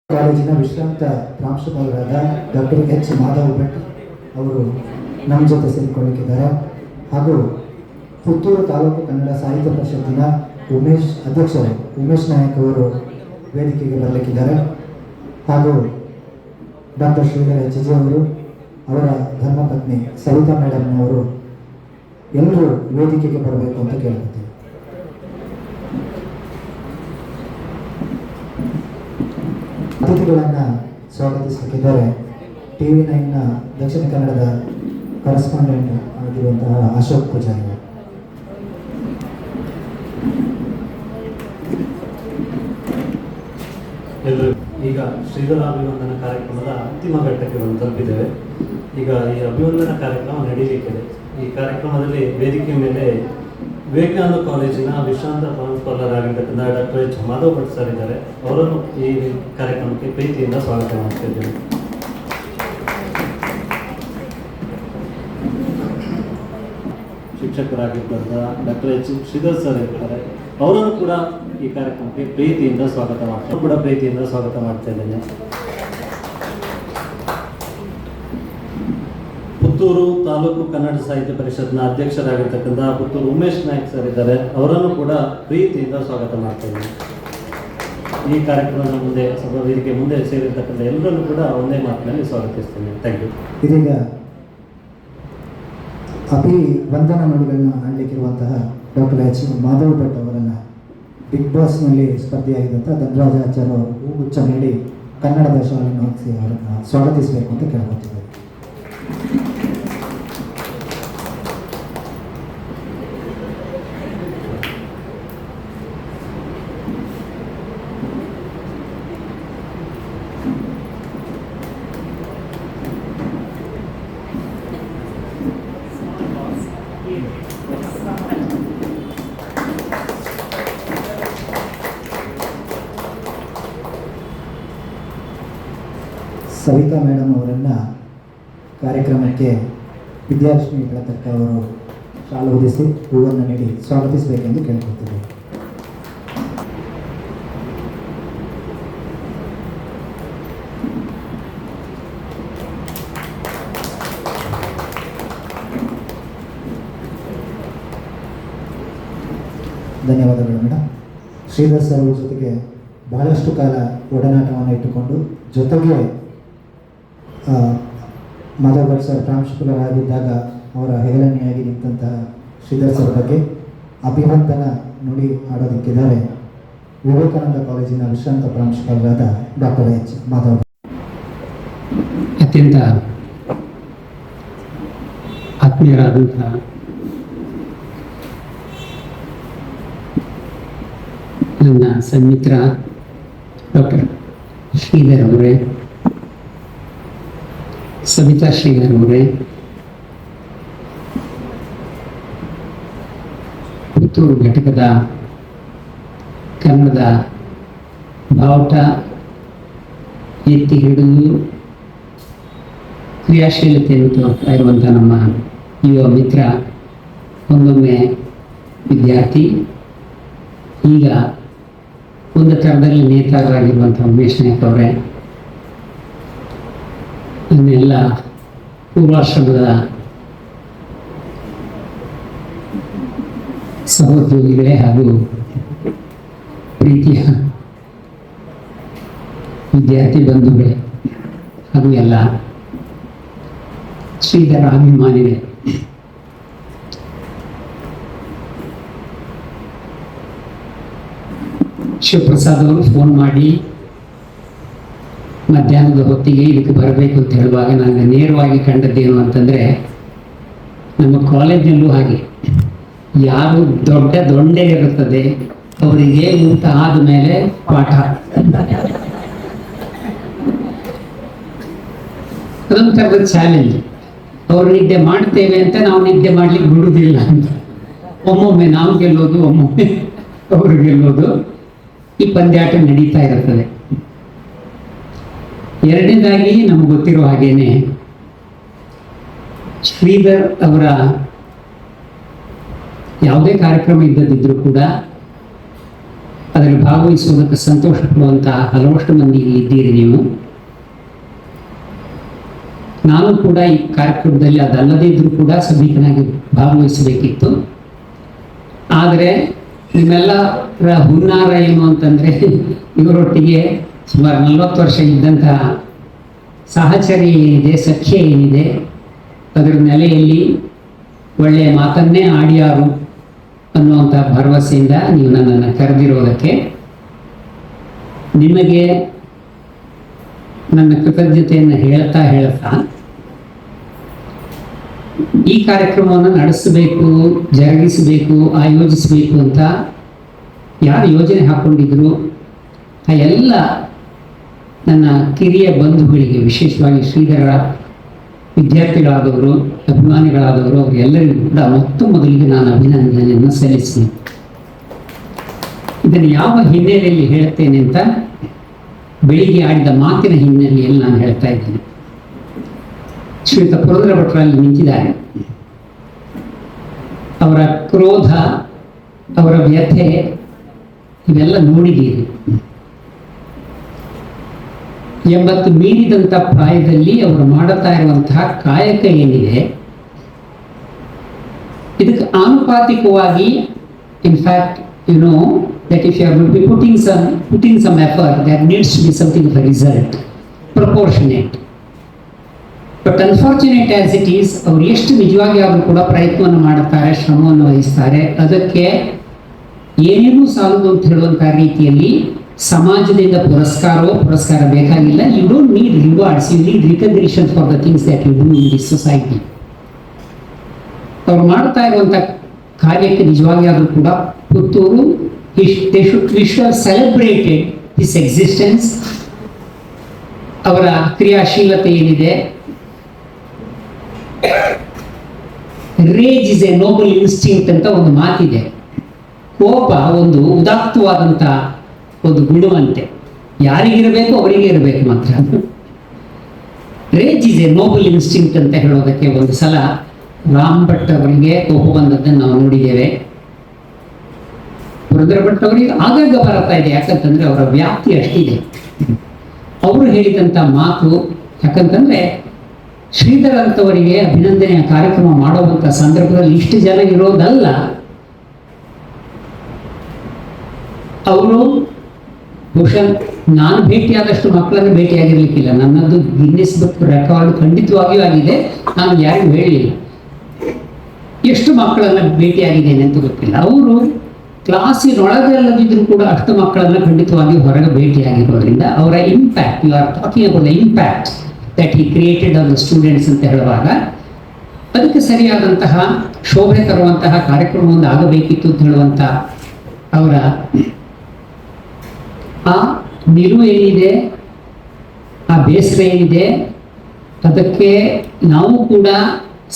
ಕಾಲೇಜಿನ ವಿಶ್ರಾಂತ ಪ್ರಾಂಶುಪಾಲರಾದ ಡಾಕ್ಟರ್ ಎಚ್ ಮಾಧವ್ ಭಟ್ ಅವರು ನಮ್ಮ ಜೊತೆ ಸೇರಿಕೊಳ್ಳಿದ್ದಾರೆ. ಹಾಗೂ ಪುತ್ತೂರು ತಾಲೂಕು ಕನ್ನಡ ಸಾಹಿತ್ಯ ಪರಿಷತ್ತಿನ ಅಧ್ಯಕ್ಷರು ಉಮೇಶ್ ನಾಯಕ್ ಅವರು ವೇದಿಕೆಗೆ ಬರಲಿಕ್ಕಿದ್ದಾರೆ. ಹಾಗೂ ಡಾಕ್ಟರ್ ಶ್ರೀಧರ್ ಎಚ್ ಜಿ ಅವರು, ಅವರ ಧರ್ಮಪತ್ನಿ ಸವಿತಾ ಮೇಡಮ್ ಅವರು ಎಲ್ಲರೂ ವೇದಿಕೆಗೆ ಬರಬೇಕು ಅಂತ ಕೇಳ್ಕೊತೀವಿ. ಅತಿಥಿಗಳನ್ನು ಸ್ವಾಗತಿಸಲಿದ್ದಾರೆ TV9ನ ದಕ್ಷಿಣ ಕನ್ನಡದ ಕರೆಸ್ಪಾಂಡೆಂಟ್ ಆಗಿರುವಂತಹ ಅಶೋಕ್ ಪೂಜಾರಿ. ಈಗ ಶ್ರೀಧರ ಅಭಿವಂದನ ಕಾರ್ಯಕ್ರಮದ ಅಂತಿಮ ಘಟ್ಟಕ್ಕೆ ಬಂದು ತಲುಪಿದ್ದೇವೆ. ಈಗ ಈ ಅಭಿವಂದನ ಕಾರ್ಯಕ್ರಮ ನಡೀಲಿಕ್ಕಿದೆ. ಈ ಕಾರ್ಯಕ್ರಮದಲ್ಲಿ ವೇದಿಕೆ ಮೇಲೆ ವಿವೇಕಾನಂದ ಕಾಲೇಜಿನ ವಿಶ್ರಾಂತ ಪ್ರಾಂಶುಪಾಲರಾಗಿರ್ತಕ್ಕಂಥ doctor H Madhav Bhat sir ಇದ್ದಾರೆ. ಅವರನ್ನು ಈ ಕಾರ್ಯಕ್ರಮಕ್ಕೆ ಪ್ರೀತಿಯಿಂದ ಸ್ವಾಗತ ಮಾಡ್ತಿದ್ದೇವೆ. ಶಿಕ್ಷಕರಾಗಿದ್ದಂಥ ಡಾಕ್ಟರ್ ಎಚ್ ಶ್ರೀಧರ್ ಸರ್ ಇರ್ತಾರೆ. ಅವರನ್ನು ಕೂಡ ಈ ಕಾರ್ಯಕ್ರಮಕ್ಕೆ ಪ್ರೀತಿಯಿಂದ ಸ್ವಾಗತ ಮಾಡ್ತಾ ಇದ್ದೇನೆ. ಪುತ್ತೂರು ತಾಲೂಕು ಕನ್ನಡ ಸಾಹಿತ್ಯ ಪರಿಷತ್ನ ಅಧ್ಯಕ್ಷರಾಗಿರ್ತಕ್ಕಂಥ ಪುತ್ತೂರು ಉಮೇಶ್ ನಾಯಕ್ ಸರ್ ಇದ್ದಾರೆ. ಅವರನ್ನು ಕೂಡ ಪ್ರೀತಿಯಿಂದ ಸ್ವಾಗತ ಮಾಡ್ತಾ ಇದ್ದೇನೆ. ಈ ಕಾರ್ಯಕ್ರಮದ ಮುಂದೆ ಸಭಾ ವೇದಿಕೆ ಮುಂದೆ ಸೇರಿರ್ತಕ್ಕಂಥ ಎಲ್ಲರನ್ನು ಕೂಡ ಒಂದೇ ಮಾತಿನಲ್ಲಿ ಸ್ವಾಗತಿಸ್ತೇನೆ. Thank you. ಇದೀಗ ಅಭಿವಂದನ ನುಡಿಗಳನ್ನ ಆಡಲಿಕ್ಕಿರುವಂತಹ ಡಾಕ್ಟರ್ ಎಚ್ ಮಾಧವ್ ಭಟ್ ಅವರನ್ನು ಬಿಗ್ ಬಾಸ್ನಲ್ಲಿ ಸ್ಪರ್ಧೆಯಾಗಿದ್ದಂಥ ಧನರಾಜಾಚಾರ್ಯ ಅವರು ಹೂಗುಚ್ಛ ನೀಡಿ ಕನ್ನಡದ ಶಾಲೆಯನ್ನು ಹಾಕಿಸಿ ಅವರನ್ನು ಸ್ವಾಗತಿಸಬೇಕು ಅಂತ ಕೇಳ್ಕೊತಿದ್ದಾರೆ. ಸವಿತಾ ಮೇಡಮ್ ಅವರನ್ನು ಕಾರ್ಯಕ್ರಮಕ್ಕೆ ವಿದ್ಯಾಲಕ್ಷ್ಮಿ ಬೆಳತಕ್ಕ ಅವರು ಶಾಲೆ ಹೊದಿಸಿ ಹೂವನ್ನು ನೀಡಿ ಸ್ವಾಗತಿಸಬೇಕೆಂದು ಕೇಳಿಕೊಳ್ತಿದ್ದೆ. ಧನ್ಯವಾದಗಳು ಮೇಡಮ್. ಶ್ರೀಧರ್ ಸರ್ ಅವರ ಜೊತೆಗೆ ಬಹಳಷ್ಟು ಕಾಲ ಒಡನಾಟವನ್ನು ಇಟ್ಟುಕೊಂಡು ಜೊತೆಗೆ ಮಾಧವ್ ಭಟ್ ಸರ್ ಪ್ರಾಂಶುಪಾಲರಾಗಿದ್ದಾಗ ಅವರ ಹೆಗಲನೆಯಾಗಿ ನಿಂತಹ ಶ್ರೀಧರ್ ಸರ್ ಬಗ್ಗೆ ಅಭಿವಂದನ ನುಡಿ ಆಡೋದಕ್ಕಿದ್ದಾರೆ ವಿವೇಕಾನಂದ ಕಾಲೇಜಿನ ವಿಶ್ರಾಂತ ಪ್ರಾಂಶುಪಾಲರಾದ ಡಾಕ್ಟರ್ ಎಚ್ ಮಾಧವ್. ಅತ್ಯಂತ ಆತ್ಮೀಯರಾದಂತಹ ನನ್ನ ಸನ್ಮಿತ್ರ ಡಾಕ್ಟರ್ ಶ್ರೀಧರ್ ಅವರೇ, ಸವಿತಾ ಶ್ರೀಧರ್ ಅವರೇ, ಪುತ್ತೂರು ಘಟಕದ ಕನ್ನಡದ ಬಾವುಟ ಎತ್ತಿ ಹಿಡಿದು ಕ್ರಿಯಾಶೀಲತೆಯನ್ನು ತೋರ್ತಾ ಇರುವಂಥ ನಮ್ಮ ಯುವ ಮಿತ್ರ, ಒಂದೊಮ್ಮೆ ವಿದ್ಯಾರ್ಥಿ, ಈಗ ಒಂದು ಥರದಲ್ಲಿ ನೇತಾರರಾಗಿರುವಂಥ ಉಮೇಶ್ ನಾಯಕ್ ಅವರೇ, ನನ್ನೆಲ್ಲ ಪೂರ್ವಾಶ್ರಮದ ಸಹೋದ್ಯೋಗಿಗಳೇ ಹಾಗೂ ಪ್ರೀತಿಯ ವಿದ್ಯಾರ್ಥಿ ಬಂಧುಗಳೇ ಹಾಗೂ ಎಲ್ಲ ಶ್ರೀಧರ ಅಭಿಮಾನಿಗಳೇ, ಶಿವಪ್ರಸಾದ್ ಅವರು ಫೋನ್ ಮಾಡಿ ಮಧ್ಯಾಹ್ನದ ಹೊತ್ತಿಗೆ ಇದಕ್ಕೆ ಬರಬೇಕು ಅಂತ ಹೇಳುವಾಗ ನನಗೆ ನೇರವಾಗಿ ಕಂಡದ್ದೇನು ಅಂತಂದರೆ, ನಮ್ಮ ಕಾಲೇಜಲ್ಲೂ ಹಾಗೆ ಯಾರು ದೊಡ್ಡ ದೊಂಡೆ ಇರುತ್ತದೆ ಅವರಿಗೆ ಊಟ ಆದಮೇಲೆ ಪಾಠ, ಅದೊಂಥರದ ಚಾಲೆಂಜ್. ಅವ್ರು ನಿದ್ದೆ ಮಾಡ್ತೇವೆ ಅಂತ ನಾವು ನಿದ್ದೆ ಮಾಡ್ಲಿಕ್ಕೆ ಬಿಡುವುದಿಲ್ಲ ಅಂತ, ಒಮ್ಮೊಮ್ಮೆ ನಾವು ಗೆಲ್ಲೋದು, ಒಮ್ಮೊಮ್ಮೆ ಅವರು ಗೆಲ್ಲೋದು, ಈ ಪಂದ್ಯಾಟ ನಡೀತಾ ಇರುತ್ತದೆ. ಎರಡನೇದಾಗಿ ನಮ್ಗೆ ಗೊತ್ತಿರೋ ಹಾಗೇನೆ ಶ್ರೀಧರ್ ಅವರ ಯಾವುದೇ ಕಾರ್ಯಕ್ರಮ ಇದ್ದದಿದ್ರೂ ಕೂಡ ಅದರಲ್ಲಿ ಭಾಗವಹಿಸುವುದಕ್ಕೆ ಸಂತೋಷ ಪಡುವಂತಹ ಹಲವಷ್ಟು ಮಂದಿ ಇದ್ದೀರಿ ನೀವು. ನಾನು ಕೂಡ ಈ ಕಾರ್ಯಕ್ರಮದಲ್ಲಿ ಅದಲ್ಲದೇ ಇದ್ರೂ ಕೂಡ ಸಭಿಕನಾಗಿ ಭಾಗವಹಿಸಬೇಕಿತ್ತು. ಆದರೆ ನಿಮ್ಮೆಲ್ಲರ ಹುನ್ನಾರ ಏನು ಅಂತಂದರೆ, ಇವರೊಟ್ಟಿಗೆ ಸುಮಾರು 40 ವರ್ಷ ಇದ್ದಂತಹ ಸಾಹಚರ್ಯ ಏನಿದೆ, ಸಖ್ಯ ಏನಿದೆ, ಅದರ ನೆಲೆಯಲ್ಲಿ ಒಳ್ಳೆಯ ಮಾತನ್ನೇ ಆಡಿಯಾರು ಅನ್ನುವಂಥ ಭರವಸೆಯಿಂದ ನೀವು ನನ್ನನ್ನು ಕರೆದಿರೋದಕ್ಕೆ ನಿಮಗೆ ನನ್ನ ಕೃತಜ್ಞತೆಯನ್ನು ಹೇಳ್ತಾ ಈ ಕಾರ್ಯಕ್ರಮವನ್ನು ನಡೆಸಬೇಕು, ಜರುಗಿಸಬೇಕು, ಆಯೋಜಿಸಬೇಕು ಅಂತ ಯಾರು ಯೋಜನೆ ಹಾಕ್ಕೊಂಡಿದ್ರು ಆ ಎಲ್ಲ ನನ್ನ ಕಿರಿಯ ಬಂಧುಗಳಿಗೆ, ವಿಶೇಷವಾಗಿ ಶ್ರೀಧರ ವಿದ್ಯಾರ್ಥಿಗಳಾದವರು, ಅಭಿಮಾನಿಗಳಾದವರು, ಅವರೆಲ್ಲರಿಗೂ ಕೂಡ ಮೊದಲಿಗೆ ನಾನು ಅಭಿನಂದನೆಯನ್ನು ಸಲ್ಲಿಸ್ತೀನಿ. ಇದನ್ನು ಯಾವ ಹಿನ್ನೆಲೆಯಲ್ಲಿ ಹೇಳುತ್ತೇನೆ ಅಂತ ಬೆಳಿಗ್ಗೆ ಆಡಿದ ಮಾತಿನ ಹಿನ್ನೆಲೆಯಲ್ಲಿ ನಾನು ಹೇಳ್ತಾ ಇದ್ದೇನೆ. ಶ್ರೀಯುತ ಪುರಂದರ ಭಟ್ರಲ್ಲಿ ನಿಂತಿದ್ದಾರೆ. ಅವರ ಕ್ರೋಧ, ಅವರ ವ್ಯಥೆ ಇವೆಲ್ಲ ನೋಡಿದ್ದೀರಿ. 80 ಮೀರಿದಂಥ ಪ್ರಾಯದಲ್ಲಿ ಅವರು ಮಾಡುತ್ತಾ ಇರುವಂತಹ ಕಾಯಕ ಏನಿದೆ, ಇದಕ್ಕೆ ಆನುಪಾತಿಕವಾಗಿ in fact you know that if you are putting some effort, there needs to be something of a result, proportionate. But unfortunate as it is, ಅವರು ಎಷ್ಟು ನಿಜವಾಗಿ ಅವರು ಕೂಡ ಪ್ರಯತ್ನವನ್ನು ಮಾಡುತ್ತಾರೆ, ಶ್ರಮವನ್ನು ವಹಿಸ್ತಾರೆ, ಅದಕ್ಕೆ ಏನೇನೂ ಸಾಲದು ಅಂತ ಹೇಳುವಂಥ ರೀತಿಯಲ್ಲಿ ಸಮಾಜದಿಂದ ಪುರಸ್ಕಾರ ಬೇಕಾಗಿಲ್ಲ. You don't need rewards, you need recognition for the things that you do in this society. ಅವ್ರು ಮಾಡ್ತಾ ಇರುವಂಥ ಕಾರ್ಯಕ್ಕೆ ನಿಜವಾಗಿ ಆದರೂ ಕೂಡ Puttur they should have celebrated his existence. ಅವರ ಕ್ರಿಯಾಶೀಲತೆ ಏನಿದೆ, ರೇಜ್ ಇಸ್ ಎ ನೋಬಲ್ ಇನ್ಸ್ಟಿಂಕ್ಟ್ ಅಂತ ಒಂದು ಮಾತಿದೆ. ಕೋಪ ಒಂದು ಉದಾತ್ತವಾದಂಥ ಒಂದು ಗುಣವಂತೆ, ಯಾರಿಗಿರಬೇಕು ಅವರಿಗೆ ಇರಬೇಕು ಮಾತ್ರ. ರೇಜ್ ಇಸ್ ಎ ನೋಬಲ್ ಇನ್ಸ್ಟಿಂಕ್ಟ್ ಅಂತ ಹೇಳೋದಕ್ಕೆ ಒಂದು ಸಲ ರಾಮ್ ಭಟ್ ಅವರಿಗೆ ಕೋಪ ಬಂದದ್ದನ್ನು ನಾವು ನೋಡಿದ್ದೇವೆ. ಪುರಂದರ ಭಟ್ ಅವರಿಗೆ ಆಗಾಗ ಬರುತ್ತಾ ಇದೆ, ಯಾಕಂತಂದ್ರೆ ಅವರ ವ್ಯಾಪ್ತಿ ಅಷ್ಟಿದೆ. ಅವರು ಹೇಳಿದಂಥ ಮಾತು, ಯಾಕಂತಂದ್ರೆ ಶ್ರೀಧರ್ ಅಂತವರಿಗೆ ಅಭಿನಂದನೆಯ ಕಾರ್ಯಕ್ರಮ ಮಾಡುವಂಥ ಸಂದರ್ಭದಲ್ಲಿ ಇಷ್ಟು ಜನ ಇರೋದಲ್ಲ, ಅವರು ಬಹುಶಃ ನಾನು ಭೇಟಿಯಾದಷ್ಟು ಮಕ್ಕಳನ್ನು ಭೇಟಿಯಾಗಿರ್ಲಿಕ್ಕಿಲ್ಲ. ನನ್ನದು ಗಿನ್ನಿಸ್ ಬುಕ್ ರೆಕಾರ್ಡ್ ಖಂಡಿತವಾಗಿಯೂ ಆಗಿದೆ, ನಾನು ಯಾರಿಗೂ ಹೇಳಿಲ್ಲ ಎಷ್ಟು ಮಕ್ಕಳನ್ನು ಭೇಟಿಯಾಗಿದ್ದೇನೆ ಅಂತ ಗೊತ್ತಿಲ್ಲ. ಅವರು ಕ್ಲಾಸಿನೊಳಗಲ್ಲದಿದ್ರೂ ಕೂಡ ಅಷ್ಟು ಮಕ್ಕಳನ್ನು ಖಂಡಿತವಾಗಿ ಹೊರಗೆ ಭೇಟಿಯಾಗಿರೋದ್ರಿಂದ ಅವರ impact, you are talking about the impact that he created on the students ಅಂತ ಹೇಳುವಾಗ ಅದಕ್ಕೆ ಸರಿಯಾದಂತಹ ಶೋಭೆ ತರುವಂತಹ ಕಾರ್ಯಕ್ರಮವೊಂದು ಆಗಬೇಕಿತ್ತು ಅಂತ ಹೇಳುವಂಥ ಅವರ ಆ ನಿಲುವು ಏನಿದೆ, ಆ ಬೇಸರ ಏನಿದೆ, ಅದಕ್ಕೆ ನಾವು ಕೂಡ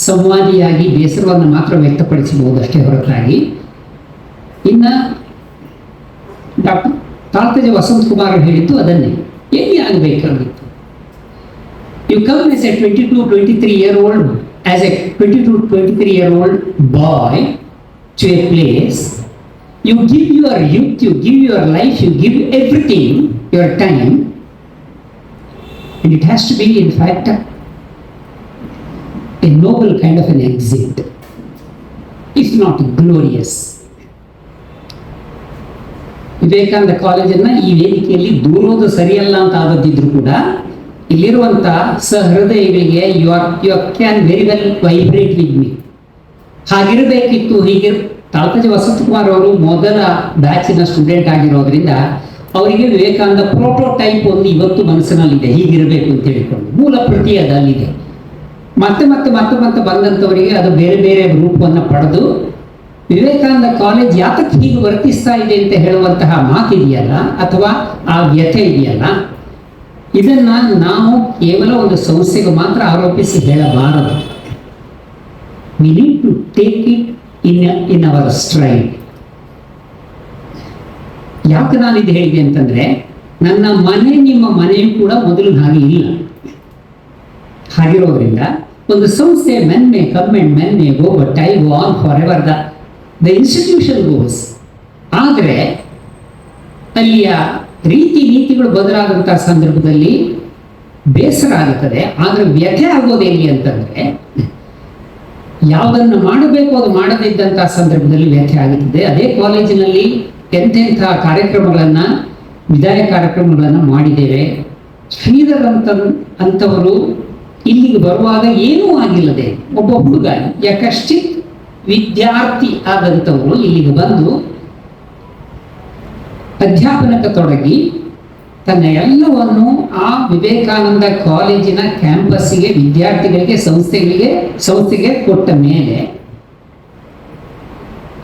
ಸಂವಾದಿಯಾಗಿ ಬೇಸರವನ್ನು ಮಾತ್ರ ವ್ಯಕ್ತಪಡಿಸಬಹುದು ಅಷ್ಟೇ ಹೊರತಾಗಿ. ಇನ್ನು ಡಾಕ್ಟರ್ ತಾಳ್ತಜ ವಸಂತ್ ಕುಮಾರ್ ಹೇಳಿದ್ದು ಅದನ್ನೇ, ಎಲ್ಲಿ ಆಗಬೇಕಾಗಿತ್ತು. You come as a 22-23-year-old, as a 22-23-year-old boy to a place, you give your youth, you give your life, you give everything, your time, and it has to be in fact a noble kind of an exit, if not glorious. Vivekananda ಕಾಲೇಜನ್ನು ಈ ವೇದಿಕೆಯಲ್ಲಿ ದೂರೋದು ಸರಿಯಲ್ಲ ಅಂತ ಆಗದಿದ್ರು ಕೂಡ ಇಲ್ಲಿರುವಂಥ ಸಹೃದಯಗಳಿಗೆ you can very well vibrate with me. ಹಾಗಿರಬೇಕಿತ್ತು. ಹೀಗೆ ತಾಳ್ತಜ ವಸಂತ್ ಕುಮಾರ್ ಅವರು ಮೊದಲ ಬ್ಯಾಚಿನ ಸ್ಟೂಡೆಂಟ್ ಆಗಿರೋದ್ರಿಂದ ಅವರಿಗೆ ವಿವೇಕಾನಂದ ಪ್ರೋಟೋಟೈಪ್ ಒಂದು ಇವತ್ತು ಮನಸ್ಸಿನಲ್ಲಿದೆ, ಹೀಗಿರಬೇಕು ಅಂತ ಹೇಳಿಕೊಂಡು. ಮೂಲ ಪ್ರತಿ ಅದು ಅಲ್ಲಿದೆ. ಮತ್ತೆ ಮತ್ತೆ ಮತ್ತೆ ಮತ್ತೆ ಬಂದಂಥವರಿಗೆ ಅದು ಬೇರೆ ಬೇರೆ ರೂಪವನ್ನು ಪಡೆದು ವಿವೇಕಾನಂದ ಕಾಲೇಜ್ ಯಾತಕ್ಕೆ ಹೀಗೆ ವರ್ತಿಸ್ತಾ ಇದೆ ಅಂತ ಹೇಳುವಂತಹ ಮಾತಿದೆಯಲ್ಲ, ಅಥವಾ ಆ ವ್ಯಥೆ ಇದೆಯಲ್ಲ, ಇದನ್ನ ನಾವು ಕೇವಲ ಒಂದು ಸಂಸ್ಥೆಗೆ ಮಾತ್ರ ಆರೋಪಿಸಿ ಹೇಳಬಾರದು. We need to take it in our stride. ಯಾಕೆ ನಾನು ಇದು ಹೇಳಿದೆ ಅಂತಂದ್ರೆ, ನನ್ನ ಮನೆ ನಿಮ್ಮ ಮನೆಯೂ ಕೂಡ ಮೊದಲು ಹಾಗೆ ಇಲ್ಲ. ಹಾಗಿರೋದ್ರಿಂದ ಒಂದು ಸಂಸ್ಥೆ men may come and men May go, but I go on for ever. The institution goes. ಆದರೆ ಅಲ್ಲಿಯ ರೀತಿ ನೀತಿಗಳು ಬದಲಾದಂತಹ ಸಂದರ್ಭದಲ್ಲಿ ಬೇಸರ ಆಗುತ್ತದೆ. ಆದರೆ ವ್ಯಥೆ ಆಗೋದು ಎಲ್ಲಿ ಅಂತಂದ್ರೆ, ಯಾವುದನ್ನು ಮಾಡಬೇಕು ಅದು ಮಾಡದಿದ್ದಂತಹ ಸಂದರ್ಭದಲ್ಲಿ ವ್ಯಥೆ ಆಗುತ್ತದೆ. ಅದೇ ಕಾಲೇಜಿನಲ್ಲಿ ಎಂತೆಂಥ ಕಾರ್ಯಕ್ರಮಗಳನ್ನ, ವಿದಾಯ ಕಾರ್ಯಕ್ರಮಗಳನ್ನು ಮಾಡಿದ್ದೇವೆ. ಶ್ರೀಧರ್ ಅಂತವರು ಇಲ್ಲಿಗೆ ಬರುವಾಗ ಏನೂ ಆಗಿಲ್ಲದೆ ಒಬ್ಬ ಹುಡುಗ ಯಾಕಶ್ಚಿತ್ ವಿದ್ಯಾರ್ಥಿ ಆದಂಥವರು ಇಲ್ಲಿಗೆ ಬಂದು ಅಧ್ಯಾಪನಕ್ಕೆ ತೊಡಗಿ ತನ್ನ ಎಲ್ಲವನ್ನು ಆ ವಿವೇಕಾನಂದ ಕಾಲೇಜಿನ ಕ್ಯಾಂಪಸ್ಸಿಗೆ, ವಿದ್ಯಾರ್ಥಿಗಳಿಗೆ, ಸಂಸ್ಥೆಗೆ ಕೊಟ್ಟ ಮೇಲೆ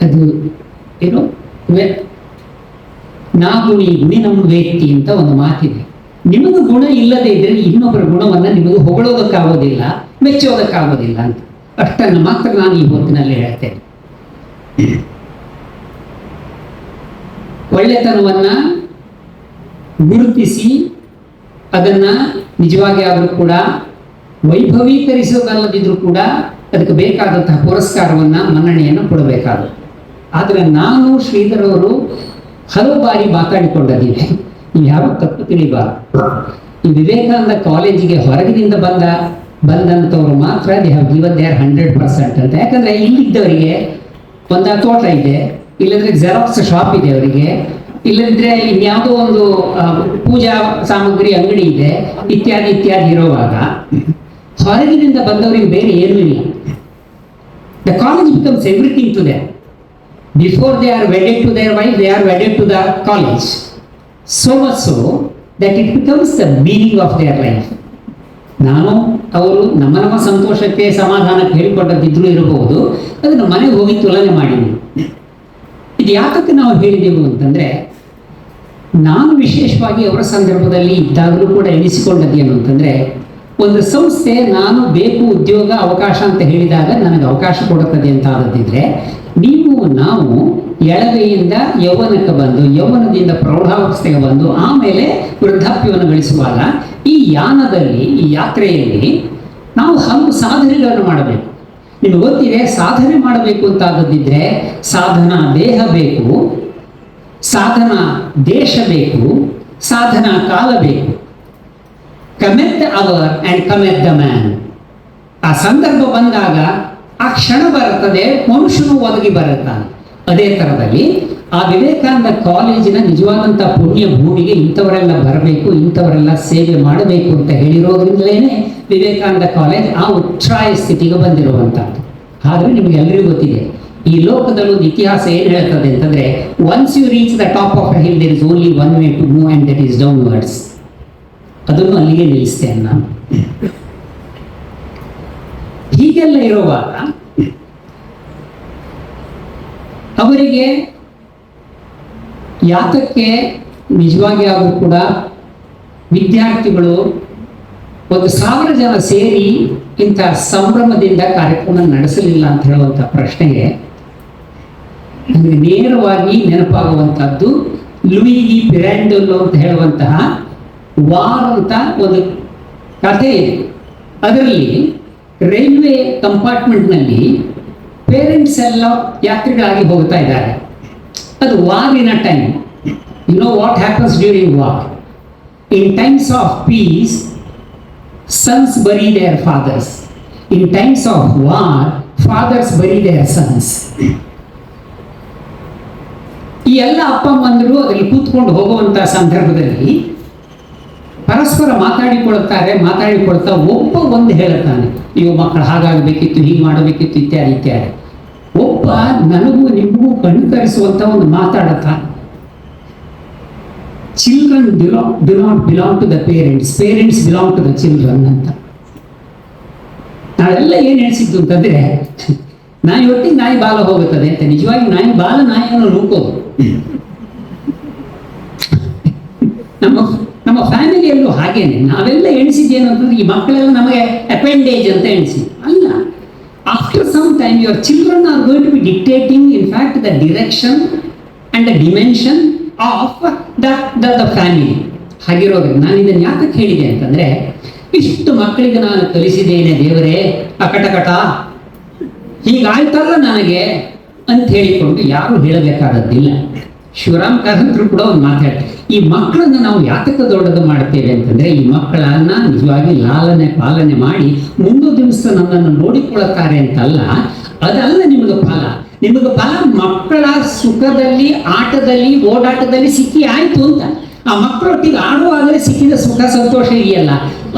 ಅದು ಏನು ನಾ ಗುಣಿ ನಮ್ಮ ವ್ಯಕ್ತಿ ಅಂತ ಒಂದು ಮಾತಿದೆ. ನಿಮಗೆ ಗುಣ ಇಲ್ಲದೆ ಇದ್ರೆ ಇನ್ನೊಬ್ಬರ ಗುಣವನ್ನು ನಿಮಗೆ ಹೊಗಳೋದಕ್ಕಾಗೋದಿಲ್ಲ, ಮೆಚ್ಚೋದಕ್ಕಾಗೋದಿಲ್ಲ ಅಂತ. ಅಷ್ಟನ್ನು ಮಾತ್ರ ನಾನು ಈ ಹೊತ್ತಿನಲ್ಲಿ ಹೇಳ್ತೇನೆ. ಒಳ್ಳೆತನವನ್ನ ಗುರುತಿಸಿ ಅದನ್ನ ನಿಜವಾಗಿ ಆದರೂ ಕೂಡ ವೈಭವೀಕರಿಸೋದಲ್ಲದಿದ್ರೂ ಕೂಡ ಅದಕ್ಕೆ ಬೇಕಾದಂತಹ ಪುರಸ್ಕಾರವನ್ನ, ಮನ್ನಣೆಯನ್ನು ಕೊಡಬೇಕಾಗುತ್ತೆ. ಆದರೆ ನಾನು ಶ್ರೀಧರ್ ಅವರು ಹಲವು ಬಾರಿ ಮಾತಾಡಿಕೊಂಡಿದ್ದೀವಿ, ನೀವು ಯಾರು ತಪ್ಪು ತಿಳಿಬಾರದು. ಈ ವಿವೇಕಾನಂದ ಕಾಲೇಜಿಗೆ ಹೊರಗಿನಿಂದ ಬಂದಂಥವ್ರು ಮಾತ್ರ ದೇ ಹ್ಯಾವ್ ಗಿವನ್ ದೇರ್ 100% ಅಂತ. ಯಾಕಂದ್ರೆ ಇಲ್ಲಿದ್ದವರಿಗೆ ಒಂದು ತೋಟ ಇದೆ, ಇಲ್ಲದ್ರೆ ಜೆರಾಕ್ಸ್ ಶಾಪ್ ಇದೆ ಅವರಿಗೆ, ಇಲ್ಲದಿದ್ರೆ ಇನ್ಯಾವುದೋ ಒಂದು ಪೂಜಾ ಸಾಮಗ್ರಿ ಅಂಗಡಿ ಇದೆ, ಇತ್ಯಾದಿ ಇತ್ಯಾದಿ ಇರುವಾಗ ಹೊರಗಿನಿಂದ ಬಂದವರಿಗೆ ಬೇರೆ ಏನೂ ಇಲ್ಲ. The college becomes everything to there. Before they are wedded to their wife, they are wedded to the college. So much so that it becomes the meaning of their life. ನಾನು ಅವರು ನಮ್ಮ ಸಂತೋಷಕ್ಕೆ, ಸಮಾಧಾನಕ್ಕೆ ಹೇಳಿಕೊಟ್ಟದ್ದಿದ್ರೂ ಇರಬಹುದು, ಅದನ್ನು ಮನೆಗೆ ಹೋಗಿ ತುಲನೆ ಮಾಡಿದ್ವಿ. ಇದು ಯಾತಕ್ಕೆ ನಾವು ಹೇಳಿದೆವು ಅಂತಂದ್ರೆ, ನಾನು ವಿಶೇಷವಾಗಿ ಅವರ ಸಂದರ್ಭದಲ್ಲಿ ಇದ್ದಾಗಲೂ ಕೂಡ ಎನಿಸಿಕೊಂಡದ್ದೇನು ಅಂತಂದ್ರೆ, ಒಂದು ಸಂಸ್ಥೆ ನಾನು ಬೇಕು ಉದ್ಯೋಗ ಅವಕಾಶ ಅಂತ ಹೇಳಿದಾಗ ನನಗೆ ಅವಕಾಶ ಕೊಡುತ್ತದೆ ಅಂತ ಆದದ್ದಿದ್ರೆ, ನಾವು ಎಳವೆಯಿಂದ ಯೌವನಕ್ಕೆ ಬಂದು, ಯೌವನದಿಂದ ಪ್ರೌಢಾವಸ್ಥೆಗೆ ಬಂದು, ಆಮೇಲೆ ವೃದ್ಧಾಪ್ಯವನ್ನು ಗಳಿಸುವಾಗ ಈ ಯಾನದಲ್ಲಿ, ಈ ಯಾತ್ರೆಯಲ್ಲಿ ನಾವು ಹಲವು ಸಾಧನೆಗಳನ್ನು ಮಾಡಬೇಕು. ನಿಮಗೆ ಗೊತ್ತಿದೆ, ಸಾಧನೆ ಮಾಡಬೇಕು ಅಂತ ಆದದ್ದಿದ್ರೆ ಸಾಧನಾ ದೇಹ ಬೇಕು, ಸಾಧನಾ ದೇಶ ಬೇಕು, ಸಾಧನಾ ಕಾಲ ಬೇಕು. Cometh the hour and cometh the man. ಆ ಸಂದರ್ಭ ಬಂದಾಗ ಆ ಕ್ಷಣ ಬರುತ್ತದೆ, ಮನುಷ್ಯನು ಒದಗಿ ಬರುತ್ತಾನೆ. ಅದೇ ಥರದಲ್ಲಿ ಆ ವಿವೇಕಾನಂದ ಕಾಲೇಜಿನ ನಿಜವಾದಂಥ ಪುಣ್ಯ ಭೂಮಿಗೆ ಇಂಥವರೆಲ್ಲ ಬರಬೇಕು, ಇಂಥವರೆಲ್ಲ ಸೇವೆ ಮಾಡಬೇಕು ಅಂತ ಹೇಳಿರೋದ್ರಿಂದಲೇ ವಿವೇಕಾನಂದ ಕಾಲೇಜ್ ಆ ಉಚ್ಛ್ರಾಯ ಸ್ಥಿತಿಗೆ ಬಂದಿರುವಂಥದ್ದು. ಆದರೆ ನಿಮಗೆಲ್ಲರಿಗೂ ಗೊತ್ತಿದೆ, ಈ ಲೋಕದಲ್ಲಿ ಒಂದು ಇತಿಹಾಸ ಏನು ಹೇಳ್ತದೆ ಅಂತಂದ್ರೆ, once you reach the top of a hill there is only one way to move and that is downwards. ಅದನ್ನು ಅಲ್ಲಿಗೆ ನಿಲ್ಲಿಸ್ತೇನೆ ನಾನು. ಹೀಗೆಲ್ಲ ಇರುವಾಗ ಅವರಿಗೆ ಯಾತಕ್ಕೆ ನಿಜವಾಗಿ ಆದರೂ ಕೂಡ ವಿದ್ಯಾರ್ಥಿಗಳು 1,000 ಜನ ಸೇರಿ ಇಂಥ ಸಂಭ್ರಮದಿಂದ ಕಾರ್ಯಕ್ರಮ ನಡೆಸಲಿಲ್ಲ ಅಂತ ಹೇಳುವಂಥ ಪ್ರಶ್ನೆಗೆ ನನಗೆ ನೇರವಾಗಿ ನೆನಪಾಗುವಂಥದ್ದು ಲೂಯಿ ಪಿರಾಂಡೆಲ್ಲೋ ಅಂತ ಹೇಳುವಂತಹ ವಾರ್ ಅಂತ ಒಂದು ಕಥೆ ಇದೆ. ಅದರಲ್ಲಿ ರೈಲ್ವೆ ಕಂಪಾರ್ಟ್ಮೆಂಟ್ನಲ್ಲಿ ಪೇರೆಂಟ್ಸ್ ಎಲ್ಲ ಯಾತ್ರಿಗಳಾಗಿ ಹೋಗ್ತಾ ಇದ್ದಾರೆ. ಅದು ವಾರಿನ time. You know what happens during war. In times of peace sons bury their fathers. In times of war fathers bury their sons. ಈ ಎಲ್ಲ ಅಪ್ಪ ಅಮ್ಮಂದರು ಅದರಲ್ಲಿ ಕೂತ್ಕೊಂಡು ಹೋಗುವಂಥ ಸಂದರ್ಭದಲ್ಲಿ ಪರಸ್ಪರ ಮಾತಾಡಿಕೊಳ್ತಾ ಒಬ್ಬ ಒಂದು ಹೇಳುತ್ತಾನೆ, ನೀವು ಮಕ್ಕಳು ಹಾಗಾಗಬೇಕಿತ್ತು, ಹೀಗೆ ಮಾಡಬೇಕಿತ್ತು, ಇತ್ಯಾದಿ ಇತ್ಯಾದಿ. ಒಬ್ಬ ನನಗೂ ನಿಮಗೂ ಕಣ್ಕರಿಸುವಂತ ಒಂದು ಮಾತಾಡುತ್ತಾನೆ. Children do not belong to the parents, parents belong to the children ಅಂತ. ನಾವೆಲ್ಲ ಏನು ಹೇಳ್ಸಿದ್ದು ಅಂತಂದ್ರೆ, ನಾಯಿ ಒಟ್ಟಿಗೆ ನಾಯಿ ಬಾಲ ಹೋಗುತ್ತದೆ ಅಂತ. ನಿಜವಾಗಿ ನಾಯಿ ಬಾಲ ನಾಯಿಯನ್ನು ನೂಕೋದು. ನಮ್ಮ ಫ್ಯಾಮಿಲಿಯಲ್ಲೂ ಹಾಗೇನೆ. ನಾವೆಲ್ಲ ಎಣಿಸಿದ್ದೇನು ಅಂತಂದ್ರೆ, ಈ ಮಕ್ಕಳೆಲ್ಲ ನಮಗೆ ಅಪೆಂಡೇಜ್ ಅಂತ ಎಣಿಸಿ ಅಲ್ಲ. After some time your children are going to be dictating in fact the direction and the dimension of the family. ಹಾಗಿರೋದ್ರಿಂದ ನಾನು ಇದನ್ನು ಯಾತಕ್ಕೆ ಹೇಳಿದೆ ಅಂತಂದ್ರೆ, ಇಷ್ಟು ಮಕ್ಕಳಿಗೆ ನಾನು ಕಲಿಸಿದ್ದೇನೆ ದೇವರೇ ಅಕಟಕಟ, ಹೀಗಾಯ್ತಲ್ಲ ನನಗೆ ಅಂತ ಹೇಳಿಕೊಂಡು ಯಾರು ಹೇಳಬೇಕಾದದ್ದಿಲ್ಲ. ಶಿವರಾಮ್ ಕಾರಂತರು ಕೂಡ ಒಂದು ಮಾತಾಡ್ತಾರೆ, ಈ ಮಕ್ಕಳನ್ನ ನಾವು ಯಾತಕ್ಕೆ ದೊಡ್ಡದು ಮಾಡ್ತೇವೆ ಅಂತಂದ್ರೆ ಈ ಮಕ್ಕಳನ್ನ ನಿಜವಾಗಿ ಲಾಲನೆ ಪಾಲನೆ ಮಾಡಿ ಮುಂದೊಂದು ದಿವಸ ನನ್ನನ್ನು ನೋಡಿಕೊಳ್ಳುತ್ತಾರೆ ಅಂತಲ್ಲ, ಅದಲ್ಲ ನಿಮಗೆ ಫಲ. ನಿಮಗೆ ಫಲ ಮಕ್ಕಳ ಸುಖದಲ್ಲಿ, ಆಟದಲ್ಲಿ, ಓಡಾಟದಲ್ಲಿ ಸಿಕ್ಕಿ ಆಯ್ತು ಅಂತ. ಆ ಮಕ್ಕಳೊಟ್ಟಿಗೆ ಆಡುವಾಗಲೇ ಸಿಕ್ಕಿದ ಸುಖ ಸಂತೋಷ ಇದೆಯಲ್ಲ,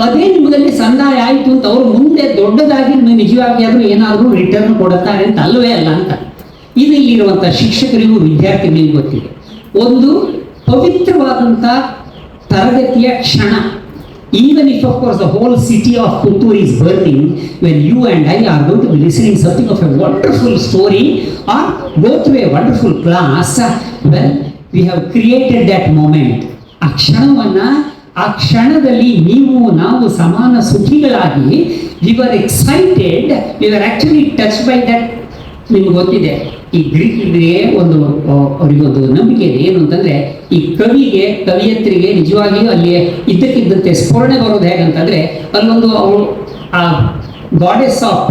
ಅದೇ ನಿಮಗಲ್ಲಿ ಸಂದಾಯ ಆಯ್ತು ಅಂತ ಅವರು ಮುಂದೆ ದೊಡ್ಡದಾಗಿ ನಿಮಗೆ ನಿಜವಾಗಿ ಆದ್ರೂ ಏನಾದರೂ ರಿಟರ್ನ್ ಕೊಡುತ್ತಾರೆ ಅಂತ ಅಲ್ಲವೇ ಅಲ್ಲ ಅಂತ. ಇದು ಇಲ್ಲಿರುವಂಥ ಶಿಕ್ಷಕರಿಗೂ ವಿದ್ಯಾರ್ಥಿಗಳಿಗೂ ಗೊತ್ತಿದೆ. ಒಂದು ಪವಿತ್ರವಾದಂಥ ತರಗತಿಯ ಕ್ಷಣ. Even if of course the whole city of Puttur is burning, when you and I are going to be listening something of a wonderful story or go through a wonderful class, well, we have created that moment. ಆ ಕ್ಷಣವನ್ನ, ಆ ಕ್ಷಣದಲ್ಲಿ ನೀವು ನಾವು ಸಮಾನ ಸುಖಿಗಳಾಗಿ we were excited, we were actually touched by that. ನಿಮ್ಗೆ ಗೊತ್ತಿದೆ, ಈ ಗ್ರೀಕರಿಗೆ ಅವರಿಗೊಂದು ನಂಬಿಕೆ ಇದೆ. ಏನು ಅಂತಂದ್ರೆ ಈ ಕವಿಯತ್ರಿಗೆ ನಿಜವಾಗಿಯೂ ಅಲ್ಲಿ ಇದ್ದಕ್ಕಿದ್ದಂತೆ ಸ್ಫೋರಣೆ ಬರೋದು ಹೇಗಂತಂದ್ರೆ, ಅಲ್ಲೊಂದು ಅವರು ಆ ಗಾಡೆಸ್ ಆಫ್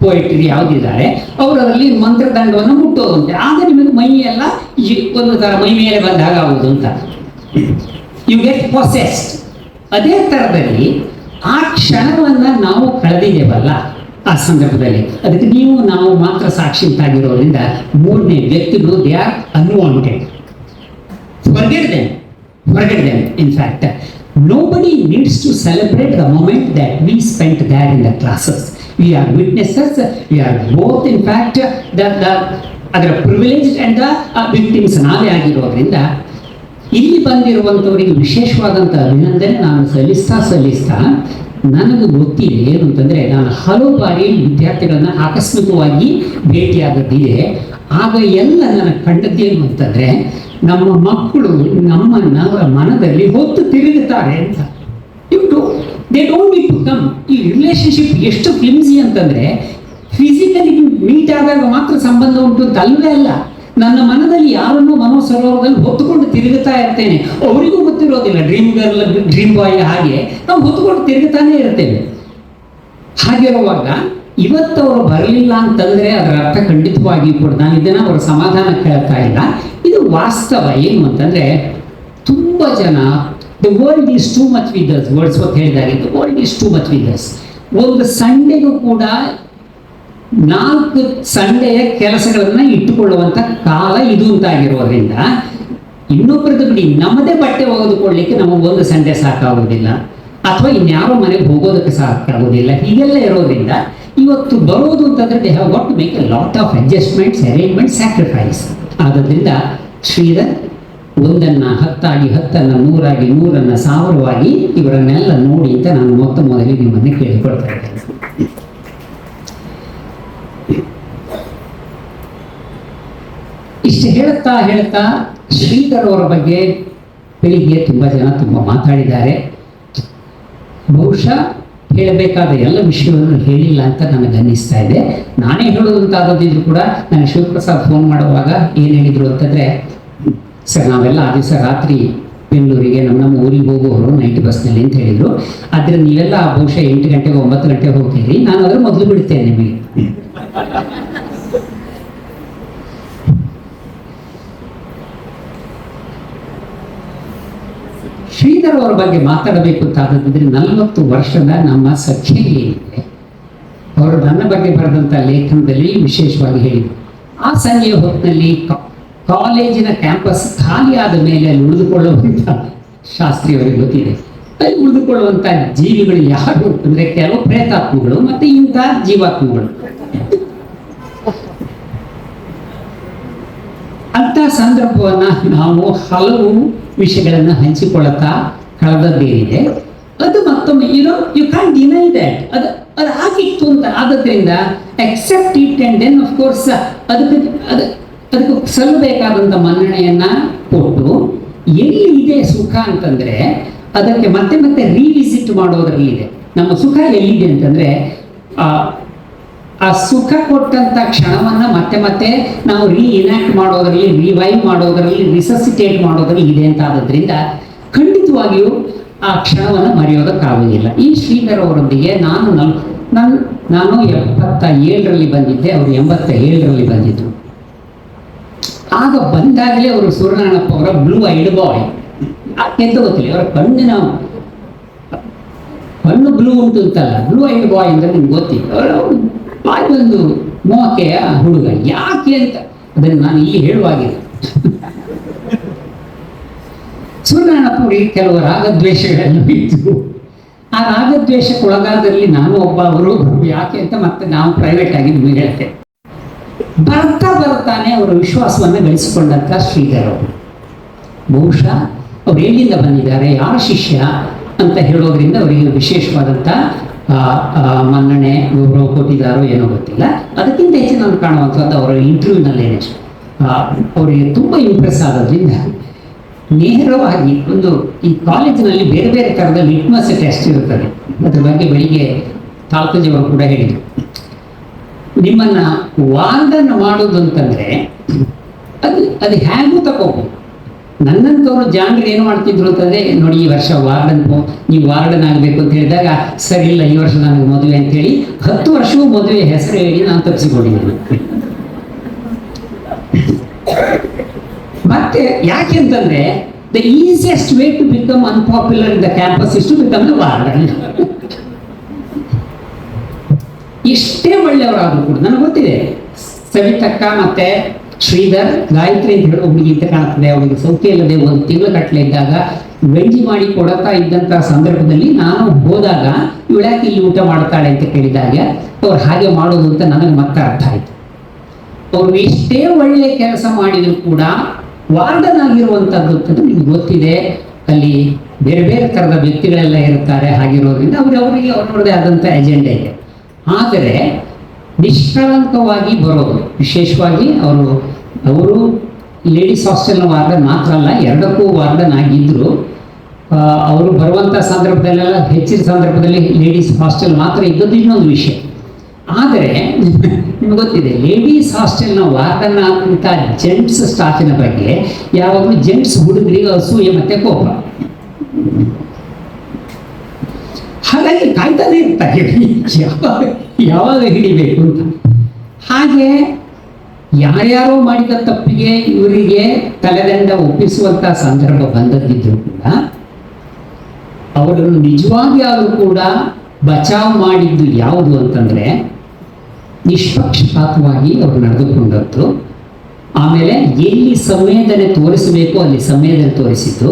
ಪೋಯಟ್ರಿ ಯಾವುದಿದ್ದಾರೆ ಅವರಲ್ಲಿ ಮಂತ್ರದಂಡವನ್ನು ಮುಟ್ಟೋದಂತೆ. ಆಗ ನಿಮಗೆ ಮೈ ಎಲ್ಲ ಒಂದು ಥರ ಮೈ ಮೇಲೆ ಬಂದಾಗ ಆಗುವುದು ಅಂತ, ಯು ಗೆಟ್ ಪೊಸೆಸ್ಡ್. ಅದೇ ಥರದಲ್ಲಿ ಆ ಕ್ಷಣವನ್ನು ನಾವು ಕಳೆದಿದ್ದೇವಲ್ಲ ಆ ಸಂದರ್ಭದಲ್ಲಿ, ಅದಕ್ಕೆ ನೀವು ನಾವು ಮಾತ್ರ ಸಾಕ್ಷಿಂತಾಗಿರೋದ್ರಿಂದ ಮೂರನೇ ವ್ಯಕ್ತಿಗಳು they are unwanted. Forget them. In fact, nobody needs to celebrate the moment that we spent there in the classes. We are witnesses. We are both, in fact, ಅದರ privileged and the victims ನಾವೇ ಆಗಿರೋದ್ರಿಂದ ಇಲ್ಲಿ ಬಂದಿರುವಂಥವರಿಗೆ ವಿಶೇಷವಾದಂಥ ಅಭಿನಂದನೆ ನಾನು ಸಲ್ಲಿಸ್ತಾ ನನಗೆ ಗೊತ್ತಿದೆ. ಏನು ಅಂತಂದರೆ, ನಾನು ಹಲವು ಬಾರಿ ವಿದ್ಯಾರ್ಥಿಗಳನ್ನ ಆಕಸ್ಮಿಕವಾಗಿ ಭೇಟಿಯಾಗದ್ದಿದೆ. ಆಗ ಎಲ್ಲ ನನಗೆ ಕಂಡದ್ದೇನು ಅಂತಂದರೆ, ನಮ್ಮ ಮಕ್ಕಳು ನಮ್ಮನ್ನು ಅವರ ಮನದಲ್ಲಿ ಹೊತ್ತು ತಿರುಗುತ್ತಾರೆ ಅಂತ. They don't need to come. ಈ ರಿಲೇಶನ್ಶಿಪ್ ಎಷ್ಟು ಫ್ಲಿಮ್ಸಿ ಅಂತಂದರೆ, ಫಿಸಿಕಲಿ ಮೀಟ್ ಆದಾಗ ಮಾತ್ರ ಸಂಬಂಧ ಉಂಟು ಅಂತ ಅಲ್ಲವೇ ಅಲ್ಲ. ನನ್ನ ಮನದಲ್ಲಿ ಯಾರನ್ನೂ ಮನೋಸರೋವರದಲ್ಲಿ ಹೊತ್ತುಕೊಂಡು ತಿರುಗುತ್ತಾ ಇರ್ತೇನೆ. ಅವರಿಗೂ ಗೊತ್ತಿರೋದಿಲ್ಲ, ಡ್ರೀಮ್ ಗರ್ಲ್ ಡ್ರೀಮ್ ಬಾಯ್ ಹಾಗೆ ನಾವು ಹೊತ್ತುಕೊಂಡು ತಿರುಗುತ್ತಾನೆ ಇರ್ತೇವೆ. ಹಾಗಿರುವಾಗ ಇವತ್ತು ಅವರು ಬರಲಿಲ್ಲ ಅಂತಂದರೆ ಅದರ ಅರ್ಥ ಖಂಡಿತವಾಗಿ ಕೂಡ ನಾನು ಇದನ್ನು ಅವರ ಸಮಾಧಾನ ಕೇಳ್ತಾ ಇಲ್ಲ. ಇದು ವಾಸ್ತವ. ಏನು ಅಂತಂದರೆ, ತುಂಬ ಜನ the world is too much with us, Wordsworth ಹೇಳಿದಾಗೆ the world is too much with us. ಒಂದು ಸಂಡೆಗೂ ಕೂಡ 4 ಸಂಡೆಯ ಕೆಲಸಗಳನ್ನ ಇಟ್ಟುಕೊಳ್ಳುವಂಥ ಕಾಲ ಇದು ಅಂತಾಗಿರೋದ್ರಿಂದ, ಇನ್ನೊಬ್ಬರದ್ದು ಬಿಡಿ, ನಮ್ಮದೇ ಬಟ್ಟೆ ಒಗೆದುಕೊಳ್ಳಿಕ್ಕೆ ನಮಗೊಂದು ಸಂಡೆ ಸಾಕಾಗೋದಿಲ್ಲ, ಅಥವಾ ಇನ್ಯಾರೋ ಮನೆಗೆ ಹೋಗೋದಕ್ಕೆ ಸಾಕಾಗೋದಿಲ್ಲ. ಹೀಗೆಲ್ಲ ಇರೋದ್ರಿಂದ ಇವತ್ತು ಬರೋದು ಅಂತಂದ್ರೆ they have got to make a lot of adjustments, arrangement, sacrifice. ಆದ್ದರಿಂದ ಶ್ರೀಧರ್ ಒಂದನ್ನು 10 10 100 100 1000 ಇವರನ್ನೆಲ್ಲ ನೋಡಿ ಅಂತ ನಾನು ಮೊದಲಿಗೆ ನಿಮ್ಮನ್ನೇ ಕೇಳಿಕೊಳ್ತಾ ಇದ್ದೇನೆ. ಇಷ್ಟು ಹೇಳ್ತಾ ಶ್ರೀಧರ್ ಅವರ ಬಗ್ಗೆ ಬೆಳಿಗ್ಗೆ ತುಂಬ ಜನ ತುಂಬ ಮಾತಾಡಿದ್ದಾರೆ. ಬಹುಶಃ ಹೇಳಬೇಕಾದ ಎಲ್ಲ ವಿಷಯವನ್ನು ಹೇಳಿಲ್ಲ ಅಂತ ನನಗೆ ಅನ್ನಿಸ್ತಾ ಇದೆ. ನಾನೇ ಹೇಳೋದಂತಾಗೋದಿದ್ರು ಕೂಡ ನನಗೆ ಶಿವಪ್ರಸಾದ್ ಫೋನ್ ಮಾಡುವಾಗ ಏನು ಹೇಳಿದರು ಅಂತಂದರೆ, ಸರ್ ನಾವೆಲ್ಲ ಆ ದಿವಸ ರಾತ್ರಿ ಬೆಂಗಳೂರಿಗೆ ನಮ್ಮ ಊರಿಗೆ ಹೋಗೋರು ನೈಟ್ ಬಸ್ನಲ್ಲಿ ಅಂತ ಹೇಳಿದರು. ಆದರೆ ನೀವೆಲ್ಲ ಬಹುಶಃ 8 ಗಂಟೆಗೆ 9 ಗಂಟೆಗೆ ಹೋಗ್ತೀರಿ, ನಾನು ಅದರ ಮೊದಲು ಬಿಡ್ತೇನೆ ನಿಮಗೆ. ಶ್ರೀಧರ್ ಅವರ ಬಗ್ಗೆ ಮಾತಾಡಬೇಕು ಅಂತಾದ್ರೆ 40 ವರ್ಷದ ನಮ್ಮ ಸಖ್ಯ ಏನಿದೆ, ಅವರು ನನ್ನ ಬಗ್ಗೆ ಬರೆದಂಥ ಲೇಖನದಲ್ಲಿ ವಿಶೇಷವಾಗಿ ಹೇಳಿದರು. ಆ ಸಂಜೆಯ ಹೊತ್ತಿನಲ್ಲಿ ಕಾಲೇಜಿನ ಕ್ಯಾಂಪಸ್ ಖಾಲಿ ಆದ ಮೇಲೆ ಅಲ್ಲಿ ಉಳಿದುಕೊಳ್ಳುವಂಥ, ಶಾಸ್ತ್ರಿಯವರಿಗೆ ಗೊತ್ತಿದೆ, ಅಲ್ಲಿ ಉಳಿದುಕೊಳ್ಳುವಂಥ ಜೀವಿಗಳು ಯಾರು ಅಂದರೆ ಕೆಲವು ಪ್ರೇತಾತ್ಮಗಳು ಮತ್ತು ಇಂಥ ಜೀವಾತ್ಮಗಳು. ಅಂಥ ಸಂದರ್ಭವನ್ನು ನಾವು ಹಲವು ವಿಷಯಗಳನ್ನು ಹಂಚಿಕೊಳ್ಳುತ್ತಾ ಕಳೆದದ್ದೇನಿದೆ. ಅದು ಮತ್ತೊಮ್ಮೆ ಯು ಕ್ಯಾನ್ ಡಿನೈ ದ್ಯಾಟ್, ಅದು ಆಗಿತ್ತು ಅಂತ. ಆದ್ದರಿಂದ accept it and then of course ಅದಕ್ಕೆ ಸಲ್ಲಬೇಕಾದಂಥ ಮನ್ನಣೆಯನ್ನು ಕೊಟ್ಟು, ಎಲ್ಲಿ ಇದೆ ಸುಖ ಅಂತಂದರೆ ಅದಕ್ಕೆ ಮತ್ತೆ ಮತ್ತೆ ರೀವಿಸಿಟ್ ಮಾಡೋದ್ರಲ್ಲಿದೆ. ನಮ್ಮ ಸುಖ ಎಲ್ಲಿದೆ ಅಂತಂದರೆ, ಆ ಸುಖ ಕೊಟ್ಟಂಥ ಕ್ಷಣವನ್ನು ಮತ್ತೆ ಮತ್ತೆ ನಾವು ರೀಇನ್ಯಾಕ್ಟ್ ಮಾಡೋದರಲ್ಲಿ, ರಿವೈವ್ ಮಾಡೋದರಲ್ಲಿ, ರಿಸಸಿಟೇಟ್ ಮಾಡೋದರಲ್ಲಿ ಇದೆ ಅಂತ ಆಗೋದ್ರಿಂದ ಖಂಡಿತವಾಗಿಯೂ ಆ ಕ್ಷಣವನ್ನು ಮರೆಯೋದಕ್ಕಾಗೋದಿಲ್ಲ. ಈ ಶ್ರೀಧರ್ ಅವರೊಂದಿಗೆ ನಾನು 77ರಲ್ಲಿ ಬಂದಿದ್ದೆ, ಅವರು 87ರಲ್ಲಿ ಬಂದಿದ್ದರು. ಆಗ ಬಂದಾಗಲೇ ಅವರು ಸೂರ್ಯನಾರಾಯಣಪ್ಪ ಅವರ ಬ್ಲೂ ಐಡ್ ಬಾಯ್ ಎಂತ ಗೊತ್ತಿಲ್ಲ, ಅವರ ಕಣ್ಣು ಬ್ಲೂ ಉಂಟು ಅಂತಲ್ಲ, ಬ್ಲೂ ಐಡ್ ಬಾಯ್ ಅಂದ್ರೆ ನಿಮ್ಗೆ ಗೊತ್ತಿಲ್ಲ. ಅದೊಂದು ಮೋಕೆಯ ಹುಡುಗ. ಯಾಕೆ ಅಂತ ಅದನ್ನು ನಾನು ಇಲ್ಲಿ ಹೇಳುವಾಗಿಲ್ಲ. ಸೂರ್ಯನಾರಾಯಣಪ್ಪವರಿಗೆ ಕೆಲವು ರಾಗದ್ವೇಷಗಳೆಲ್ಲ ಇತ್ತು. ಆ ರಾಗದ್ವೇಷಕ್ಕೊಳಗಾದಲ್ಲಿ ನಾನು ಒಬ್ಬ, ಅವರು ಯಾಕೆ ಅಂತ ಮತ್ತೆ ನಾವು ಪ್ರೈವೇಟ್ ಆಗಿ ನಿಮಗೆ ಹೇಳ್ತೇವೆ. ಬರ್ತಾನೆ ಅವರ ವಿಶ್ವಾಸವನ್ನು ಗಳಿಸಿಕೊಂಡಂತ ಶ್ರೀಧರ್ ಅವರು. ಬಹುಶಃ ಅವ್ರು ಎಲ್ಲಿಂದ ಬಂದಿದ್ದಾರೆ, ಯಾರ ಶಿಷ್ಯ ಅಂತ ಹೇಳೋದ್ರಿಂದ ಅವರಿಗೆ ವಿಶೇಷವಾದಂಥ ಮನ್ನಣೆ ಗೌರವ ಕೊಟ್ಟಿದ್ದಾರೋ ಏನೋ ಗೊತ್ತಿಲ್ಲ. ಅದಕ್ಕಿಂತ ಹೆಚ್ಚು ನಾನು ಕಾಣುವಂಥದ್ದು ಅವರ ಇಂಟರ್ವ್ಯೂನಲ್ಲೇನೆ ಅವರಿಗೆ ತುಂಬ ಇಂಪ್ರೆಸ್ ಆಗೋದ್ರಿಂದ ನೇರವಾಗಿ ಈ ಕಾಲೇಜಿನಲ್ಲಿ ಬೇರೆ ಬೇರೆ ಥರದ ಲಿಟ್ಮಸ್ ಟೆಸ್ಟ್ ಇರುತ್ತದೆ. ಅದ್ರ ಬಗ್ಗೆ ಬೆಳಿಗ್ಗೆ ತಾಲ್ಕಜಿಯವರು ಕೂಡ ಹೇಳಿದರು. ನಿಮ್ಮನ್ನ ವಾರ್ಡನ್ ಮಾಡೋದು ಅಂತಂದ್ರೆ ಅದು ಹೇಗೂ ತಗೋಬಹುದು. ನನ್ನಂತವ್ರು ಜಾಣರು ಏನು ಮಾಡ್ತಿದ್ರು ಅಂತಂದ್ರೆ, ನೋಡಿ ಈ ವರ್ಷ ನೀವು ವಾರ್ಡನ್ ಆಗಬೇಕು ಅಂತ ಹೇಳಿದಾಗ, ಸರಿ ಇಲ್ಲ ಈ ವರ್ಷ ನನಗೆ ಮದುವೆ ಅಂತೇಳಿ 10 ವರ್ಷವೂ ಮದುವೆ ಹೆಸರು ಹೇಳಿ ನಾನು ತಪ್ಪಿಸಿಕೊಂಡಿದ್ದೀನಿ. ಮತ್ತೆ ಯಾಕೆ ಅಂತಂದ್ರೆ, the easiest way to become unpopular in the campus is to become the warden. ಎಷ್ಟೇ ಒಳ್ಳೆಯವರಾದ್ರು ಕೂಡ ನನಗೆ ಗೊತ್ತಿದೆ, ಸವಿತಕ್ಕ ಮತ್ತೆ ಶ್ರೀಧರ್, ಗಾಯತ್ರಿ ಅಂತ ಹೇಳೋ ಹುಡುಗಿ ಅಂತ ಕಾಣ್ತದೆ. ಅವಳಿಗೆ ಸೌಖ್ಯ ಇಲ್ಲದೆ 1 ತಿಂಗಳು ಕಟ್ಟಲೆ ಇದ್ದಾಗ ವೆಂಜಿ ಮಾಡಿ ಕೊಡತಾ ಇದ್ದಂಥ ಸಂದರ್ಭದಲ್ಲಿ ನಾನು ಹೋದಾಗ ಇವಳ್ಯಾಕೆ ಇಲ್ಲಿ ಊಟ ಮಾಡ್ತಾಳೆ ಅಂತ ಕೇಳಿದಾಗ ಅವ್ರು ಹಾಗೆ ಮಾಡೋದು ಅಂತ ನನಗೆ ಮತ್ತೆ ಅರ್ಥ ಆಯ್ತು. ಅವ್ರು ಎಷ್ಟೇ ಒಳ್ಳೆ ಕೆಲಸ ಮಾಡಿದ್ರು ಕೂಡ ವಾರ್ಡನ್ ಆಗಿರುವಂಥದ್ದು ಅಂತಂದ್ರೆ ನಿಮ್ಗೆ ಗೊತ್ತಿದೆ, ಅಲ್ಲಿ ಬೇರೆ ಬೇರೆ ಥರದ ವ್ಯಕ್ತಿಗಳೆಲ್ಲ ಇರುತ್ತಾರೆ. ಹಾಗಿರೋದ್ರಿಂದ ಅವರಿಗೆ ಅವ್ರದೇ ಆದಂಥ ಎಜೆಂಡಾ ಇದೆ. ಆದರೆ ನಿಷ್ಕಳಂಕವಾಗಿ ಬರೋದು, ವಿಶೇಷವಾಗಿ ಅವರು ಲೇಡೀಸ್ ಹಾಸ್ಟೆಲ್ನ ವಾರ್ಡನ್ ಮಾತ್ರ ಅಲ್ಲ, 2ಕ್ಕೂ ವಾರ್ಡನ್ ಆಗಿದ್ದರು. ಅವರು ಬರುವಂಥ ಸಂದರ್ಭದಲ್ಲೆಲ್ಲ ಹೆಚ್ಚಿನ ಸಂದರ್ಭದಲ್ಲಿ ಲೇಡೀಸ್ ಹಾಸ್ಟೆಲ್ ಮಾತ್ರ ಇದ್ದದ್ದು ಇನ್ನೊಂದು ವಿಷಯ. ಆದರೆ ನಿಮ್ಗೆ ಗೊತ್ತಿದೆ, ಲೇಡೀಸ್ ಹಾಸ್ಟೆಲ್ನ ವಾರ್ಡನ್ ಆದಂಥ ಜೆಂಟ್ಸ್ ಸ್ಟಾಫಿನ ಬಗ್ಗೆ ಯಾವಾಗಲೂ ಜೆಂಟ್ಸ್ ಹುಡುಗರಿಗೆ ಅಸೂಯೆ ಮತ್ತೆ ಕೋಪ. ಹಾಗಾಗಿ ಕಾಯ್ತಾನೆ ಇರ್ತಾರೆ ಯಾವಾಗ ಹಿಡಿಬೇಕು ಅಂತ. ಹಾಗೆ ಯಾರ್ಯಾರೋ ಮಾಡಿದ ತಪ್ಪಿಗೆ ಇವರಿಗೆ ತಲೆದಂಡ ಒಪ್ಪಿಸುವಂತ ಸಂದರ್ಭ ಬಂದದ್ದಿದ್ರು ಕೂಡ ಅವರನ್ನು ನಿಜವಾಗಿ ಆದರೂ ಕೂಡ ಬಚಾವ್ ಮಾಡಿದ್ದು ಯಾವುದು ಅಂತಂದ್ರೆ, ನಿಷ್ಪಕ್ಷಪಾತವಾಗಿ ಅವರು ನಡೆದುಕೊಂಡದ್ದು. ಆಮೇಲೆ ಎಲ್ಲಿ ಸಂವೇದನೆ ತೋರಿಸಬೇಕು ಅಲ್ಲಿ ಸಂವೇದನೆ ತೋರಿಸಿದ್ದು.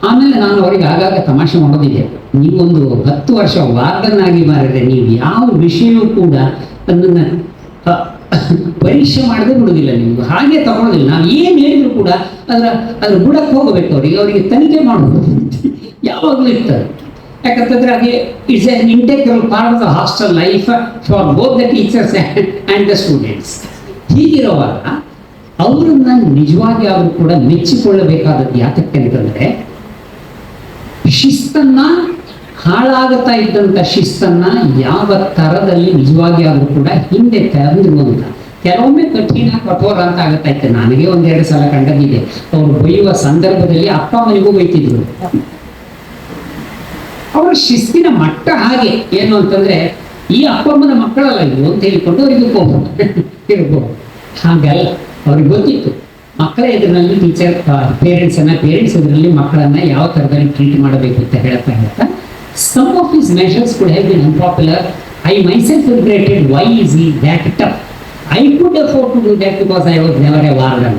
ಆಮೇಲೆ ನಾನು ಅವರಿಗೆ ಆಗಾಗ ತಮಾಷೆ ಮಾಡೋದಿದೆ, ನೀವೊಂದು 10 ವರ್ಷ ವಾರ್ಡನ್ ಆಗಿ ಮಾರಿದ್ರೆ ನೀವು ಯಾವ ವಿಷಯವೂ ಕೂಡ ಅದನ್ನು ಪರೀಕ್ಷೆ ಮಾಡದೆ ಬಿಡುವುದಿಲ್ಲ, ನೀವು ಹಾಗೆ ತಗೊಳ್ಳೋದಿಲ್ಲ. ನಾವು ಏನು ಹೇಳಿದ್ರು ಕೂಡ ಅದ್ರ ಬುಡಕ್ಕೆ ಹೋಗಬೇಕು. ಅವರಿಗೆ ತನಿಖೆ ಮಾಡೋದು ಯಾವಾಗಲೂ ಇರ್ತದೆ. ಯಾಕಂತಂದ್ರೆ ಹಾಗೆ it's an integral part of the hostel life for both the teachers and the students. ಹೀಗಿರುವಾಗ ಅವರನ್ನ ನಿಜವಾಗಿ ಅವರು ಕೂಡ ಮೆಚ್ಚಿಕೊಳ್ಳಬೇಕಾದದ್ದು ಯಾತಕ್ಕೆ ಅಂತಂದ್ರೆ, ಶಿಸ್ತನ್ನ ಹಾಳಾಗುತ್ತಾ ಇದ್ದಂಥ ಶಿಸ್ತನ್ನ ಯಾವ ಥರದಲ್ಲಿ ನಿಜವಾಗಿ ಆದರೂ ಕೂಡ ಹಿಂದೆ ತೆರೆದಿರುವಂಥ, ಕೆಲವೊಮ್ಮೆ ಕಠಿಣ ಕಠೋರ ಅಂತ ಆಗುತ್ತಾ ಇತ್ತು. ನನಗೆ 1-2 ಸಲ ಕಂಡದಿದೆ. ಅವರು ಬೈಯುವ ಸಂದರ್ಭದಲ್ಲಿ ಅಪ್ಪ ಮನೆಗೂ ಬೈತಿದ್ರು. ಅವರ ಶಿಸ್ತಿನ ಮಟ್ಟ ಹಾಗೆ ಏನು ಅಂತಂದ್ರೆ, ಈ ಅಪ್ಪ ಅಮ್ಮನ ಮಕ್ಕಳಲ್ಲ ಇವು ಅಂತ ಹೇಳಿಕೊಂಡು ಅವರಿಗೆ ಇರ್ಬೋದು. ಹಾಗಲ್ಲ, ಅವ್ರಿಗೆ ಗೊತ್ತಿತ್ತು ಮಕ್ಕಳ ಎದುರಿನಲ್ಲಿ ಪೇರೆಂಟ್ಸ್ ಎದುರಲ್ಲಿ ಮಕ್ಕಳನ್ನ ಯಾವ ಥರದಲ್ಲಿ ಟ್ರೀಟ್ ಮಾಡಬೇಕು ಅಂತ ಹೇಳ್ತಾ some of his measures could have been unpopular. I myself regretted, why is he that tough? I could afford to do that because I was never a warden.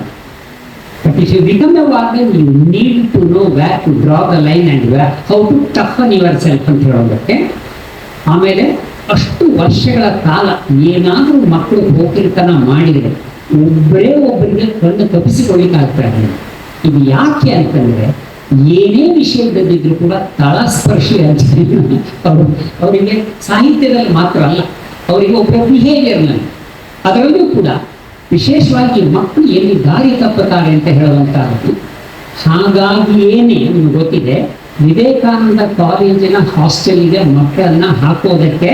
But if you become a warden, you need to know where to draw the line and how to toughen yourself ಅಂತ ಹೇಳೋದಕ್ಕೆ. ಆಮೇಲೆ ಅಷ್ಟು ವರ್ಷಗಳ ಕಾಲ ಏನಾದರೂ ಮಕ್ಕಳು ಹೋಗಿರ್ತನ ಮಾಡಿದರೆ ಒಬ್ಬರಿಗೆ ಕಣ್ಣು ತಪ್ಪಿಸಿಕೊಳ್ಳಿಕ್ಕಾಗ್ತಾ ಇರಲಿಲ್ಲ. ಇದು ಯಾಕೆ ಅಂತಂದ್ರೆ, ಏನೇ ವಿಷಯದಲ್ಲಿದ್ರೂ ಕೂಡ ತಳಸ್ಪರ್ಶಿ ಅಂತ ಅವರಿಗೆ ಸಾಹಿತ್ಯದಲ್ಲಿ ಮಾತ್ರ ಅಲ್ಲ, ಅವರಿಗೆ ಒಬ್ಬ ಬಿಹೇವಿಯರ್ನಲ್ಲಿ, ಅದರಲ್ಲೂ ಕೂಡ ವಿಶೇಷವಾಗಿ ಮಕ್ಕಳು ಎಲ್ಲಿ ದಾರಿ ತಪ್ಪುತ್ತಾರೆ ಅಂತ ಹೇಳುವಂತಹದ್ದು. ಹಾಗಾಗಿ ಏನೇ ನಿಮ್ಗೆ ಗೊತ್ತಿದೆ, ವಿವೇಕಾನಂದ ಕಾಲೇಜಿನ ಹಾಸ್ಟೆಲ್ಗೆ ಮಕ್ಕಳನ್ನ ಹಾಕೋದಕ್ಕೆ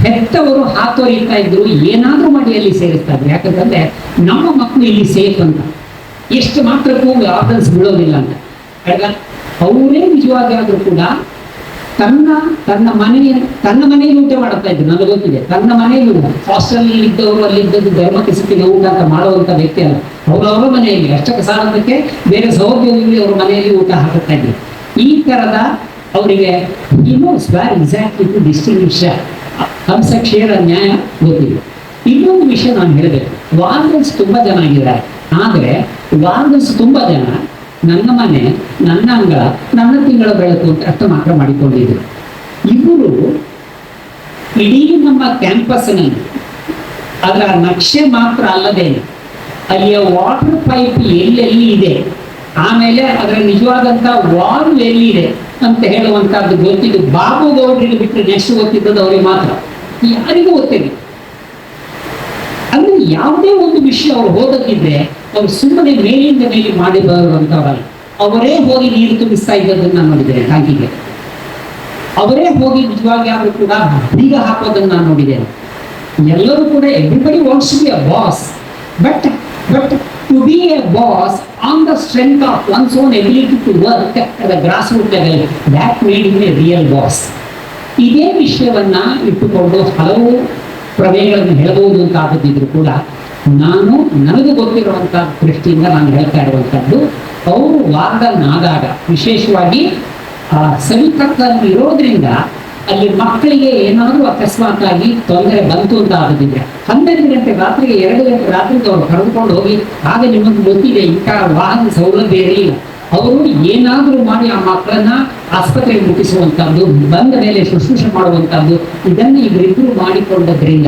ಹೆತ್ತವರು ಹಾತೊರಿತಾ ಇದ್ರು, ಏನಾದರೂ ಮಾಡಿ ಅಲ್ಲಿ ಸೇರಿಸ್ತಾ ಇದ್ರು. ಯಾಕಂತಂದ್ರೆ ನಮ್ಮ ಮಕ್ಕಳು ಇಲ್ಲಿ ಸೇಫ್ ಅಂತ, ಎಷ್ಟು ಮಾತ್ರಕ್ಕೂ ಆರ್ಡನ್ಸ್ ಬೀಳೋದಿಲ್ಲ ಅಂತ. ಅವರೇ ನಿಜವಾಗಿ ಆದರೂ ಕೂಡ ತನ್ನ ಮನೆಯಲ್ಲಿ ಊಟ ಮಾಡ್ತಾ ಇದ್ರು. ನನಗೆ ಗೊತ್ತಿದೆ, ತನ್ನ ಮನೆಯಲ್ಲಿ ಹಾಸ್ಟೆಲ್ ಇದ್ದವರು ಅಲ್ಲಿದ್ದದ್ದು ಧರ್ಮಕ್ಕೆ ಸಿಕ್ಕಿದ ಊಟ ಅಂತ ಮಾಡುವಂತ ವ್ಯಕ್ತಿ ಅಲ್ಲ. ಅವರವರ ಮನೆಯಲ್ಲಿ ಅಷ್ಟಕ್ಕೆ ಸಾಲದಕ್ಕೆ ಬೇರೆ ಸಹೋದ್ಯೋಗಿಗಳು ಅವರ ಮನೆಯಲ್ಲಿ ಊಟ ಹಾಕುತ್ತಾ ಇದ್ರು. ಈ ತರದ ಅವರಿಗೆ ಎಕ್ಸಾಕ್ಟ್ಲಿ ಟು ಡಿಸ್ಟಿಂಗ್ವಿಶ್ ಹಂಸಕ್ಷೇರ ನ್ಯಾಯ ಗೊತ್ತಿದೆ. ಇನ್ನೊಂದು ವಿಷಯ ನಾನು ಹೇಳಬೇಕು, ವಾರ್ಡನ್ಸ್ ತುಂಬಾ ಜನ ಆಗಿದ್ದಾರೆ. ಆದ್ರೆ ವಾರ್ಡನ್ಸ್ ತುಂಬಾ ಜನ ನನ್ನ ಮನೆ, ನನ್ನ ಅಂಗಳ, ನನ್ನ ತಿಂಗಳ ಬೆಳಕು ಅಂತ ಅರ್ಥ ಮಾತ್ರ ಮಾಡಿಕೊಂಡಿದ್ರು. ಇವರು ಇಡೀ ನಮ್ಮ ಕ್ಯಾಂಪಸ್ನಲ್ಲಿ ಅದರ ನಕ್ಷೆ ಮಾತ್ರ ಅಲ್ಲದೆ ಅಲ್ಲಿಯ ವಾಟರ್ ಪೈಪ್ ಎಲ್ಲೆಲ್ಲಿ ಇದೆ, ಆಮೇಲೆ ಅದರ ನಿಜವಾದಂತ ವಾಲ್ ಎಲ್ಲಿದೆ ಅಂತ ಹೇಳುವಂತಹದ್ದು ಗೊತ್ತಿದ್ದು ಬಾಬು ಗೌಡ್ರಿಗೆ ಬಿಟ್ಟರೆ ನೆಕ್ಸ್ಟ್ ಗೊತ್ತಿದ್ದದ್ದು ಅವರಿಗೆ ಮಾತ್ರ, ಯಾರಿಗೂ ಗೊತ್ತಿಲ್ಲ. ಅಂದ್ರೆ ಯಾವುದೇ ಒಂದು ವಿಷಯ ಅವ್ರು ಹೋದಕ್ಕಿದ್ರೆ ಅವ್ರು ಸುಮ್ಮನೆ ಮೇಲಿಂದ ಮೇಲೆ ಮಾಡಿ ಬರುವಂತವರಲ್ಲ. ಅವರೇ ಹೋಗಿ ನೀರು ತುಂಬಿಸ್ತಾ ಇದ್ದದನ್ನ ನಾನು ನೋಡಿದ್ದೇನೆ ಟ್ಯಾಂಕಿಗೆ. ಅವರೇ ಹೋಗಿ ನಿಜವಾಗಿ ಆದ್ರೂ ಕೂಡ ಬೀಗ ಹಾಕೋದನ್ನ ನಾನು ನೋಡಿದ್ದೇನೆ. ಎಲ್ಲರೂ ಕೂಡ everybody wants to be a boss, but to be a boss on the strength of one's own ability to work at the grass root level, that made in a real boss. ಇದೇ ವಿಷಯವನ್ನ ಇಟ್ಟುಕೊಂಡು ಹಲವು ಪ್ರಮೇಯಗಳನ್ನು ಹೇಳಬಹುದು ಅಂತ ಆಗದಿದ್ರು ಕೂಡ ನಾನು ನನಗೆ ಗೊತ್ತಿರುವಂತಹ ದೃಷ್ಟಿಯಿಂದ ನಾನು ಹೇಳ್ತಾ ಇರುವಂತದ್ದು, ಅವರು ವಾರ್ಡನ್ ಆದಾಗ ವಿಶೇಷವಾಗಿ ಸವಿತಕ್ಕಲ್ಲಿ ಇರೋದ್ರಿಂದ ಅಲ್ಲಿ ಮಕ್ಕಳಿಗೆ ಏನಾದರೂ ಅಕಸ್ಮಾತ್ ಆಗಿ ತೊಂದರೆ ಬಂತು ಅಂತ ಆಗದಿದ್ರೆ 12 ಗಂಟೆ ರಾತ್ರಿಗೆ 2 ಗಂಟೆ ರಾತ್ರಿಗೆ ಅವರು ಕರೆದುಕೊಂಡು ಹೋಗಿ, ಆಗ ನಿಮಗೆ ಗೊತ್ತಿದೆ ಇಂಥ ವಾಹನ ಸೌಲಭ್ಯ ಇರಲಿಲ್ಲ, ಅವರು ಏನಾದರೂ ಮಾಡಿ ಆ ಮಕ್ಕಳನ್ನ ಆಸ್ಪತ್ರೆಗೆ ಮುಟ್ಟಿಸುವಂತಹದ್ದು, ಬಂದ ಮೇಲೆ ಶುಶ್ರೂಷೆ ಮಾಡುವಂತಹದ್ದು, ಇದನ್ನು ಇವರಿಬ್ಬರು ಮಾಡಿಕೊಂಡದ್ರಿಂದ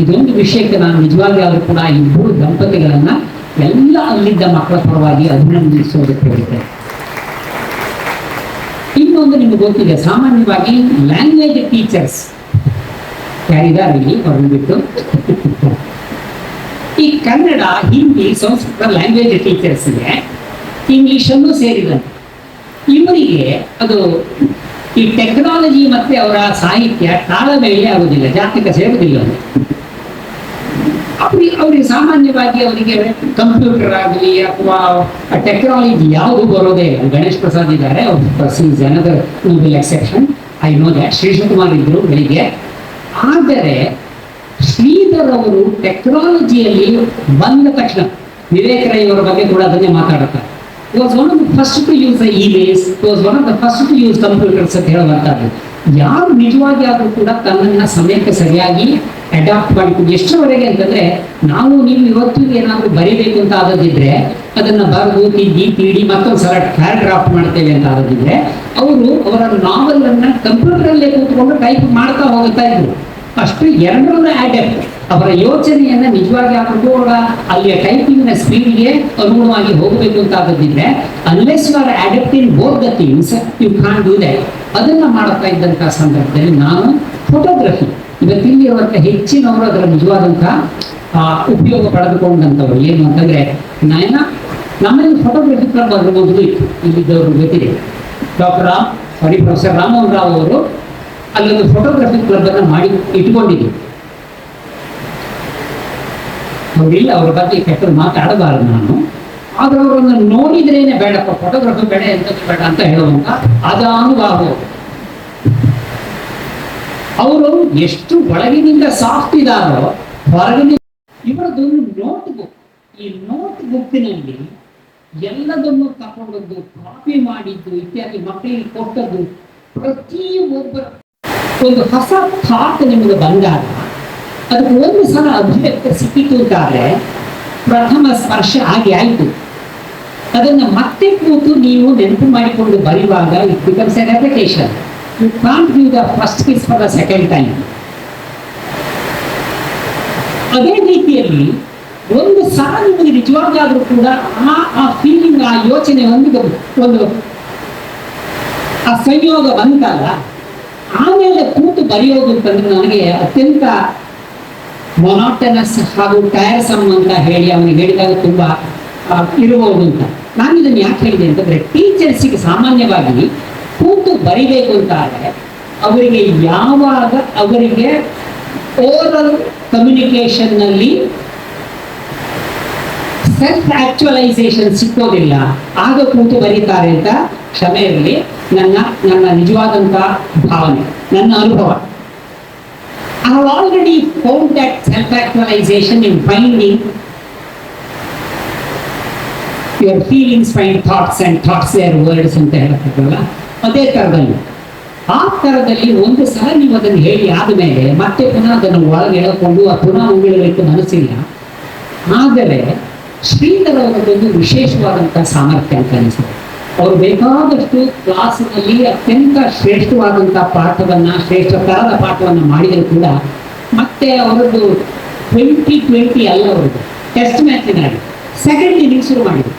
ಇದೊಂದು ವಿಷಯಕ್ಕೆ ನಾನು ನಿಜವಾಗಿ ಆದರೂ ಕೂಡ ಇಬ್ಬರು ದಂಪತಿಗಳನ್ನ ಎಲ್ಲ ಅಲ್ಲಿದ್ದ ಮಕ್ಕಳ ಪರವಾಗಿ ಅಭಿನಂದಿಸೋದಕ್ಕೆ ಹೋಗುತ್ತೇನೆ. ಇನ್ನೊಂದು ನಿಮಗೆ ಗೊತ್ತಿದೆ, ಸಾಮಾನ್ಯವಾಗಿ ಲ್ಯಾಂಗ್ವೇಜ್ ಟೀಚರ್ಸ್ ಯಾರಿದ್ದಾರೆ ಇಲ್ಲಿ ಅವ್ರನ್ನ ಬಿಟ್ಟು ಈ ಕನ್ನಡ, ಹಿಂದಿ, ಸಂಸ್ಕೃತ ಲ್ಯಾಂಗ್ವೇಜ್ ಟೀಚರ್ಸ್ಗೆ ಇಂಗ್ಲಿಷನ್ನು ಸೇರಿದಂತೆ ಇವರಿಗೆ ಅದು ಈ ಟೆಕ್ನಾಲಜಿ ಮತ್ತೆ ಅವರ ಸಾಹಿತ್ಯ ತಾಳಮೇಲೆ ಆಗುದಿಲ್ಲ, ಜಾತಕ ಸೇರುವುದಿಲ್ಲ. ಅವ್ರಿಗೆ ಸಾಮಾನ್ಯವಾಗಿ ಅವರಿಗೆ ಕಂಪ್ಯೂಟರ್ ಆಗಲಿ ಅಥವಾ ಟೆಕ್ನಾಲಜಿ ಯಾವುದು ಬರೋದೇ ಇಲ್ಲ. ಗಣೇಶ್ ಪ್ರಸಾದ್ ಇದ್ದಾರೆ, another noble exception, I know that. Shrishakumar ಇದ್ರು ಬೆಳಿಗ್ಗೆ. ಆದರೆ ಶ್ರೀಧರ್ ಅವರು ಟೆಕ್ನಾಲಜಿಯಲ್ಲಿ ಬಂದ ತಕ್ಷಣ ವಿವೇಕ್ ರೈ ಅವರ ಬಗ್ಗೆ ಕೂಡ ಅದನ್ನೇ ಮಾತಾಡುತ್ತಾರೆ. He was one of the first to use the emails, he was one of the first to use computers ಅಂತ ಹೇಳುವಂತದ್ದು. ಯಾರು ನಿಜವಾಗಿ ಆದರೂ ಕೂಡ ತನ್ನನ್ನ ಸಮಯಕ್ಕೆ ಸರಿಯಾಗಿ ಅಡಾಪ್ಟ್ ಮಾಡಿಕೊಂಡು ಎಷ್ಟರವರೆಗೆ ಅಂತಂದ್ರೆ, ನಾವು ನೀವು ಇವತ್ತು ಏನಾದರೂ ಬರೀಬೇಕು ಅಂತ ಆದದಿದ್ರೆ ಅದನ್ನ ಬರೆದು ತಿದ್ದಿ ತೀಡಿ ಮತ್ತೊಂದು ಸಲ ಪ್ಯಾರಾಗ್ರಾಫ್ ಮಾಡ್ತೇವೆ ಅಂತ ಆದದಿದ್ರೆ ಅವರು ಅವರ ನಾವೆಲ್ ಅನ್ನ ಕಂಪ್ಯೂಟರ್ ಅಲ್ಲೇ ಕೂತ್ಕೊಂಡು ಟೈಪ್ ಮಾಡ್ತಾ ಹೋಗ್ತಾ ಇದ್ರು. ಅಷ್ಟು ಎರಡರನ್ನ ಅಡ್ಯಾಪ್ಟ್, ಅವರ ಯೋಚನೆಯನ್ನ ನಿಜವಾಗಿ ಹಾಕೊಂಡು ಅಲ್ಲಿಯ ಟೈಪಿಂಗ್ ನ ಸ್ಪೀಡ್ಗೆ ಅನುಗುಣವಾಗಿ ಹೋಗಬೇಕು ಅಂತ ಆಗದಿದ್ರೆ, unless you are adapting both the things you can't do that. ಅದನ್ನ ಮಾಡುತ್ತಾ ಇದ್ದಂತಹ ಸಂದರ್ಭದಲ್ಲಿ ನಾನು ಫೋಟೋಗ್ರಫಿ, ಇವತ್ತಿಲ್ಲಿರುವಂತಹ ಹೆಚ್ಚಿನವರು ಅದರ ನಿಜವಾದಂತಹ ಉಪಯೋಗ ಪಡೆದುಕೊಂಡಂಥವ್ರು ಏನು ಅಂತಂದ್ರೆ, ನಮ್ಮಲ್ಲಿ ಫೋಟೋಗ್ರಫಿ ಕ್ಲಬ್ ಅದ್ರ ಮೊದಲು ಇತ್ತು, ಇಲ್ಲಿದ್ದವರು ಗೊತ್ತಿದೆ. ಪ್ರೊಫೆಸರ್ ರಾಮಮೋಹನ್ ರಾವ್ ಅವರು ಅಲ್ಲೊಂದು ಫೋಟೋಗ್ರಫಿ ಕ್ಲಬ್ ಅನ್ನ ಮಾಡಿ ಇಟ್ಕೊಂಡಿದ್ದೀವಿ. ಅವರಿಲ್ಲ, ಅವ್ರ ಬಗ್ಗೆ ಕೆಟ್ಟದ್ದು ಮಾತಾಡಬಾರದು ನಾನು. ಆದ್ರೆ ಅವರನ್ನು ನೋಡಿದ್ರೇನೆ ಬೇಡಪ್ಪ, ಫೋಟೋಗ್ರಫಿ ಬೇಡ, ಎಂತದ್ದು ಬೇಡ ಅಂತ ಹೇಳುವಂತ ಅದಾನುಭಾವ. ಅವರು ಎಷ್ಟು ಒಳಗಿನಿಂದ ಸಾಫ್ಟ್ ಇದ್ದಾರೋ ಹೊರಗಿನ ಇವರದೊಂದು ನೋಟ್ ಬುಕ್, ಈ ನೋಟ್ ಬುಕ್ಕಿನಲ್ಲಿ ಎಲ್ಲದನ್ನು ತಗೊಂಡದ್ದು, ಕಾಪಿ ಮಾಡಿದ್ದು ಇತ್ಯಾದಿ ಮಕ್ಕಳಿಗೆ ಕೊಟ್ಟದ್ದು, ಪ್ರತಿಯೊಬ್ಬರ ಒಂದು ಹೊಸ ಥಾಟ್ ನಿಮಗೆ ಬಂದಾಗ ಅದಕ್ಕೆ ಒಂದು ಸಲ ಅಭಿವ್ಯಕ್ತಿ ಸಿಕ್ಕಿತು ಅಂತಾದ್ರೆ ಪ್ರಥಮ ಸ್ಪರ್ಶ ಆಗಿ ಆಯಿತು. ಅದನ್ನು ಮತ್ತೆ ಕೂತು ನೀವು ನೆನಪು ಮಾಡಿಕೊಂಡು ಬರೆಯುವಾಗ it becomes a repetition. You can't give the first kiss for the second time. ಅದೇ ರೀತಿಯಲ್ಲಿ ಒಂದು ಸಲ ನಿಮಗೆ ನಿಜವಾಗಾದ್ರೂ ಕೂಡ ಆ ಫೀಲಿಂಗ್, ಆ ಯೋಚನೆ ಒಂದು ಆ ಸಂಯೋಗ ಬಂತಲ್ಲ, ಆಮೇಲೆ ಕೂತು ಬರೆಯೋದು ಅಂತಂದ್ರೆ ನನಗೆ ಅತ್ಯಂತ ಮೊನಾಟನಸ್ ಹಾಗೂ ಟೈರ್ಸಮ್ ಅಂತ ಹೇಳಿ ಅವನಿಗೆ ಹೇಳಿದಾಗ ತುಂಬಾ ಇರಬಹುದು ಅಂತ. ನಾನು ಇದನ್ನು ಯಾಕೆ ಹೇಳಿದೆ ಅಂತಂದ್ರೆ, ಟೀಚರ್ಸಿಗೆ ಸಾಮಾನ್ಯವಾಗಿ ಕೂತು ಬರಿಬೇಕು ಅಂತ ಆದರೆ ಅವರಿಗೆ ಯಾವಾಗ ಅವರಿಗೆ ಓರಲ್ ಕಮ್ಯುನಿಕೇಶನ್ ನಲ್ಲಿ ಸೆಲ್ಫ್ ಆಕ್ಚುಲೈಸೇಷನ್ ಸಿಕ್ಕೋದಿಲ್ಲ, ಆಗ ಕೂತು ಬರೀತಾರೆ ಅಂತ ಕ್ಷಮೆ ಇರಲಿ. ನನ್ನ ನಿಜವಾದಂತಹ ಭಾವನೆ, ನನ್ನ ಅನುಭವ. I have already found that self-actualization in finding your feelings find thoughts and thoughts their words ಅಂತ ಹೇಳ್ತಾರಲ್ಲ, ಅದೇ ಥರದಲ್ಲಿ ಆ ಥರದಲ್ಲಿ ಒಂದು ಸಲ ನೀವು ಅದನ್ನು ಹೇಳಿ ಆದಮೇಲೆ ಮತ್ತೆ ಪುನಃ ಅದನ್ನು ಒಳಗೆ ಎಳ್ಕೊಂಡು ಪುನಃ ಉಗಿಳಲಿಕ್ಕೆ ಮನಸ್ಸಿಲ್ಲ. ಆದರೆ ಶ್ರೀಧರ ಅವರದೊಂದು ವಿಶೇಷವಾದಂಥ ಸಾಮರ್ಥ್ಯ ಅಂತ ಅನಿಸುತ್ತೆ. ಅವರು ಬೇಕಾದಷ್ಟು ಕ್ಲಾಸಿನಲ್ಲಿ ಅತ್ಯಂತ ಶ್ರೇಷ್ಠವಾದಂಥ ಪಾಠವನ್ನು, ಶ್ರೇಷ್ಠ ತರದ ಪಾಠವನ್ನು ಮಾಡಿದರೂ ಕೂಡ ಮತ್ತೆ ಅವರದ್ದು 2020 ಅಲ್ಲ, ಅವರದ್ದು ಟೆಸ್ಟ್ ಮ್ಯಾಚಿನಲ್ಲಿ ಸೆಕೆಂಡ್ ಇನ್ನಿಂಗ್ಸ್ ಶುರು ಮಾಡಿದರು.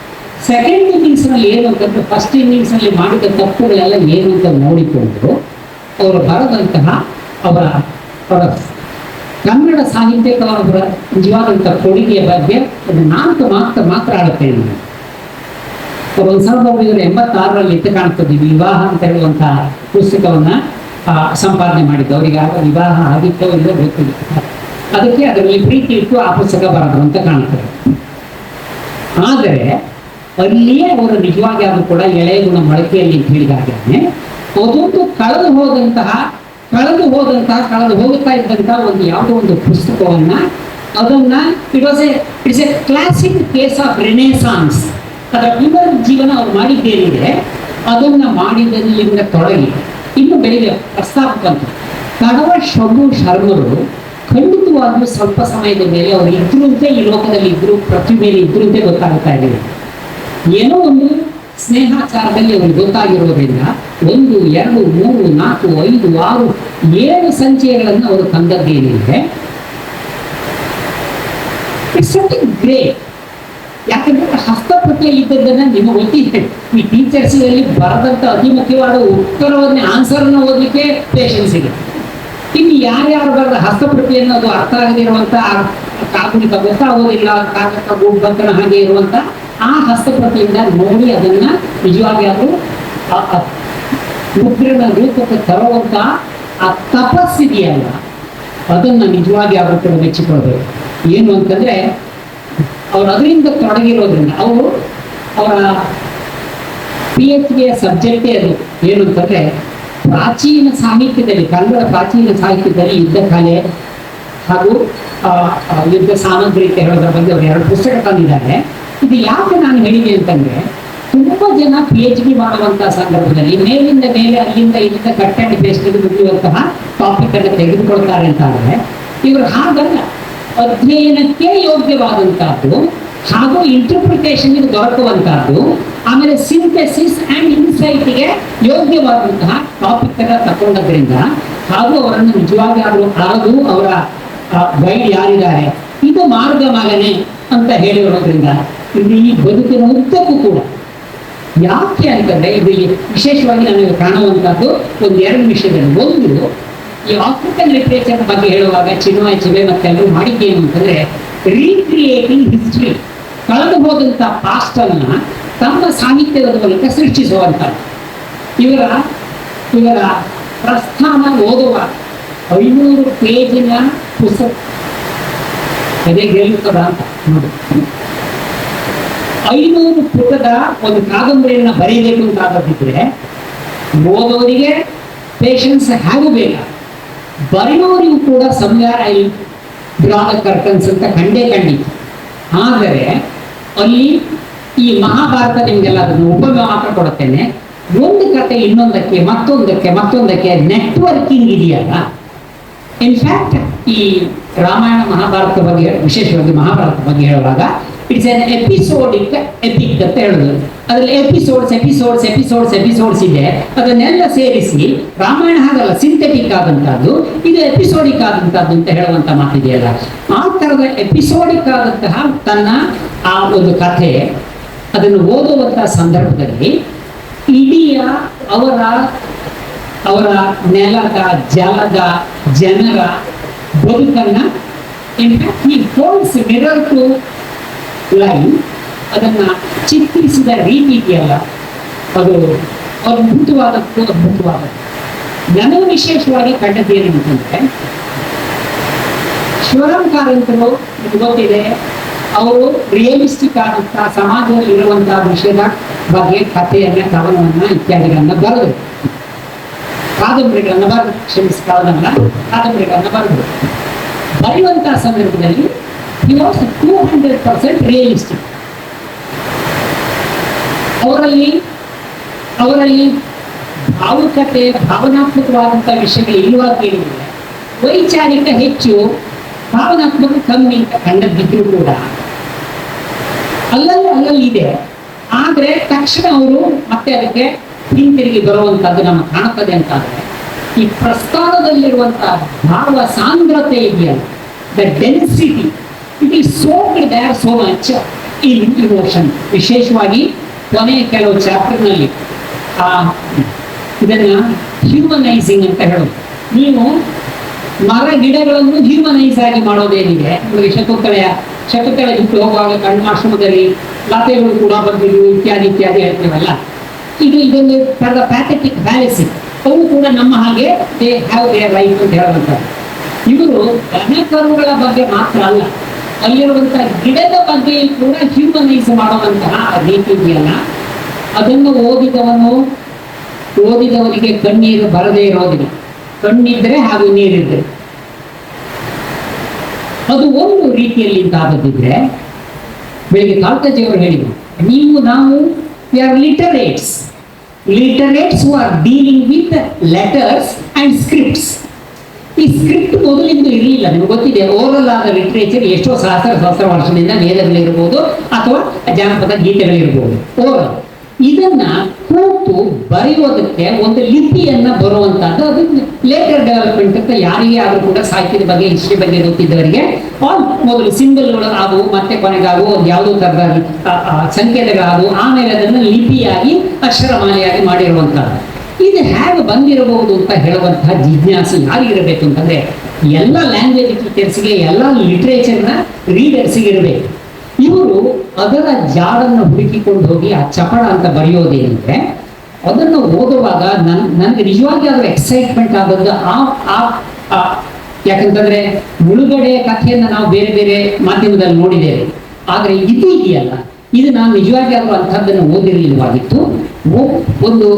ಸೆಕೆಂಡ್ ಇನ್ನಿಂಗ್ಸ್ನಲ್ಲಿ ಏನು ಅಂತಂದ್ರೆ ಫಸ್ಟ್ ಇನ್ನಿಂಗ್ಸ್ನಲ್ಲಿ ಮಾಡಿದ ತಪ್ಪುಗಳೆಲ್ಲ ಏನು ಅಂತ ನೋಡಿಕೊಂಡು ಅವರು ಬರೆದಂತಹ ಅವರ ಕನ್ನಡ ಸಾಹಿತ್ಯಕ್ಕೆ ಅವರ ನಿಜವಾದಂಥ ಕೊಡುಗೆಯ ಬಗ್ಗೆ ಅದು ನಾಲ್ಕು ಮಾತ್ರ ಆಡುತ್ತೇನೆ ನಾನು. ಅವರು 1986ರಲ್ಲಿ ಇತ್ತು ಕಾಣ್ತದೆ, ವಿವಾಹ ಅಂತ ಹೇಳುವಂತಹ ಪುಸ್ತಕವನ್ನ ಸಂಪಾದನೆ ಮಾಡಿದ್ದು. ಅವರಿಗೆ ಆಗ ವಿವಾಹ ಆಗಿತ್ತೋ ಇಲ್ಲೋ ಗೊತ್ತಿಲ್ಲ, ಅದಕ್ಕೆ ಅದರಲ್ಲಿ ಪ್ರೀತಿ ಇಟ್ಟು ಆ ಪುಸ್ತಕ ಬರೋದು ಅಂತ ಕಾಣ್ತದೆ. ಆದರೆ ಅಲ್ಲಿಯೇ ಅವರು ನಿಜವಾಗಿ ಆದರೂ ಕೂಡ ಎಳೆಯ ಗುಣ ಮೊಳಕೆಯಲ್ಲಿ ಹೇಳಿದಾಗಲೇ ಅದೊಂದು ಕಳೆದು ಹೋಗುತ್ತಾ ಇದ್ದಂತಹ ಒಂದು ಯಾವುದೋ ಒಂದು ಪುಸ್ತಕವನ್ನ ಅದನ್ನ it's A classic case of Renaissance. ಅದರ ಪುನರುಜ್ಜೀವನ ಅವ್ರು ಮಾಡಿದ್ದೇನಿದೆ ಅದನ್ನ ಮಾಡಿದಲ್ಲಿಂದ ತೊಡಗಿ ಇನ್ನು ಬೆಳಿಗ್ಗೆ ಪ್ರಸ್ತಾಪ ಬಂತು. ಕಡವ ಶಂಭು ಶರ್ಮರು ಖಂಡಿತವಾಗಿಯೂ ಸ್ವಲ್ಪ ಸಮಯದ ಮೇಲೆ ಅವರು ಇದ್ರಂತೆ, ಈ ಲೋಕದಲ್ಲಿ ಇದ್ರು, ಪ್ರತಿಭೆಯಲ್ಲಿ ಇದ್ರಂತೆ ಗೊತ್ತಾಗ್ತಾ ಇದೆ. ಏನೋ ಒಂದು ಸ್ನೇಹಾಚಾರದಲ್ಲಿ ಅವ್ರಿಗೆ ಗೊತ್ತಾಗಿರೋದ್ರಿಂದ 1, 2, 3, 4, 5, 6, 7 ಸಂಚಯಗಳನ್ನು ಅವರು ತಂದದ್ದೇನಿದೆ. It's something great. ಯಾಕಂದ್ರೆ ಹಸ್ತಪ್ರತಿಯಲ್ಲಿ ಇದ್ದದ್ದನ್ನ ನಿಮಗೆ ಗೊತ್ತಿದೆ. ಈ ಟೀಚರ್ಸ್ಗಳಲ್ಲಿ ಬರದಂತ ಅತಿ ಮುಖ್ಯವಾದ ಉತ್ತರವನ್ನೇ ಆನ್ಸರ್ನ ಓದಲಿಕ್ಕೆ ಪೇಷನ್ಸ್ ಇದೆ. ಇನ್ನು ಯಾರ್ಯಾರು ಬರೆದ ಹಸ್ತಪ್ರತಿಯನ್ನು ಅದು ಅರ್ಥ ಆಗದಿರುವಂತ, ಕಾಗುಣಿತ ಗೊತ್ತಾಗೋದಿಲ್ಲ, ಕಾಗದ ಗುಡ್ಬಂಕನ ಹಾಗೆ ಇರುವಂತ ಆ ಹಸ್ತಪ್ರತಿಯಿಂದ ನೋಡಿ ಅದನ್ನ ನಿಜವಾಗಿ ಅದು ಮುದ್ರಣ ರೂಪಕ್ಕೆ ತರುವಂತ ಆ ತಪಸ್ಸಿದೆಯಲ್ಲ, ಅದನ್ನ ನಿಜವಾಗಿ ಅವರು ಕೂಡ ಮೆಚ್ಚಿಕೊಳ್ಬೇಕು. ಏನು ಅಂತಂದ್ರೆ ಅವರು ಅದರಿಂದ ತೊಡಗಿರೋದ್ರಿಂದ ಅವರ PhD ಸಬ್ಜೆಕ್ಟೇ ಅದು. ಏನು ಅಂತಂದ್ರೆ ಪ್ರಾಚೀನ ಸಾಹಿತ್ಯದಲ್ಲಿ, ಕನ್ನಡ ಪ್ರಾಚೀನ ಸಾಹಿತ್ಯದಲ್ಲಿ ಯುದ್ಧ ಕಲೆ ಹಾಗೂ ಯುದ್ಧ ಸಾಮಗ್ರಿ ಅಂತ ಹೇಳೋದ್ರ ಬಗ್ಗೆ ಅವರು 2 ಪುಸ್ತಕ ತಂದಿದ್ದಾರೆ. ಇದು ಯಾಕೆ ನಾನು ಹೇಳಿದೆ ಅಂತಂದ್ರೆ, ತುಂಬಾ ಜನ PhD ಮಾಡುವಂತಹ ಸಂದರ್ಭದಲ್ಲಿ ಮೇಲಿಂದ ಮೇಲೆ, ಅಲ್ಲಿಂದ ಇಲ್ಲಿಂದ ಕಟ್ ಅಂಡ್ ಪೇಸ್ಟ್ ಬಿಡುವಂತಹ ಟಾಪಿಕ್ ಅನ್ನು ತೆಗೆದುಕೊಳ್ತಾರೆ ಅಂತ ಅಂದ್ರೆ, ಇವರು ಹಾಗಲ್ಲ. ಅಧ್ಯಯನಕ್ಕೆ ಯೋಗ್ಯವಾದಂತಹದ್ದು ಹಾಗೂ ಇಂಟರ್ಪ್ರಿಟೇಷನ್ ದೊರಕುವಂತಹದ್ದು, ಆಮೇಲೆ ಸಿಂಥೆಸಿಸ್ ಅಂಡ್ ಇನ್ಸೈಟ್ಗೆ ಯೋಗ್ಯವಾದಂತಹ ಟಾಪಿಕ್ ಅನ್ನ ತಗೊಂಡದ್ರಿಂದ ಹಾಗೂ ಅವರನ್ನು ನಿಜವಾಗಿ ಆದರೂ ಅವರ ಗೈಡ್ ಯಾರಿದ್ದಾರೆ ಇದು ಮಾರ್ಗ ಮಗನೆ ಅಂತ ಹೇಳಿರೋದ್ರಿಂದ ಇದು ಈ ಬದುಕಿನ ಉದ್ದಕ್ಕೂ ಕೂಡ. ಯಾಕೆ ಅಂತಂದ್ರೆ ಇದು ವಿಶೇಷವಾಗಿ ನನಗೆ ಕಾಣುವಂತಹದ್ದು 1-2 ವಿಷಯದಲ್ಲಿ. ಒಂದು, ಈ ಆಫ್ರಿಕನ್ ಲಿಟ್ರೇಚರ್ ಬಗ್ಗೆ ಹೇಳುವಾಗ ಚಿನ್ಮಯ ಚಿವೆ ಮತ್ತೆಲ್ಲರೂ ಮಾಡಿದ್ದೇನು ಅಂತಂದ್ರೆ ರೀಕ್ರಿಯೇಟಿಂಗ್ ಹಿಸ್ಟ್ರಿ, ಕಳೆದು ಹೋದಂತ ಪಾಸ್ಟ್ ಅನ್ನ ತಮ್ಮ ಸಾಹಿತ್ಯದ ಮೂಲಕ ಸೃಷ್ಟಿಸುವಂತ. ಇವರ ಪ್ರಸ್ಥಾನ ಓದುವ 500 ಪೇಜಿನ ಪುಸ್ತಕ ಅದೇ ಗೆಲ್ಲುತ್ತದ ಅಂತ ನೋಡಿ. 500 ಪುಟದ ಒಂದು ಕಾದಂಬರಿಯನ್ನ ಬರೀಬೇಕು ಅಂತ ಆಗದಿದ್ರೆ ಓದೋರಿಗೆ ಪೇಷನ್ಸ್ ಹೇಗೂ ಬೇಕ, ಬರೆಯೋರಿಗೂ ಕೂಡ ಸಮಯ ಕರ್ಟನ್ಸ್ ಅಂತ ಖಂಡಿತ. ಆದರೆ ಅಲ್ಲಿ ಈ ಮಹಾಭಾರತ ನಿಮಗೆಲ್ಲ ಅದನ್ನು ಉಪಮೆ ಮಾತ್ರ ಕೊಡುತ್ತೇನೆ. ಒಂದು ಕತೆ ಇನ್ನೊಂದಕ್ಕೆ ಮತ್ತೊಂದಕ್ಕೆ ನೆಟ್ವರ್ಕಿಂಗ್ ಇದೆಯಲ್ಲ. ಇನ್ಫ್ಯಾಕ್ಟ್ ಈ ರಾಮಾಯಣ ಮಹಾಭಾರತ ಬಗ್ಗೆ, ವಿಶೇಷವಾಗಿ ಮಹಾಭಾರತ ಬಗ್ಗೆ ಹೇಳುವಾಗ ಇಟ್ಸ್ ಎನ್ ಎಪಿಸೋಡಿಕ್ ಎಪಿಕ್ ಅಂತ ಹೇಳುದು. ಅದರಲ್ಲಿ ಎಪಿಸೋಡ್ಸ್ ಇದೆ. ಅದನ್ನೆಲ್ಲ ಸೇರಿಸಿ ರಾಮಾಯಣ ಹಾಗಲ್ಲ, ಸಿಂಥೆಟಿಕ್ ಆದಂತಹದ್ದು, ಇದು ಎಪಿಸೋಡಿಕ್ ಆದಂತಹದ್ದು ಅಂತ ಹೇಳುವಂತ ಮಾತಿದೆಯಲ್ಲ. ಆ ತರದ ಎಪಿಸೋಡಿಕ್ ಆದಂತಹ ತನ್ನ ಆ ಒಂದು ಕಥೆ ಅದನ್ನು ಓದುವಂತಹ ಸಂದರ್ಭದಲ್ಲಿ ಇಡೀ ಅವರ ನೆಲದ, ಜಲದ, ಜನರ ಬದುಕನ್ನ ಇನ್ಫ್ಯಾಕ್ಟ್ ಈ ಫೋಲ್ಸ್ ಮಿರರ್ ಟು ಲೈನ್ ಅದನ್ನ ಚಿತ್ರಿಸಿದ ರೀತಿ ಇದೆಯಲ್ಲ, ಅದು ಅದ್ಭುತವಾದದ್ದು. ನನಗೆ ವಿಶೇಷವಾಗಿ ಕಂಡದ್ದೇನು ಅಂತಂದ್ರೆ, ಶಿವರಾಮ್ ಕಾರಂತರು ಗೊತ್ತಿದೆ, ಅವರು ರಿಯಲಿಸ್ಟಿಕ್ ಆದಂತಹ ಸಮಾಜದಲ್ಲಿ ಇರುವಂತಹ ವಿಷಯದ ಬಗ್ಗೆ ಕಥೆಯನ್ನ, ಕವನವನ್ನ ಇತ್ಯಾದಿಗಳನ್ನ ಬರೆದರು. ಕಾದಂಬರಿಗಳನ್ನ ಕಾದಂಬರಿಗಳನ್ನ ಬರೆಯುವಂತಹ ಸಂದರ್ಭದಲ್ಲಿ he was 200% ರಿಯಲಿಸ್ಟಿಕ್. ಅವರಲ್ಲಿ ಭಾವುಕತೆ, ಭಾವನಾತ್ಮಕವಾದಂತಹ ವಿಷಯಗಳು ಇಲ್ವಾ ಕೇಳಿದ್ರೆ ವೈಚಾರಿಕ ಹೆಚ್ಚು, ಭಾವನಾತ್ಮಕ ಕಮ್ಮಿ ಅಂತ ಕಂಡದ್ದಿದ್ರು ಕೂಡ ಅಲ್ಲಲ್ಲಿ ಇದೆ. ಆದ್ರೆ ತಕ್ಷಣ ಅವರು ಮತ್ತೆ ಅದಕ್ಕೆ ಹಿಂತಿರುಗಿ ಬರುವಂತದ್ದು ನಮಗೆ ಕಾಣುತ್ತದೆ ಅಂತಾದ್ರೆ ಈ ಪ್ರಸ್ಥಾನದಲ್ಲಿರುವಂತಹ ಭಾವ ಸಾಂದ್ರತೆ ಇದೆಯಲ್ಲ, the density, it is so there so much in emotion. ವಿಶೇಷವಾಗಿ ಕೊನೆಯ ಕೆಲವು ಚಾಪ್ಟರ್ನಲ್ಲಿ ಇದನ್ನ ಹ್ಯೂಮನೈಸಿಂಗ್ ಅಂತ ಹೇಳೋದು. ನೀವು ಮರ ಗಿಡಗಳನ್ನು ಹ್ಯೂಮನೈಸ್ ಆಗಿ ಮಾಡೋದೇನಿದೆ, ಶಕುಂತಳೆ ಬಿಟ್ಟು ಹೋಗುವಾಗ ಕಣ್ಮಾಶ್ರಮದಲ್ಲಿ ಲತೆಗಳು ಕೂಡ ಬಂದಿರು ಇತ್ಯಾದಿ ಹೇಳ್ತೀವಲ್ಲ, ಇದೊಂದು ತರದ ಪ್ಯಾಥೆಟಿಕ್ ಫ್ಯಾಲಸಿ. ಅವು ಕೂಡ ನಮ್ಮ ಹಾಗೆ ದೇ ಹ್ಯಾವ್ ದೇರ್ ಲೈಫ್ ಅಂತ ಹೇಳುವಂಥದ್ದು. ಇವರು ದನಕರುಗಳ ಬಗ್ಗೆ ಮಾತ್ರ ಅಲ್ಲ, ಅಲ್ಲಿರುವಂತಹ ಗಿಡದ ಬಗ್ಗೆ ಕೂಡ ಹ್ಯೂಮನೈಸ್ ಮಾಡುವಂತಹ ರೀತಿ ಇದೆಯಲ್ಲ, ಅದನ್ನು ಓದಿದವರಿಗೆ ಕಣ್ಣೀರು ಬರದೇ ಇರೋದಿಲ್ಲ. ಕಣ್ಣಿದ್ರೆ ಹಾಗೂ ನೀರಿದ್ರೆ ಅದು ಒಂದು ರೀತಿಯಲ್ಲಿ ಆಗೋದಿದ್ರೆ, ಬೆಳಿಗ್ಗೆ ಕಾಲ್ತಜಿಯವರು ಹೇಳಿದ್ರು, ನಾವು we are literates who are dealing with letters and scripts. ಈ ಸ್ಕ್ರಿಪ್ಟ್ ಮೊದಲಿಂದ ಇರಲಿಲ್ಲ, ನಿಮ್ಗೆ ಗೊತ್ತಿದೆ. ಓರಲ್ ಆದ ಲಿಟ್ರೇಚರ್ ಎಷ್ಟೋ ಸಹಸ್ರ ವರ್ಷದಿಂದ ವೇದಗಳಿರ್ಬೋದು ಅಥವಾ ಜಾನಪದ ಗೀತೆಗಳಿರ್ಬೋದು, ಓರಲ್. ಇದನ್ನ ಕೂತು ಬರೆಯೋದಕ್ಕೆ ಒಂದು ಲಿಪಿಯನ್ನ ಬರುವಂತಹದ್ದು, ಅದು ಲೇಟರ್ ಡೆವಲಪ್ಮೆಂಟ್ ಅಂತ. ಯಾರಿಗೆ ಆದ್ರೂ ಕೂಡ ಸಾಹಿತ್ಯದ ಬಗ್ಗೆ, ಹಿಸ್ಟ್ರಿ ಬಗ್ಗೆ ಗೊತ್ತಿದ್ದವರಿಗೆ ಮೊದಲು ಸಿಂಬಲ್ಗಳು ಆದವು, ಮತ್ತೆ ಕೊನೆಗಾಗುವ ಒಂದು ಯಾವುದೋ ತರದ ಸಂಕೇತಗಳಾದವು, ಆಮೇಲೆ ಅದನ್ನು ಲಿಪಿಯಾಗಿ ಅಕ್ಷರಮಾಲೆಯಾಗಿ ಮಾಡಿರುವಂತಹದ್ದು. ಇದು ಹೇಗೆ ಬಂದಿರಬಹುದು ಅಂತ ಹೇಳುವಂತಹ ಜಿಜ್ಞಾಸೆ ಯಾರಿಗಿರಬೇಕು ಅಂತಂದ್ರೆ ಎಲ್ಲ ಲ್ಯಾಂಗ್ವೇಜ್ ಟೀಚರ್ಸ್ಗೆ, ಎಲ್ಲ ಲಿಟ್ರೇಚರ್ನ ರೀಡರ್ಸ್ಗೆ ಇರಬೇಕು. ಇವರು ಅದರ ಜಾಡನ್ನು ಹುಡುಕಿಕೊಂಡು ಹೋಗಿ ಆ ಚಪಳ ಅಂತ ಬರೆಯೋದೇನಿದೆ ಅದನ್ನು ಓದುವಾಗ ನನಗೆ ನಿಜವಾಗಿ ಅದರ ಎಕ್ಸೈಟ್ಮೆಂಟ್ ಆಗೋದು ಯಾಕಂತಂದ್ರೆ ಮುಳುಗಡೆ ಕಥೆಯನ್ನು ನಾವು ಬೇರೆ ಬೇರೆ ಮಾಧ್ಯಮದಲ್ಲಿ ನೋಡಿದ್ದೇವೆ. ಆದ್ರೆ ಇದು ಇದೆಯಲ್ಲ, ಇದು ನಾನು ನಿಜವಾಗಿ ಆದರೂ ಅಂಥದ್ದನ್ನು ಓದಿರಲಿಲ್ಲವಾಗಿತ್ತು. ಒಂದು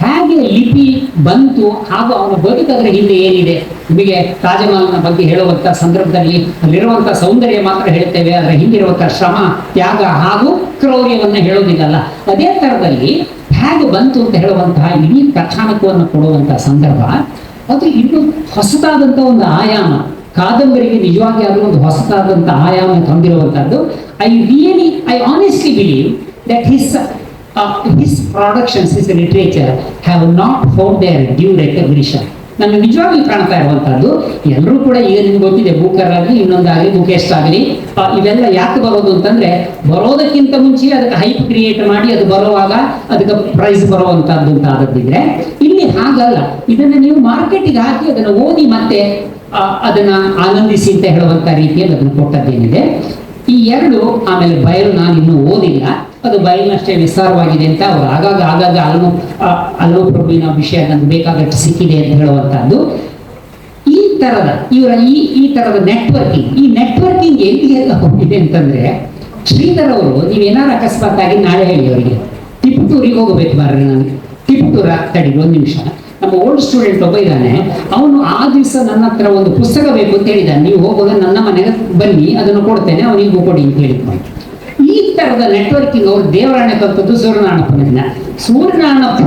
ಹೇಗೆ ಲಿಪಿ ಬಂತು ಹಾಗೂ ಅವನ ಬದುಕದ್ರ ಹಿಂದೆ ಏನಿದೆ. ನಿಮಗೆ ತಾಜಮಹಲ್ನ ಬಗ್ಗೆ ಹೇಳುವಂಥ ಸಂದರ್ಭದಲ್ಲಿ ಅಲ್ಲಿರುವಂಥ ಸೌಂದರ್ಯ ಮಾತ್ರ ಹೇಳ್ತೇವೆ, ಅದರ ಹಿಂದಿರುವಂಥ ಶ್ರಮ, ತ್ಯಾಗ ಹಾಗೂ ಕ್ರೌರ್ಯವನ್ನ ಹೇಳೋದಿಲ್ಲಲ್ಲ. ಅದೇ ಥರದಲ್ಲಿ ಹೇಗೆ ಬಂತು ಅಂತ ಹೇಳುವಂತಹ ಇಡೀ ಕಥಾನಕವನ್ನು ಕೊಡುವಂತಹ ಸಂದರ್ಭ, ಅದು ಇನ್ನೂ ಹೊಸದಾದಂಥ ಒಂದು ಆಯಾಮ. ಕಾದಂಬರಿಗೆ ನಿಜವಾಗಿ ಆದರೂ ಒಂದು ಹೊಸದಾದಂಥ ಆಯಾಮ ತಂದಿರುವಂಥದ್ದು. I honestly believe that his productions, his literature have not found their due recognition. ನನಗೆ ನಿಜವಾಗ್ಲೂ ಕಾಣ್ತಾ ಇರುವಂತಹದ್ದು, ಎಲ್ಲರೂ ಕೂಡ ಈಗ ನಿಮ್ಗೆ ಗೊತ್ತಿದೆ, ಬೂಕರ್ ಆಗಲಿ ಇನ್ನೊಂದಾಗಲಿ ಬುಕೆಸ್ಟ್ ಆಗಲಿ, ಇವೆಲ್ಲ ಯಾಕೆ ಬರೋದು ಅಂತಂದ್ರೆ ಬರೋದಕ್ಕಿಂತ ಮುಂಚೆ ಅದಕ್ಕೆ ಹೈಪ್ ಕ್ರಿಯೇಟ್ ಮಾಡಿ ಅದು ಬರುವಾಗ ಅದಕ್ಕೆ ಪ್ರೈಸ್ ಬರುವಂತಹದ್ದು ಅಂತ ಆದದ್ದಿದ್ರೆ, ಇಲ್ಲಿ ಹಾಗಲ್ಲ. ಇದನ್ನ ನೀವು ಮಾರ್ಕೆಟಿಗೆ ಹಾಕಿ ಅದನ್ನು ಓದಿ ಮತ್ತೆ ಅದನ್ನ ಆನಂದಿಸಿ ಅಂತ ಹೇಳುವಂತ ರೀತಿಯಲ್ಲಿ ಅದನ್ನು ಕೊಟ್ಟದ್ದೇನಿದೆ. ಈ ಎರಡು, ಆಮೇಲೆ ಬಯಲು ನಾನು ಇನ್ನೂ ಓದಿಲ್ಲ, ಅದು ಬಯಲಿನಷ್ಟೇ ವಿಸ್ತಾರವಾಗಿದೆ ಅಂತ ಅವರು ಆಗಾಗ ಅಲ್ಲೋಪ್ರಭುವಿನ ವಿಷಯ ನನಗೆ ಬೇಕಾದಷ್ಟು ಸಿಕ್ಕಿದೆ ಅಂತ ಹೇಳುವಂತಹದ್ದು. ಈ ತರದ ನೆಟ್ವರ್ಕಿಂಗ್ ಎಲ್ಲಿಗೆಲ್ಲ ಹೋಗಿದೆ ಅಂತಂದ್ರೆ, ಶ್ರೀಧರ್ ಅವರು ನೀವೇನಾರು ಅಕಸ್ಮಾತ್ ಆಗಿ ನಾಳೆ ಹೇಳಿ ಅವರಿಗೆ ತಿಪಟೂರಿಗೆ ಹೋಗಬೇಕು ಬರ್ರಿ, ನನಗೆ ತಿಪಟೂರ ತಡಿ ಒಂದು ನಿಮಿಷ. ನಮ್ಮ ಓಲ್ಡ್ ಸ್ಟೂಡೆಂಟ್ ಒಬ್ಬ ಇದ್ದಾನೆ, ಅವನು ಆ ದಿವಸ ನನ್ನ ಹತ್ರ ಒಂದು ಪುಸ್ತಕ ಬೇಕು ಅಂತ ಹೇಳಿದ್ದಾನೆ. ನೀವು ಹೋಗುವಾಗ ನನ್ನ ಮನೆಗೆ ಬನ್ನಿ, ಅದನ್ನು ಕೊಡ್ತೇನೆ, ಅವನಿಗೂ ಕೊಡಿ ಅಂತ ಹೇಳಿದ್ನು. ಈ ತರದ ನೆಟ್ವರ್ಕಿಂಗ್ ಅವರು ದೇವರಾಣೆ ಕಲ್ತದ್ದು ಸೂರ್ಯನಾರಾಯಣಪ್ಪ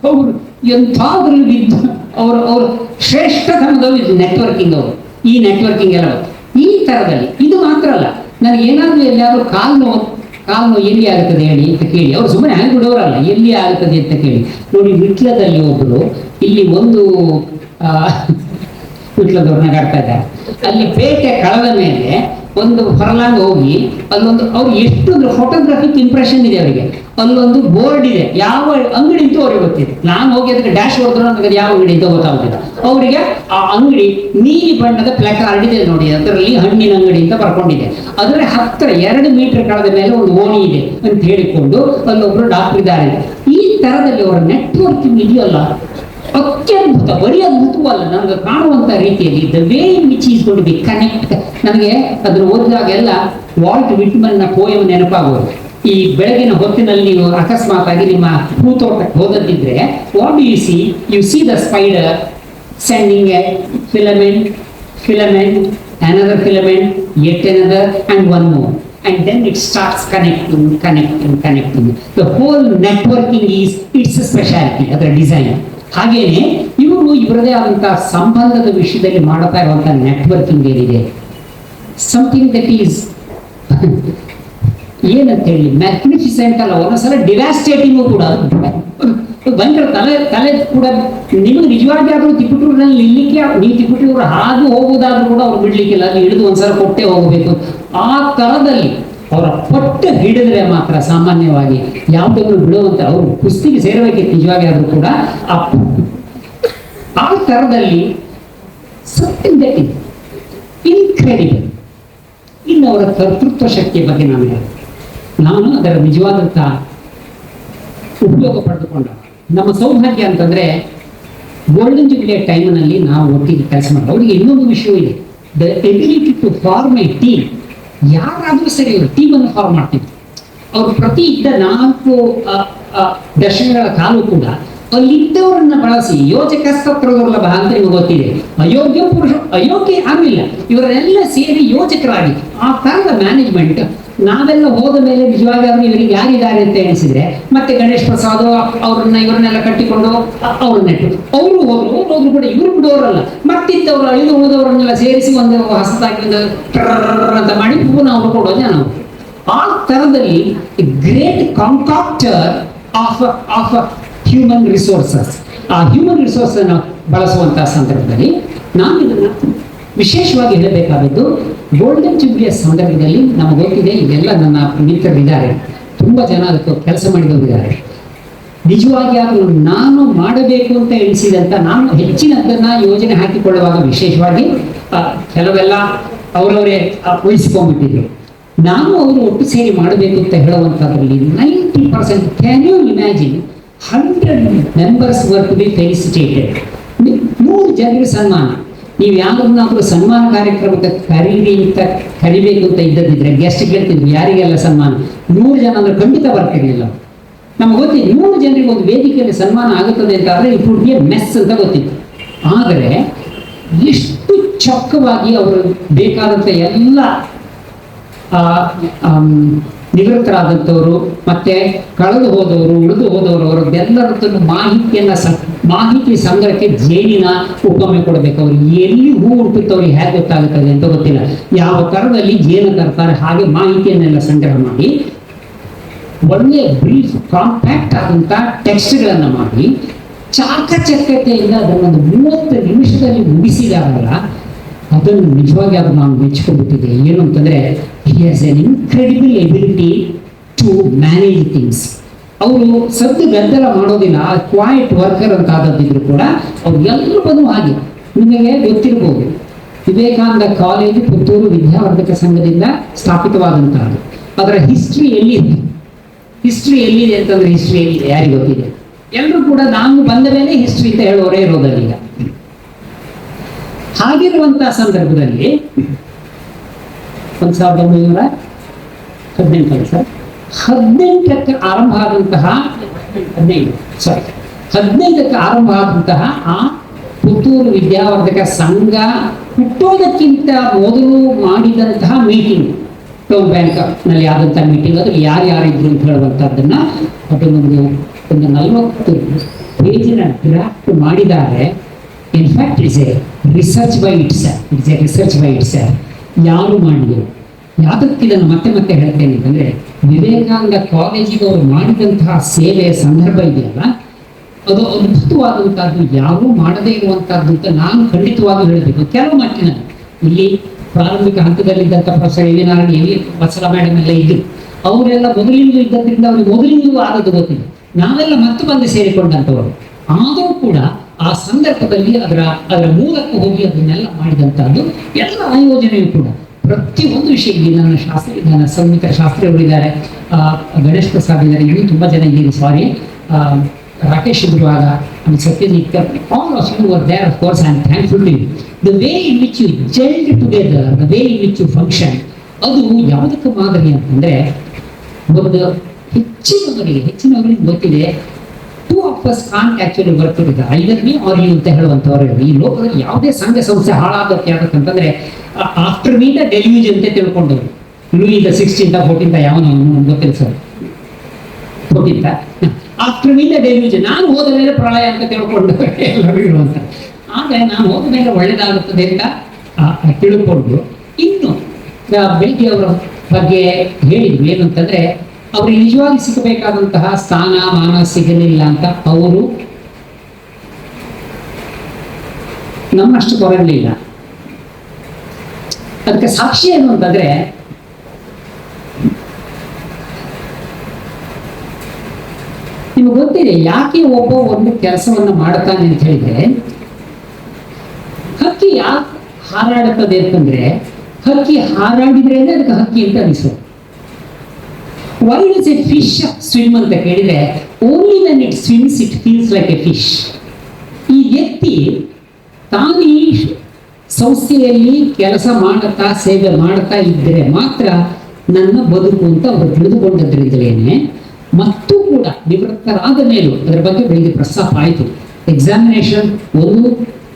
ಅವರು ಎಂಥಾದ್ರಲ್ಲಿ ಬಿದ್ದು ಅವರು ಶ್ರೇಷ್ಠತನದವರು ಇದು ನೆಟ್ವರ್ಕಿಂಗ್. ಅವರು ಈ ನೆಟ್ವರ್ಕಿಂಗ್ ಎಲ್ಲ ಈ ತರದಲ್ಲಿ. ಇದು ಮಾತ್ರ ಅಲ್ಲ, ನನಗೆ ಏನಾದರೂ ಎಲ್ಲಿಯಾದ್ರೂ ಕಾಲು ನೋವು ಎಲ್ಲಿ ಆಗುತ್ತದೆ ಹೇಳಿ ಅಂತ ಕೇಳಿ, ಅವ್ರು ಸುಮ್ಮನೆ ಆಗಿಬಿಡೋರಲ್ಲ, ಎಲ್ಲಿ ಆಗುತ್ತದೆ ಅಂತ ಕೇಳಿ ನೋಡಿ. ವಿಟ್ಲದಲ್ಲಿ ಒಬ್ರು, ಇಲ್ಲಿ ಒಂದು ವಿಟ್ಲದವ್ರನ್ನ ಕಾಡ್ತಾ ಇದ್ದಾರೆ, ಅಲ್ಲಿ ಪೇಟೆ ಕಳೆದ ಮೇಲೆ ಒಂದು ಹೊರಲಾಂಗ್ ಹೋಗಿ ಅಲ್ಲೊಂದು, ಅವ್ರು ಎಷ್ಟು ಫೋಟೋಗ್ರಾಫಿಕ್ ಇಂಪ್ರೆಷನ್ ಇದೆ ಅವರಿಗೆ. ಅಲ್ಲೊಂದು ಬೋರ್ಡ್ ಇದೆ, ಯಾವ ಅಂಗಡಿ ಅಂತ ಅವ್ರಿಗೆ ಗೊತ್ತಿದೆ. ನಾನು ಹೋಗಿ ಅದಕ್ಕೆ ಡ್ಯಾಶ್ ಹೊಡೆದ್ರು ನನಗೆ ಯಾವ ಅಂಗಡಿ ಅಂತ ಗೊತ್ತಾಗುದಿಲ್ಲ. ಅವರಿಗೆ ಆ ಅಂಗಡಿ ನೀಲಿ ಬಣ್ಣದ ಪ್ಲಾಕಾರ್ಡ್ ಇದೆ ನೋಡಿ, ಅದರಲ್ಲಿ ಹಣ್ಣಿನ ಅಂಗಡಿ ಅಂತ ಬರ್ಕೊಂಡಿದೆ. ಅದರ ಹತ್ತಿರ 2 ಮೀಟರ್ ಕಳೆದ ಮೇಲೆ ಒಂದು ಓಣಿ ಇದೆ ಅಂತ ಹೇಳಿಕೊಂಡು ಅಲ್ಲೊಬ್ರು ಡಾಕ್ಟರ್ ಇದ್ದಾರೆ. ಈ ತರದಲ್ಲಿ ಅವರ ನೆಟ್ವರ್ಕಿಂಗ್ ಇದೆಯಲ್ಲ, ಅತ್ಯದ್ಭುತ. ಬರೀ ಅದ್ಭುತವಲ್ಲ, ನನಗೆ ಕಾಣುವಂತ ರೀತಿಯಲ್ಲಿ the way in which is going to be connect. ನನಗೆ ಅದನ್ನು ಓದಿದಾಗೆಲ್ಲ ವಾಲ್ಟ್ ವಿಟ್ಮನ್ನ ಪೋಯಮ್ ನೆನಪಾಗೋದು. ಈ ಬೆಳಗಿನ ಹೊತ್ತಿನಲ್ಲಿ ನೀವು ಅಕಸ್ಮಾತ್ ಆಗಿ ನಿಮ್ಮ ಹೂತೋಟಕ್ಕೆ ಹೋದದ್ದಿದ್ರೆ, what do you see the spider sending a filament, another filament, yet another, and one more. And then it starts connecting. The whole networking is its specialty, ಅದರ ಡಿಸೈನ್. ಹಾಗೇನೆ ಇವರು ಇವರದೇ ಆದಂತಹ ಸಂಬಂಧದ ವಿಷಯದಲ್ಲಿ ಮಾಡ್ತಾ ಇರುವಂತಹ ನೆಟ್ವರ್ಕಿಂಗ್ ಏನಿದೆ, ಸಮಥಿಂಗ್ ದಟ್ ಈಸ್ ಏನಂತ ಹೇಳಿ ಮ್ಯಾಗ್ನಿಫಿಸೆಂಟ್ ಅಲ್ಲ, ಒಂದೊಂದ್ಸಲ ಡಿವಾಸ್ಟೇಟಿಂಗು ಕೂಡ. ಭಯಂಕರ ತಲೆ ಕೂಡ ನಿಮಗೆ ನಿಜವಾಗಿ ಆದರೂ ತಿಪ್ಪಟೂರಿನಲ್ಲಿ ನಿಲ್ಲಿಕ್ಕೆ, ನೀವು ತಿಪ್ಪಟೂರು ಹಾಗೆ ಹೋಗುವುದಾದ್ರೂ ಕೂಡ ಅವ್ರು ಬಿಡ್ಲಿಕ್ಕಿಲ್ಲ, ಅಲ್ಲಿ ಹಿಡಿದು ಒಂದ್ಸಲ ಕೊಟ್ಟೆ ಹೋಗಬೇಕು. ಆ ತರದಲ್ಲಿ ಅವರ ಪಟ್ಟು ಹಿಡಿದ್ರೆ ಮಾತ್ರ ಸಾಮಾನ್ಯವಾಗಿ ಯಾವುದನ್ನು ಬಿಡುವಂತ, ಅವರು ಕುಸ್ತಿಗೆ ಸೇರಬೇಕಿತ್ತು ನಿಜವಾಗಿ ಆದರೂ ಕೂಡ. ಆ ತರದಲ್ಲಿ ಸಮಥಿಂಗ್ ದಟ್ ಇಸ್ ಇನ್ಕ್ರೆಡಿಬಲ್. ಇನ್ನು ಅವರ ಕರ್ತೃತ್ವ ಶಕ್ತಿಯ ಬಗ್ಗೆ ನಾನು ಅದರ ನಿಜವಾದಂತಹ ಉಪಯೋಗ ಪಡೆದುಕೊಂಡ ನಮ್ಮ ಸೌಭಾಗ್ಯ ಅಂತಂದ್ರೆ, ಗೋಲ್ಡನ್ ಜುಬ್ಲಿಯ ಟೈಮ್ನಲ್ಲಿ ನಾವು ಒಟ್ಟಿಗೆ ಕೆಲಸ ಮಾಡೋದು. ಅವರಿಗೆ ಇನ್ನೊಂದು ವಿಷಯ ಇದೆ, the ability to form a team. ಯಾರಾದರೂ ಸರಿ ಅವರು ಟೀಮನ್ನು ಫಾರ್ಮ್ ಮಾಡ್ತಿದ್ರು. ಅವರು ಪ್ರತಿ ಇದ್ದ 4 ದಶಕಗಳ ಕಾಲೂ ಕೂಡ ಅಲ್ಲಿದ್ದವರನ್ನ ಬಳಸಿ ಯೋಜಕಸ್ತತ್ರದುರ್ಲಭ ಅಂತ ನಿಮಗೆ ಗೊತ್ತಿದೆ. ಅಯೋಗ್ಯ ಪುರುಷ ಅಯೋಗ್ಯ ಆಗಲಿಲ್ಲ, ಇವರೆಲ್ಲ ಸೇರಿ ಯೋಜಕರಾಗಿ ಆ ತರದ ಮ್ಯಾನೇಜ್ಮೆಂಟ್. ನಾವೆಲ್ಲ ಹೋದ ಮೇಲೆ ನಿಜವಾಗಿ ಇವರಿಗೆ ಯಾರಿದ್ದಾರೆ ಅಂತ ಎಣಿಸಿದ್ರೆ, ಮತ್ತೆ ಗಣೇಶ್ ಪ್ರಸಾದ್ ಇವರನ್ನೆಲ್ಲ ಕಟ್ಟಿಕೊಂಡು ಅವರು ಹೋದ್ರು ಕೂಡ ಇವರು ಬಿಡೋರಲ್ಲ, ಮತ್ತಿದ್ದವರು ಅಳಿದು ಉಳಿದವರನ್ನೆಲ್ಲ ಸೇರಿಸಿ ಒಂದು ಹಸತಾಗಿ ಅಂತ ಮಾಡಿ ಪುನಃ ಅವರು ಕೊಡೋದು ನಾವು. ಆ ತರದಲ್ಲಿ ಗ್ರೇಟ್ ಕಾಂಕಾಕ್ಟರ್ ಆಫ್ ಹ್ಯೂಮನ್ ರಿಸೋರ್ಸಸ್. ಆ ಹ್ಯೂಮನ್ ರಿಸೋರ್ಸ್ ಅನ್ನು ಬಳಸುವಂತಹ ಸಂದರ್ಭದಲ್ಲಿ ನಾನು ಇದನ್ನು ವಿಶೇಷವಾಗಿ ಹೇಳಬೇಕಾದದ್ದು, ಗೋಲ್ಡನ್ ಜುಬ್ಲಿಯ ಸಂದರ್ಭದಲ್ಲಿ ನಮಗೆ ಗೊತ್ತಿದೆ, ಇದೆಲ್ಲ ನನ್ನ ಮಿತ್ರರಿದ್ದಾರೆ, ತುಂಬಾ ಜನ ಅದಕ್ಕೆ ಕೆಲಸ ಮಾಡಿದವರಿದ್ದಾರೆ. ನಿಜವಾಗಿ ಅದು ನಾನು ಮಾಡಬೇಕು ಅಂತ ಎಣಿಸಿದಂತ, ನಾನು ಹೆಚ್ಚಿನದನ್ನ ಯೋಜನೆ ಹಾಕಿಕೊಳ್ಳುವಾಗ ವಿಶೇಷವಾಗಿ ಕೆಲವೆಲ್ಲ ಅವರವರೇ ಉಳಿಸಿಕೊಂಡ್ಬಿಟ್ಟಿದ್ರು. ನಾನು ಅವರು ಒಟ್ಟು ಸೇರಿ ಮಾಡಬೇಕು ಅಂತ ಹೇಳುವಂಥದ್ರಲ್ಲಿ 90%, can you imagine, 100 members were to be felicitated. 100 ಜನರಿಗೆ ಸನ್ಮಾನ. ನೀವು ಯಾರನ್ನಾದ್ರೂ ಸನ್ಮಾನ ಕಾರ್ಯಕ್ರಮಕ್ಕೆ ಕರಿಬೇಕು ಅಂತ ಇದ್ದದಿದ್ರೆ ಗೆಸ್ಟ್ ಹೇಳ್ತಿದ್ವಿ, ಯಾರಿಗೆಲ್ಲ ಸನ್ಮಾನ. 100 ಜನ ಅಂದ್ರೆ ಖಂಡಿತ ಬರ್ತಿರ್ಲಿಲ್ಲ. ನಮ್ಗೆ ಗೊತ್ತಿತ್ತು 100 ಜನರಿಗೆ ಒಂದು ವೇದಿಕೆಯಲ್ಲಿ ಸನ್ಮಾನ ಆಗುತ್ತದೆ ಅಂತ ಆದರೆ it would be a mess ಅಂತ ಗೊತ್ತಿತ್ತು. ಆದರೆ ಎಷ್ಟು ಚೊಕ್ಕವಾಗಿ ಅವರು ಬೇಕಾದಂಥ ಎಲ್ಲ ನಿವೃತ್ತರಾದಂಥವರು ಮತ್ತೆ ಕಳೆದು ಹೋದವರು, ಉಳಿದು ಹೋದವರು, ಅವರದ್ದೆಲ್ಲರದ್ದು ಮಾಹಿತಿ ಸಂಗ್ರಹಕ್ಕೆ ಜೇನಿನ ಉಪಮೆ ಕೊಡಬೇಕು. ಅವ್ರಿಗೆ ಎಲ್ಲಿ ಹೂ ಹುಟ್ಟುತ್ತವ್ರಿಗೆ ಹೇಗೆ ಗೊತ್ತಾಗುತ್ತದೆ ಅಂತ ಗೊತ್ತಿಲ್ಲ. ಯಾವ ತರದಲ್ಲಿ ಜೇನು ತರ್ತಾರೆ ಹಾಗೆ ಮಾಹಿತಿಯನ್ನೆಲ್ಲ ಸಂಗ್ರಹ ಮಾಡಿ ಒಳ್ಳೆ ಬ್ರೀಫ್ ಕಾಂಪ್ಯಾಕ್ಟ್ ಆದಂತ ಟೆಕ್ಸ್ಟ್ಗಳನ್ನು ಮಾಡಿ ಚಾಕಚಕ್ಯತೆಯಿಂದ ಅದನ್ನೊಂದು 30 ನಿಮಿಷದಲ್ಲಿ ಮುಗಿಸಿದಾಗಲ್ಲ, ಅದನ್ನು ನಿಜವಾಗಿ ಅದು ನಾನು ಮೆಚ್ಚಿಕೊಂಡ್ಬಿಟ್ಟಿದೆ. ಏನು ಅಂತಂದ್ರೆ, he has an incredible ability to manage things. ಅವರು ಸದ್ದು ಗದ್ದಲ ಮಾಡೋದಿಲ್ಲ, ಕ್ವಾಯಿಟ್ ವರ್ಕರ್ ಅಂತ ಆದದ್ದಿದ್ರು ಕೂಡ ಅವ್ರು ಎಲ್ಲರೂ ಹಾಗೆ. ನಿಮಗೆ ಗೊತ್ತಿರ್ಬೋದು, ವಿವೇಕಾನಂದ ಕಾಲೇಜು ಪುತ್ತೂರು ವಿದ್ಯಾವರ್ಧಕ ಸಂಘದಿಂದ ಸ್ಥಾಪಿತವಾದಂತಹದ್ದು. ಅದರ ಹಿಸ್ಟ್ರಿ ಎಲ್ಲಿದೆ ಅಂತಂದ್ರೆ, ಹಿಸ್ಟ್ರಿ ಎಲ್ಲಿದೆ ಯಾರಿಗೆ ಗೊತ್ತಿದೆ? ಎಲ್ಲರೂ ಕೂಡ ನಾನು ಬಂದ ಮೇಲೆ ಹಿಸ್ಟ್ರಿ ಅಂತ ಹೇಳೋರೇ ಇರೋದಲ್ಲ. ಹಾಗಿರುವಂತಹ ಸಂದರ್ಭದಲ್ಲಿ 1918ಕ್ಕೆ ಆರಂಭ ಆದಂತಹ 15ಕ್ಕೆ ಆರಂಭ ಆದಂತಹ ಆ ಪುತ್ತೂರು ವಿದ್ಯಾವರ್ಧಕ ಸಂಘ ಹುಟ್ಟೋದಕ್ಕಿಂತ ಮೊದಲು ಮಾಡಿದಂತಹ ಮೀಟಿಂಗ್, ಟೌನ್ ಬ್ಯಾಂಕ್ ನಲ್ಲಿ ಆದಂತಹ ಮೀಟಿಂಗ್, ಅದು ಯಾರ್ಯಾರಿದ್ರು ಅಂತ ಹೇಳುವಂತಹದ್ದನ್ನ ಅದನ್ನೊಂದು 40 ಪೇಜಿನ ಡ್ರಾಫ್ಟ್ ಮಾಡಿದ್ದಾರೆ. In fact it's A research by itself. ಯಾರು ಮಾಡಿದ್ರು, ಯಾವ್ದಕ್ಕೆ ಇದನ್ನು ಮತ್ತೆ ಮತ್ತೆ ಹೇಳ್ತೇನೆ ಅಂತಂದ್ರೆ, ವಿವೇಕಾನಂದ ಕಾಲೇಜಿಗೆ ಅವರು ಮಾಡಿದಂತಹ ಸೇವೆಯ ಸಂದರ್ಭ ಇದೆಯಲ್ಲ, ಅದು ಅದ್ಭುತವಾದಂತಹದ್ದು, ಯಾರೂ ಮಾಡದೇ ಇರುವಂತಹದ್ದು ಅಂತ ನಾನು ಖಂಡಿತವಾಗಿ ಹೇಳಬೇಕು. ಕೆಲವು ಮಟ್ಟಿನಲ್ಲಿ ಇಲ್ಲಿ ಪ್ರಾರಂಭಿಕ ಹಂತದಲ್ಲಿದ್ದಂಥ professor A V Narayana, A V Vatsala madam ಎಲ್ಲ ಇದ್ರು. ಅವರೆಲ್ಲ ಮೊದಲಿಂದಲೂ ಇದ್ದದ್ರಿಂದ ಅವ್ರಿಗೆ ಮೊದಲಿಂದಲೂ ಆದದ್ದು ಗೊತ್ತಿಲ್ಲ. ನಾವೆಲ್ಲ ಮತ್ತೆ ಬಂದು ಸೇರಿಕೊಂಡಂಥವರು. ಆದರೂ ಕೂಡ ಆ ಸಂದರ್ಭದಲ್ಲಿ ಅದರ ಮೂಲಕ್ಕೆ ಹೋಗಿ ಅದನ್ನೆಲ್ಲ ಮಾಡಿದಂತಹದ್ದು ಎಲ್ಲ ಆಯೋಜನೆಯು ಕೂಡ ಪ್ರತಿಯೊಂದು ವಿಷಯ. ಇಲ್ಲಿ ನನ್ನ ಸಂಗೀತ ಶಾಸ್ತ್ರಿಯವರಿದ್ದಾರೆ, ಗಣೇಶ್ ಪ್ರಸಾದ್ ಇದ್ದಾರೆ, ಇನ್ನೂ ತುಂಬಾ ಜನ ಇದ್ದೀರಿ. ಸಾರಿ, ರಾಕೇಶ್ ಇರುವಾಗ, Satyajit, all of you were there. Of course, I am thankful to you. The way in which you gelled together, the way in which you function, ಅದು ಯಾವುದಕ್ಕೆ ಮಾದರಿ ಅಂತಂದ್ರೆ, ಒಂದು ಹೆಚ್ಚಿನವರಿಗೆ ಗೊತ್ತಿದೆ, 2 of us can't actually work together, either me or you ಅಂತ ಹೇಳುವಂಥವ್ರು. ಈ ಲೋಕದಲ್ಲಿ ಯಾವುದೇ ಸಂಘ ಸಂಸ್ಥೆ ಹಾಳಾಗಕ್ಕೆ ಯಾಕಂತಂದ್ರೆ ಆಫ್ಟರ್ ಮೀ ದ ಡೆಲ್ಯೂಜ್ ಅಂತ ತಿಳ್ಕೊಂಡವ್ರು. ಲೂಯಿ ದ 16th 14th ಯಾವನು ಗೊತ್ತಿಲ್ಲ sir, 14th after me the deluge, ನಾನು ಹೋದ ಮೇಲೆ ಪ್ರಳಯ ಅಂತ ತಿಳ್ಕೊಂಡು ಎಲ್ಲರೂ ಇರುವಂತ. ಆದರೆ ನಾನು ಹೋದ ಮೇಲೆ ಒಳ್ಳೇದಾಗುತ್ತದೆ ಅಂತ ತಿಳ್ಕೊಂಡು ಇನ್ನು ಬೆಳಗ್ಗೆ ಅವರ ಬಗ್ಗೆ ಹೇಳಿದ್ರು ಏನಂತಂದ್ರೆ, ಅವ್ರಿಗೆ ನಿಜವಾಗಿ ಸಿಗಬೇಕಾದಂತಹ ಸ್ಥಾನ ಮಾನ ಸಿಗಲಿಲ್ಲ ಅಂತ ಅವರು ನಮ್ಮಷ್ಟು ಕೊರಲಿಲ್ಲ. ಅದಕ್ಕೆ ಸಾಕ್ಷಿ ಏನು ಅಂತಂದ್ರೆ, ನಿಮ್ಗೆ ಗೊತ್ತಿದೆ ಯಾಕೆ ಒಬ್ಬ ಒಂದು ಕೆಲಸವನ್ನು ಮಾಡುತ್ತಾನೆ ಅಂತ ಹೇಳಿದ್ರೆ, ಹಕ್ಕಿ ಯಾಕೆ ಹಾರಾಡುತ್ತದೆ ಅಂತಂದ್ರೆ, ಹಕ್ಕಿ ಹಾರಾಡಿದ್ರೇನೆ ಅದಕ್ಕೆ ಹಕ್ಕಿ ಅಂತ ಅನಿಸೋದು. Why does a fish swim ಅಂತ ಕೇಳಿದ್ರೆ, only when it swims it feels like a fish. ಈ ವ್ಯಕ್ತಿ ತಾನು ಈ ಸಂಸ್ಥೆಯಲ್ಲಿ ಕೆಲಸ ಮಾಡುತ್ತಾ ಸೇವೆ ಮಾಡ್ತಾ ಇದ್ದರೆ ಮಾತ್ರ ನನ್ನ ಬದುಕು ಅಂತ ಅವರು ತಿಳಿದುಕೊಂಡದ್ರಿಂದಲೇನೆ, ಮತ್ತು ಕೂಡ ನಿವೃತ್ತರಾದ ಮೇಲೂ ಅದರ ಬಗ್ಗೆ ಬೆಳಿಗ್ಗೆ ಪ್ರಸ್ತಾಪ ಆಯಿತು. ಎಕ್ಸಾಮಿನೇಷನ್ ಒಂದು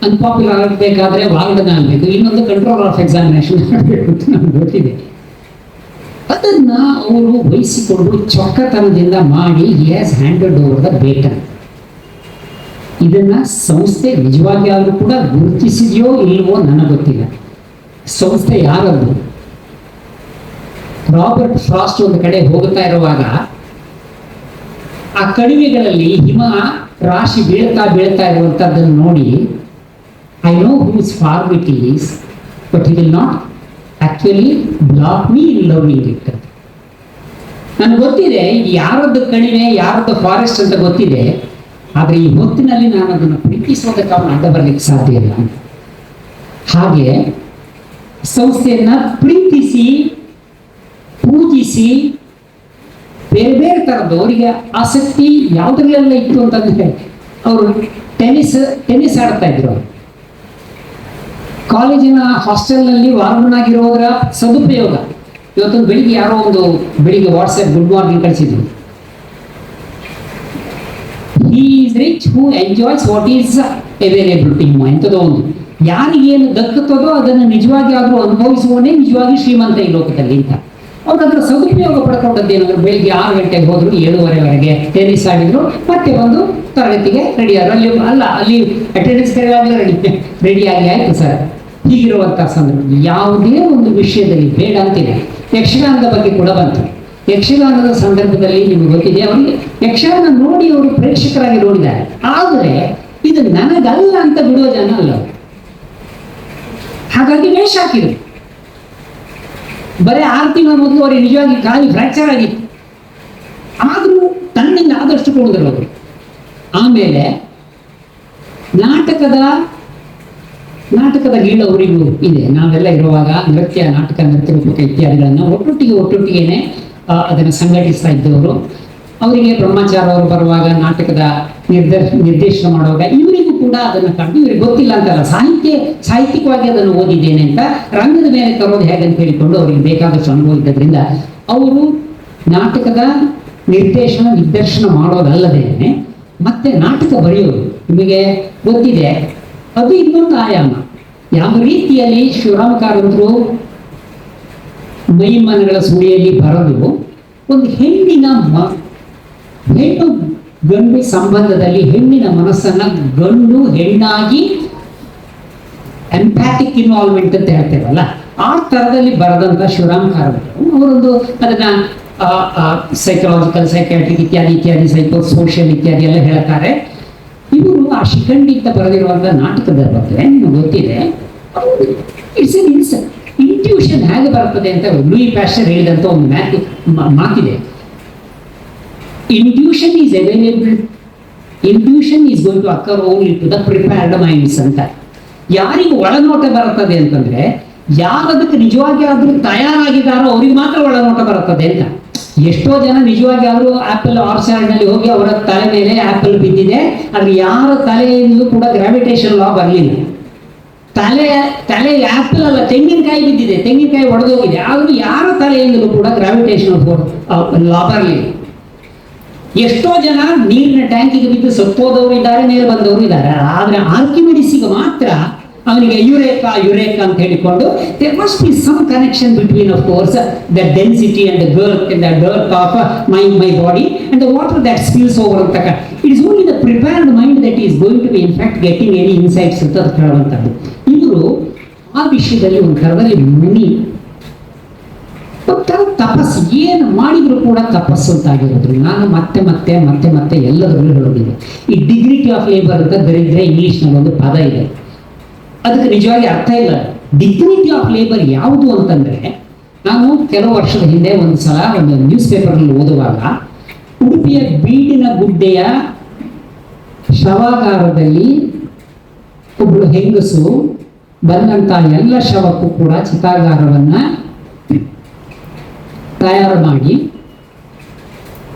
ಅನ್ಪಾಪ್ಯುಲರ್ ಆಗಬೇಕಾದ್ರೆ ವಾರ್ಡನ್ ಆಗಬೇಕು, ಇನ್ನೊಂದು ಕಂಟ್ರೋಲ್ ಆಫ್ ಎಕ್ಸಾಮಿನೇಷನ್ ಆಗಬೇಕು ಅಂತ ನಮ್ಗೆ ಗೊತ್ತಿದೆ. ಅದನ್ನ ಅವರು ವಹಿಸಿಕೊಂಡು ಚೊಕ್ಕತನದಿಂದ ಮಾಡಿ he has handed over the baton. ಇದನ್ನ ಸಂಸ್ಥೆ ನಿಜವಾಗಿ ಆದ್ರೂ ಕೂಡ ಗುರುತಿಸಿದೆಯೋ ಇಲ್ವೋ ನನಗೆ ಗೊತ್ತಿಲ್ಲ. ಸಂಸ್ಥೆ ಯಾರದ್ದು? ರಾಬರ್ಟ್ ಫ್ರಾಸ್ಟ್ ಒಂದು ಕಡೆ ಹೋಗ್ತಾ ಇರುವಾಗ ಆ ಕಣಿವೆಗಳಲ್ಲಿ ಹಿಮ ರಾಶಿ ಬೀಳ್ತಾ ಇರುವಂತದ್ದನ್ನು ನೋಡಿ, I know whose farm it is, but he will not actually block me in loving it. ನನಗೆ ಗೊತ್ತಿದೆ ಇದು ಯಾರದ್ದು ಕಣಿವೆ ಯಾರದ್ದು ಫಾರೆಸ್ಟ್ ಅಂತ ಗೊತ್ತಿದೆ, ಆದರೆ ಈ ಹೊತ್ತಿನಲ್ಲಿ ನಾನು ಅದನ್ನು ಪ್ರೀತಿಸೋದಕ್ಕೆ ಅವನು ಅಡ್ಡ ಬರಲಿಕ್ಕೆ ಸಾಧ್ಯ ಇಲ್ಲ. ಹಾಗೆ ಸಂಸ್ಥೆಯನ್ನ ಪ್ರೀತಿಸಿ ಪೂಜಿಸಿ ಬೇರೆ ಬೇರೆ ಥರದ್ದು ಅವರಿಗೆ ಆಸಕ್ತಿ ಯಾವುದ್ರಲ್ಲೆಲ್ಲ ಇತ್ತು ಅಂತಂದ್ರೆ, ಅವರು ಟೆನ್ನಿಸ್ ಆಡ್ತಾ ಇದ್ರು. ಅವರು ಕಾಲೇಜಿನ ಹಾಸ್ಟೆಲ್ನಲ್ಲಿ ವಾರ್ಡನ್ ಆಗಿರೋದರ ಸದುಪಯೋಗ. ಇವತ್ತೊಂದು ಬೆಳಿಗ್ಗೆ ಯಾರೋ ಒಂದು ಬೆಳಿಗ್ಗೆ ವಾಟ್ಸ್ಆ್ಯಪ್ ಗುಡ್ ಮಾರ್ನಿಂಗ್ ಕಳಿಸಿದ್ರು. He is rich who enjoys what is available to him ಎಂಥದೋ ಒಂದು. ಯಾರಿಗೇನು ದಕ್ಕುತ್ತದೋ ಅದನ್ನು ನಿಜವಾಗಿ ಆದರೂ ಅನುಭವಿಸುವವನೇ ನಿಜವಾಗಿ ಶ್ರೀಮಂತ ಈ ಲೋಕದಲ್ಲಿ ಅಂತ. ಅವ್ರು ಅದರ ಸದುಪಯೋಗ ಪಡ್ಕೊಂಡದ್ದೇನಾದ್ರು ಬೆಳಿಗ್ಗೆ 6 ಗಂಟೆಗೆ ಹೋದ್ರು, 7:30ವರೆಗೆ ಟೆನ್ನಿಸ್ ಆಡಿದ್ರು, ಮತ್ತೆ ಬಂದು ತರಗತಿಗೆ ರೆಡಿಯಾದ್ರು. ಅಲ್ಲಿ ಅಟೆಂಡೆನ್ಸ್ ಕರೆಯಾಗಲೇ ರೆಡಿಯಾಗಿ ಆಯ್ತು ಸರ್. ಹೀಗಿರುವಂಥ ಸಂದರ್ಭ ಯಾವುದೇ ಒಂದು ವಿಷಯದಲ್ಲಿ ಬೇಡ ಅಂತಿದೆ. ಯಕ್ಷಗಾನದ ಬಗ್ಗೆ ಕೂಡ ಬಂತು. ಯಕ್ಷಗಾನದ ಸಂದರ್ಭದಲ್ಲಿ ನಿಮ್ಗೆ ಗೊತ್ತಿದೆ, ಅವರಿಗೆ ಯಕ್ಷಗಾನ ನೋಡಿ ಅವರು ಪ್ರೇಕ್ಷಕರಾಗಿ ನೋಡಿದ್ದಾರೆ. ಆದರೆ ಇದು ನನಗಲ್ಲ ಅಂತ ಬಿಡುವ ಜನ ಅಲ್ಲ. ಹಾಗಾಗಿ ವೇಷ ಹಾಕಿದ್ರು. ಬರೀ 6 ತಿಂಗಳ ಮೊದಲು ಅವರಿಗೆ ನಿಜವಾಗಿ ಕಾಲಿ ಫ್ರ್ಯಾಕ್ಚರ್ ಆಗಿತ್ತು, ಆದರೂ ತನ್ನಿಂದ ಆದಷ್ಟು ಕೊಡಿದ್ರು ಅವರು. ಆಮೇಲೆ ನಾಟಕದ ಗೀಳು ಅವರಿಗೂ ಇದೆ. ನಾವೆಲ್ಲ ಇರುವಾಗ ನಾಟಕ ನೃತ್ಯ ರೂಪಕ ಇತ್ಯಾದಿಗಳನ್ನು ಒಟ್ಟೊಟ್ಟಿಗೆನೆ ಅದನ್ನು ಸಂಘಟಿಸ್ತಾ ಇದ್ದವರು. ಅವರಿಗೆ ಬ್ರಹ್ಮಚಾರ ಅವರು ಬರುವಾಗ ನಾಟಕದ ನಿರ್ದೇಶನ ಮಾಡುವಾಗ ಇವರಿಗೂ ಕೂಡ ಅದನ್ನು ಕಂಡು ಇವರಿಗೆ ಗೊತ್ತಿಲ್ಲ ಅಂತಲ್ಲ, ಸಾಹಿತ್ಯಿಕವಾಗಿ ಅದನ್ನು ಓದಿದ್ದೇನೆ ಅಂತ ರಂಗದ ಮೇಲೆ ತರೋದು ಹೇಗಂತ ಹೇಳಿಕೊಂಡು ಅವರಿಗೆ ಬೇಕಾದಷ್ಟು ಅನುಭವ ಇದ್ದದ್ರಿಂದ ಅವರು ನಾಟಕದ ನಿರ್ದೇಶನ ಮಾಡೋದಲ್ಲದೇನೆ ಮತ್ತೆ ನಾಟಕ ಬರೆಯೋದು. ನಿಮಗೆ ಗೊತ್ತಿದೆ, ಅದು ಇನ್ನೊಂದು ಆಯಾಮ. ಯಾವ ರೀತಿಯಲ್ಲಿ ಶಿವರಾಮ ಕಾರಂತರು ಮೈಮನಗಳ ಸುಳಿಯಲ್ಲಿ ಬರೆದು ಒಂದು ಹೆಣ್ಣು ಗಂಡು ಸಂಬಂಧದಲ್ಲಿ ಹೆಣ್ಣಿನ ಮನಸ್ಸನ್ನ ಗಂಡು ಹೆಣ್ಣಾಗಿ ಎಂಪ್ಯಾಥಿಕ್ ಇನ್ವಾಲ್ವ್ಮೆಂಟ್ ಅಂತ ಹೇಳ್ತೇವಲ್ಲ, ಆ ಥರದಲ್ಲಿ ಬರೆದಂಥ ಶಿವರಾಮ ಕಾರಂತರು ಅವರೊಂದು ಅದನ್ನ ಸೈಕಲಾಜಿಕಲ್, ಸೈಕ್ಯಾಟ್ರಿಕ್ ಇತ್ಯಾದಿ ಸೋಷಿಯಲ್ ಇತ್ಯಾದಿ ಎಲ್ಲ ಹೇಳ್ತಾರೆ. ಇವರು ಆ ಶಿಖಂಡಿ ಅಂತ ಬರೆದಿರುವಂಥ ನಾಟಕದ ಬಗ್ಗೆ ನಿಮಗೆ ಗೊತ್ತಿದೆ, ಇಟ್ಸ್ ಇಂಟ್ಯೂಷನ್ ಹೇಗೆ ಬರ್ತದೆ ಅಂತ ಲೂಯಿ ಪ್ಯಾಶ್ಚರ್ ಹೇಳಿದಂಥ ಒಂದು ಮಾತಿದೆ. Intuition is available, intuition is going to occur only to the prepared minds ಅಂತ. ಯಾರಿಗೆ ಒಳನೋಟ ಬರುತ್ತದೆ ಅಂತಂದ್ರೆ, ಯಾರದಕ್ಕೆ ನಿಜವಾಗಿ ಆದರೂ ತಯಾರಾಗಿದ್ದಾರೋ ಅವ್ರಿಗೆ ಮಾತ್ರ ಒಳನೋಟ ಬರುತ್ತದೆ ಅಂತ. ಎಷ್ಟೋ ಜನ ನಿಜವಾಗಿ ಆದರೂ ಆಪಲ್ ಆರ್ಚಾರ್ಡ್ನಲ್ಲಿ ಹೋಗಿ ಅವರ ತಲೆ ಮೇಲೆ ಆಪಲ್ ಬಿದ್ದಿದೆ, ಆದರೆ ಯಾರ ತಲೆಯಲ್ಲೂ ಕೂಡ ಗ್ರಾವಿಟೇಷನ್ ಲಾ ಬರಲಿಲ್ಲ. ತಲೆ ಆಪಲ್ ಅಲ್ಲ, ತೆಂಗಿನಕಾಯಿ ಬಿದ್ದಿದೆ, ತೆಂಗಿನಕಾಯಿ ಒಡೆದೋಗಿದೆ, ಆದರೂ ಯಾರ ತಲೆಯಿಂದಲೂ ಕೂಡ ಗ್ರಾವಿಟೇಷನಲ್ ಫೋರ್ಸ್ ಲಾಬರ್ಲಿ. ಎಷ್ಟೋ ಜನ ನೀರಿನ ಟ್ಯಾಂಕಿಗೆ ಬಿದ್ದು ಸತ್ತೋದವರು ಇದ್ದಾರೆ, ಮೇಲೆ ಬಂದವರು ಇದ್ದಾರೆ. ಆದರೆ ಆರ್ಕಿಮಿಡಿಸ್ಗೆ ಮಾತ್ರ ಅವನಿಗೆ ಯುರೇಕಾ ಅಂತ ಹೇಳಿಕೊಂಡು there must be some connection between of course the density and the girth of my body and the water that spills over ಅಂತ. It is only the prepared mind that is going to be in fact getting any insights ಅಂತ ಹೇಳುವಂಥದ್ದು. ಇವರು ಆ ವಿಷಯದಲ್ಲಿ ಒಂದು ಥರದಲ್ಲಿ ಮುನಿ, ಒಂಥರ ತಪಸ್ಸು, ಏನು ಮಾಡಿದ್ರು ಕೂಡ ತಪಸ್ಸು ಅಂತಾಗಿರೋದ್ರು. ನಾನು ಮತ್ತೆ ಮತ್ತೆ ಮತ್ತೆ ಮತ್ತೆ ಎಲ್ಲದರಲ್ಲೂ ಹೇಳೋದಿದೆ. ಈ ಡಿಗ್ನಿಟಿ ಆಫ್ ಲೇಬರ್ ಅಂತ ದರಿದ್ರೆ ಇಂಗ್ಲೀಷ್ನಲ್ಲಿ ಒಂದು ಪದ ಇದೆ, ಅದಕ್ಕೆ ನಿಜವಾಗಿ ಅರ್ಥ ಇಲ್ಲ. ಡಿಗ್ನಿಟಿ ಆಫ್ ಲೇಬರ್ ಯಾವುದು ಅಂತಂದ್ರೆ, ನಾನು ಕೆಲವು ವರ್ಷದ ಹಿಂದೆ ಒಂದು ಸಲ ಒಂದು ನ್ಯೂಸ್ ಪೇಪರ್ನಲ್ಲಿ ಓದುವಾಗ ಉಡುಪಿಯ ಬೀಡಿನ ಗುಡ್ಡೆಯ ಶವಾಗಾರದಲ್ಲಿ ಒಬ್ಬಳು ಹೆಂಗಸು ಬಂದಂತ ಎಲ್ಲ ಶವಕ್ಕೂ ಕೂಡ ಚಿತಾಗಾರವನ್ನ ತಯಾರು ಮಾಡಿ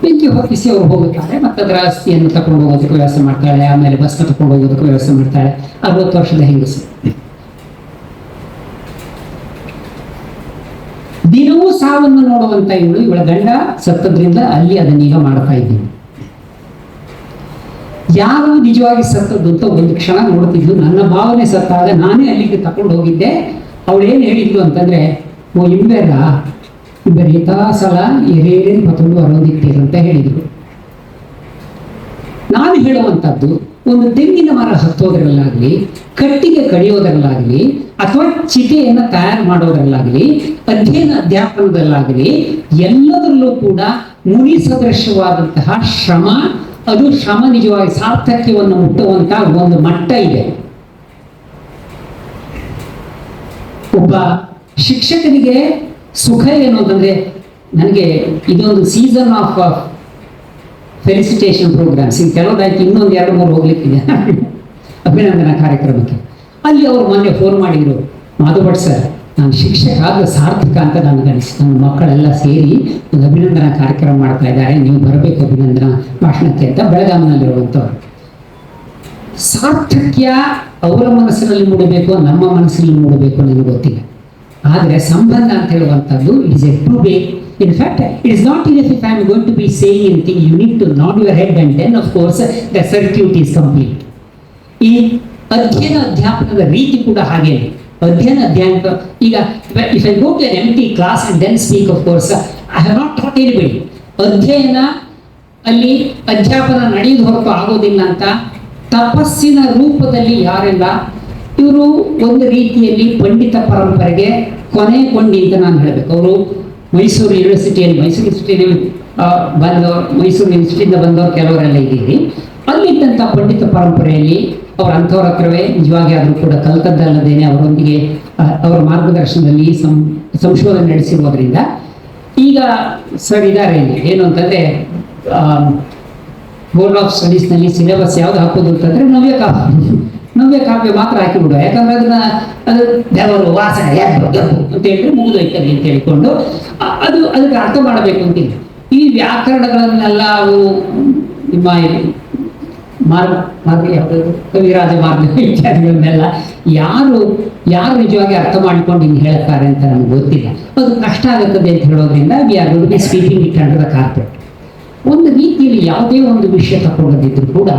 ಬೆಂಕಿ ಹೊತ್ತಿಸಿ ಅವ್ರು ಹೋಗುತ್ತಾರೆ. ಮತ್ತೆ ಅದರ ಅಸ್ಥಿಯನ್ನು ತಗೊಂಡು ಹೋಗೋದಕ್ಕೆ ವ್ಯವಸ್ಥೆ ಮಾಡ್ತಾಳೆ, ಆಮೇಲೆ ಬಸ್ನ ತಗೊಂಡು ಹೋಗೋದಕ್ಕೆ ವ್ಯವಸ್ಥೆ ಮಾಡ್ತಾಳೆ. 60 ವರ್ಷದ ಹೆಂಗಸು. ದಿನವೂ ಸಾವನ್ನು ನೋಡುವಂತ ಇವಳ ಗಂಡ ಸತ್ತದ್ರಿಂದ ಅಲ್ಲಿ ಅದನ್ನೀಗ ಮಾಡ್ತಾ ಇದ್ದೀನಿ. ಯಾರು ನಿಜವಾಗಿ ಸತ್ತದ್ದು ಅಂತ ಒಂದು ಕ್ಷಣ ನೋಡ್ತಿದ್ಲು. ನನ್ನ ಭಾವನೆ ಸತ್ತಾಗ ನಾನೇ ಅಲ್ಲಿಗೆ ತಗೊಂಡು ಹೋಗಿದ್ದೆ. ಅವಳು ಏನು ಹೇಳಿದ್ಲು ಅಂತಂದ್ರೆ, ಓ ಇಂಬೇರ ಸಲ ಎರೇರೇನು ಪತ್ಕೊಂಡು ಬರೋದಿತ್ತೀರ ಅಂತ ಹೇಳಿದ್ರು. ನಾನು ಹೇಳುವಂಥದ್ದು, ಒಂದು ತೆಂಗಿನ ಮರ ಹತ್ತೋದ್ರಲ್ಲಾಗ್ಲಿ, ಕಟ್ಟಿಗೆ ಕಡಿಯೋದ್ರಲ್ಲಾಗ್ಲಿ, ಅಥವಾ ಚಿತೆಯನ್ನು ತಯಾರು ಮಾಡೋದ್ರಲ್ಲಾಗ್ಲಿ, ಅಧ್ಯಾಪನದಲ್ಲಾಗಲಿ, ಎಲ್ಲದರಲ್ಲೂ ಕೂಡ ಮುನಿ ಸದೃಶವಾದಂತಹ ಶ್ರಮ, ಅದು ಶ್ರಮ ನಿಜವಾಗಿ ಸಾರ್ಥಕ್ಯವನ್ನು ಮುಟ್ಟುವಂತಹ ಒಂದು ಮಟ್ಟ ಇದೆ. ಒಬ್ಬ ಶಿಕ್ಷಕನಿಗೆ ಸುಖ ಏನು ಅಂತಂದ್ರೆ, ನನಗೆ ಇದೊಂದು ಸೀಸನ್ ಆಫ್ ಫೆಲಿಸಿಟೇಷನ್ ಪ್ರೋಗ್ರಾಮ್ಸ್, ಈಗ ಕೆಲವದಾಯ್ತು, ಇನ್ನೊಂದು 2-3 ಹೋಗ್ಲಿಕ್ಕಿದೆ ಅಭಿನಂದನಾ ಕಾರ್ಯಕ್ರಮಕ್ಕೆ. ಅಲ್ಲಿ ಅವರು ಮೊನ್ನೆ ಫೋನ್ ಮಾಡಿದ್ರು, ಮಾಧುಭಟ್ ಸರ್, ನಾನು ಶಿಕ್ಷಕ ಆದ ಸಾರ್ಥಕ ಅಂತ ನನಗನ್ನಿಸಿ, ನನ್ನ ಮಕ್ಕಳೆಲ್ಲ ಸೇರಿ ಒಂದು ಅಭಿನಂದನಾ ಕಾರ್ಯಕ್ರಮ ಮಾಡ್ತಾ ಇದ್ದಾರೆ, ನೀವು ಬರಬೇಕು ಅಭಿನಂದನಾ ಭಾಷಣಕ್ಕೆ ಅಂತ. ಬೆಳಗಾವಿನಲ್ಲಿರುವಂಥವ್ರು. ಸಾರ್ಥಕ್ಯ ಅವರ ಮನಸ್ಸಿನಲ್ಲಿ ಮೂಡಬೇಕು, ನಮ್ಮ ಮನಸ್ಸಿನಲ್ಲಿ ಮೂಡಬೇಕು ನನಗೆ ಗೊತ್ತಿಲ್ಲ. ಆದರೆ ಸಂಬಂಧ ಅಂತ ಹೇಳುವಂಥದ್ದು it is a to bay. In fact it is not enough if I am going to be saying anything, you need to nod your head and then of course the circuit is complete. ಈ ಅಧ್ಯಾಪನದ ರೀತಿ ಕೂಡ ಹಾಗೇನೆ. ಅಧ್ಯಯನ ಈಗ if I go to an empty class and then speak, of course I have not taught anybody. ಅಧ್ಯಯನ ಅಲ್ಲಿ ಅಧ್ಯಾಪನ ನಡೆಯುವುದು ಹೊರತು ಆಗೋದಿಲ್ಲ ಅಂತ ತಪಸ್ಸಿನ ರೂಪದಲ್ಲಿ ಯಾರೆಲ್ಲ ಇವರು ಒಂದು ರೀತಿಯಲ್ಲಿ ಪಂಡಿತ ಪರಂಪರೆಗೆ ಕೊನೆ ಕೊಂಡಿ ಅಂತ ನಾನು ಹೇಳಬೇಕು. ಅವರು ಮೈಸೂರು ಯೂನಿವರ್ಸಿಟಿಯಲ್ಲಿ ಮೈಸೂರು ಯೂನಿವರ್ಸಿಟಿಯಿಂದ ಬಂದವರು ಕೆಲವರೆಲ್ಲ ಇದ್ದೀರಿ. ಅಲ್ಲಿದ್ದಂಥ ಪಂಡಿತ ಪರಂಪರೆಯಲ್ಲಿ ಅವ್ರ ಅಂಥವ್ರ ಹತ್ರವೇ ನಿಜವಾಗಿ ಆದರೂ ಕೂಡ ಕಲ್ತದ್ದಲ್ಲದೇನೆ ಅವರೊಂದಿಗೆ ಅವರ ಮಾರ್ಗದರ್ಶನದಲ್ಲಿ ಸಂಶೋಧನೆ ನಡೆಸಿರೋದ್ರಿಂದ ಈಗ ಸರ್ ಇದ್ದಾರೆ. ಏನು ಅಂತಂದರೆ ಬೋರ್ಡ್ ಆಫ್ ಸ್ಟಡೀಸ್ನಲ್ಲಿ ಸಿಲೆಬಸ್ ಯಾವ್ದು ಹಾಕೋದು ಅಂತಂದರೆ ನವ್ಯ ಕಾವ್ಯ ಮಾತ್ರ ಹಾಕಿಬಿಡುವ. ಯಾಕಂದ್ರೆ ಅದು ದೇವರು ವಾಸನೆ ಅಂತ ಹೇಳಿದ್ರೆ ಮುಗಿದೋಯ್ತದೆ ಅಂತ ಹೇಳಿಕೊಂಡು ಅದಕ್ಕೆ ಅರ್ಥ ಮಾಡಬೇಕು ಅಂತಿಲ್ಲ. ಈ ವ್ಯಾಕರಣಗಳನ್ನೆಲ್ಲ ಅವು ನಿಮ್ಮ ಮಾರ್ಗ ಯಾವುದು ಕವಿರಾಜ ಮಾರ್ಗ ಇತ್ಯಾದಿಗಳನ್ನೆಲ್ಲ ಯಾರು ನಿಜವಾಗಿ ಅರ್ಥ ಮಾಡಿಕೊಂಡು ಹಿಂಗೆ ಹೇಳ್ತಾರೆ ಅಂತ ನಮ್ಗೆ ಗೊತ್ತಿಲ್ಲ. ಅದು ಕಷ್ಟ ಆಗುತ್ತದೆ ಅಂತ ಹೇಳೋದ್ರಿಂದ we are going to be sweeping it under the carpet. ಒಂದು ರೀತಿಯಲ್ಲಿ ಯಾವುದೇ ಒಂದು ವಿಷಯ ತಗೊಂಡಿದ್ರು ಕೂಡ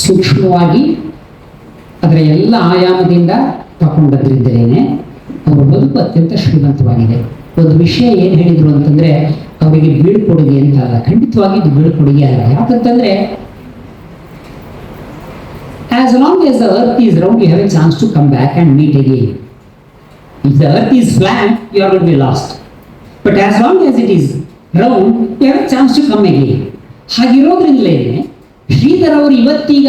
ಸೂಕ್ಷ್ಮವಾಗಿ ಅದರ ಎಲ್ಲ ಆಯಾಮದಿಂದ ತಗೊಂಡದ್ರಿಂದಲೇ ಅವರ ಬದುಕು ಅತ್ಯಂತ ಶ್ರೀಮಂತವಾಗಿದೆ. ಒಂದು ವಿಷಯ ಏನು ಹೇಳಿದ್ರು ಅಂತಂದ್ರೆ ಅವರಿಗೆ ಬೀಳ್ಕೊಡುಗೆ ಅಂತ ಅಲ್ಲ, ಖಂಡಿತವಾಗಿ ಇದು ಬೀಳ್ಕೊಡುಗೆ ಅಲ್ಲ. ಯಾಕಂತಂದ್ರೆ as long as the earth is round, you have a chance to come back and meet again. If the earth is flat, you are going to be lost. But as long as it is round, you have a chance to come again. ಹಾಗಿರೋದ್ರಿಂದಲೇ Sridhar ಅವರು ಇವತ್ತೀಗ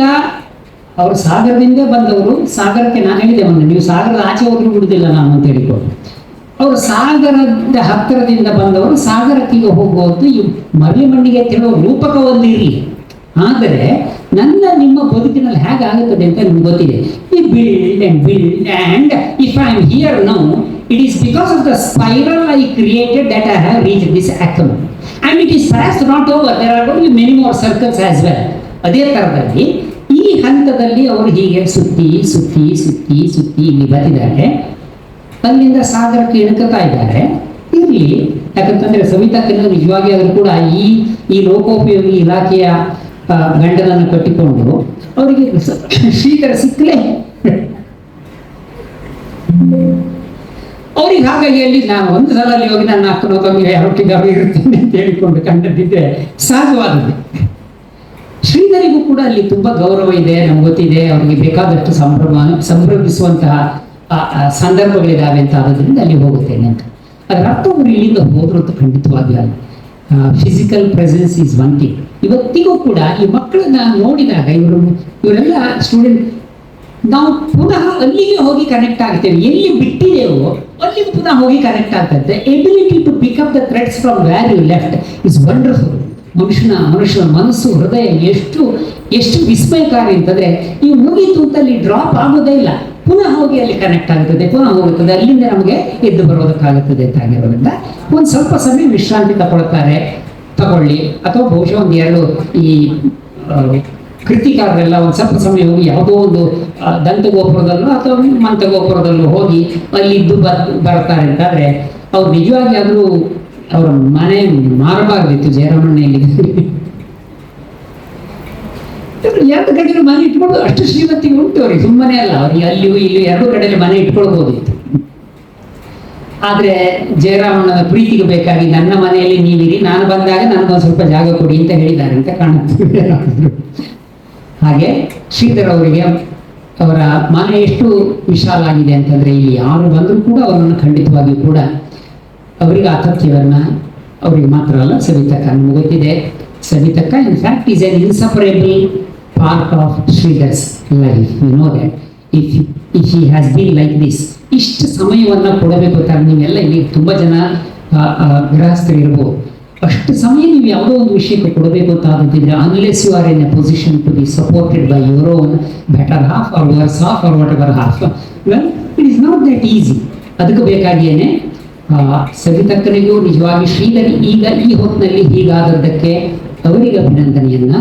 ಅವರು ಸಾಗರದಿಂದ ಬಂದವರು. ಸಾಗರಕ್ಕೆ ನಾನು ಹೇಳಿದೆ ಒಂದು, ನೀವು ಸಾಗರದ ಆಚೆ ಹೋದ್ರೂ ಬಿಡುದಿಲ್ಲ ನಾನು ಅಂತ ಹೇಳಿಕೊಂಡು. ಅವರು ಸಾಗರದ ಹತ್ತಿರದಿಂದ ಬಂದವರು ಸಾಗರಕ್ಕೀಗ ಹೋಗುವುದು ಈ ಮರಳಿ ಮಣ್ಣಿಗೆ ತಿಳುವ ರೂಪಕ ಒಂದಿರಲಿ. ಆದರೆ ನಿಮ್ಮ ಬದುಕಿನಲ್ಲಿ ಹೇಗಾಗುತ್ತದೆ ಅಂತ ನಿಮ್ಗೆ ಗೊತ್ತಿದೆ. ಈ build and if I am here now, it is because of the spiral I created that I have reach this autumn and it is perhaps not over, there are going to be many more circles as well. ಅದೇ ಥರದಲ್ಲಿ ಈ ಹಂತದಲ್ಲಿ ಅವರು ಹೀಗೆ ಸುತ್ತಿ ಸುತ್ತಿ ಸುತ್ತಿ ಸುತ್ತಿ ಇಲ್ಲಿ ಬಂದಿದ್ದಾರೆ. ಅಲ್ಲಿಂದ ಸಾಗರಕ್ಕೆ ಇಣುಕುತ್ತಾ ಇದ್ದಾರೆ. ಇರಲಿ, ಯಾಕಂತಂದ್ರೆ ಸವಿತಾಕ್ಕನ ನಿಜವಾಗಿ ಆದರೂ ಕೂಡ ಈ ಲೋಕೋಪಯೋಗಿ ಇಲಾಖೆಯ ಗಂಡನನ್ನು ಕಟ್ಟಿಕೊಂಡು ಅವರಿಗೆ ಶ್ರೀಧರ ಸಿಕ್ಕಲೇ ಅವ್ರಿಗೆ ಹಾಗಾಗಿ ಅಲ್ಲಿ ನಾನು ಒಂದು ಸಲ ಅಲ್ಲಿ ಹೋಗಿ ನನ್ನ ಅಕ್ಕನ ತಂಗಿಗೆ ಯಾರೊಟ್ಟಿಗಾರು ಇರುತ್ತೇನೆ ಅಂತ ಹೇಳಿಕೊಂಡು ಕಂಡದ್ದಿದ್ರೆ ಸಹಜವಾದದ್ದು. ಶ್ರೀಧರಿಗೂ ಕೂಡ ಅಲ್ಲಿ ತುಂಬಾ ಗೌರವ ಇದೆ, ನಮ್ಗೆ ಗೊತ್ತಿದೆ. ಅವರಿಗೆ ಬೇಕಾದಷ್ಟು ಸಂಭ್ರಮಿಸುವಂತಹ ಸಂದರ್ಭಗಳಿದಾವೆ ಅಂತ ಆಗೋದ್ರಿಂದ ಅಲ್ಲಿ ಹೋಗುತ್ತೇನೆ ಅಂತ. ಅದರ ಅರ್ಥ ಅವರು ಇಲ್ಲಿಂದ ಹೋದ್ರು ಅಂತ ಖಂಡಿತವಾಗಿ ಅಲ್ಲ. Physical presence is one thing. ಇವತ್ತಿಗೂ ಕೂಡ ಈ ಮಕ್ಕಳನ್ನ ನೋಡಿದಾಗ ಇವರೆಲ್ಲ ಸ್ಟೂಡೆಂಟ್, ನಾವು ಪುನಃ ಅಲ್ಲಿಗೆ ಹೋಗಿ ಕನೆಕ್ಟ್ ಆಗ್ತೇವೆ. ಎಲ್ಲಿ ಬಿಟ್ಟಿದೆವೋ ಅಲ್ಲಿಗೆ ಪುನಃ ಹೋಗಿ ಕನೆಕ್ಟ್ ಆಗ್ತದೆ. Ability to pick up the threads from where you left is wonderful. ಮನುಷ್ಯನ ಮನಸ್ಸು, ಹೃದಯ ಎಷ್ಟು ವಿಸ್ಮಯಕಾರಿ ಅಂತಂದ್ರೆ, ನೀವು ಮುಗೀತು ಅಂತ ಅಲ್ಲಿ ಡ್ರಾಪ್ ಆಗೋದೇ ಇಲ್ಲ, ಪುನಃ ಹೋಗಿ ಅಲ್ಲಿ ಕನೆಕ್ಟ್ ಆಗುತ್ತದೆ, ಪುನಃ ಹೋಗುತ್ತದೆ, ಅಲ್ಲಿಂದ ನಮಗೆ ಎದ್ದು ಬರೋದಕ್ಕಾಗುತ್ತದೆ ಅಂತ ಆಗಿರೋದ್ರಿಂದ ಒಂದು ಸ್ವಲ್ಪ ಸಮಯ ವಿಶ್ರಾಂತಿ ತಗೊಳ್ಳಿ. ಅಥವಾ ಬಹುಶಃ ಒಂದು ಎರಡು ಈ ಕೃತಿಕಾರರೆಲ್ಲ ಒಂದು ಸ್ವಲ್ಪ ಸಮಯ ಹೋಗಿ ಯಾವುದೋ ಒಂದು ದಂತಗೋಪುರದಲ್ಲೋ ಅಥವಾ ಮಂತಗೋಪುರದಲ್ಲೋ ಹೋಗಿ ಅಲ್ಲಿದ್ದು ಬರ್ತಾರೆ ಅಂತಾದ್ರೆ ಅವ್ರು ನಿಜವಾಗಿ ಆದರೂ ಅವರ ಮನೆ ಮಾರಬಾರ್ದಿತ್ತು. ಜಯರಾಮಣ್ಣಲ್ಲಿ ಎರಡು ಕಡೆಯಲ್ಲಿ ಮನೆ ಇಟ್ಕೊಂಡು ಅಷ್ಟು ಶ್ರೀಮಂತಿಗೆ ಉಂಟು ಅವ್ರಿಗೆ, ಸುಮ್ಮನೆ ಅಲ್ಲ. ಅವ್ರಿಗೆ ಅಲ್ಲಿಯೂ ಇಲ್ಲಿ ಎರಡು ಕಡೆಯಲ್ಲಿ ಮನೆ ಇಟ್ಕೊಳ್ಬೋದಿತ್ತು. ಆದ್ರೆ ಜಯರಾಮಣ್ಣನ ಪ್ರೀತಿಗೆ ಬೇಕಾಗಿ ನನ್ನ ಮನೆಯಲ್ಲಿ ನೀವಿರಿ, ನಾನು ಬಂದಾಗ ನನಗೊಂದು ಸ್ವಲ್ಪ ಜಾಗ ಕೊಡಿ ಅಂತ ಹೇಳಿದ್ದಾರೆ ಅಂತ ಕಾಣುತ್ತೆ. ಹಾಗೆ ಶ್ರೀಧರ್ ಅವರಿಗೆ ಅವರ ಮನೆ ಎಷ್ಟು ವಿಶಾಲ ಆಗಿದೆ ಅಂತಂದ್ರೆ, ಇಲ್ಲಿ ಯಾರು ಬಂದರೂ ಕೂಡ ಅವರನ್ನು ಖಂಡಿತವಾಗಿಯೂ ಕೂಡ ಅವರಿಗೆ ಆತಿಥ್ಯವನ್ನ, ಅವರಿಗೆ ಮಾತ್ರ ಅಲ್ಲ, ಸವಿತಕ್ಕ, ನಮ್ಗೆ ಗೊತ್ತಿದೆ ಸವಿತಕ್ಕ in fact is an inseparable part of Shridhar's life. You know that if he has been like this, ಇಷ್ಟು ಸಮಯವನ್ನು ಕೊಡಬೇಕು ಅಂತ. ನೀವೆಲ್ಲ ಇಲ್ಲಿ ತುಂಬ ಜನ ಗೃಹಸ್ಥರು ಇರ್ಬೋದು, ಅಷ್ಟು ಸಮಯ ನೀವು ಯಾವುದೋ ಒಂದು ವಿಷಯಕ್ಕೆ ಕೊಡಬೇಕು ಅಂತ ಆಗುತ್ತಿದ್ರೆ, unless you are in a position to be supported by your own better half or worse half or whatever half, well it is not that easy. ಅದಕ್ಕೆ ಬೇಕಾಗಿಯೇನೆ ಸವಿತಕ್ಕನಿಗೂ ನಿಜವಾಗಿ ಶ್ರೀಧರಿ ಈಗ ಈ ಹೊತ್ತಿನಲ್ಲಿ ಹೀಗಾದದ್ದಕ್ಕೆ ಅವರಿಗೆ ಅಭಿನಂದನೆಯನ್ನ.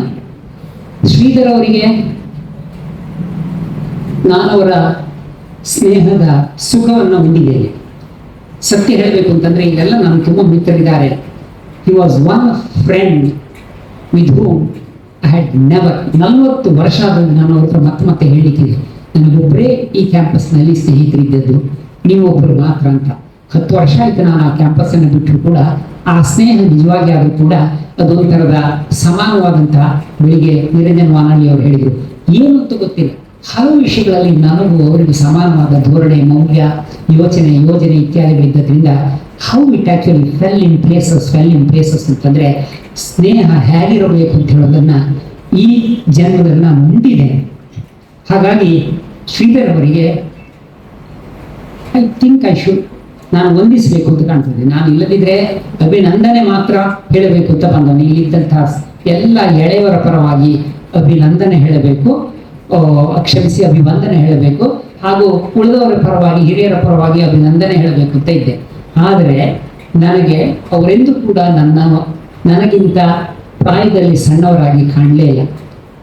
ಶ್ರೀಧರ್ ಅವರಿಗೆ ನಾನವರ ಸ್ನೇಹದ ಸುಖವನ್ನು ಹೊಂದಿದ್ದೇನೆ. ಸತ್ಯ ಹೇಳಬೇಕು ಅಂತಂದ್ರೆ, ಇಲ್ಲೆಲ್ಲ ನಾನು ತುಂಬ ಮಿತ್ರರಿದ್ದಾರೆ. He was one friend with whom I had never, 40 ವರ್ಷ ಆದರೂ ನಾನು ಅವ್ರ ಹತ್ರ ಮತ್ತೆ ಹೇಳಿದ್ದೀನಿ, ನನಗೊಬ್ಬರೇ ಈ ಕ್ಯಾಂಪಸ್ನಲ್ಲಿ ಸ್ನೇಹಿತರಿದ್ದದ್ದು, ನೀವೊಬ್ಬರು ಮಾತ್ರ ಅಂತ. 10 ವರ್ಷ ಆಯ್ತು ನಾನು ಆ ಕ್ಯಾಂಪಸ್ಸನ್ನು ಬಿಟ್ಟರು ಕೂಡ ಆ ಸ್ನೇಹ ನಿಜವಾಗಿ ಆದರೂ ಕೂಡ ಅದೊಂಥರದ ಸಮಾನವಾದಂತಹ, ಬೆಳಿಗ್ಗೆ ನಿರಂಜನ್ ವಾನಳ್ಳಿ ಅವರು ಹೇಳಿದರು, ಏನು ಅಂತ ಗೊತ್ತಿಲ್ಲ, ಹಲವು ವಿಷಯಗಳಲ್ಲಿ ನನಗೂ ಅವರಿಗೆ ಸಮಾನವಾದ ಧೋರಣೆ, ಮೌಲ್ಯ, ಯೋಜನೆ ಇತ್ಯಾದಿಗಳಿದ್ದರಿಂದ how it actually fell in places ಅಂತಂದ್ರೆ, ಸ್ನೇಹ ಹೇಗಿರಬೇಕು ಅಂತ ಹೇಳೋದನ್ನ ಈ ಜನ್ಮದಲ್ಲಿ ನಾನು ಮುಂದಿದೆ. ಹಾಗಾಗಿ ಶ್ರೀಧರ್ ಅವರಿಗೆ ಐ ಥಿಂಕ್ ನಾನು ವಂದಿಸಬೇಕು ಅಂತ ಕಾಣ್ತದೆ. ನಾನು ಇಲ್ಲದಿದ್ರೆ ಅಭಿನಂದನೆ ಮಾತ್ರ ಹೇಳಬೇಕು ಅಂತ ಬಂದವನು. ಇಲ್ಲಿದ್ದಂತಹ ಎಲ್ಲ ಎಳೆಯವರ ಪರವಾಗಿ ಅಭಿನಂದನೆ ಹೇಳಬೇಕು, ಕ್ಷಮಿಸಿ ಅಭಿವಂದನೆ ಹೇಳಬೇಕು, ಹಾಗೂ ಉಳಿದವರ ಪರವಾಗಿ, ಹಿರಿಯರ ಪರವಾಗಿ ಅಭಿನಂದನೆ ಹೇಳಬೇಕು ಅಂತ ಇದ್ದೆ. ಆದರೆ ನನಗೆ ಅವರೆಂದೂ ಕೂಡ ನನಗಿಂತ ಪ್ರಾಯದಲ್ಲಿ ಸಣ್ಣವರಾಗಿ ಕಾಣಲೇ ಇಲ್ಲ.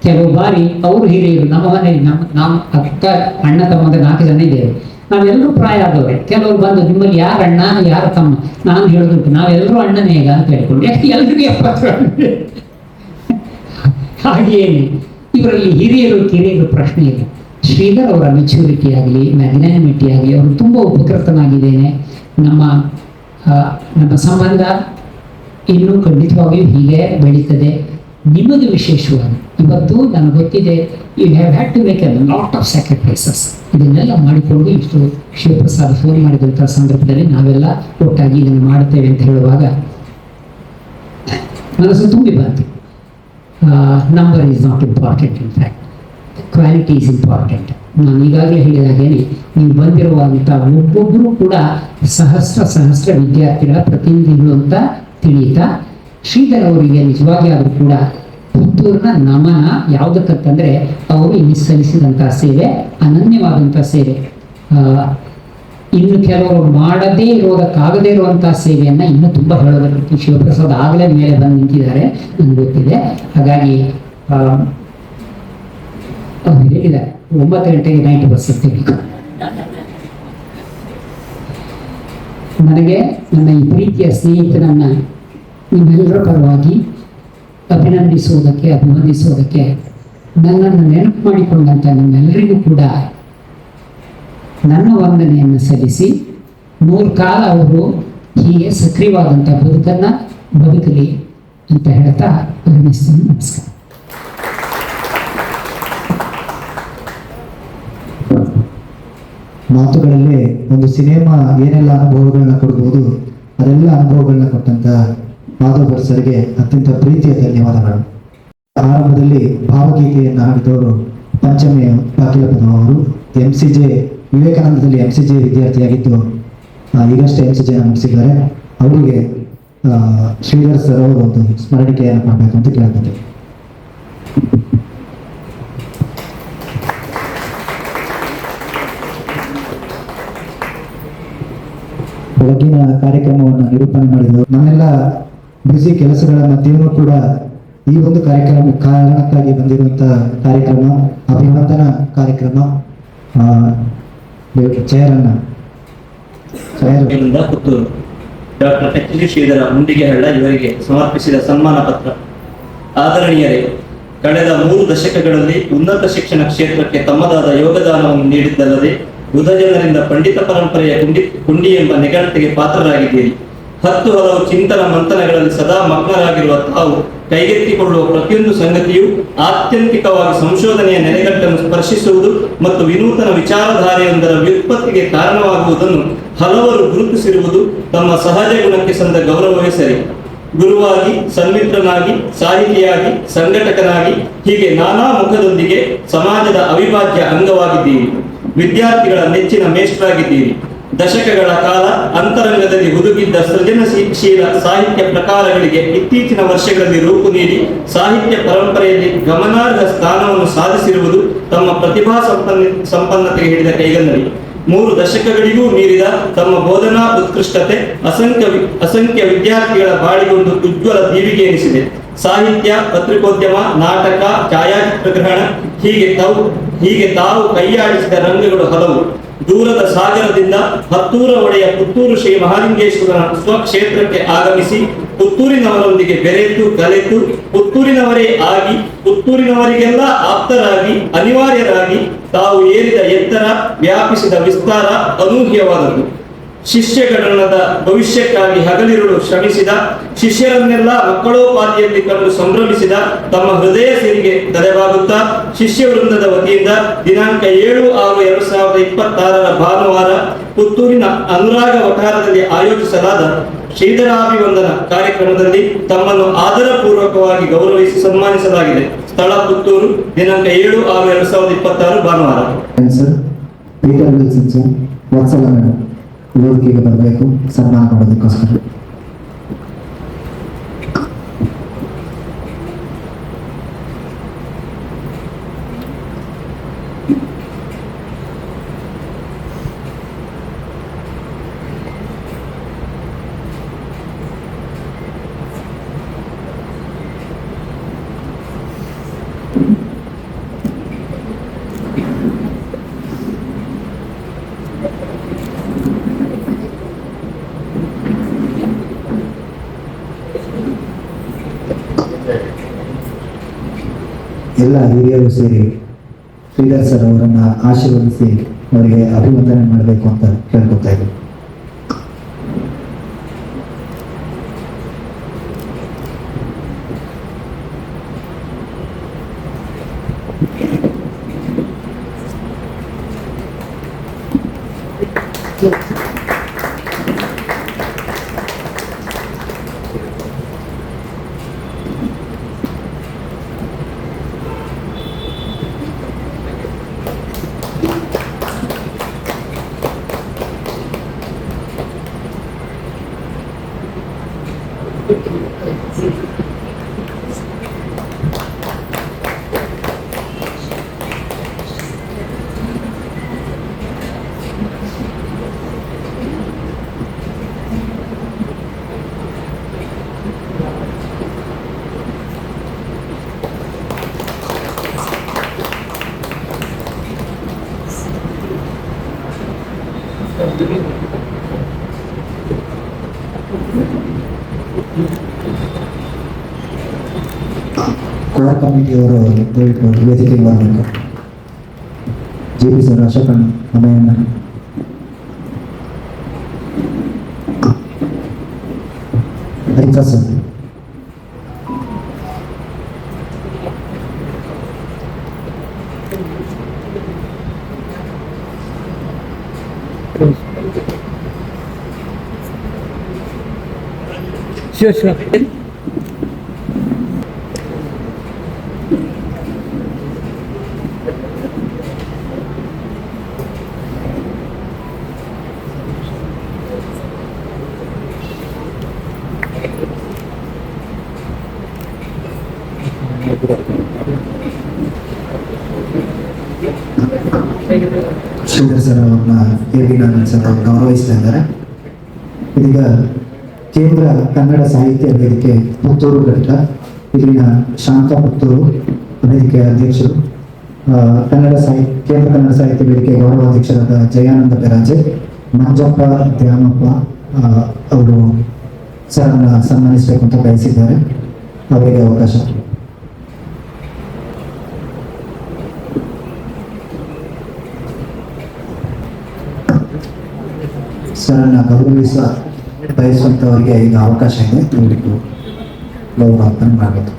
ಕೆಲವು ಬಾರಿ ಅವರು ಹಿರಿಯರು, ನಮ್ಮ ಮನೆಯಲ್ಲಿ ನಮ್ಮ ಅಕ್ಕ, ಅಣ್ಣ, ತಮ್ಮಂದ 4 ಜನ ಇದ್ದೇವೆ, ನಾವೆಲ್ಲರೂ ಪ್ರಾಯ ಆದವ್ರೆ. ಕೆಲವರು ಬಂದು, ನಿಮ್ಮಲ್ಲಿ ಯಾರು ಅಣ್ಣ ಯಾರು ತಮ್ಮ, ನಾನು ಹೇಳೋದುಂಟು ನಾವೆಲ್ಲರೂ ಅಣ್ಣನೇ ಈಗ ಅಂತ ಹೇಳ್ಕೊಂಡು, ಯಾಕೆ ಎಲ್ರಿಗೂ 70. ಹಾಗೇನೆ ಇವರಲ್ಲಿ ಹಿರಿಯರು ಕಿರಿಯರು ಪ್ರಶ್ನೆ ಇಲ್ಲ. ಶ್ರೀಧರ್ ಅವರ ಮೆಚೂರಿಟಿ ಆಗಲಿ, ಮ್ಯಾಗ್ನಾನಿಮಿಟಿ ಆಗಲಿ, ಅವರು ತುಂಬ ಉಪಕೃತನಾಗಿದ್ದೇನೆ. ನಮ್ಮ ಸಂಬಂಧ ಇನ್ನೂ ಖಂಡಿತವಾಗಿಯೂ ಹೀಗೆ ಬೆಳೀತದೆ. ನಿಮಗೆ ವಿಶೇಷವಾಗಿ ಇವತ್ತು ನನಗೆ ಗೊತ್ತಿದೆ, you have had to make a lot of sacrifices. ಇದನ್ನೆಲ್ಲ ಮಾಡಿಕೊಂಡು ಇಷ್ಟು ಶಿವಪ್ರಸಾದ್ ಫೋನ್ ಮಾಡಿದಂಥ ಸಂದರ್ಭದಲ್ಲಿ ನಾವೆಲ್ಲ ಒಟ್ಟಾಗಿ ಇದನ್ನು ಮಾಡುತ್ತೇವೆ ಅಂತ ಹೇಳುವಾಗ ಮನಸ್ಸು ತುಂಬಿ ಬಂತು. Number is not important, in fact quality is important. ನಾನು ಈಗಾಗಲೇ ಹೇಳಿದ ಹಾಗೆ ನೀವು ಬಂದಿರುವಂಥ ಒಬ್ಬೊಬ್ಬರು ಕೂಡ ಸಹಸ್ರ ವಿದ್ಯಾರ್ಥಿಗಳ ಪ್ರತಿನಿಧಿಗಳು ಅಂತ ತಿಳಿಯುತ್ತಾ, ಶ್ರೀಧರ್ ಅವರಿಗೆ ನಿಜವಾಗಿ ಆದರೂ ಕೂಡ ಪುತ್ತೂರಿನ ನಮನ. ಯಾವುದಕ್ಕಂತಂದರೆ ಅವರು ಇಲ್ಲಿ ಸಲ್ಲಿಸಿದಂತಹ ಸೇವೆ ಅನನ್ಯವಾದಂಥ ಸೇವೆ. ಇನ್ನು ಕೆಲವರು ಮಾಡದೇ ಇರೋದಕ್ಕಾಗದೇ ಇರುವಂತಹ ಸೇವೆಯನ್ನು ಇನ್ನೂ ತುಂಬ ಹೇಳೋದಕ್ಕೆ ಶಿವಪ್ರಸಾದ್ ಆಗಲೇ ಮೇಲೆ ಬಂದು ನಿಂತಿದ್ದಾರೆ, ನನಗೆ ಗೊತ್ತಿದೆ. ಹಾಗಾಗಿ ಅವ್ರು ಹೇಳಿದ್ದಾರೆ 9 ಗಂಟೆಗೆ ನೈಟ್ ಬಸ್ ಹತ್ತಬೇಕು. ನನಗೆ ನನ್ನ ಈ ಪ್ರೀತಿಯ ಸ್ನೇಹಿತನನ್ನ ನಿಮ್ಮೆಲ್ಲರ ಪರವಾಗಿ ಅಭಿನಂದಿಸುವುದಕ್ಕೆ ನನ್ನನ್ನು ನೆನಪು ಮಾಡಿಕೊಂಡಂತ ನಿಮ್ಮೆಲ್ಲರಿಗೂ ಕೂಡ ನನ್ನ ವಂದನೆಯನ್ನು ಸಲ್ಲಿಸಿ 3 ಕಾಲ ಅವರು ಹೀಗೆ ಸಕ್ರಿಯವಾದಂಥ ಬದುಕನ್ನು ಬದುಕಲಿ ಅಂತ ಹೇಳ್ತಾ ವಿರಮಿಸ್ತೀನಿ. ನಮಸ್ಕಾರ. ಮಾತುಗಳಲ್ಲೇ ಒಂದು ಸಿನಿಮಾ ಏನೆಲ್ಲ ಅನುಭವಗಳನ್ನ ಕೊಡ್ಬೋದು ಅದೆಲ್ಲ ಅನುಭವಗಳನ್ನ ಕೊಟ್ಟಂತ ಮಾಧವ್ ಭಟ್ ಸರ್ಗೆ ಅತ್ಯಂತ ಪ್ರೀತಿಯ ಧನ್ಯವಾದಗಳು. ಆರಂಭದಲ್ಲಿ ಭಾವಗೀತೆಯನ್ನು ಹಾಡಿದವರು ಪಂಚಮಿ ಪಾಟೀಲಪದ ಅವರು MCJ ವಿವೇಕಾನಂದದಲ್ಲಿ MCJ ವಿದ್ಯಾರ್ಥಿಯಾಗಿದ್ದು ಈಗಷ್ಟೇ MCJ ಮುಗಿಸಿದ್ದಾರೆ. ಅವರಿಗೆ ಶ್ರೀಧರ್ ಸರ್ ಅವರು ಒಂದು ಸ್ಮರಣಿಕೆಯನ್ನು ಮಾಡಬೇಕು ಅಂತ ಕೇಳ್ತಾರೆ. ಬೆಳಗಿನ ಕಾರ್ಯಕ್ರಮವನ್ನು ನಿರೂಪಣೆ ಮಾಡಿದವರು ನಮ್ಮೆಲ್ಲ ಬ್ಯುಸಿ ಕೆಲಸಗಳ ಮಧ್ಯೆಯೂ ಕೂಡ ಈ ಒಂದು ಕಾರಣಕ್ಕಾಗಿ ಬಂದಿರುವಂತಹ ಕಾರ್ಯಕ್ರಮ ಅಭಿವಂದನಾ ಕಾರ್ಯಕ್ರಮ ಚೇರನ್ನ ಪುತ್ತೂರು ಡಾಕ್ಟರ್ HG ಶ್ರೀಧರ ಮುಂಡಿಗೆಹಳ್ಳ ಇವರಿಗೆ ಸಮರ್ಪಿಸಿದ ಸನ್ಮಾನ ಪತ್ರ. ಆದರಣೀಯರೇ, ಕಳೆದ 3 ದಶಕಗಳಲ್ಲಿ ಉನ್ನತ ಶಿಕ್ಷಣ ಕ್ಷೇತ್ರಕ್ಕೆ ತಮ್ಮದಾದ ಯೋಗದಾನವನ್ನು ನೀಡಿದ್ದಲ್ಲದೆ ಬುಧ ಜನರಿಂದ ಪಂಡಿತ ಪರಂಪರೆಯ ಕುಂಡಿ ಎಂಬ ನೆಗಳತೆಗೆ ಪಾತ್ರರಾಗಿದ್ದೀರಿ. 10 ಹಲವು ಚಿಂತನ ಮಂಥನಗಳಲ್ಲಿ ಸದಾ ಮಗ್ನರಾಗಿರುವ ತಾವು ಕೈಗೆತ್ತಿಕೊಳ್ಳುವ ಪ್ರತಿಯೊಂದು ಸಂಗತಿಯು ಆತ್ಯಂತಿಕವಾಗಿ ಸಂಶೋಧನೆಯ ನೆಲೆಗಟ್ಟನ್ನು ಸ್ಪರ್ಶಿಸುವುದು ಮತ್ತು ವಿನೂತನ ವಿಚಾರಧಾರೆಯೊಂದರ ವ್ಯುತ್ಪತ್ತಿಗೆ ಕಾರಣವಾಗುವುದನ್ನು ಹಲವರು ಗುರುತಿಸಿರುವುದು ತಮ್ಮ ಸಹಜ ಗುಣಕ್ಕೆ ಸಂದ ಗೌರವವೇ ಸರಿ. ಗುರುವಾಗಿ, ಸನ್ಮಿತ್ರನಾಗಿ, ಸಾಹಿತಿಯಾಗಿ, ಸಂಘಟಕನಾಗಿ ಹೀಗೆ ನಾನಾ ಮುಖದೊಂದಿಗೆ ಸಮಾಜದ ಅವಿಭಾಜ್ಯ ಅಂಗವಾಗಿದ್ದೀರಿ. ವಿದ್ಯಾರ್ಥಿಗಳ ನೆಚ್ಚಿನ ಮೇಷ್ಟ್ರಾಗಿದ್ದೀರಿ. ದಶಕಗಳ ಕಾಲ ಅಂತರಂಗದಲ್ಲಿ ಹುದುಗಿದ್ದ ಸೃಜನಶೀಲ ಸಾಹಿತ್ಯ ಪ್ರಕಾರಗಳಿಗೆ ಇತ್ತೀಚಿನ ವರ್ಷಗಳಲ್ಲಿ ರೂಪು ನೀಡಿ ಸಾಹಿತ್ಯ ಪರಂಪರೆಯಲ್ಲಿ ಗಮನಾರ್ಹ ಸ್ಥಾನವನ್ನು ಸಾಧಿಸಿರುವುದು ತಮ್ಮ ಪ್ರತಿಭಾ ಸಂಪನ್ನತೆಗೆ ಹಿಡಿದ ಕೈಗನ್ನಡಿ. 3 ದಶಕಗಳಿಗೂ ಮೀರಿದ ತಮ್ಮ ಬೋಧನಾ ಉತ್ಕೃಷ್ಟತೆ ಅಸಂಖ್ಯ ವಿದ್ಯಾರ್ಥಿಗಳ ಬಾಳಿಗೊಂದು ಉಜ್ವಲ ದೀವಿಗೆ ಎನಿಸಿದೆ. ಸಾಹಿತ್ಯ, ಪತ್ರಿಕೋದ್ಯಮ, ನಾಟಕ, ಛಾಯಾಚಿತ್ರಗ್ರಹಣ ಹೀಗೆ ತಾವು ಕೈಯಾಡಿಸಿದ ರಂಗಗಳು ಹಲವು. ದೂರದ ಸಾಗರದಿಂದ ಹತ್ತೂರ ಒಡೆಯ ಪುತ್ತೂರು ಶ್ರೀ ಮಹಾಲಿಂಗೇಶ್ವರನ ಸ್ವಕ್ಷೇತ್ರಕ್ಕೆ ಆಗಮಿಸಿ ಪುತ್ತೂರಿನವರೊಂದಿಗೆ ಬೆರೆತು ಕಲೆತು ಪುತ್ತೂರಿನವರೇ ಆಗಿ ಪುತ್ತೂರಿನವರಿಗೆಲ್ಲ ಆಪ್ತರಾಗಿ ಅನಿವಾರ್ಯರಾಗಿ ತಾವು ಏರಿದ ಎತ್ತರ, ವ್ಯಾಪಿಸಿದ ವಿಸ್ತಾರ ಅನೂಹ್ಯವಾದದ್ದು. ಶಿಷ್ಯಗಣದ ಭವಿಷ್ಯಕ್ಕಾಗಿ ಹಗಲಿರುಳು ಶ್ರಮಿಸಿದ, ಶಿಷ್ಯರನ್ನೆಲ್ಲ ಮಕ್ಕಳೋಪಾದಿಯಲ್ಲಿ ಕಂಡು ಸಂಭ್ರಮಿಸಿದ ತಮ್ಮ ಹೃದಯ ಸಿರಿಗೆ ತಲೆಬಾಗುತ್ತಾ ಶಿಷ್ಯ ವೃಂದದ ವತಿಯಿಂದ ದಿನಾಂಕ 7/6/2026 ಭಾನುವಾರ ಪುತ್ತೂರಿನ ಅನುರಾಗ ವಠಾರದಲ್ಲಿ ಆಯೋಜಿಸಲಾದ ಶ್ರೀಧರಾಭಿವಂದನ ಕಾರ್ಯಕ್ರಮದಲ್ಲಿ ತಮ್ಮನ್ನು ಆದರಪೂರ್ವಕವಾಗಿ ಗೌರವಿಸಿ ಸನ್ಮಾನಿಸಲಾಗಿದೆ. ಸ್ಥಳ ಪುತ್ತೂರು, ದಿನಾಂಕ 7/6/2026 ಭಾನುವಾರ. Peter Wilson sir, Vatsala madam ವೇದಿಕೆಗೆ ಬರಬೇಕು ಸನ್ಮಾನ ಮಾಡೋದಕ್ಕೋಸ್ಕರ. ಎಲ್ಲ ಹಿರಿಯರು ಸೇರಿ ಶ್ರೀಧರ್ ಸರ್ ಅವರನ್ನ ಆಶೀರ್ವದಿಸಿ ಅವರಿಗೆ ಅಭಿವಂದನೆ ಮಾಡಬೇಕು ಅಂತ ಕೇಳ್ಕೊತಾ ಇದ್ದೀನಿ. ಕೋರ್ ಕಮಿಟಿಯವರು ದಯವಿಟ್ಟು ವೇದಿಕೆಗೆ ಬರಬೇಕು. ಜೆ ಪಿ ಸರ್, ಅಶೋಕಣ್ಣ, ಅಮಯಣ್ಣ. Harika sir. Sure. Shridhar sir ಅವ್ರನ್ನ ಹೇಳಿ ನಾನು ಸರ್ ಅವ್ರು ಗೌರವಿಸ್ತಾ ಇದ್ದಾರೆ. ಇದೀಗ ಕೇಂದ್ರ ಕನ್ನಡ ಸಾಹಿತ್ಯ ವೇದಿಕೆ ಪುತ್ತೂರು ಘಟಕ, ಇಲ್ಲಿನ ಶಾಂತ ಪುತ್ತೂರು ವೇದಿಕೆಯ ಅಧ್ಯಕ್ಷರು, ಕೇಂದ್ರ ಕನ್ನಡ ಸಾಹಿತ್ಯ ವೇದಿಕೆ ಗೌರವಾಧ್ಯಕ್ಷರಾದ ಜಯಾನಂದ ಪೆರಾಜೆ, ಮಂಜಪ್ಪ ದ್ಯಾಮಪ್ಪ ಅವರು ಸರ್ನ ಸನ್ಮಾನಿಸಬೇಕು ಅಂತ ಬಯಸಿದ್ದಾರೆ. ಅವರಿಗೆ ಅವಕಾಶ. ಸರ್ನ ಬಯಸುವಂಥವರಿಗೆ ಈಗ ಅವಕಾಶ ಇದೆ. ಇವರಿಗೂ ಗೌರವ ಅರ್ಪಣೆ ಮಾಡಬೇಕು.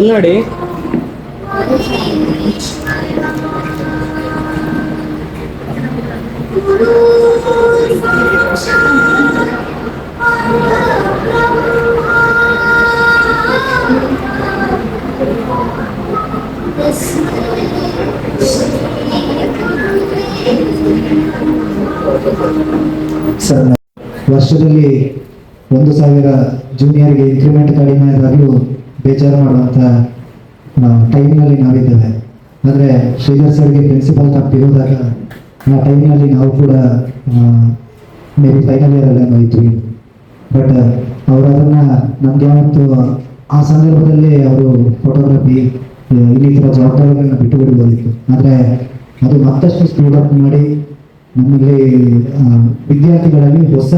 ನೋಡಿ ಸರ್, ವರ್ಷದಲ್ಲಿ 1,000 ಜೂನಿಯರ್ಗೆ ಇನ್ಕ್ರಿಮೆಂಟ್ ಕಡಿಮೆ ಆದಾಗಲೂ ಬೇಜಾರು ಮಾಡುವಂಥ ಟೈಮ್ನಲ್ಲಿ ನಾವಿದ್ದೇವೆ. ಆದರೆ ಶ್ರೀಧರ್ ಸರ್ಗೆ ಪ್ರಿನ್ಸಿಪಲ್ ತಪ್ಪಿರೋದಾಗ ಆ ಟೈಮ್ನಲ್ಲಿ ನಾವು ಕೂಡ ಮೇ ಬಿ ಫೈನಲ್ ಇಯರಲ್ಲೇನೋ ಇದ್ವಿ. ಬಟ್ ಅವರು ಅದನ್ನು ನಮಗೆ ಯಾವತ್ತು ಆ ಸಂದರ್ಭದಲ್ಲಿ ಅವರು ಫೋಟೋಗ್ರಫಿ ಇನ್ನಿತರ ಜವಾಬ್ದಾರಿಗಳನ್ನ ಬಿಟ್ಟು ಬಿಡ್ಬೋದಿತ್ತು. ಆದರೆ ಅದು ಮತ್ತಷ್ಟು ಸ್ಪೀಡಪ್ ಮಾಡಿ ನಮ್ಮಲ್ಲಿ ವಿದ್ಯಾರ್ಥಿಗಳಲ್ಲಿ ಹೊಸ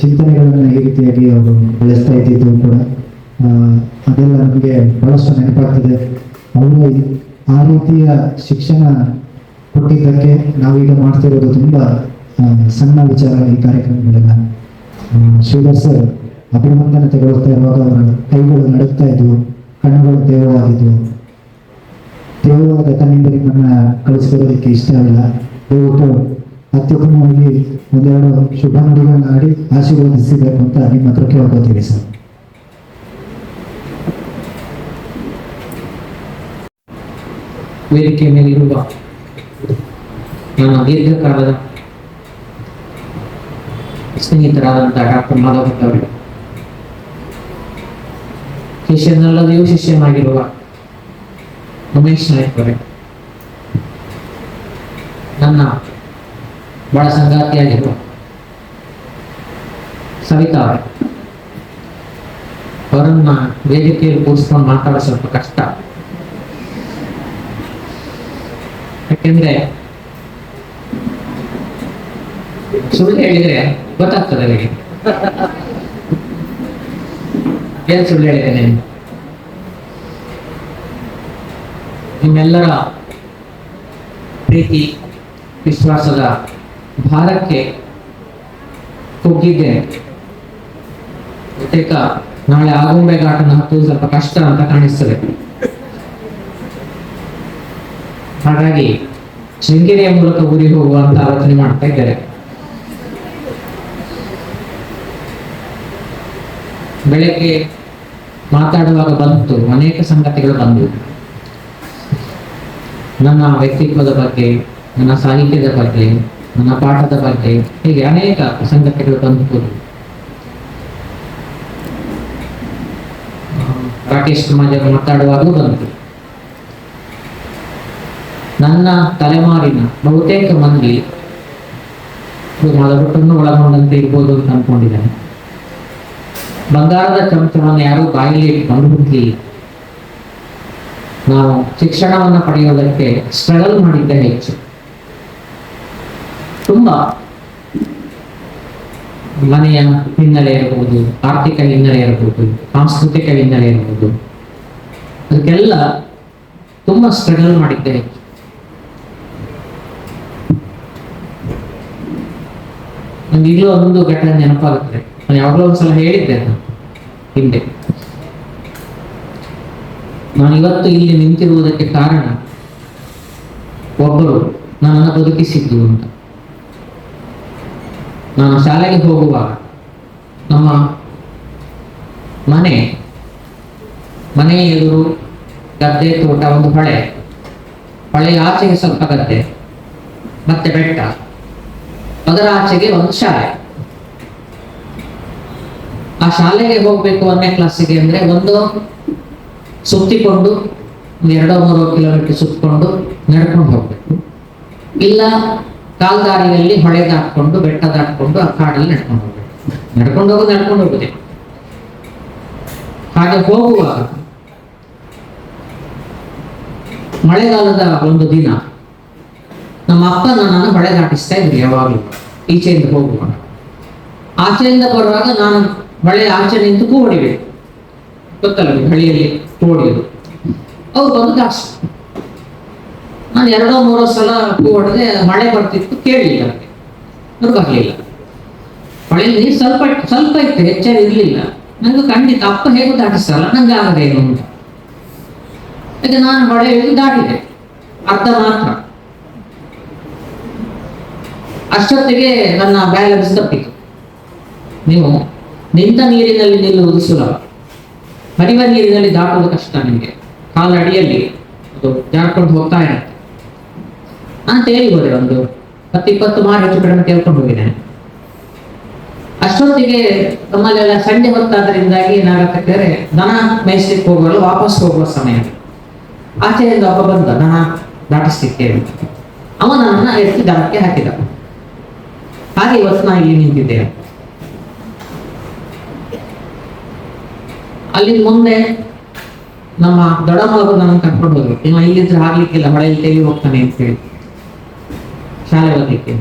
ಚಿಂತನೆಗಳನ್ನು ಈ ರೀತಿಯಾಗಿ ಅವರು ಬೆಳೆಸ್ತಾ ಇದ್ದಿದ್ದು ಕೂಡ ಅದೆಲ್ಲ ನಮಗೆ ಬಹಳಷ್ಟು ನೆನಪಾಗ್ತದೆ. ಅವರು ಆ ರೀತಿಯ ಶಿಕ್ಷಣ ಕೊಟ್ಟಿದ್ದಕ್ಕೆ ನಾವೀಗ ಮಾಡ್ತಿರೋದು ತುಂಬ ಸಣ್ಣ ವಿಚಾರ. ಈ ಕಾರ್ಯಕ್ರಮಗಳೆಲ್ಲ ಶ್ರೀಧರ್ ಸರ್ ಅಭಿನಂದನೆ ತಗೊಳ್ತಾ ಇರುವಾಗ ಅವರ ಕೈಗಳು ನಡುತ್ತಾ ಇದ್ವು, ಕಣ್ಣುಗಳು ತೇವವಾಗಿದ್ವು. ತೇವವಾದ ಕಣ್ಣಿಂದ ನಿಮ್ಮನ್ನ ಕಳಿಸ್ಕೊಡೋದಕ್ಕೆ ಇಷ್ಟ ಆಗಿಲ್ಲ. ದಯವಿಟ್ಟು ಅತ್ಯುತ್ತಮವಾಗಿ ಒಂದೆರಡು ಶುಭ ನುಡಿಗಳನ್ನ ಆಡಿ ಆಶೀರ್ವದಿಸಬೇಕು ಅಂತ ನಿಮ್ಮ ಹತ್ರ ಕೇಳ್ಕೊತೀವಿ ಸರ್. ವೇದಿಕೆ ಮೇಲೆ ಇರುವ ನನ್ನ ದೀರ್ಘಕಾಲದ ಸ್ನೇಹಿತರಾದಂತಹ ಡಾಕ್ಟರ್ ಮಾಧವ ಭಟ್ ಅವರು, ಶಿಷ್ಯನಲ್ಲದೆಯೂ ಶಿಷ್ಯನಾಗಿರುವ ಉಮೇಶ್ ನಾಯಕ್ ಅವರೇ, ನನ್ನ ಬಹಳ ಸಂಗಾತಿಯಾಗಿರುವ ಸವಿತಾ ಅವರೇ, ಅವರನ್ನ ವೇದಿಕೆಯಲ್ಲಿ ಕೂರಿಸ್ಕೊಂಡು ಮಾತಾಡೋ ಸ್ವಲ್ಪ ಕಷ್ಟ. ಯಾಕೆಂದ್ರೆ ಸುಳ್ಳು ಹೇಳಿದ್ರೆ ಗೊತ್ತಾಗ್ತದೆ ಅವರಿಗೆ ಏನ್ ಸುಳ್ಳು ಹೇಳಿದ್ದೇನೆ. ನಿಮ್ಮೆಲ್ಲರ ಪ್ರೀತಿ ವಿಶ್ವಾಸದ ಭಾರಕ್ಕೆ ಕುಗ್ಗಿದ್ದೇನೆ. ಬಹುತೇಕ ನಾಳೆ ಆಗುಂಬೆ ಘಾಟನ ಹತ್ತುವುದು ಸ್ವಲ್ಪ ಕಷ್ಟ ಅಂತ ಕಾಣಿಸ್ತದೆ. ಹಾಗಾಗಿ ಶೃಂಗೇರಿಯ ಮೂಲಕ ಊರಿಗೆ ಹೋಗುವಂತ ಆಲೋಚನೆ ಮಾಡ್ತಾ ಇದ್ದಾರೆ. ಬೆಳಗ್ಗೆ ಮಾತಾಡುವಾಗ ಬಂತು ಅನೇಕ ಸಂಗತಿಗಳು ಬಂದವು. ನನ್ನ ವ್ಯಕ್ತಿತ್ವದ ಬಗ್ಗೆ, ನನ್ನ ಸಾಹಿತ್ಯದ ಬಗ್ಗೆ, ನನ್ನ ಪಾಠದ ಬಗ್ಗೆ, ಹೀಗೆ ಅನೇಕ ಸಂಗತಿಗಳು ಬಂತು. ರಾಕೇಶ್ ಕುಮಾರ್ ಮಾತಾಡುವಾಗೂ ಬಂತು. ನನ್ನ ತಲೆಮಾರಿನ ಬಹುತೇಕ ಮಂದಿ ಮಾಧವಟ್ಟನ್ನು ಒಳಗೊಂಡಂತೆ ಇರ್ಬೋದು ಅಂತ ಅನ್ಕೊಂಡಿದ್ದೇನೆ. ಬಂಗಾರದ ಚಮಚವನ್ನು ಯಾರು ಬಾಯಿಲಿ ಇಟ್ಕೊಂಡು ಹುಡುಕಿ ನಾವು ಶಿಕ್ಷಣವನ್ನು ಪಡೆಯುವುದಕ್ಕೆ ಸ್ಟ್ರಗಲ್ ಮಾಡಿದ್ದೆ ಹೆಚ್ಚು. ತುಂಬಾ ಮನೆಯ ಹಿನ್ನೆಲೆ ಇರಬಹುದು, ಆರ್ಥಿಕ ಹಿನ್ನೆಲೆ ಇರಬಹುದು, ಸಾಂಸ್ಕೃತಿಕ ಹಿನ್ನೆಲೆ ಇರಬಹುದು, ಅದಕ್ಕೆಲ್ಲ ತುಂಬಾ ಸ್ಟ್ರಗಲ್ ಮಾಡಿದ್ದೆ ಹೆಚ್ಚು. ನಂಗೆ ಈಗಲೂ ಒಂದು ಘಟನೆ ನೆನಪಾಗುತ್ತದೆ. ನಾನು ಯಾವಾಗಲೂ ಒಂದ್ಸಲ ಹೇಳಿದ್ದೆ ಹಿಂದೆ. ನಾನು ಇವತ್ತು ಇಲ್ಲಿ ನಿಂತಿರುವುದಕ್ಕೆ ಕಾರಣ ಒಬ್ಬರು ನನ್ನನ್ನು ಬದುಕಿಸಿದ್ದು ಅಂತ. ನಾನು ಶಾಲೆಗೆ ಹೋಗುವಾಗ ನಮ್ಮ ಮನೆ ಎದುರು ಗದ್ದೆ, ತೋಟ, ಒಂದು ಹೊಳೆಯ ಆಚೆಗೆ ಸ್ವಲ್ಪ ಗದ್ದೆ, ಮತ್ತೆ ಬೆಟ್ಟ, ಅದರ ಆಚೆಗೆ ಒಂದು ಶಾಲೆ. ಆ ಶಾಲೆಗೆ ಹೋಗ್ಬೇಕು 1ನೇ ಕ್ಲಾಸಿಗೆ ಅಂದ್ರೆ ಒಂದು ಸುತ್ತಿಕೊಂಡು 2-3 ಕಿಲೋಮೀಟರ್ ಸುತ್ತಕೊಂಡು ನಡ್ಕೊಂಡು ಹೋಗ್ಬೇಕು, ಇಲ್ಲ ಕಾಲ್ದಾರಿಯಲ್ಲಿ ಹೊಳೆ ದಾಟ್ಕೊಂಡು ಬೆಟ್ಟ ದಾಟ್ಕೊಂಡು ಆ ಕಾಡಲ್ಲಿ ನಡ್ಕೊಂಡು ಹೋಗುದೇ. ಹಾಗೆ ಹೋಗುವಾಗ ಮಳೆಗಾಲದ ಒಂದು ದಿನ ನಮ್ಮ ಅಪ್ಪ ನನ್ನನ್ನು ಹೊಳೆ ದಾಟಿಸ್ತಾ ಇದ್ರು. ಯಾವಾಗಲೂ ಈಚೆಯಿಂದ ಹೋಗುವಾಗ, ಆಚೆಯಿಂದ ಬರುವಾಗ ನಾನು ಹೊಳೆ ಆಚೆ ನಿಂತು ಕೂ ಹೊಡಿಬೇಕು. ಗೊತ್ತಲ್ಲ ಹಳ್ಳಿಯಲ್ಲಿ ಕೂ ಹೊಡೆಯೋದು. ಅವ್ರು ಬಂದು ದಾಟ್ಸ್. ನಾನು 2-3 ಸಲ ಕೂ ಹೊಡೆದೆ. ಮಳೆ ಬರ್ತಿತ್ತು, ಕೇಳಲಿಲ್ಲ, ನನಗೆ ಬರ್ಲಿಲ್ಲ. ಹೊಳೆಯಲ್ಲಿ ನೀರು ಸ್ವಲ್ಪ ಇತ್ತು, ಹೆಚ್ಚಾಗಿ ಇರಲಿಲ್ಲ. ನನಗೂ ಖಂಡಿತ ಅಪ್ಪ ಹೇಗೂ ದಾಟಿಸಲ್ಲ, ನಂಗೆ ಆಗದೇನು ಅಂತ. ಯಾಕೆ ನಾನು ಹೊಳೆ ದಾಟಿದೆ, ಅರ್ಧ ಮಾತ್ರ. ಅಷ್ಟೊತ್ತಿಗೆ ನನ್ನ ಬ್ಯಾಲೆನ್ಸ್ ತಪ್ಪಿತು. ನೀವು ನಿಂತ ನೀರಿನಲ್ಲಿ ನಿಲ್ಲುವುದು ಸುಲಭ, ಹರಿವ ನೀರಿನಲ್ಲಿ ದಾಟುವುದು ಕಷ್ಟ. ನಿಮಗೆ ಕಾಲ ಅಡಿಯಲ್ಲಿ ಅದು ಜಾರ್ಕೊಂಡು ಹೋಗ್ತಾ ಇರುತ್ತೆ. ನಾನು ತೇಲಿ ಹೋದೆ, ಒಂದು 10-20 ಮಾರು ಹೆಚ್ಚು ಕಡಿಮೆ ತೇಳ್ಕೊಂಡು ಹೋಗಿದ್ದೇನೆ. ಅಷ್ಟೊತ್ತಿಗೆ ನಮ್ಮಲ್ಲೆಲ್ಲ ಸಂಜೆ ಹೊತ್ತಾದ್ರಿಂದಾಗಿ ಏನಾಗತ್ತೆ, ದನ ಮೇಯಿಸ್ಲಿಕ್ಕೆ ಹೋಗುವಲ್ಲ, ವಾಪಸ್ ಹೋಗುವ ಸಮಯ. ಆಚೆಯಿಂದ ಒಬ್ಬ ಬಂದ ದನ ದಾಟಿಸ್ಲಿಕ್ಕೆ. ಅವ ನನ್ನನ್ನು ಎತ್ತಿ ದನಕ್ಕೆ ಹಾಕಿದ. ಹಾಗೆ ಇವತ್ತು ನಾನು ಇಲ್ಲಿ ನಿಂತಿದ್ದೇನೆ. ಅಲ್ಲಿ ಮುಂದೆ ನಮ್ಮ ದೊಡ್ಡಮ್ಮವರು ನನ್ನನ್ನು ಕರ್ಕೊಂಡು ಹೋದ್ರು. ಇವ ಇಲ್ಲಿದ್ರೆ ಆಗ್ಲಿಕ್ಕಿಲ್ಲ, ಹೊಳೆಯಲ್ಲಿ ತೆಗಿ ಹೋಗ್ತಾನೆ ಅಂತ ಹೇಳಿ ಶಾಲೆ ಓದಲಿಕ್ಕೆ.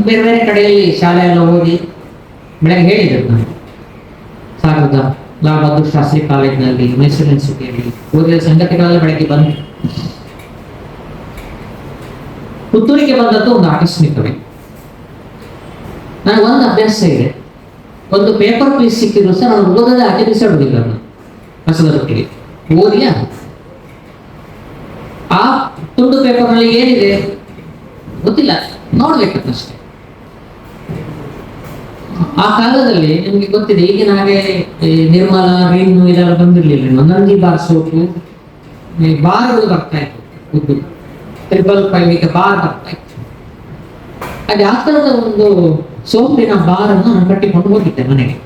ಬೇರೆ ಬೇರೆ ಕಡೆಯಲ್ಲಿ ಶಾಲೆ ಎಲ್ಲ ಓದಿ ಬೆಳಗ್ಗೆ ಹೇಳಿದ್ರು. ನಾನು ಸಾಗರದ ಲಾಲ್ ಬಹದ್ದೂರ್ ಶಾಸ್ತ್ರಿ ಕಾಲೇಜಿನಲ್ಲಿ, ಮೈಸೂರು ಯೂನಿವರ್ಸಿಟಿಯಲ್ಲಿ ಓದಿದ ಸಂಗತಿಗಳೆಲ್ಲ ಬೆಳಗ್ಗೆ ಬಂದು ಪುತ್ತೂರಿಗೆ ಬಂದದ್ದು ಒಂದು ಆಕಸ್ಮಿಕವೇ. ನನಗೆ ಒಂದು ಅಭ್ಯಾಸ ಇದೆ, ಒಂದು ಪೇಪರ್ ಪೀಸ್ ಸಿಕ್ಕಿದ್ರು ಸಹ ನಾನು ಓದದೆ ಆಚೆ ಬಿಸಾಡುವುದಿಲ್ಲ. ನಾನು ಕಸದೊಟ್ಟಿಗೆ ಓದಿಯ ಆ ತುಂಡು ಪೇಪರ್ನಲ್ಲಿ ಏನಿದೆ ಗೊತ್ತಿಲ್ಲ, ನೋಡ್ಬೇಕಷ್ಟೇ. ಆ ಕಾಲದಲ್ಲಿ ನಿಮ್ಗೆ ಗೊತ್ತಿದೆ, ಈಗಿನ ಹಾಗೆ ನಿರ್ಮಲ, ರಿನ್ನು ಇದೆಲ್ಲ ಬಂದಿರ್ಲಿಲ್ಲ. ನಂಜಿ ಬಾರ್ ಸೋಪು, ಈ ಬಾರ್ಗಳು ಬರ್ತಾ ಇತ್ತು, ಉದ್ದು 555 ಬಾರ್ ಬರ್ತಾ ಇತ್ತು. ಹಾಗೆ ಆ ಥರದ ಒಂದು ಸೋಪಿನ ಬಾರನ್ನು ನಾನು ಕಟ್ಟಿಕೊಂಡು ಹೋಗಿದ್ದೆ ಮನೆಗೆ.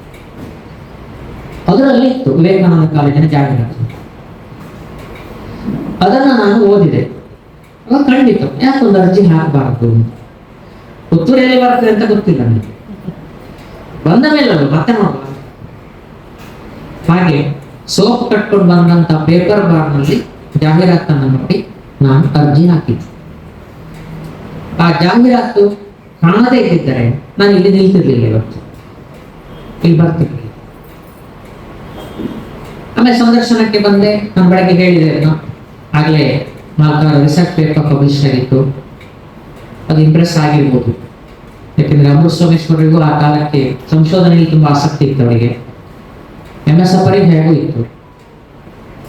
ಅದರಲ್ಲಿ ಇತ್ತು ವಿವೇಕಾನಂದ ಕಾಲೇಜಿನ ಜಾಹೀರಾತು. ಅದನ್ನು ನಾನು ಓದಿದೆ. ಅವಾಗ ಖಂಡಿತು ಯಾಕೊಂದು ಅರ್ಜಿ ಹಾಕಬಾರದು, ಪುತ್ತೂರಲ್ಲಿ ಬರ್ತದೆ ಅಂತ ಗೊತ್ತಿಲ್ಲ ನನಗೆ, ಬಂದ ಮೇಲೆ ಅದು ಮತ್ತೆ ನೋಡುವ. ಹಾಗೆ ಸೋಪ್ ಕಟ್ಕೊಂಡು ಬಂದಂತ ಪೇಪರ್ ಬಾರ್ನಲ್ಲಿ ಜಾಹೀರಾತನ್ನು ನೋಡಿ ನಾನು ಅರ್ಜಿ ಹಾಕಿದ್ದೆ. ಆ ಜಾಹೀರಾತು ಕಾಣದೇ ಇದ್ದಿದ್ದರೆ ನಾನು ಇಲ್ಲಿ ನಿಲ್ತಿರ್ಲಿಲ್ಲ, ಇವತ್ತು ಇಲ್ಲಿ ಬರ್ತಿರ್ಲಿಲ್ಲ. ಆಮೇಲೆ ಸಂದರ್ಶನಕ್ಕೆ ಬಂದೆ. ನಾನು ಬೆಳಗ್ಗೆ ಹೇಳಿದೆ, ಆಗಲೇ 4 ರಿಸರ್ಚ್ ಪೇಪರ್ ಪಬ್ಲಿಷ್ ಆಗಿತ್ತು. ಅದು ಇಂಪ್ರೆಸ್ ಆಗಿರ್ಬೋದು, ಯಾಕೆಂದ್ರೆ ಅಮೃತ ಸೋಮೇಶ್ವರಿಗೂ ಆ ಕಾಲಕ್ಕೆ ಸಂಶೋಧನೆಯಲ್ಲಿ ತುಂಬಾ ಆಸಕ್ತಿ ಇತ್ತು ಅವರಿಗೆ. MS ಹೇಗೂ ಇತ್ತು.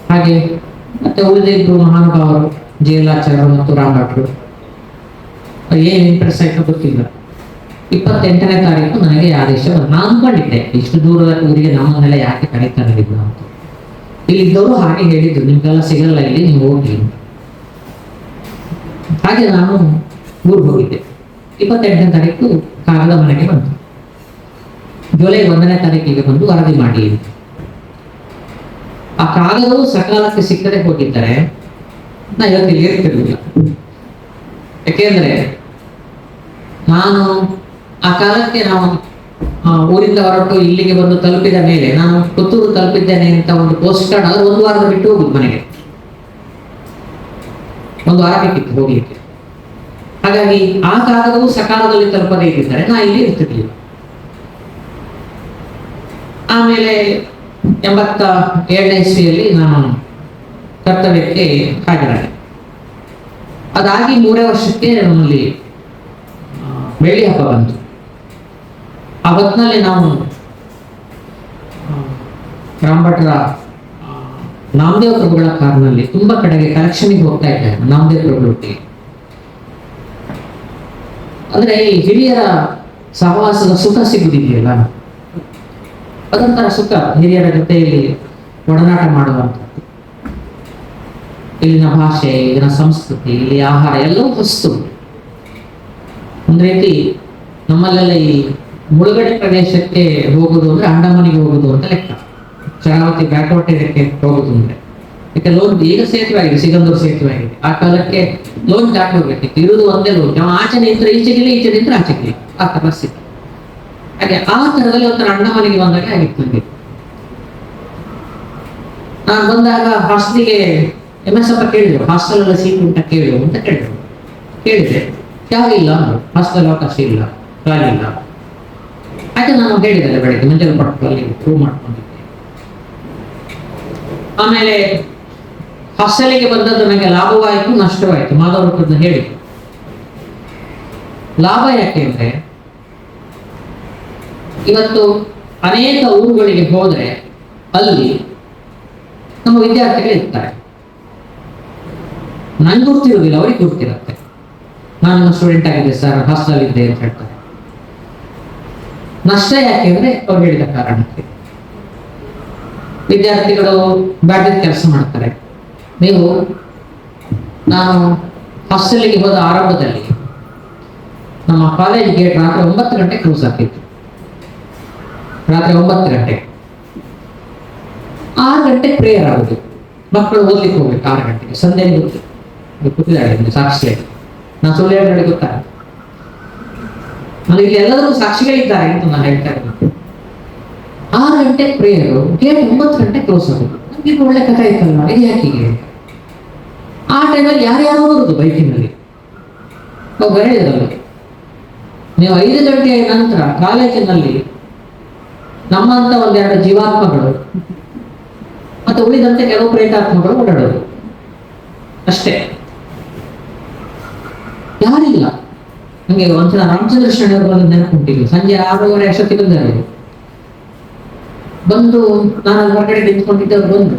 ಹಾಗೆ ಮತ್ತೆ ಉಳಿದ ಇಬ್ರು ಮಹಾನುಭಾವರು ಜಯಲಾಚಾರ್ಯ ಮತ್ತು ರಾಮ್ ಭಟ್ರು, ಏನು ಇಂಪ್ರೆಸ್ ಆಯ್ತು ಗೊತ್ತಿಲ್ಲ. 28ನೇ ತಾರೀಕು ನನಗೆ ಆದೇಶ ನಾನು ಅಂದ್ಕೊಂಡಿದ್ದೆ ಇಷ್ಟು ದೂರದ ಊರಿಗೆ ನಮ್ಮನ್ನೆಲ್ಲ ಯಾಕೆ ಕರೀತಾರೆ ಅಂತ. ಇಲ್ಲಿದ್ದವರು ಹಾಗೆ ಹೇಳಿದ್ರು, ನಿಮ್ಗೆಲ್ಲ ಸಿಗಲ್ಲ ಇಲ್ಲಿ, ನೀವು ಹೋಗಿ. ಹಾಗೆ ನಾನು ಊರಿಗೆ ಹೋಗಿದ್ದೆ. 28ನೇ ತಾರೀಕು ಕಾಗದ ಮನೆಗೆ ಬಂತು. ಜುಲೈ 1ನೇ ತಾರೀಕಿಗೆ ಬಂದು ವರದಿ ಮಾಡಿ. ಆ ಕಾಗದವು ಸಕಾಲಕ್ಕೆ ಸಿಕ್ಕದೆ ಹೋಗಿದ್ದರೆ ನಾ ಇವತ್ತಿಗೆ ಇರ್ತಿರ್ಲಿಲ್ಲ. ಯಾಕೆಂದ್ರೆ ನಾನು ಆ ಕಾಲಕ್ಕೆ ನಾವು ಊರಿಂದ ಹೊರಟು ಇಲ್ಲಿಗೆ ಬಂದು ತಲುಪಿದ ಮೇಲೆ ನಾನು ಪುತ್ತೂರು ತಲುಪಿದ್ದೇನೆ ಅಂತ ಒಂದು ಪೋಸ್ಟ್ ಕಾರ್ಡ್ ಆದ್ರೆ 1 ವಾರದ ಬಿಟ್ಟು ಹೋಗುದು ಮನೆಗೆ. 1 ವಾರ ಬೇಕಿತ್ತು ಹೋಗ್ಲಿಕ್ಕೆ. ಹಾಗಾಗಿ ಆ ಕಾಗದವು ಸಕಾಲದಲ್ಲಿ ತಲುಪದೇ ಇದ್ದಿದ್ದರೆ ನಾ ಇಲ್ಲಿ ಇರ್ತಿರ್ಲಿಲ್ಲ. ಆಮೇಲೆ 87ನೇ ಇಸ್ವಿಯಲ್ಲಿ ನಾನು ಕರ್ತವ್ಯಕ್ಕೆ ಹಾಜರಾದೆ. ಅದಾಗಿ 3 ವರ್ಷಕ್ಕೆ ನಮ್ಮಲ್ಲಿ ಬೆಳ್ಳಿ ಹಬ್ಬ ಬಂತು. ಆ ಹೊತ್ತಿನಲ್ಲಿ ನಾವು ರಾಮಭಟ್ರ ನಾಮದೇವ್ ಪ್ರಭುಗಳ ಕಾರ್ನಲ್ಲಿ ತುಂಬಾ ಕಡೆಗೆ ಕಲೆಕ್ಷನ್ಗೆ ಹೋಗ್ತಾ ಇದ್ದೆ. ನಾಮದೇವ್ ಪ್ರಭುಗಳೊಟ್ಟಿಗೆ ಅಂದ್ರೆ ಈ ಹಿರಿಯರ ಸಹವಾಸದ ಸುಖ ಸಿಗುದಿದೆಯಲ್ಲ, ಅದೊಂಥರ ಸುಖ. ಹಿರಿಯರ ಜೊತೆಯಲ್ಲಿ ಒಡನಾಟ ಮಾಡುವಂಥದ್ದು. ಇಲ್ಲಿನ ಭಾಷೆ, ಇಲ್ಲಿನ ಸಂಸ್ಕೃತಿ, ಇಲ್ಲಿ ಆಹಾರ ಎಲ್ಲವೂ ಹೊಸ್ತು. ಒಂದ್ ರೀತಿ ನಮ್ಮಲ್ಲೆಲ್ಲ ಈ ಮುಳುಗಡೆ ಪ್ರದೇಶಕ್ಕೆ ಹೋಗುದು ಅಂದ್ರೆ ಅಂಡಮಾನಿಗೆ ಹೋಗುದು ಅಂತ ಲೆಕ್ಕ. ಶರಾವತಿ ಬ್ಯಾಕ್ವಾಟರ್ಗೆ ಹೋಗುದು ಅಂದ್ರೆ ಯಾಕೆ ಲೋನ್ ಈಗ ಸೇತುವೆ ಆಗಿದೆ, ಸಿಗಂದೂರು ಸೇತುವೆ ಆಗಿದೆ. ಆ ಕಾಲಕ್ಕೆ ಲೋನ್ ದಾಟಿ ಹೋಗ್ಬೇಕಿತ್ತು. ಇರುವುದು ಒಂದೇ ಲೋನ್, ನಾವು ಆಚೆ ನಿಂತರೆ ಈಚೆಗಿಲ್ಲ, ಈಚೆ ನಿಂತರೆ ಆಚೆಗಿಲ್ಲ, ಆ ಪರಿಸ್ಥಿತಿ. ಹಾಗೆ ಆ ತರದಲ್ಲಿ ಒಂಥರ ಅಂಡಮಾನಿಗೆ ಬಂದಾಗ ಆಗಿತ್ತು ನನಗೆ. ನಾನು ಬಂದಾಗ ಹಾಸ್ಟೆಲ್ಗೆ MS ಕೇಳಿದ್ರು, ಹಾಸ್ಟೆಲ್ ಎಲ್ಲ ಸೀಟ್ ಉಂಟ ಕೇಳು ಅಂತ ಕೇಳಿದೆ. ಯಾವಿಲ್ಲ, ಹಾಸ್ಟೆಲ್ ಅವಕಾಶ ಇಲ್ಲ, ಖಾಲಿ ಇಲ್ಲ. ಹಾಗೆ ನಾನು ಹೇಳಿದೆ ಬೆಳಗ್ಗೆ ಮಂಜಲ್ ಪಟ್ಟಲ್ಲಿ ಪ್ರೂವ್ ಮಾಡ್ಕೊಂಡಿದ್ದೆ. ಆಮೇಲೆ ಹಾಸ್ಟೆಲಿಗೆ ಬಂದದ್ದು ನನಗೆ ಲಾಭವಾಯಿತು, ನಷ್ಟವಾಯಿತು. ಮಾಧವರನ್ನ ಹೇಳಿ ಲಾಭ ಯಾಕೆ ಅಂದ್ರೆ, ಇವತ್ತು ಅನೇಕ ಊರುಗಳಿಗೆ ಹೋದ್ರೆ ಅಲ್ಲಿ ನಮ್ಮ ವಿದ್ಯಾರ್ಥಿಗಳು ಇರ್ತಾರೆ. ನನ್ಗೆ ಗೊತ್ತಿರೋದಿಲ್ಲ, ಅವ್ರಿಗೆ ಗೊತ್ತಿರುತ್ತೆ. ನಾನು ಸ್ಟೂಡೆಂಟ್ ಆಗಿದೆ ಸರ್, ಹಾಸ್ಟೆಲ್ ಇದ್ದೆ ಅಂತ ಹೇಳ್ತಾರೆ. ನಷ್ಟ ಯಾಕೆ ಅಂದ್ರೆ ಅವ್ರು ಹೇಳಿದ ಕಾರಣಕ್ಕೆ. ವಿದ್ಯಾರ್ಥಿಗಳು ಬ್ಯಾಟರಿ ಕೆಲಸ ಮಾಡ್ತಾರೆ. ನಾನು ಹಾಸ್ಟೆಲ್ಗೆ ಹೋದ ಆರಂಭದಲ್ಲಿ ನಮ್ಮ ಕಾಲೇಜ್ ಗೇಟ್ ರಾತ್ರಿ 9 ಗಂಟೆ ಕ್ಲೋಸ್ ಆಗ್ತಿತ್ತು. ರಾತ್ರಿ 9 ಗಂಟೆ, 6 ಗಂಟೆ ಪ್ರೇಯರ್ ಆಗುದು. ಮಕ್ಕಳು ಓದ್ಲಿಕ್ಕೆ ಹೋಗ್ಬೇಕು 6 ಗಂಟೆಗೆ. ಸಂಧ್ಯೆ ಗೊತ್ತಿದ್ದಾಳೆ ಸಾಕ್ಷಿ, ನಾನು ಸುಳ್ಳು ಹೇಳಿ ಗೊತ್ತಾ, ನಾನು ಇಲ್ಲಿ ಎಲ್ಲರೂ ಸಾಕ್ಷಿಗಳಿದ್ದಾರೆ ಅಂತ ನಾನು ಹೇಳ್ತಾ ಇದ್ದೀನಿ. 6 ಗಂಟೆ ಪ್ರೇಯರು, ಗೇಟ್ 9 ಗಂಟೆ ಕ್ಲೋಸ್ ಆಗುದು. ನಮ್ಗೆ ಒಳ್ಳೆ ಕಥೆ ಆಯ್ತಲ್ವಾ, ಇದು ಯಾಕಿಗೆ? ಆ ಟೈಮಲ್ಲಿ ಯಾರ್ಯಾರು ಬರುದು ಬೈಕಿನಲ್ಲಿ. ಒಬ್ಬ ಹೇಳಿದ್ರಲ್ಲ, ನೀವು 5 ಗಂಟೆಯ ನಂತರ ಕಾಲೇಜಿನಲ್ಲಿ ನಮ್ಮಂತ 1-2 ಜೀವಾತ್ಮಗಳು ಮತ್ತೆ ಉಳಿದಂತೆ ಕೆಲವು ಪ್ರೇತಾತ್ಮಗಳು ಓಡಾಡೋದು ಅಷ್ಟೇ, ಯಾರಿಲ್ಲ. ನಂಗೆ ಒಂದ್ಸಲ ರಾಮಚಂದ್ರ ಶೆಣರು ನೆನಪುಂಟಿಲ್ಲ. ಸಂಜೆ 6:30 ಅಷ್ಟೊತ್ತಿಗೆ ಬಂದರು. ಬಂದು ನಾನು ಹೊರಗಡೆ ನಿಂತ್ಕೊಂಡಿದ್ದವ್ರು ಬಂದು,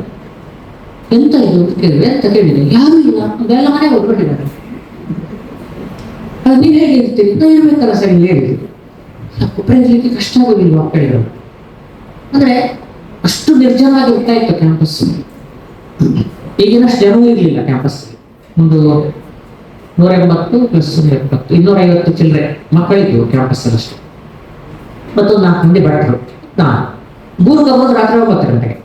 ಎಂತ ಇದು ಕೇಳಿದೆ ಅಂತ ಕೇಳಿದೆ. ಯಾರು ಇಲ್ಲ, ಅದೆಲ್ಲ ಮನೆಗೆ ಹೋಗ್ಬಿಟ್ಟಿದ್ದಾರೆ. ನೀವ್ ಹೇಗೆ ಇರ್ತೀರಿ? ನಾ ಇರ್ಬೇಕಲ್ಲ ಸರ್, ನೀವು ಹೇಳಿದ್ರಿ. ಒಬ್ಬರೇ ಇರ್ಲಿಕ್ಕೆ ಕಷ್ಟ ಆಗೋದಿಲ್ವಾ ಆ ಕಡೆಗಳು? ಅಂದ್ರೆ ಅಷ್ಟು ನಿರ್ಜನವಾಗಿ ಹೋಗ್ತಾ ಇತ್ತು ಕ್ಯಾಂಪಸ್. ಈಗಿನಷ್ಟು ಜನವೂ ಇರಲಿಲ್ಲ ಕ್ಯಾಂಪಸ್. ಒಂದು 180 ಪ್ಲಸ್ 170 250 ಚಿಲ್ಲರೆ ಮಕ್ಕಳಿದ್ದು ಕ್ಯಾಂಪಸ್ ಅಷ್ಟು. ಮತ್ತು 4 ಮಂದಿ ಭಟ್ರು. ನಾನು ಗೂರ್ಗ ಬಂದು ರಾತ್ರಿ 9 ಗಂಟೆಗೆ.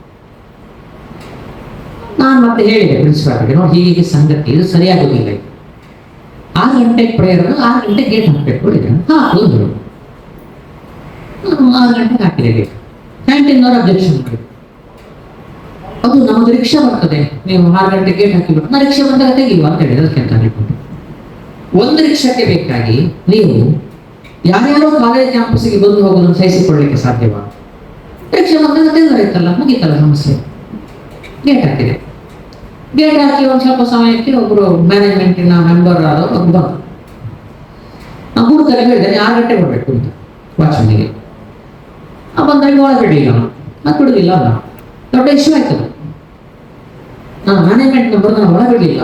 ನಾನು ಮತ್ತೆ ಹೇಳಿದೆ ಪ್ರಿನ್ಸಿಪಾಲ್ಗೆ, ನೋಡಿ ಹೀಗೆ ಸಂಗತಿ, ಇದು ಸರಿಯಾಗೋದಿಲ್ಲ. 6 ಗಂಟೆಗೆ ಪ್ರೇಯರ್, 6 ಗಂಟೆಗೆ ಗೇಟ್ ಹಾಕಬೇಕು ಹಾಕಿದ್ರು. 6 ಗಂಟೆಗೆ ಹಾಕಿದೆ ಗೇಟ್. ಕ್ಯಾಂಟೀನ್ನವರು ಅಬ್ಜೆಕ್ಷನ್ ಮಾಡಿ, ಅದು ನಮ್ಮದು ರಿಕ್ಷಾ ಬರ್ತದೆ, ನೀವು 6 ಗಂಟೆಗೆ ಗೇಟ್ ಹಾಕಿಬಿಟ್ಟು ನಾ ರಿಕ್ಷಾ ಬಂದಾಗ ತೆಗಿಯುವ ಅಂತ ಹೇಳಿದ್ರೆ ಅದಕ್ಕೆ ಅಂತ ಹೇಳ್ಕೊಂಡು, ಒಂದು ರಿಕ್ಷಾಕ್ಕೆ ಬೇಕಾಗಿ ನೀವು ಯಾರ್ಯಾರೋ ಕಾಲೇಜ್ ಕ್ಯಾಂಪಸ್ಗೆ ಬಂದು ಹೋಗೋದನ್ನು ಸಹಿಸಿಕೊಳ್ಳಲಿಕ್ಕೆ ಸಾಧ್ಯವಾ? ರಿಕ್ಷಾ ಬಂದಾಗ ತೆಗೆದಾಯ್ತಲ್ಲ, ಮುಗೀತಲ್ಲ ಸಮಸ್ಯೆ. ಗೇಟ್ ಹಾಕಿದೆ. ಗೇಟ್ ಹಾಕಿ ಒಂದು ಸ್ವಲ್ಪ ಸಮಯಕ್ಕೆ ಒಬ್ಬರು ಮ್ಯಾನೇಜ್ಮೆಂಟಿನ ಮೆಂಬರ್ ಆದವರು ಒಬ್ಬರು ಬಂದರು. ನಾವು ಹುಡುಗರಿಗೆ ಹೇಳಿದೆ 6 ಗಂಟೆಗೆ ಬರಬೇಕು ಅಂತ ವಾಚ್ಮನ್ನಿಗೆ. ಬಂದಾಗ ಒಳಗಡೆ ಅದು ಬಿಡುದಿಲ್ಲ ಅಲ್ಲ, ದೊಡ್ಡ ಇಶ್ಯೂ ಆಯ್ತದೆ. ನಾನು ಮ್ಯಾನೇಜ್ಮೆಂಟ್ ಮೆಂಬರ್ ನಾನು ಒಳಗಡಿಲ್ಲ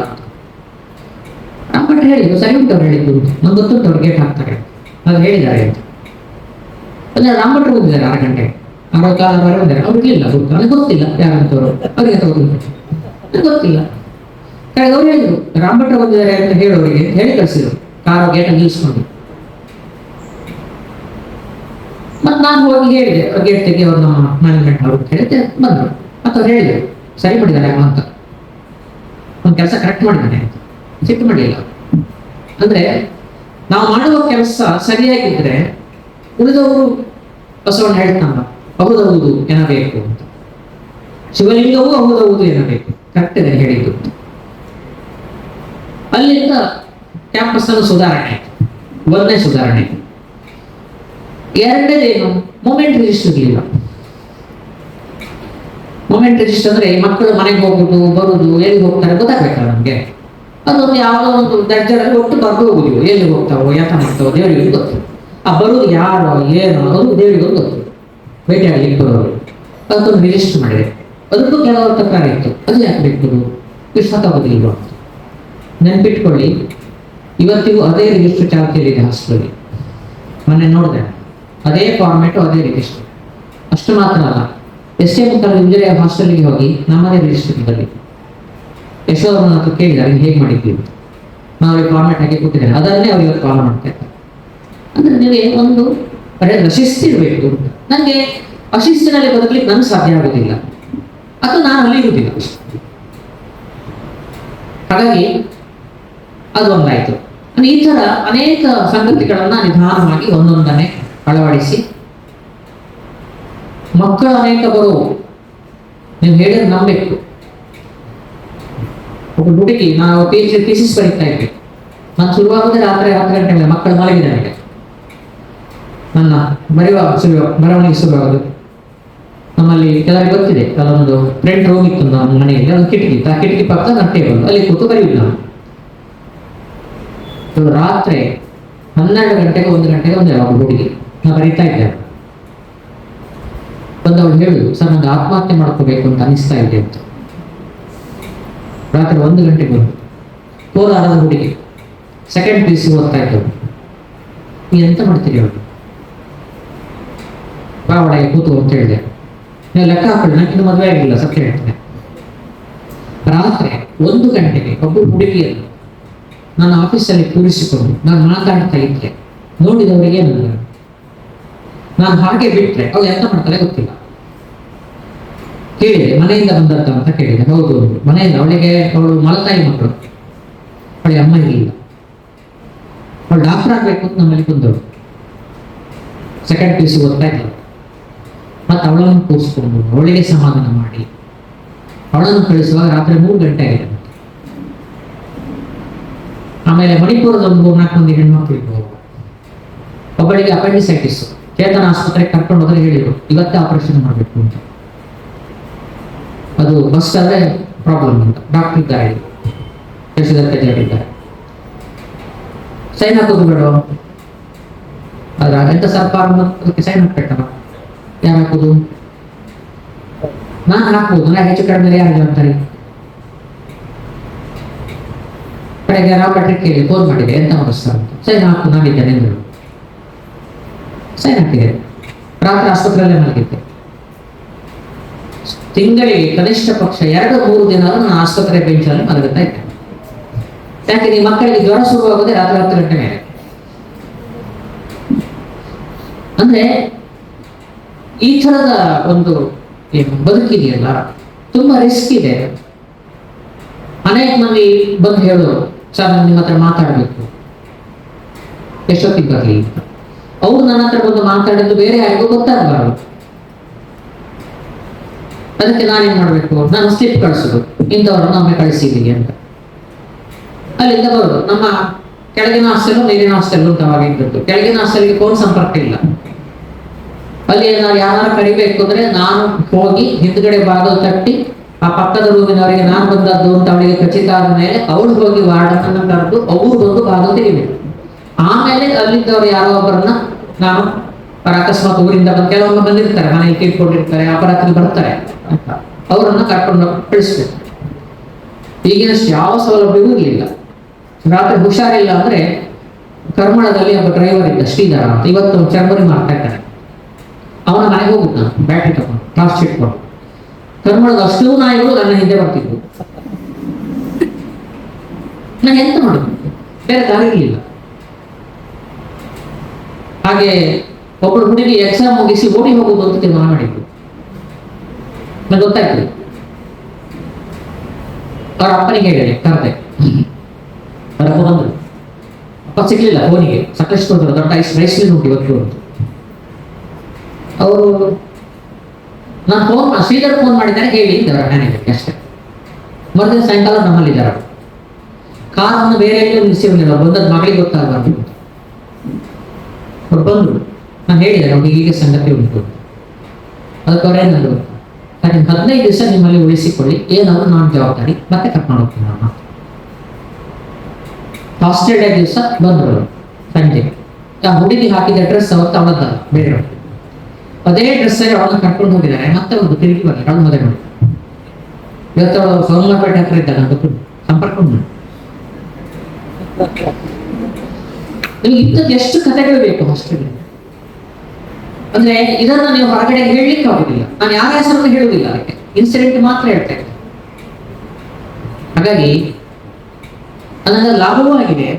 ರಾಮಭಟ್ರು ಹೇಳಿದ್ರು, ಸರಿ ಉಂಟು ಅವ್ರು ಹೇಳಿದ್ದು, ನಮ್ಗೆ ಗೊತ್ತುಂಟು ಅವ್ರು ಗೇಟ್ ಹಾಕ್ತಾರೆ ಅದು ಹೇಳಿದ್ದಾರೆ ಅಂತ. ಅಂದ್ರೆ ರಾಮಭಟ್ರು ಹೋಗಿದ್ದಾರೆ 6 ಗಂಟೆಗೆ, 6:15 ಬಂದಿದ್ದಾರೆ. ಅವ್ರು ಇರಲಿಲ್ಲ, ನನಗೆ ಗೊತ್ತಿಲ್ಲ ಯಾರಂತವ್ರು, ಅವರಿಗೆ ತಗೊಂಡು ನನಗೆ ಗೊತ್ತಿಲ್ಲ. ಕಡೆಗೆ ಅವ್ರು ಹೇಳಿದ್ರು ರಾಮಭಟ್ರು ಬಂದಿದ್ದಾರೆ ಅಂತ ಹೇಳೋರಿಗೆ ಹೇಳಿ ಕಳಿಸಿದ್ರು, ಕಾರು ಗೇಟಲ್ಲಿ ನಿಲ್ಲಿಸ್ಕೊಂಡು. ಮತ್ತೆ ನಾನು ಹೋಗಿ ಹೇಳಿದೆ ಗೇಟ್ ತೆಗಿ, ಅವ್ರು ನಮ್ಮ ಮ್ಯಾನೇಜ್ಮೆಂಟ್ ಅವ್ರು ಹೇಳಿದ್ದೆ ಬಂದರು. ಮತ್ತು ಅವ್ರು ಹೇಳಿದ್ರು ಸರಿ ಮಾಡಿದ್ದಾರೆ ಅಂತ, ಒಂದು ಕೆಲಸ ಕರೆಕ್ಟ್ ಮಾಡಿದ್ದಾನೆ ಅಂತ, ಸಿಟ್ಟು ಮಾಡಲಿಲ್ಲ. ಅಂದ್ರೆ ನಾವು ಮಾಡುವ ಕೆಲಸ ಸರಿಯಾಗಿದ್ರೆ ಉಳಿದವರು ಬಸವಣ್ಣ ಹೇಳ್ತಾನ ಹೌದೌದು ಏನಬೇಕು ಅಂತ, ಶಿವಲಿಂಗವೂ ಹೌದೌದು ಏನಬೇಕು, ಕರೆಕ್ಟ್ ಇದೆ ಹೇಳಿದ್ದು. ಅಲ್ಲಿಂದ ಕ್ಯಾಂಪಸ್ ಅನ್ನು ಸುಧಾರಣೆ ಆಯ್ತು. 1ನೇ ಸುಧಾರಣೆ. 2ನೇದೇನು, ಮೊಮೆಂಟ್ ರಿಜಿಸ್ಟರ್ ಇರಲಿಲ್ಲ. ಮೊಮೆಂಟ್ ರಿಜಿಸ್ಟರ್ ಅಂದ್ರೆ ಮಕ್ಕಳು ಮನೆಗೆ ಹೋಗುದು ಬರುದು, ಎಲ್ಲಿ ಹೋಗ್ತಾರೆ ಗೊತ್ತಾಗ್ಬೇಕಲ್ಲ ನಮ್ಗೆ. ಅದೊಂದು ಯಾವುದೋ ಒಂದು ದರ್ಜರಲ್ಲಿ ಒಟ್ಟು ಬರ್ದು ಹೋಗುದಿಲ್ಲ, ಎಲ್ಲಿ ಹೋಗ್ತಾವೋ ಯಾತ ಮಾಡ್ತಾವೋ ದೇವರಿಗೆ ಗೊತ್ತು. ಆ ಬರುವುದು ಯಾರೋ ಏನೋ ಅದು ದೇವರಿಗೆ ಗೊತ್ತು. ಭೇಟಿಯಾಗಲಿಕ್ಕೆ ಬರೋರು ಅದೊಂದು ರಿಜಿಸ್ಟರ್ ಮಾಡಿದೆ. ಅದಕ್ಕೂ ಕೆಲವರು ತಕರಾರು ಇತ್ತು, ಅದು ಯಾಕೆ ಬೇಕು, ಇಷ್ಟವಾಗೋದಿಲ್ವ ಅಂತ. ನೆನ್ಪಿಟ್ಕೊಳ್ಳಿ, ಇವತ್ತಿಗೂ ಅದೇ ರಿಜಿಸ್ಟರ್ ಚಾಲ್ತಿಯಲ್ಲಿದೆ ಹಾಸ್ಟೆಲಲ್ಲಿ. ಮೊನ್ನೆ ನೋಡಿದೆ, ಅದೇ ಫಾರ್ಮ್ಯಾಟು, ಅದೇ ರಿಜಿಸ್ಟರ್. ಅಷ್ಟು ಮಾತ್ರ ಅಲ್ಲ, ಎಷ್ಟೇ ಮುಖಾಲ ಇಂಜಿನಿಯರ್ ಹಾಸ್ಟೆಲ್ಗೆ ಹೋಗಿ ನಮ್ಮದೇ ರಿಜಿಸ್ಟರ್ ಬರಲಿ. ಯಶೋಧರನ್ನ ಹತ್ರ ಕೇಳಿದ್ದಾರೆ ಹೇಗೆ ಮಾಡಿದ್ದೀವಿ, ನಾವು ಅವ್ರಿಗೆ ಫಾರ್ಮ್ಯಾಟ್ ಹಾಕಿ ಕೊಟ್ಟಿದ್ದೇನೆ, ಅದನ್ನೇ ಅವ್ರು ಇವತ್ತು ಫಾಲೋ ಮಾಡ್ತಾ ಇದ್ದಾರೆ. ಅಂದ್ರೆ ನೀವೇ ಒಂದು ಶಿಸ್ತಿರ್ಬೇಕು. ನನಗೆ ಅಶಿಸ್ತಿನಲ್ಲಿ ಬದುಕಲಿಕ್ಕೆ ನನಗೆ ಸಾಧ್ಯ ಆಗುದಿಲ್ಲ, ಅಥವಾ ನಾನು ಅಲ್ಲಿ ಇರುವುದಿಲ್ಲ. ಹಾಗಾಗಿ ಅದು ಒಂದಾಯ್ತು. ಈ ತರ ಅನೇಕ ಸಂಗತಿಗಳನ್ನ ನಿಧಾನವಾಗಿ ಒಂದೊಂದನ್ನೇ ಅಳವಡಿಸಿ, ಮಕ್ಕಳು ಅನೇಕ ಬರುವು, ನೀವು ಹೇಳಿದ್ರೆ ನಂಬೇಕು. ಒಬ್ಬ ಹುಡುಗಿ, ನಾವು ಥೀಸಿಸ್ ಬರೀತಾ ಇದ್ವಿ, ನಾನು ಶುರುವಾಗುದೇ ರಾತ್ರಿ 10 ಗಂಟೆ ಮೇಲೆ, ಮಕ್ಕಳು ಮಲಗಿದ್ದಾರೆ. ನನ್ನ ಬರವಣಿಗೆ ಶುರುವಾಗೋದು. ನಮ್ಮಲ್ಲಿ ಕೆಲವರಿಗೆ ಗೊತ್ತಿದೆ, ಕೆಲವೊಂದು ಫ್ರಂಟ್ ರೂಮ್ ಇತ್ತು ನಮ್ಮ ಮನೆಯಲ್ಲಿ, ಒಂದು ಕಿಟಕಿ ಇತ್ತು, ಆ ಕಿಟಕಿ ಪಕ್ಕ ನನ್ನ ಟೇಬಲ್, ಅಲ್ಲಿ ಕೂತು ಬರೆಯುವುದು ನಾನು. ರಾತ್ರಿ 12 ಗಂಟೆಗೆ 1 ಗಂಟೆಗೆ ಒಂದು ಹುಡುಗಿ ನಾ ಬರೀತಾ ಇದ್ದೆ. ಬಂದವಳು ಹೇಳುದು, ಸರ್ ನಂಗೆ ಆತ್ಮಹತ್ಯೆ ಮಾಡ್ಕೋಬೇಕು ಅಂತ ಅನಿಸ್ತಾ ಇದೆ ಅಂತ. ರಾತ್ರಿ 1 ಗಂಟೆಗೆ ಬಂದು ಕೋಲಾರದ ಹುಡುಗಿ, 2nd PUC ಓದ್ತಾ ಇದ್ದವು. ನೀವು ಎಂತ ಮಾಡ್ತೀರಿ ಅವಳು? ಬಾ ಒಳಗೆ ಕೂತು ಅಂತ ಹೇಳಿದೆ. ನೀವು ಲೆಕ್ಕ ಹಾಕೊಳ್ಳಿ, ನನಗಿನ್ನು ಮದುವೆ ಆಗಿಲ್ಲ, ಸತ್ಯ ಹೇಳ್ತೇನೆ. ರಾತ್ರಿ 1 ಗಂಟೆಗೆ ಒಬ್ಬ ಹುಡುಗಿಯನ್ನು ನನ್ನ ಆಫೀಸಲ್ಲಿ ಕೂರಿಸಿಕೊಂಡು ನಾನು ಮಾತಾಡ್ತಾ ಇದ್ದೆ. ನೋಡಿದವರಿಗೆ ನಾನು ಹಾಗೆ ಬಿಟ್ರೆ ಅವ್ರು ಎಂತ ಮಾಡ್ತಾರೆ ಗೊತ್ತಿಲ್ಲ. ಕೇಳಿದೆ, ಮನೆಯಿಂದ ಬಂದದ್ದ ಅಂತ ಕೇಳಿದೆ. ಹೌದು, ಮನೆಯಿಂದ. ಅವಳು ಮಲತಾಯಿ ಮಕ್ಕಳು, ಅವಳಿಗೆ ಅಮ್ಮ ಇರಲಿಲ್ಲ. ಅವಳು ಡಾಕ್ಟರ್ ಆಗ್ಬೇಕು ಅಂತ ನಮ್ಮಲ್ಲಿ ಬಂದವಳು, 2nd PUC ಓದ್ತಾ ಇದ್ದಳು. ಮತ್ತೆ ಅವಳನ್ನು ಕೂರಿಸ್ಕೊಂಡು ಅವಳಿಗೆ ಸಮಾಧಾನ ಮಾಡಿ ಅವಳನ್ನು ಕಳಿಸುವಾಗ ರಾತ್ರಿ 3 ಗಂಟೆ ಆಗಿದೆ. ಆಮೇಲೆ ಮಣಿಪುರದ ಒಂದು 4 ಮಂದಿ ಹೆಣ್ಮಕ್ಳಿಗೆ, ಒಬ್ಬಳಿಗೆ ಅಪೆಂಡಿಸೈಟಿಸ್, ಚೇತನ ಆಸ್ಪತ್ರೆಗೆ ಕರ್ಕೊಂಡು ಹೋದ್ರೆ ಹೇಳಿದ್ರು ಇವತ್ತೇ ಆಪರೇಷನ್ ಮಾಡಬೇಕು ಅಂತ. ಅದು ಬಸ್ ಆದ್ರೆ ಪ್ರಾಬ್ಲಮ್ ಅಂತ ಡಾಕ್ಟರ್ ಇದ್ದಾರೆ, ಹೇಳಿದ್ದಾರೆ. ಸೈನ್ ಹಾಕೋದು ಬೇಡ, ಅದ್ರ ಎಂತ ಸರ್ಕಾರ ಅದಕ್ಕೆ ಸೈನ್ ಹಾಕ್ಬೇಕಲ್ಲ. ಯಾರು ಹಾಕೋದು? ನಾನು ಹಾಕ್ಬೋದು, ನಾ ಹೆಚ್ಚು ಕಡಿಮೆ ಯಾರು ಅಂತಾರೆ. ಕಡೆಗೆ ರಾಮಭಟ್ರು ಕೇಳಿ ಫೋನ್ ಮಾಡಿದೆ, ಎಂತ ಮಾಡಿಸ್ತಾರೆ ಅಂತ. ಸೈನ್ ಹಾಕು, ನಾನಿದ್ದೇನೆ ಎಂದರು. ಸೈನ್ ಹಾಕಿದೆ. ರಾತ್ರಿ ಆಸ್ಪತ್ರೆಯಲ್ಲೇ ಮಲಗಿದ್ದೆ. ತಿಂಗಳಿಗೆ ಕನಿಷ್ಠ ಪಕ್ಷ 2-3 ದಿನ ನಾನು ಆಸ್ಪತ್ರೆ ಬೆಂಚಲ್ಲಿ ಮಲಗುತ್ತಾ ಇದ್ದೆ. ಯಾಕೆ ನಿಮ್ಮ ಮಕ್ಕಳಿಗೆ ಜ್ವರ ಶುರುವಾಗೋದೇ ರಾತ್ರಿ 10 ಗಂಟೆ ಮೇಲೆ. ಅಂದ್ರೆ ಈ ಥರದ ಒಂದು ಬದುಕಿದೆಯಲ್ಲ, ತುಂಬಾ ರಿಸ್ಕ್ ಇದೆ. ಅನೇಕ ಮಂದಿ ಬಂದು ಹೇಳೋರು, ಸರ್ ನಾನು ನಿಮ್ಮ ಹತ್ರ ಮಾತಾಡಬೇಕು, ಎಷ್ಟೊತ್ತಿಗೆ ಬರಲಿ. ಅವ್ರು ನನ್ನ ಹತ್ರ ಬಂದು ಮಾತಾಡಿದ್ದು ಬೇರೆ ಯಾರಿಗೂ ಗೊತ್ತಾಗಬಾರದು. ಅದಕ್ಕೆ ನಾನೇನ್ ಮಾಡ್ಬೇಕು, ನಾನು ಸ್ಲಿಪ್ ಕಳಿಸೋದು, ಇಂಥವ್ರನ್ನ ಒಮ್ಮೆ ಕಳಿಸಿದ್ದೀನಿ ಅಂತ. ಅಲ್ಲಿಂದ ಬರೋದು. ನಮ್ಮ ಕೆಳಗಿನ ಹಾಸ್ಟೆಲ್ ಮೇಲಿನ ಹಾಸ್ಟೆಲ್ ಅಂತ ಅವಾಗ ಇದ್ದದ್ದು. ಕೆಳಗಿನ ಹಾಸ್ಟೆಲ್ಗೆ ಫೋನ್ ಸಂಪರ್ಕ ಇಲ್ಲ. ಅಲ್ಲಿ ನಾವು ಯಾರು ಕರಿಬೇಕು ಅಂದ್ರೆ ನಾನು ಹೋಗಿ ಹಿಂದ್ಗಡೆ ಬಾಗಿಲು ತಟ್ಟಿ ಆ ಪಕ್ಕದ ರೂಮಿನವರಿಗೆ ನಾನು ಬಂದದ್ದು ಅಂತ ಅವಳಿಗೆ ಖಚಿತ ಆದ ಮೇಲೆ ಅವಳು ಹೋಗಿ ವಾರ್ಡನ್ನ ಕರೆದು ಅವ್ರು ಬಂದು ಬಾಗಿಲು ತೆಗಿಬೇಕು. ಆಮೇಲೆ ಅಲ್ಲಿದ್ದವ್ರು ಯಾರೋ ಒಬ್ಬರನ್ನ ನಾನು ಅಕಸ್ಮಾತ್ ಊರಿಂದ ಬಂದು ಕೆಲವೊಮ್ಮೆ ಬಂದಿರ್ತಾರೆ, ಮನೆಗೆ ತಿಳ್ಕೊಂಡಿರ್ತಾರೆ, ಅಪರಾಧದಲ್ಲಿ ಬರ್ತಾರೆ ಅಂತ ಅವರನ್ನ ಕರ್ಕೊಂಡು ಕಳಿಸ್ಬೇಕು. ಈಗಿನಷ್ಟು ಯಾವ ಸೌಲಭ್ಯವೂ ಇರಲಿಲ್ಲ. ರಾತ್ರಿ ಹುಷಾರಿಲ್ಲ ಅಂದ್ರೆ ಕರ್ಮಳದಲ್ಲಿ ಒಬ್ಬ ಡ್ರೈವರ್ ಇದ್ದ ಶ್ರೀಧರ ಅಂತ, ಇವತ್ತು ಚರ್ಮರಿ ಮಾಡ್ತಾ ಇದ್ದಾನೆ. ಅವನ ಮನೆಗೆ ಹೋಗುದು ನಾನು ಬ್ಯಾಟ್ರಿ ತಗೊಂಡು ಟಾರ್ಚ್ ಇಟ್ಕೊಂಡು. ಕರ್ಮಳದ ಅಷ್ಟು ನಾಯಿಗಳು ನನ್ನ ಹಿಂದೆ ಬರ್ತಿದ್ವು. ನಾನು ಎಂತ ಮಾಡೋದು, ಬೇರೆ ದಾರಿ ಇರಲಿಲ್ಲ. ಹಾಗೆ ಒಬ್ಬಳು ಹುಡುಗಿ ಎಕ್ಸಾಮ್ ಮುಗಿಸಿ ಓಡಿ ಹೋಗುದು ಅಂತ ತೀರ್ಮಾನ ಮಾಡಿದ್ರು. ನಂಗೆ ಗೊತ್ತಾಯ್ತು. ಅವ್ರ ಅಪ್ಪನಿಗೆ ಹೇಳಿ ಕರೆದೆ, ಅವರಪ್ಪ ಬಂದ್ರು. ಅಪ್ಪ ಸಿಗ್ಲಿಲ್ಲ, ಫೋನಿಗೆ ಸಕಲೇಶ್ಪುರದ ದೊಡ್ಡ ರೈಸ್ಲಿ ಉಂಟು ಇವತ್ತು ಅಂತ. ಅವರು ನಾನು ಶ್ರೀಧರ್ ಫೋನ್ ಮಾಡಿದ್ದಾರೆ ಹೇಳಿ ಅವರ ಮ್ಯಾನೇಜರ್ಗೆ ಅಷ್ಟೇ. ಮರುದಿನ ಸಾಯಂಕಾಲ ನಮ್ಮಲ್ಲಿದ್ದಾರೆ. ಕಾರನ್ನು ಬೇರೆ ಎಲ್ಲೂ ನಿಲ್ಲಿಸಿರಲಿಲ್ಲ, ಬಂದದ್ದು ಮಗಳಿಗೆ ಗೊತ್ತಾಗಬಾರ್ದು. ಅವ್ರು ಬಂದ್ರು, ನಾನು ಹೇಳಿದೆ ಅವ್ರಿಗೆ ಹೀಗೆ ಸಂಗತಿ ಉಂಟು. ಅದಕ್ಕೆ ಅವರೇನಂದ್ರು, ಸರಿ 15 ದಿವಸ ನಿಮ್ಮಲ್ಲಿ ಉಳಿಸಿಕೊಳ್ಳಿ, ಏನಾದ್ರು ನಾನು ಜವಾಬ್ದಾರಿ, ಮತ್ತೆ ಕರ್ಕೊಂಡು ಹೋಗ್ತೀನಿ ನಾನು. ಹಾಸ್ಟೆಲ್ ಡೇ ದಿವಸ ಬಂದರು ಸಂಜೆ. ಆ ಹುಡುಗಿ ಹಾಕಿದ ಡ್ರೆಸ್ ಅವತ್ತು ಅವಳದ್ದಲ್ಲ, ಬೇರೆ ಅದೇ ಡ್ರೆಸ್ ಅವಳನ್ನ ಕರ್ಕೊಂಡು ಹೋಗಿದ್ದಾರೆ. ಮತ್ತೆ ಒಂದು ತಿರುಗಿ ಬರಲಿ, ಅವಳು ಮದುವೆ ಮಾಡಿ. ಇವತ್ತು ಅವಳು ಸೋಮವಾರಪೇಟೆ ಹತ್ರ ಇದ್ದಾಳೆ, ಗೊತ್ತು, ಸಂಪರ್ಕ ಉಂಟು. ನಿಮ್ಗೆ ಇಂಥದ್ದು ಎಷ್ಟು ಕಥೆಗಳು ಬೇಕು ಹಾಸ್ಟೆಲ್. ಅಂದ್ರೆ ಇದನ್ನ ನೀವು ಹೊರಗಡೆ ಹೇಳಲಿಕ್ಕೆ ಆಗುದಿಲ್ಲ. ನಾನು ಯಾರ ಹೆಸರನ್ನು ಹೇಳುವುದಿಲ್ಲ, ಅದಕ್ಕೆ ಇನ್ಸಿಡೆಂಟ್ ಮಾತ್ರ ಹೇಳ್ತಾ ಇದ್ದೆ. ಹಾಗಾಗಿ ಅದರಿಂದ ಲಾಭವೂ ಆಗಿದೆ,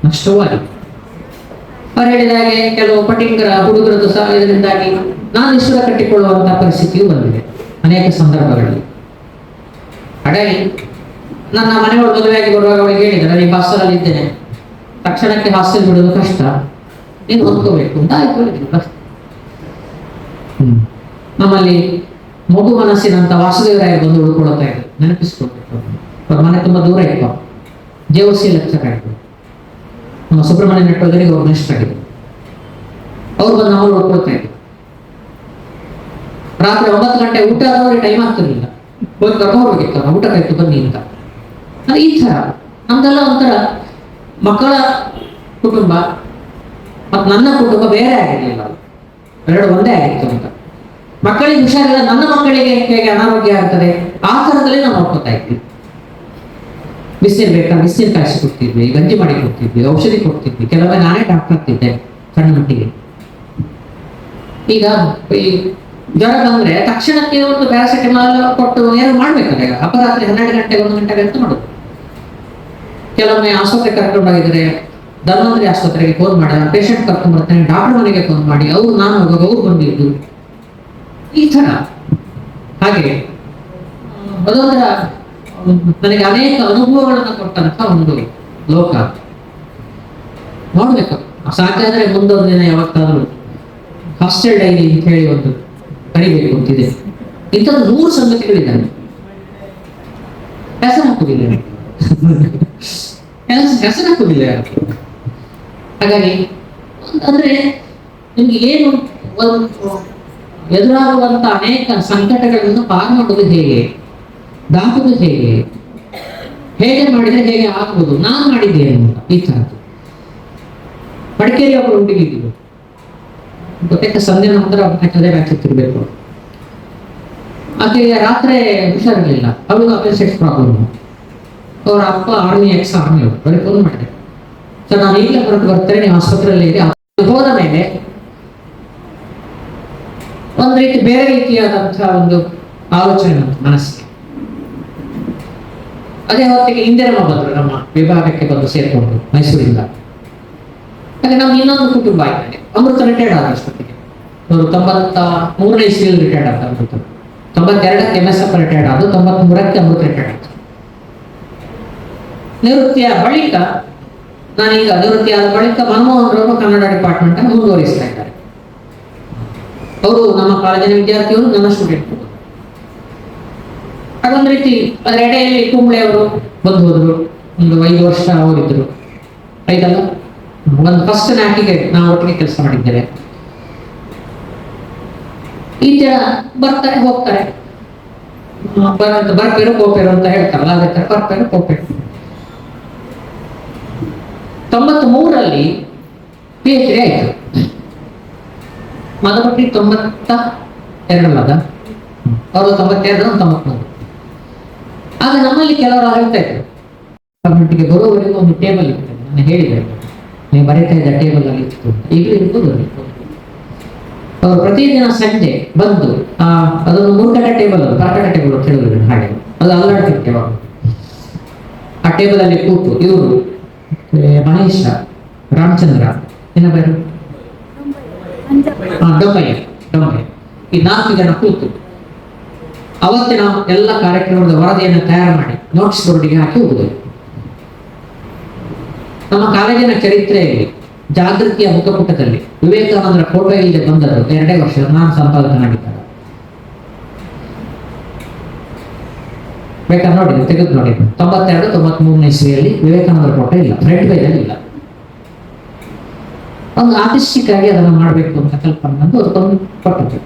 ನಷ್ಟವೂ ಆಗಿದೆ. ಅವ್ರು ಹೇಳಿದ ಹಾಗೆ ಕೆಲವು ಪಟಿಂಗರ ಹುಡುಗರದ್ದು ಸಹ ಇದರಿಂದಾಗಿ ನಾನು ಇಷ್ಟರ ಕಟ್ಟಿಕೊಳ್ಳುವಂತಹ ಪರಿಸ್ಥಿತಿಯೂ ಬಂದಿದೆ ಅನೇಕ ಸಂದರ್ಭಗಳಲ್ಲಿ. ಹಾಗಾಗಿ ನನ್ನ ಮನೆಯೊಳಗೆ ಮದುವೆಯಾಗಿ ಬರುವಾಗ ಅವಳಿಗೆ ಹೇಳಿದ್ರೆ, ನೀವು ಹಾಸ್ಟೆಲ್ ಇದ್ದೇನೆ, ತಕ್ಷಣಕ್ಕೆ ಹಾಸ್ಟೆಲ್ ಬಿಡೋದು ಕಷ್ಟ, ನೀನು ಹೊಂದ್ಕೋಬೇಕು ಅಂತ ಆಯ್ತು. ನಮ್ಮಲ್ಲಿ ಮಗು ಮನಸ್ಸಿನಂತ ವಾಸುದೇವರಾಯ ಬಂದು ಉಳ್ಕೊಳ್ತಾ ಇದ್ರು, ನೆನಪಿಸ್ಕೊಳ್ಬೇಕು. ಅವ್ರ ಮನೆ ತುಂಬಾ ದೂರ ಇತ್ತು, JOC ಲೆಕ್ಚರ್ ಆಯ್ತು. ನಮ್ಮ ಸುಬ್ರಹ್ಮಣ್ಯ ನೆಟ್ಟೋದರಿಗೆ ಅವ್ರು ನೆಕ್ಸ್ಟ್ ಆಗಿದ್ರು. ಅವ್ರು ಬಂದು ನಾವು ಉಳ್ಕೊಳ್ತಾ ಇದ್ರು. ರಾತ್ರಿ 9 ಗಂಟೆ ಊಟ ಆದವ್ರಿಗೆ ಟೈಮ್ ಆಗ್ತಿರ್ಲಿಲ್ಲ, ಹೋಗಿ ಕರ್ಕೊಂಡು ಹೋಗಿತ್ತು, ಊಟ ಕಾಯ್ತು ಬನ್ನಿ ಅಂತ. ಈ ತರ ನಮ್ದೆಲ್ಲ ಒಂಥರ ಮಕ್ಕಳ ಕುಟುಂಬ ಮತ್ತು ನನ್ನ ಕುಟುಂಬ ಬೇರೆ ಆಗಿರ್ಲಿಲ್ಲ, ಎರಡು ಒಂದೇ ಆಗಿತ್ತು ಅಂತ. ಮಕ್ಕಳಿಗೆ ಹುಷಾರಿಲ್ಲ, ನನ್ನ ಮಕ್ಕಳಿಗೆ ಹೇಗೆ ಅನಾರೋಗ್ಯ ಆಗ್ತದೆ ಆ ಥರದಲ್ಲಿ ನಾವು ನೋಡ್ಕೊತಾ ಇದ್ವಿ. ಬಿಸಿನೀರು ಬೇಕಾ, ಬಿಸಿನೀರು ಕಾಯಿಸಿ ಕೊಡ್ತಿದ್ವಿ, ಗಂಜಿ ಮಾಡಿ ಕೊಡ್ತಿದ್ವಿ, ಔಷಧಿ ಕೊಡ್ತಿದ್ವಿ. ಕೆಲವೊಮ್ಮೆ ನಾನೇ ಡಾಕ್ಟರ್ ಆಗ್ತಿದ್ದೆ ಸಣ್ಣ ಮಟ್ಟಿಗೆ. ಈಗ ಈ ಜ್ವರ ಬಂದ್ರೆ ತಕ್ಷಣಕ್ಕೆ ಒಂದು ಪ್ಯಾರಾಸಿಟಮಾಲ್ ಕೊಟ್ಟು ಏನು ಮಾಡ್ಬೇಕಲ್ಲ. ಅಪರಾತ್ರಿ 12 ಗಂಟೆಗೆ 1 ಗಂಟೆಗೆ ಅಂತ ಮಾಡೋದು. ಕೆಲವೊಮ್ಮೆ ಆಸ್ಪತ್ರೆ ಕರ್ಕೊಂಡೋಗಿದ್ರೆ ಧನ್ವಂತರಿ ಆಸ್ಪತ್ರೆಗೆ ಫೋನ್ ಮಾಡಿ ಪೇಷಂಟ್ ಕರ್ಕೊಂಡ್ ಬರ್ತಾನೆ, ಡಾಕ್ಟರ್ ಮನೆಗೆ ಫೋನ್ ಮಾಡಿ ಅವ್ರು ನಾನು ಹೋಗುವಾಗ ಅವ್ರು ಬಂದಿದ್ದು, ಈ ತರ. ಹಾಗೆ ಅದೊಂದರ ನನಗೆ ಅನೇಕ ಅನುಭವಗಳನ್ನು ಕೊಟ್ಟಂತ ಒಂದು ಲೋಕ. ನೋಡ್ಬೇಕು, ಸಾಧ್ಯ ಆದ್ರೆ ಮುಂದೊಂದು ದಿನ ಯಾವತ್ತಾದ್ರೂ ಹಾಸ್ಟೆಲ್ ಡೈರಿ ಅಂತ ಹೇಳಿ ಒಂದು ಕರಿಬೇಕು ಅಂತಿದೆ. ಇಂಥದ್ದು 100 ಸಂಗತಿಗಳಿದ್ದಾವೆ, ಹೆಸರು ಹಾಕುದಿಲ್ಲ ಹೆಸರು ಹಾಕುದಿಲ್ಲ. ಹಾಗಾಗಿ ಅಂದ್ರೆ ನಿಮ್ಗೆ ಏನು ಒಂದು ಎದುರಾಗುವಂತ ಅನೇಕ ಸಂಕಟಗಳನ್ನು ಪಾರು ಮಾಡೋದು ಹೇಗೆ, ದಾಟುವುದು ಹೇಗೆ, ಹೇಗೆ ಮಾಡಿದ್ರೆ ಹೇಗೆ ಆಗ್ಬೋದು, ನಾನು ಮಾಡಿದ್ದೇನೆ ಅಂತ. ಈ ತರದ್ದು ಮಡಿಕೇರಿ ಒಬ್ಬರು ಹುಡುಗಿದ್ರು, ಗೊತ್ತಾಯ್ತ ಸಂಜೆ ನಂತರ ಅದೇ ಬ್ಯಾಚ್ ತಿರ್ಬೇಕು. ಆಕೆಗೆ ರಾತ್ರಿ ಹುಷಾರಿರ್ಲಿಲ್ಲ, ಅವಳು ಅಪೆಂಡಿಕ್ಸ್ ಪ್ರಾಬ್ಲಮ್. ಅವ್ರ ಅಪ್ಪ ಎಕ್ಸ್ ಆರ್ಮಿ ಅವರು ಅವರಿಗೆ ಫೋನ್ ಮಾಡಿದೆ, ಸರ್ ನಾನು ಈಗಲೇ ಹೊರಟು ಬರ್ತೇನೆ, ನೀವು ಆಸ್ಪತ್ರೆಯಲ್ಲಿ ಇದೆ. ಹೋದ ಮೇಲೆ ಒಂದು ರೀತಿ ಬೇರೆ ರೀತಿಯಾದಂತಹ ಒಂದು ಆಲೋಚನೆ ಬಂತು ಮನಸ್ಸಿಗೆ. ಅದೇ ಹೊತ್ತಿಗೆ ಇಂದಿರಮ್ಮ ಬಂದರು ನಮ್ಮ ವಿಭಾಗಕ್ಕೆ ಬಂದು ಸೇರಿಕೊಂಡು ಮೈಸೂರಿಂದ. ಹಾಗೆ ನಮ್ಮ ಇನ್ನೊಂದು ಕುಟುಂಬ ಆಯ್ತದೆ. ಅಮೃತ ರಿಟೈರ್ಡ್ ಆದ ಅಷ್ಟೊತ್ತಿಗೆ ಅವರು 93ನೇ ಇಸ್ವಿಯಲ್ಲಿ ರಿಟೈರ್ಡ್ ಆದ. ಅಮೃತ 92ಕ್ಕೆ MSF ರಿಟೈರ್ಡ್ ಆದ, 93ಕ್ಕೆ ಅಮೃತ ರಿಟೈರ್ಡ್ ಆದ. ನಿವೃತ್ತಿಯ ಬಳಿಕ ನಾನೀಗ ನಿವೃತ್ತಿ ಆದ ಬಳಿಕ ಮನಮೋಹನ್ ರವರು ಕನ್ನಡ ಡಿಪಾರ್ಟ್ಮೆಂಟ್ ಅನ್ನು ಮುಂದುವರಿಸ್ತಾ ಇದ್ದಾರೆ. ಅವರು ನಮ್ಮ ಕಾಲೇಜಿನ ವಿದ್ಯಾರ್ಥಿಗಳು, ನನ್ನ ಸ್ಟೂಡೆಂಟ್. ಅದೊಂದು ರೀತಿ ಅದರ ಎಡೆಯಲ್ಲಿ ಕುಂಬ್ಳೆ ಅವರು ಬಂದು ಹೋದ್ರು. ಒಂದು 5 ವರ್ಷ ಅವರಿದ್ರು. ಐದಲ್ಲ, ಒಂದು ಫಸ್ಟ್ ನ್ಯಾಕಿಗೆ ನಾವು ಒಟ್ಟಿಗೆ ಕೆಲಸ ಮಾಡಿದ್ದೇವೆ. ಈ ಜನ ಬರ್ತಾರೆ ಹೋಗ್ತಾರೆ, ಬರ್ಪೇರು ಕೋಪೇರು ಅಂತ ಹೇಳ್ತಾರಲ್ಲ, ಅದೇ ತರ ಬರ್ಪೇರು ಕೋಪೇರು. 93ರಲ್ಲಿ PhD ಆಯ್ತು. ಮದಪಟ್ಟಿ 92 ಅವರು 92, 93. ಆಗ ನಮ್ಮಲ್ಲಿ ಕೆಲವರು ಹೇಳ್ತಾ ಇದ್ರು, ಗವರ್ಮೆಂಟ್ಗೆ ಬರುವವರೆಗೂ ಒಂದು ಟೇಬಲ್ ಇರ್ತದೆ. ನಾನು ಹೇಳಿದೆ, ನೀವು ಬರೀತಾ ಇದ್ದ ಟೇಬಲ್ ಅಲ್ಲಿ ಇತ್ತು, ಈಗಲೂ ಇರ್ಬೋದು. ಅವರು ಪ್ರತಿದಿನ ಸಂಜೆ ಬಂದು ಅದೊಂದು 3 ಕಡೆ ಟೇಬಲ್, ಪರಕಟ ಟೇಬಲ್ ಅಂತ ಹೇಳಿದ್ರು. ಹಾಗೆ ಅದು ಅಲ್ಲಾಡ್ತಿರ್ತೇವೆ. ಆ ಟೇಬಲ್ ಅಲ್ಲಿ ಕೂತು ಇವರು ಮಹೇಶ, ರಾಮಚಂದ್ರ, ಇನ್ನೊಬ್ಬರು ಡೊಂಬಯ್ಯ, ಈ 4 ಜನ ಕೂತು ಅವತ್ತಿನ ಎಲ್ಲ ಕಾರ್ಯಕ್ರಮದ ವರದಿಯನ್ನು ತಯಾರು ಮಾಡಿ ನೋಟ್ಸ್ ಬೋರ್ಡಿಗೆ ಹಾಕಿ ಹೋಗುದು. ನಮ್ಮ ಕಾಲೇಜಿನ ಚರಿತ್ರೆಯಲ್ಲಿ ಜಾಗೃತಿಯ ಮುಖಪುಟದಲ್ಲಿ ವಿವೇಕಾನಂದರ ಫೋಟೋ ಇಲ್ಲದೆ ಬಂದದ್ದು 2 ವರ್ಷ ನಾನು ಸಂಪಾದಕನಾಗಿದ್ದಾಗ. ಬೇಕಾದ್ರೆ ನೋಡಿ, ತೆಗೆದು ನೋಡಿ. 92, 93ನೇ ಇಸ್ವಿಯಲ್ಲಿ ವಿವೇಕಾನಂದರ ಫೋಟೋ ಇಲ್ಲ, ಫ್ರಂಟ್ ಪೇಜ್ ಅಲ್ಲಿ ಇಲ್ಲ. ಒಂದು ಆರ್ಟಿಸ್ಟಿಕ್ ಆಗಿ ಅದನ್ನು ಮಾಡಬೇಕು ಅಂತ ಕಲ್ಪನೆ ಬಂದು ಅದಕ್ಕೊಂದು ಕೊಟ್ಟದ್ದು.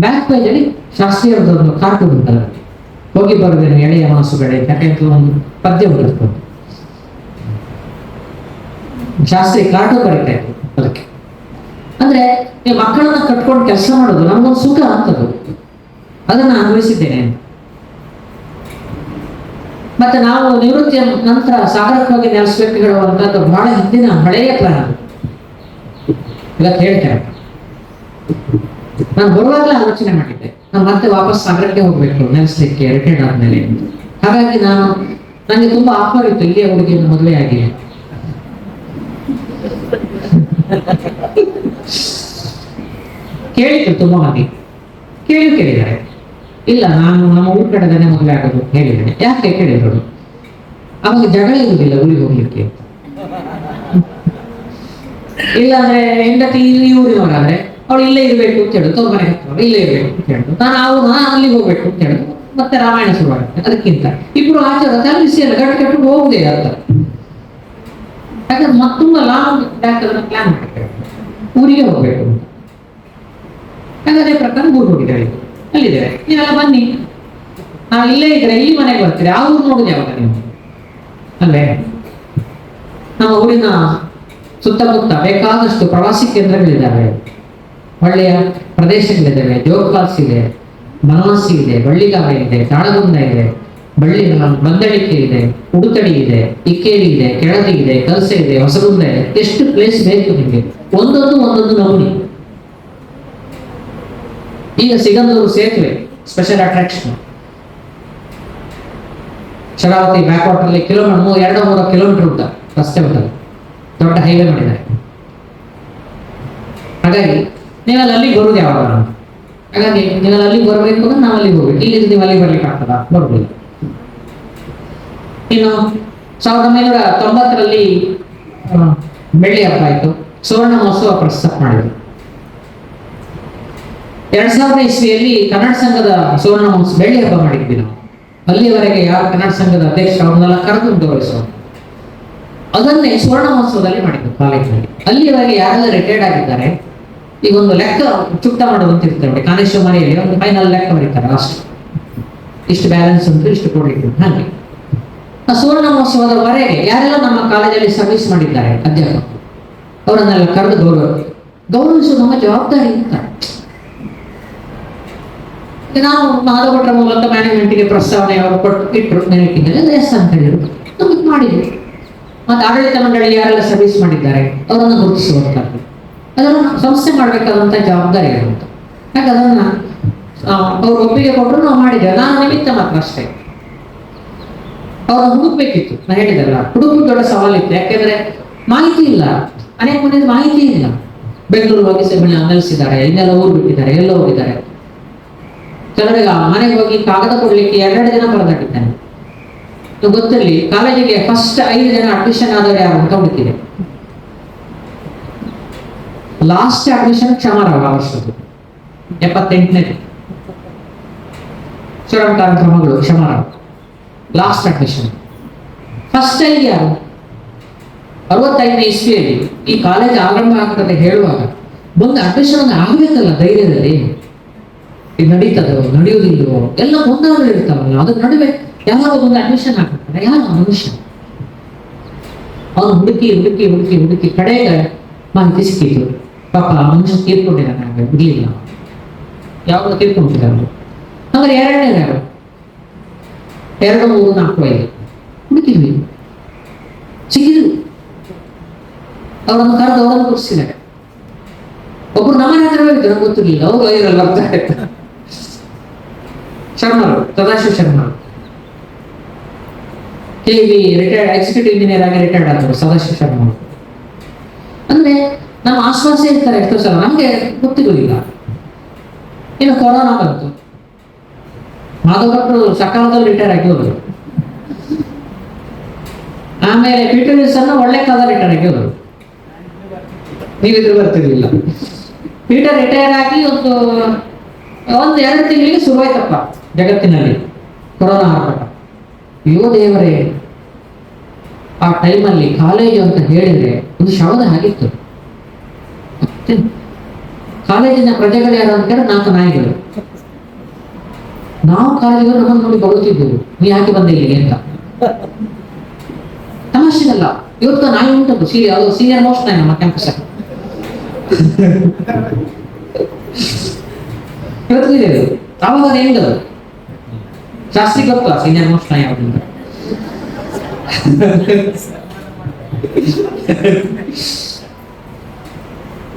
ಬ್ಯಾಕ್ ಪೇಜ್ ಅಲ್ಲಿ ಶಾಸ್ತ್ರೀಯರದೊಂದು ಕಾರ್ಟೂನ್ ಉಂಟಲ್ಲ, ಹೋಗಿ ಬರುವುದೇನು ಎಳೆಯ ಮನಸ್ಸುಗಳೇ ಯಾಕೆಂತ ಒಂದು ಪದ್ಯ ಉಂಟು. ಶಾಸ್ತ್ರೀಯ ಕಾರ್ಟೂನ್ ಬರೀತಾ ಇತ್ತು ಅದಕ್ಕೆ. ಅಂದ್ರೆ ನೀವು ಮಕ್ಕಳನ್ನ ಕಟ್ಕೊಂಡು ಕೆಲಸ ಮಾಡೋದು ನಮಗೊಂದು ಸುಖ ಅಂತದ್ದು, ಅದನ್ನ ಅನುಭವಿಸಿದ್ದೇನೆ. ಮತ್ತೆ ನಾವು ನಿವೃತ್ತಿಯ ನಂತರ ಸಾಗರಕ್ಕೆ ಹೋಗಿ ನೆಲೆಸಬೇಕು ಹೇಳುವಂತದ್ದು ಬಹಳ ಹಿಂದಿನ ಹಳೆಯ ಪ್ಲಾನ್. ಇವತ್ತು ಹೇಳ್ತೇನೆ, ನಾನು ಬರುವಾಗಲೇ ಆಲೋಚನೆ ಮಾಡಿದ್ದೆ, ನಾನು ಮತ್ತೆ ವಾಪಸ್ ಸಾಗರಕ್ಕೆ ಹೋಗ್ಬೇಕು ನೆಲೆಸಲಿಕ್ಕೆ ರಿಟೈರ್ಡ್ ಆದ್ಮೇಲೆ. ಹಾಗಾಗಿ ನನಗೆ ತುಂಬಾ ಆಫರ್ ಇತ್ತು, ಇಲ್ಲಿಯ ಹುಡುಗಿಯನ್ನು ಮದುವೆ ಆಗಿ. ಕೇಳಿದ್ರು ತುಂಬಾ ಮಂದಿ, ಕೇಳಿದ್ದಾರೆ. ಇಲ್ಲ, ನಾನು ನಮ್ಮ ಊರ್ ಕಡೆದನೆ ಮದುವೆ ಆಗೋದು ಹೇಳಿದ್ದೇನೆ. ಯಾಕೆ ಕೇಳಿದ್ರು, ಅವಾಗ ಜಗಳ ಇರುವುದಿಲ್ಲ ಊರಿಗೆ ಹೋಗ್ಲಿಕ್ಕೆ. ಇಲ್ಲಾಂದ್ರೆ ಹೆಂಡತಿ ಊರಿನವರಾದ್ರೆ ಅವಳು ಇಲ್ಲೇ ಇರ್ಬೇಕು ಅಂತ ಹೇಳುದು, ಅವ್ರ ಮನೆ ಹತ್ರ ಇಲ್ಲೇ ಇರ್ಬೇಕು ಅಂತ ಹೇಳುದು, ನಾನು ಅಲ್ಲಿಗೆ ಹೋಗ್ಬೇಕು ಅಂತ ಹೇಳುದು. ಮತ್ತೆ ರಾಮಾಯಣ ಶುರುವಾಗುತ್ತೆ. ಅದಕ್ಕಿಂತ ಇಬ್ರು ಆಚಾರ ತಲೆಬಿಸಿಯಲ್ಲ ಗಟ್ಟು ಕಟ್ಟು ಹೋಗುದೇ ಅಂತ. ಯಾಕಂದ್ರೆ ಮತ್ತೊಂದು ಲಾಂಗ್ ಬ್ಯಾಕ್ ಅದನ್ನ ಪ್ಲಾನ್ ಮಾಡಿದ್ದೇವೆ, ಊರಿಗೆ ಹೋಗ್ಬೇಕು ಅಂತ. ಅದೇ ಪ್ರಕಾರ ಊರು ಹೋಗಿದ್ದೇವೆ, ಅಲ್ಲಿದ್ದೇವೆ. ನೀವೆಲ್ಲ ಬನ್ನಿ, ನಾವು ಇಲ್ಲೇ ಇದ್ರೆ ಇಲ್ಲಿ ಮನೆಗೆ ಬರ್ತೀರಿ, ಆ ಊರು ನೋಡುದು ಯಾವಾಗ ನೀವು ಅಲ್ಲೇ. ನಮ್ಮ ಊರಿನ ಸುತ್ತಮುತ್ತ ಬೇಕಾದಷ್ಟು ಪ್ರವಾಸಿ ಕೇಂದ್ರಗಳಿದ್ದಾವೆ, ಒಳ್ಳೆಯ ಪ್ರದೇಶಗಳಿದ್ದಾವೆ. ಜೋಗ ಫಾಲ್ಸ್ ಇದೆ, ಬನವಾಸಿ ಇದೆ, ಬಳ್ಳಿಗಾವೆ ಇದೆ, ತಾಳಗುಂದ ಇದೆ, ಬಂದಳಿಕೆ ಇದೆ, ಉಡುತಡಿ ಇದೆ, ಇಕ್ಕೇರಿ ಇದೆ, ಕೆಳದಿ ಇದೆ, ಕಲ್ಸೆ ಇದೆ, ಹೊಸಗುಂದ ಇದೆ. ಎಷ್ಟು ಪ್ಲೇಸ್ ಬೇಕು ನಿಮಗೆ, ಒಂದೊಂದು ನಮೂನಿ. ಈಗ ಸಿಗಂದೂರು ಸೇತುವೆ special attraction. Sharavathi back water ಅಲ್ಲಿ 2-3 ಕಿಲೋಮೀಟರ್ ಉಂಟ ರಸ್ತೆ ಉಂಟಲ್ಲ, ದೊಡ್ಡ ಹೈವೇ ಮಾಡಿದ್ದಾರೆ. ಹಾಗಾಗಿ ನೀವೆಲ್ಲ ಅಲ್ಲಿಗೆ ಬರುದು ಯಾವಾಗ? ಹಾಗಾಗಿ ನೀವೆಲ್ಲ ಅಲ್ಲಿಗೆ ಬರಬೇಕು ಅಂದ್ರೆ ನಾವು ಅಲ್ಲಿಗೆ ಹೋಗ್ಬೇಕು. ಇಲ್ಲಿಂದ ನೀವು ಅಲ್ಲಿಗೆ ಬರ್ಲಿಕ್ಕೆ ಆಗ್ತದ? ಬರ್ಬೋದು. ಇನ್ನು 1990ರಲ್ಲಿ ಬೆಳ್ಳಿ ಹಬ್ಬ ಆಯ್ತು, ಸುವರ್ಣ ಮಹೋತ್ಸವ ಪ್ರಸ್ತಾಪ ಮಾಡಿದ್ರು. 2000 ಇಸ್ವಿಯಲ್ಲಿ ಕನ್ನಡ ಸಂಘದ ಸುವರ್ಣ ಮಹೋತ್ಸವ ಬೆಳ್ಳಿ ಹಬ್ಬ ಮಾಡಿದ್ವಿ ನಾವು. ಅಲ್ಲಿಯವರೆಗೆ ಯಾರು ಕನ್ನಡ ಸಂಘದ ಅಧ್ಯಕ್ಷ ಅವ್ರನ್ನೆಲ್ಲ ಕರೆದು ಗೌರವಿಸುವ, ಅದನ್ನೇ ಸುವರ್ಣ ಮಹೋತ್ಸವದಲ್ಲಿ ಮಾಡಿದ್ದು ಕಾಲೇಜಿನಲ್ಲಿ. ಅಲ್ಲಿಯವರೆಗೆ ಯಾರೆಲ್ಲ ರಿಟೈರ್ಡ್ ಆಗಿದ್ದಾರೆ ಈಗ ಒಂದು ಲೆಕ್ಕ ಚುಕ್ತ ಮಾಡೋದು ಅಂತ ಇರ್ತಾರೆ ನೋಡಿ, ಕಾನೇಶ್ವರಿಯಲ್ಲಿ ಒಂದು ಫೈನಲ್ ಲೆಕ್ಕ ಬರೀತಾರೆ, ಅಷ್ಟು ಇಷ್ಟು ಬ್ಯಾಲೆನ್ಸ್ ಉಂಟು, ಇಷ್ಟು ಕೊಡ್ಲಿಕ್ಕೆ. ಹಾಗೆ ಸುವರ್ಣ ಮಹೋತ್ಸವದವರೆಗೆ ಯಾರೆಲ್ಲ ನಮ್ಮ ಕಾಲೇಜಲ್ಲಿ ಸರ್ವಿಸ್ ಮಾಡಿದ್ದಾರೆ ಅಧ್ಯಾಪಕರು ಅವರನ್ನೆಲ್ಲ ಕರೆದು ಗೌರವಿಸುವ ನಮ್ಮ ಜವಾಬ್ದಾರಿ ಅಂತ. ನಾವು ಮಾಧವಭಟ್ರ ಮೂಲಕ ಮ್ಯಾನೇಜ್ಮೆಂಟ್ಗೆ ಪ್ರಸ್ತಾವನೆ ಅವರು ಕೊಟ್ಟು ಇಟ್ಟರು, ನೆನಪಿದ್ದರೆ ಎಸ್ ಅಂತ ಹೇಳಿದ್ರು, ನಮಗೆ ಮಾಡಿದ್ರು. ಮತ್ತೆ ಆಡಳಿತ ಮಂಡಳಿ ಯಾರೆಲ್ಲ ಸರ್ವಿಸ್ ಮಾಡಿದ್ದಾರೆ ಅವರನ್ನು ಗುರುತಿಸುವಂತದ್ದು, ಅದನ್ನು ಸಂಸ್ಥೆ ಮಾಡಬೇಕಾದಂತ ಜವಾಬ್ದಾರಿ ಇರುವಂತ. ಯಾಕೆ ಅದನ್ನ ಅವ್ರು ಒಪ್ಪಿಗೆ ಕೊಟ್ಟರು, ನಾವು ಮಾಡಿದ್ದೇವೆ. ನಾನು ನಿಮಿತ್ತ ಮಾತ್ರ ಅಷ್ಟೇ. ಅವ್ರನ್ನ ಹುಡುಕ್ಬೇಕಿತ್ತು. ನಾನು ಹೇಳಿದಲ್ಲ, ಹುಡುಗರು ದೊಡ್ಡ ಸವಾಲಿತ್ತು. ಯಾಕೆಂದ್ರೆ ಮಾಹಿತಿ ಇಲ್ಲ, ಅನೇಕ ಮಂದಿ ಮಾಹಿತಿ ಇಲ್ಲ. ಬೆಂಗಳೂರು ಹೋಗಿ ನೆಲೆಸಿದ್ದಾರೆ, ಇನ್ನೆಲ್ಲ ಊರು ಬಿಟ್ಟಿದ್ದಾರೆ, ಎಲ್ಲ ಹೋಗಿದ್ದಾರೆ. ಕೆಲವರಿಗೆ ಮನೆಗೆ ಹೋಗಿ ಕಾಗದ ಕೊಡ್ಲಿಕ್ಕೆ 2 ದಿನ ಪರದಾಗಿದ್ದಾನೆ. ಗೊತ್ತಿರಲಿ, ಕಾಲೇಜಿಗೆ ಫಸ್ಟ್ 5 ಜನ ಅಡ್ಮಿಷನ್ ಆದವರು ಯಾರು ಅಂತ ಹುಡುಕಿದೆ. ಲಾಸ್ಟ್ ಅಡ್ಮಿಷನ್ ಕ್ಷಮಾರಾವ್, ಆ ವರ್ಷದ್ದು 78ನೇ ಶಿವರಾಮ್ ಕಾರಂತರ ಮಗಳು ಕ್ಷಮಾರಾವ್, ಲಾಸ್ಟ್ ಅಡ್ಮಿಷನ್. ಫಸ್ಟ್ 5 ಯಾರು? 65ನೇ ಇಸ್ವಿಯಲ್ಲಿ ಈ ಕಾಲೇಜ್ ಆರಂಭ ಆಗ್ತದೆ ಹೇಳುವಾಗ ಬಂದು ಅಡ್ಮಿಷನ್ ಆಗ್ಬೇಕಲ್ಲ ಧೈರ್ಯದಲ್ಲಿ. ಇದು ನಡೀತದೋ ನಡೆಯುವುದಿಲ್ಲವೋ ಎಲ್ಲ ಗೊಂದಲಗಳು ಇರ್ತಾವಲ್ಲ, ಅದ್ರ ನಡುವೆ ಯಾವಾಗ ಒಂದು ಅಡ್ಮಿಷನ್ ಆಗ್ತಾರೆ. ಯಾರು ಮನುಷ್ಯ? ಅವನು ಹುಡುಕಿ ಹುಡುಕಿ ಹುಡುಕಿ ಹುಡುಕಿ ಕಡೆಗೆ ಮಾಹಿತಿ ಸಿಕ್ಕಿದ್ರು. ಪಾಪ ಮನುಷ್ಯ ತೀರ್ಕೊಂಡಿದ್ದಾನೆ, ಇರ್ಲಿಲ್ಲ, ಯಾವಾಗ ತೀರ್ಕೊಂಡಿದ್ದಾರೆ. ಅಂದ್ರೆ 2ನೇ ಯಾರು? 2, 3, 4, 5 ಹುಡುಕಿದ್ವಿ, ಸಿಕ್ಕಿದ್ರು. ಅವರನ್ನು ಕರೆದು ಅವರನ್ನು ಕೂರಿಸಿದ್ದಾರೆ. ಒಬ್ರು ನಮ್ಮನೆ ಹತ್ರವೇ ಇದ್ರು, ನಮ್ಗೆ ಗೊತ್ತಿರ್ಲಿಲ್ಲ. ಅವರು ಐರಲ್ಲಿ ಬರ್ತಾ ಇರ್ತಾರೆ. ಶರ್ಮರು, ಸದಾಶಿವ ಶರ್ಮರು KV ರಿಟೈರ್ಡ್ ಎಕ್ಸಿಕ್ಯೂಟಿವ್ ಇಂಜಿನಿಯರ್ ಆಗಿ ರಿಟೈರ್ಡ್ ಆದರು ಸದಾಶಿವ ಶರ್ಮರು. ಅಂದ್ರೆ ನಮ್ಮ ಆಶ್ವಾಸ ಇರ್ತಾರೆ ಎಷ್ಟೋ ಸಲ, ನಮ್ಗೆ ಗೊತ್ತಿರಲಿಲ್ಲ. ಇನ್ನು ಕೊರೋನಾ ಬಂತು, ಮಾಧವ್ ಭಟ್ರು ಸಕಾಲದಲ್ಲಿ ರಿಟೈರ್ ಆಗಿ ಹೋದರು. ಆಮೇಲೆ ಪೀಟರ್ ವಿಲ್ಸನ್ ಒಳ್ಳೆ ಕಾಲ ರಿಟೈರ್ ಆಗಿ ಹೋದರು. ನೀವಿದ್ರು ಬರ್ತಿರ್ಲಿಲ್ಲ. ಪೀಟರ್ ರಿಟೈರ್ ಆಗಿ ಒಂದು 2 ತಿಂಗಳಿಗೆ ಶುರುವಾಯ್ತಪ್ಪ ಜಗತ್ತಿನಲ್ಲಿ ಕೊರೋನಾ ಆರ್ಭಟ. ಅಯ್ಯೋ ದೇವರೇ, ಆ ಟೈಮಲ್ಲಿ ಕಾಲೇಜು ಅಂತ ಹೇಳಿದ್ರೆ ಒಂದು ಶವದ ಹಾಗಿತ್ತು. ಕಾಲೇಜಿನ ಪ್ರಜೆಗಳು ಯಾರು ಅಂತ ಕೇಳಿದ್ರೆ 4 ನಾಯಿಗಳು. ನಾವು ಕಾಲೇಜಿಗೆ ನಮ್ಮನ್ನು ನೋಡಿ ಬರುತ್ತಿದ್ದೆವು, ನೀ ಯಾಕೆ ಬಂದೆ ಇಲ್ಲಿಗೆ ಅಂತ. ತಮಾಷೆಗಲ್ಲ, ಇವತ್ತು ನಾಯಿ ಉಂಟು, ಅದು ಸೀನಿಯರ್ ಮೋಸ್ಟ್ ನಾಯಿ ನಮ್ಮ ಕ್ಯಾಂಪಸ್. ಇವತ್ತಿದೆ ಆವಾಗ ಹೆಂಗದು ಜಾಸ್ತಿ ಗೊತ್ತು, ಸೀನಿಯರ್ ಮೋಸ್ಟ್ ನಾಯಿ ಯಾವ್ದಿಂದ.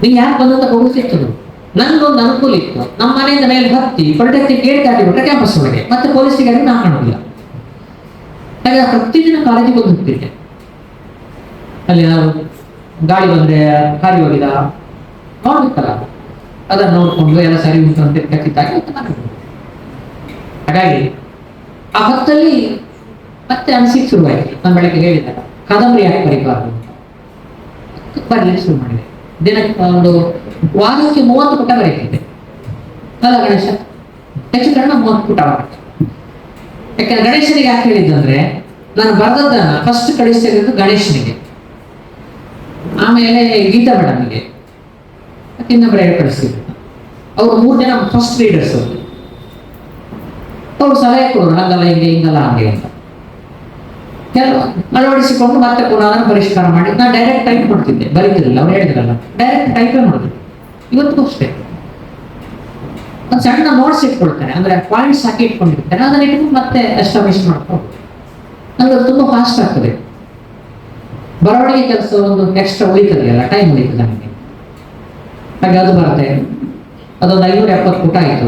ನೀವು ಯಾಕೆ ಬಂದಂತ ಕೊಡಿಸಿತ್ತು. ನನ್ಗೊಂದು ಅನುಕೂಲ ಇತ್ತು, ನಮ್ಮ ಮನೆಯಿಂದ ಮೇಲೆ ಹತ್ತಿ ಪಾಲಿಟೆಕ್ನಿಕ್ ಗೇಟ್ ದಾಟಿಬಿಟ್ರೆ ಕ್ಯಾಂಪಸ್ ಒಳಗೆ, ಮತ್ತೆ ಪೊಲೀಸ್ ಗಾಡಿ ನಾ ಕಾಣೋದಿಲ್ಲ. ಹಾಗೆ ಪ್ರತಿದಿನ ಕಾಲೇಜಿಗೆ ಬಂದು ಹೋಗ್ತಿದ್ದೆ. ಅಲ್ಲಿ ನಾವು ಗಾಡಿ ಬಂದ್ರೆ ಕಾರಿ ಹೋಗಿದ ನೋಡ್ಬೇಕಲ್ಲ, ಅದನ್ನು ನೋಡ್ಕೊಂಡು ಎಲ್ಲ ಸರಿ ಉಂಟು ಅಂತ ಕತ್ತಿದ್ದಾಗಿ. ಹಾಗಾಗಿ ಆ ಹೊತ್ತಲ್ಲಿ ಮತ್ತೆ ಅನಿಸಿಕೆ ಶುರುವಾಯಿತು. ನಾನು ಬೆಳಗ್ಗೆ ಹೇಳಿದಾಗ ಕಾದಂಬರಿ ಯಾಕೆ ಬರೀಬಾರ್ದು ಅಂತ ಬರಲಿಕ್ಕೆ ಶುರು ಮಾಡಿದೆ. ದಿನಕ್ಕೆ ಒಂದು ವಾರಕ್ಕೆ 30 ಪುಟ ಬರೀತಿದ್ದೆ. ಅಲ್ಲ ಗಣೇಶ, ಹೆಚ್ಚು ಕಡಿಮೆ 30 ಪುಟ ಬರುತ್ತೆ. ಯಾಕಂದ್ರೆ ಗಣೇಶನಿಗೆ ಯಾಕೆ ಹೇಳಿದ್ದಂದ್ರೆ, ನಾನು ಬರೆದದ್ದನ್ನ ಫಸ್ಟ್ ಕಳಿಸ್ತಿದ್ದು ಗಣೇಶನಿಗೆ, ಆಮೇಲೆ ಗೀತಾ ಮೇಡಮ್ಗೆ, ಇನ್ನೊಬ್ಬರು 2 ಕಳಿಸ್ತಿದ್ರು. ಅವರು 3 ಜನ ಫಸ್ಟ್ ರೀಡರ್ಸ್. ಅವ್ರು ಸಲಹೆ ಕೊಡೋರು, ಹಂಗಲ್ಲ ಹಿಂಗೆ, ಹಿಂಗಲ್ಲ ಹಾಗೆ ಅಂತ. ಕೆಲವು ಅಳವಡಿಸಿಕೊಂಡು ಮತ್ತೆ ಪುನಃ ಪರಿಷ್ಕಾರ ಮಾಡಿ ನಾನು ಡೈರೆಕ್ಟ್ ಟೈಪ್ ಮಾಡ್ತಿದ್ದೆ, ಬರೀತಿರಲಿಲ್ಲ. ಅವ್ರು ಹೇಳಿದ್ರಲ್ಲ, ಡೈರೆಕ್ಟ್ ಟೈಪೇ ಮಾಡಿದ್ರು. ಇವತ್ತಿಗೂ ಅಷ್ಟೇ ಒಂದು ಸಣ್ಣ ನೋಟ್ಸ್ ಇಟ್ಕೊಳ್ತೇನೆ, ಅಂದ್ರೆ ಪಾಯಿಂಟ್ಸ್ ಹಾಕಿ ಇಟ್ಕೊಂಡಿರ್ತೇನೆ. ಅದನ್ನ ಇಟ್ಕೊಂಡು ಮತ್ತೆ ಎಸ್ಟಾಬ್ಲಿಷ್ ಮಾಡ್ಕೊಂಡು ಅಂದ್ರೆ ಅದು ತುಂಬಾ ಫಾಸ್ಟ್ ಆಗ್ತದೆ. ಬರವಣಿಗೆ ಕೆಲಸ ಒಂದು ಎಕ್ಸ್ಟ್ರಾ ಉಳಿತದೆಯಲ್ಲ, ಟೈಮ್ ಉಳಿತದೆ ನನಗೆ. ಹಾಗೆ ಅದು ಬರುತ್ತೆ. ಅದೊಂದು 570 ಪುಟ ಆಯಿತು.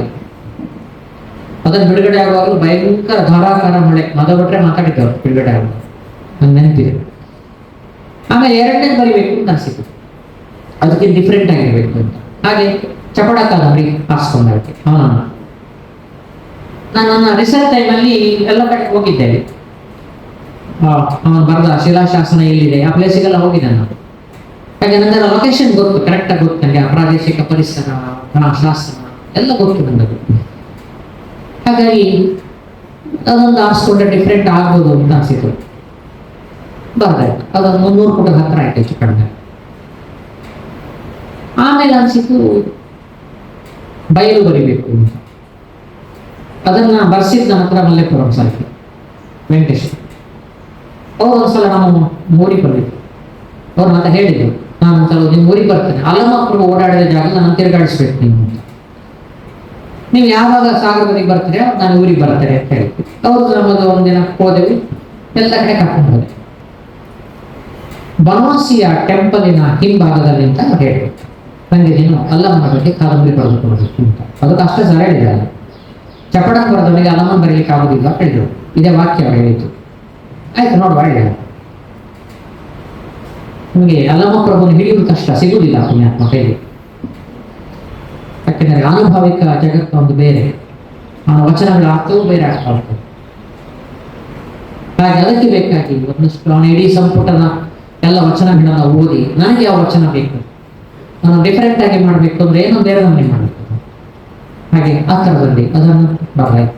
ಅದನ್ನು ಬಿಡುಗಡೆ ಆಗುವಾಗಲೂ ಭಯಂಕರ ಧಾರಾಕಾರ ಮಳೆ, ಬಿಟ್ರೆ ಮಾತಾಡಿದ್ದವರು ಬಿಡುಗಡೆ ಆಗುವಾಗ, ನಂಗೆ ನೆನಪಿದೆ. ಆಮೇಲೆ 2ನೇ ಬರಿಬೇಕು ಅಂತ ಅನಿಸಿತು, ಅದಕ್ಕೆ ಡಿಫ್ರೆಂಟ್ ಆಗಿರ್ಬೇಕು ಅಂತ. ಹಾಗೆ ಚಪಡ ಕಾದಂಬರಿ ಹಾರಿಸ್ಕೊಂಡಾಯ್ತು. ನಾನು ನನ್ನ ರಿಸರ್ಚ್ ಟೈಮಲ್ಲಿ ಎಲ್ಲ ಕಡೆ ಹೋಗಿದ್ದೇವೆ. ಅವನು ಬರೆದ ಶಿಲಾಶಾಸನ ಎಲ್ಲಿದೆ ಆ ಪ್ಲೇಸಿಗೆಲ್ಲ ಹೋಗಿದ್ದೆ ನಾನು. ಹಾಗೆ ನಂತರ ಲೊಕೇಶನ್ ಗೊತ್ತು, ಕರೆಕ್ಟಾಗಿ ಗೊತ್ತು ನನಗೆ. ಆ ಪ್ರಾದೇಶಿಕ ಪರಿಸರ, ಶಾಸನ ಎಲ್ಲ ಗೊತ್ತು ನನಗೆ. ಹಾಗಾಗಿ ಅದೊಂದು ಆರಿಸ್ಕೊಂಡ್ರೆ ಡಿಫ್ರೆಂಟ್ ಆಗ್ಬೋದು ಅಂತ ಅನಿಸಿತು. ಬರ್ದಾಯ್ತು. ಅದೊಂದು 300 ಪುಟದ ಹತ್ರ ಆಯ್ತು ಹೆಚ್ಚು ಕಡಿಮೆ. ಆಮೇಲೆ ಅನಿಸಿತು ಬಯಲು ಬರಿಬೇಕು ಅಂತ. ಅದನ್ನ ಬರ್ಸಿದ್ದು ನನ್ನ ಹತ್ರ ಮಲ್ಲೇಪುರಂ ಸಾಕಿ ವೆಂಕಟೇಶ್. ಅವ್ರು ಒಂದ್ಸಲ ನಮ್ಮ ಊರಿಗೆ ಬಂದಿದ್ರು. ಅವ್ರು ಮತ್ತೆ ಹೇಳಿದ್ರು, ನಾನು ಒಂದ್ಸಲ ನಿಮ್ಮ ಊರಿಗೆ ಬರ್ತೇನೆ, ಅಲ್ಲಮಕ್ಕಳು ಓಡಾಡಿದ ಜಾಗ ನಾನು ತಿರುಗಾಡಿಸ್ಬೇಕು ನೀವು ಅಂತ. ನೀವು ಯಾವಾಗ ಸಾಗರದಲ್ಲಿ ಬರ್ತೀರಾ ನಾನು ಊರಿಗೆ ಬರ್ತೇನೆ ಅಂತ ಹೇಳಿದ್ವಿ. ಅವ್ರು ನಮ್ಮದು ಒಂದಿನ ಹೋದೆವು, ಎಲ್ಲ ಕಡೆ ಕರ್ಕೊಂಡು ಹೋದೆ. ಬನವಾಸಿಯ ಟೆಂಪಲಿನ ಹಿಂಭಾಗದಲ್ಲಿ ಅಂತ ಹೇಳಿದ್ರು, ನನಗೆ ನೀನು ಅಲ್ಲಮ್ಮನ ಬಗ್ಗೆ ಕಾದಂಬರಿ ಬರೆದುಕೊಡ್ಬೇಕು ಅಂತ. ಅದಕ್ಕೆ ಅಷ್ಟೇ ಸರ ಹೇಳಿದಲ್ಲ, ಚಪಡಕ್ಕೆ ಬರೆದವನಿಗೆ ಅಲಮನ್ ಬರೀಲಿಕ್ಕೆ ಆಗುದಿಲ್ಲ ಹೇಳಿದ್ರು. ಇದೇ ವಾಕ್ಯ ಅವರು ಹೇಳಿದ್ದು. ಆಯ್ತು ನೋಡುವ ಹೇಳಿ, ನಿಮಗೆ ಅಲಮ ಪ್ರಭುವನ್ನು ಹಿಡಿಯುವುದು ಕಷ್ಟ, ಸಿಗುವುದಿಲ್ಲ ಪುಣ್ಯಾತ್ಮ ಕೈಗೆ. ಯಾಕೆಂದರೆ ಅನುಭವಿಕ ಜಗತ್ತು ಒಂದು ಬೇರೆ, ಆ ವಚನಗಳ ಅರ್ಥವೂ ಬೇರೆ ಆಗ್ತಾ ಹೋಗ್ತದೆ. ಹಾಗೆ ಅದಕ್ಕೆ ಬೇಕಾಗಿ ಒಂದಷ್ಟು ಅವನ ಇಡೀ ಸಂಪುಟದ ಎಲ್ಲ ವಚನಗಳನ್ನ ಓದಿ ನನಗೆ ಯಾವ ವಚನ ಬೇಕು, ನಾನು ಡಿಫರೆಂಟ್ ಆಗಿ ಮಾಡಬೇಕು ಅಂದ್ರೆ ಏನೋ ಬೇರೆ ನಮಗೆ ಮಾಡಬೇಕು. ಹಾಗೆ ಆ ಥರದಲ್ಲಿ ಅದನ್ನು ಬರಲಾಯಿತು.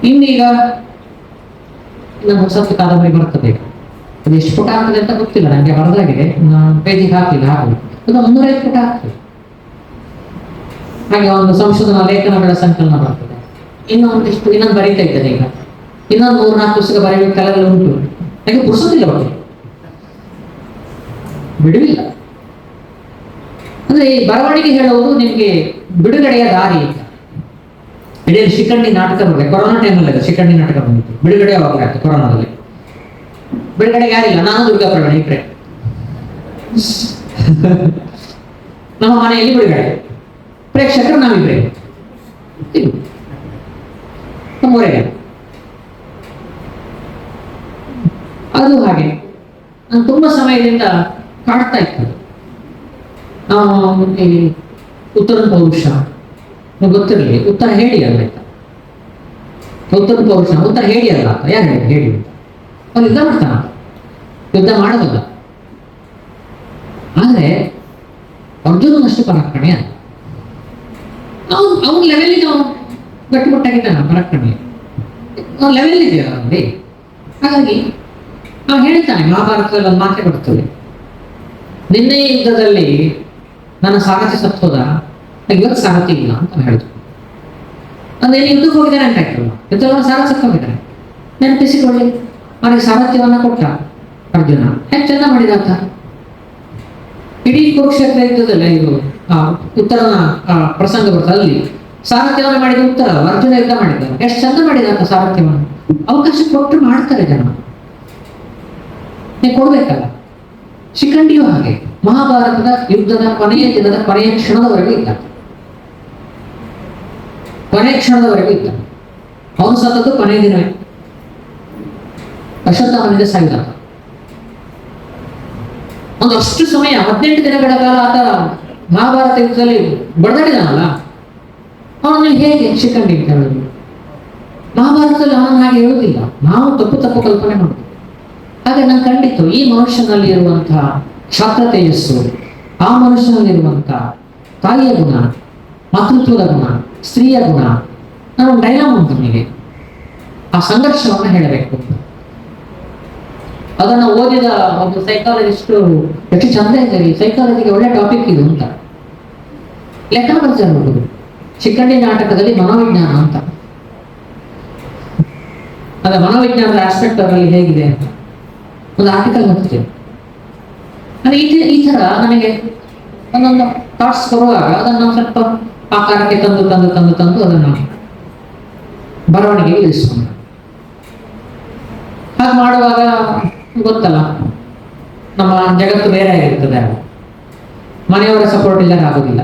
ಇನ್ನೀಗ ನಮ್ಮ ಸತ್ತು ಕಾದಂಬರಿ ಬರ್ತದೆ. ಅದು ಎಷ್ಟು ಪುಟ ಆಗ್ತದೆ ಅಂತ ಗೊತ್ತಿಲ್ಲ ನನಗೆ, ಬರದಾಗಿದೆ, ನಾನು ಪೇಜಿಗೆ ಹಾಕಿಲ್ಲ, ಹಾಕಿ ಅದು 305 ಪುಟ ಆಗ್ತದೆ. ಹಾಗೆ ಒಂದು ಸಂಶೋಧನಾ ಲೇಖನಗಳ ಸಂಕಲನ ಬರ್ತದೆ. ಇನ್ನೊಂದು ಬರೀತಾ ಇದ್ದೇನೆ ಈಗ, ಇನ್ನೊಂದು 3-4 ಪುಸ್ತಕ ಬರೆಯಬೇಕು ಕೆಲವೆಲ್ಲ ಉಂಟು. ನನಗೆ ಪುರ್ಸೋದಿಲ್ಲ, ಒಟ್ಟು ಬಿಡುವಿಲ್ಲ. ಅಂದ್ರೆ ಈ ಬರವಣಿಗೆ ಹೇಳುವುದು ನಿಮಗೆ ಬಿಡುಗಡೆಯ ದಾರಿ ಅಂತ. ಇಡೀ ಶಿಖಂಡಿ ನಾಟಕ ಬರಲಿ, ಕೊರೋನಾ ಟೈಮಲ್ಲಿ ಶಿಖಂಡಿ ನಾಟಕ ಬಂದಿತ್ತು, ಬಿಡುಗಡೆ ಯಾವಾಗಲಾಯ್ತು ಕೊರೋನಾದಲ್ಲಿ. ಬಿಡುಗಡೆಗೆ ಯಾರಿಲ್ಲ, ನಾನು ದುರ್ಗಾ ಪ್ರವೀಣ ಇಬ್ಬರೇ. ನಮ್ಮ ಮನೆಯಲ್ಲಿ ಬಿಡುಗಡೆ, ಪ್ರೇಕ್ಷಕರು ನಾವಿಬ್ಬರೇ, ನಮ್ಮೂರಿಗೆ. ಅದು ಹಾಗೆ ನಾನು ತುಂಬಾ ಸಮಯದಿಂದ ಕಾಡ್ತಾ ಇತ್ತು. ಈ ಉತ್ತರ ಪೌರುಷ ಗೊತ್ತಿರಲಿ, ಉತ್ತರ ಹೇಳಿ ಅಲ್ಲ ಆಯ್ತಾ, ಉತ್ತರ ಪೌರುಷ ಉತ್ತರ ಹೇಳಿ ಅಲ್ಲ ಅಂತ ಯಾರು ಹೇಳಿ ಹೇಳಿ ಅವ್ನು ಯುದ್ಧ ಮಾಡ್ತಾನ, ಯುದ್ಧ ಮಾಡೋದಲ್ಲ. ಆದ್ರೆ ಅರ್ಜುನನಷ್ಟು ಪರಾಕ್ರಮಿ ಅಲ್ಲ. ಅವನ ಲೆವೆಲ್ಗೆ ಅವನು ಗಟ್ಟಿಮುಟ್ಟಾಗಿದ್ದಾನ, ಪರಾಕ್ರಮಿ ಅವನ ಲೆವೆಲ್ ಇದೆಯಲ್ಲ ಅವನಲ್ಲಿ. ಹಾಗಾಗಿ ನಾವು ಹೇಳ್ತಾನೆ, ಮಹಾಭಾರತದಲ್ಲಿ ಒಂದು ಮಾತೆ ಬರ್ತದೆ, ನಿನ್ನೆ ಯುದ್ಧದಲ್ಲಿ ನನ್ನ ಸಾರಥಿ ಸತ್ತೋದ, ಇವತ್ತು ಸಾರಥಿ ಇಲ್ಲ ಅಂತ ಹೇಳಿದ್ರು. ಅಂದ್ರೆ ಯುದ್ಧಕ್ಕೆ ಹೋಗಿದ್ದಾನೆ ಅಂತ ಆಯ್ತಲ್ಲ, ಯುದ್ಧವನ್ನು ಸಾರಥಿ ಸತ್ತೋಗಿದ್ದಾನೆ. ನೆನಪಿಸಿಕೊಳ್ಳಿ, ಅವನಿಗೆ ಸಾರಥ್ಯವನ್ನ ಕೊಟ್ಟ ಅರ್ಜುನ, ಹೇಗೆ ಚೆಂದ ಮಾಡಿದಾತ. ಇಡೀ ಕುರುಕ್ಷೇತ್ರ ಯುದ್ಧದಲ್ಲಿ ಇದು ಉತ್ತರನ ಪ್ರಸಂಗ ಬರ್ತದೆ, ಅಲ್ಲಿ ಸಾರಥ್ಯವನ್ನು ಮಾಡಿದ ಉತ್ತರ ಅರ್ಜುನ ಯುದ್ಧ ಮಾಡಿದ್ದಾನೆ, ಎಷ್ಟು ಚಂದ ಮಾಡಿದಾತ ಸಾರಥ್ಯವನ್ನು. ಅವಕಾಶ ಕೊಟ್ಟರು ಮಾಡ್ತಾರೆ ಜನ, ನೀವು ಕೊಡ್ಬೇಕಲ್ಲ. ಶಿಖಂಡಿಯೂ ಹಾಗೆ ಮಹಾಭಾರತದ ಯುದ್ಧದ ಕೊನೆಯ ದಿನದ ಕೊನೆಯ ಕ್ಷಣದವರೆಗೂ ಇದ್ದ, ಕೊನೆಯ ಕ್ಷಣದವರೆಗೂ ಇದ್ದ. ಅವನು ಸತ್ತದ್ದು ಕೊನೆಯ ದಿನವೇ, ಅಶ್ವತ್ಥಾಮನಿಂದ ಸಾಯಿದ. ಒಂದು ಅಷ್ಟು ಸಮಯ 18 ದಿನಗಳ ಕಾಲ ಆತ ಮಹಾಭಾರತ ಯುದ್ಧದಲ್ಲಿ ಬಡದಾಡಿದಾನಲ್ಲ, ಅವನಲ್ಲಿ ಹೇಗೆ ಶಿಖಂಡಿ ಅಂತ ಹೇಳುದು? ಮಹಾಭಾರತದಲ್ಲಿ ಅವನನ್ನು ಹಾಗೆ ಹೇಳುವುದಿಲ್ಲ, ನಾವು ತಪ್ಪು ಕಲ್ಪನೆ ಮಾಡುದು. ಹಾಗೆ ನಾನು ಖಂಡಿತ ಈ ಮನುಷ್ಯನಲ್ಲಿ ಇರುವಂತಹ ಕ್ಷಾತ್ರ ತೇಜಸ್ಸು, ಆ ಮನುಷ್ಯನಲ್ಲಿರುವಂತಹ ತಾಯಿಯ ಗುಣ, ಮಾತೃತ್ವದ ಗುಣ, ಸ್ತ್ರೀಯ ಗುಣ, ನಾನು ಡೈಲಾಮ್ ಉಂಟು ನನಗೆ, ಆ ಸಂಘರ್ಷವನ್ನು ಹೇಳಬೇಕು. ಅದನ್ನು ಓದಿದ ಒಂದು ಸೈಕಾಲಜಿಸ್ಟು ಎಷ್ಟು ಚಂದ ಇದ್ದಾರೆ, ಸೈಕಾಲಜಿಗೆ ಒಳ್ಳೆ ಟಾಪಿಕ್ ಇದು ಅಂತ ಲೆಕ್ಕ ಬರ್ತಾರೆ ನೋಡುದು. ಶಿಖಂಡಿ ನಾಟಕದಲ್ಲಿ ಮನೋವಿಜ್ಞಾನ ಅಂತ, ಅದ ಮನೋವಿಜ್ಞಾನದ ಆಸ್ಪೆಕ್ಟ್ ಅವರಲ್ಲಿ ಹೇಗಿದೆ ಅಂತ ಒಂದು ಆರ್ಟಿಕಲ್ ಬರ್ತಿದೆ. ಈ ತರ ನನಗೆ ಒಂದೊಂದು ಥಾಟ್ಸ್ ಬರುವಾಗ ಅದನ್ನು ಸ್ವಲ್ಪ ಆಕಾರಕ್ಕೆ ತಂದು ಅದನ್ನು ಬರವಣಿಗೆಗೆ ಇಳಿಸ್ಕೊಂಡು, ಹಾಗೆ ಮಾಡುವಾಗ ಗೊತ್ತಲ್ಲ, ನಮ್ಮ ಜಗತ್ತು ಬೇರೆ ಆಗಿರ್ತದೆ, ಮನೆಯವರ ಸಪೋರ್ಟ್ ಇಲ್ಲದೆ ಆಗೋದಿಲ್ಲ.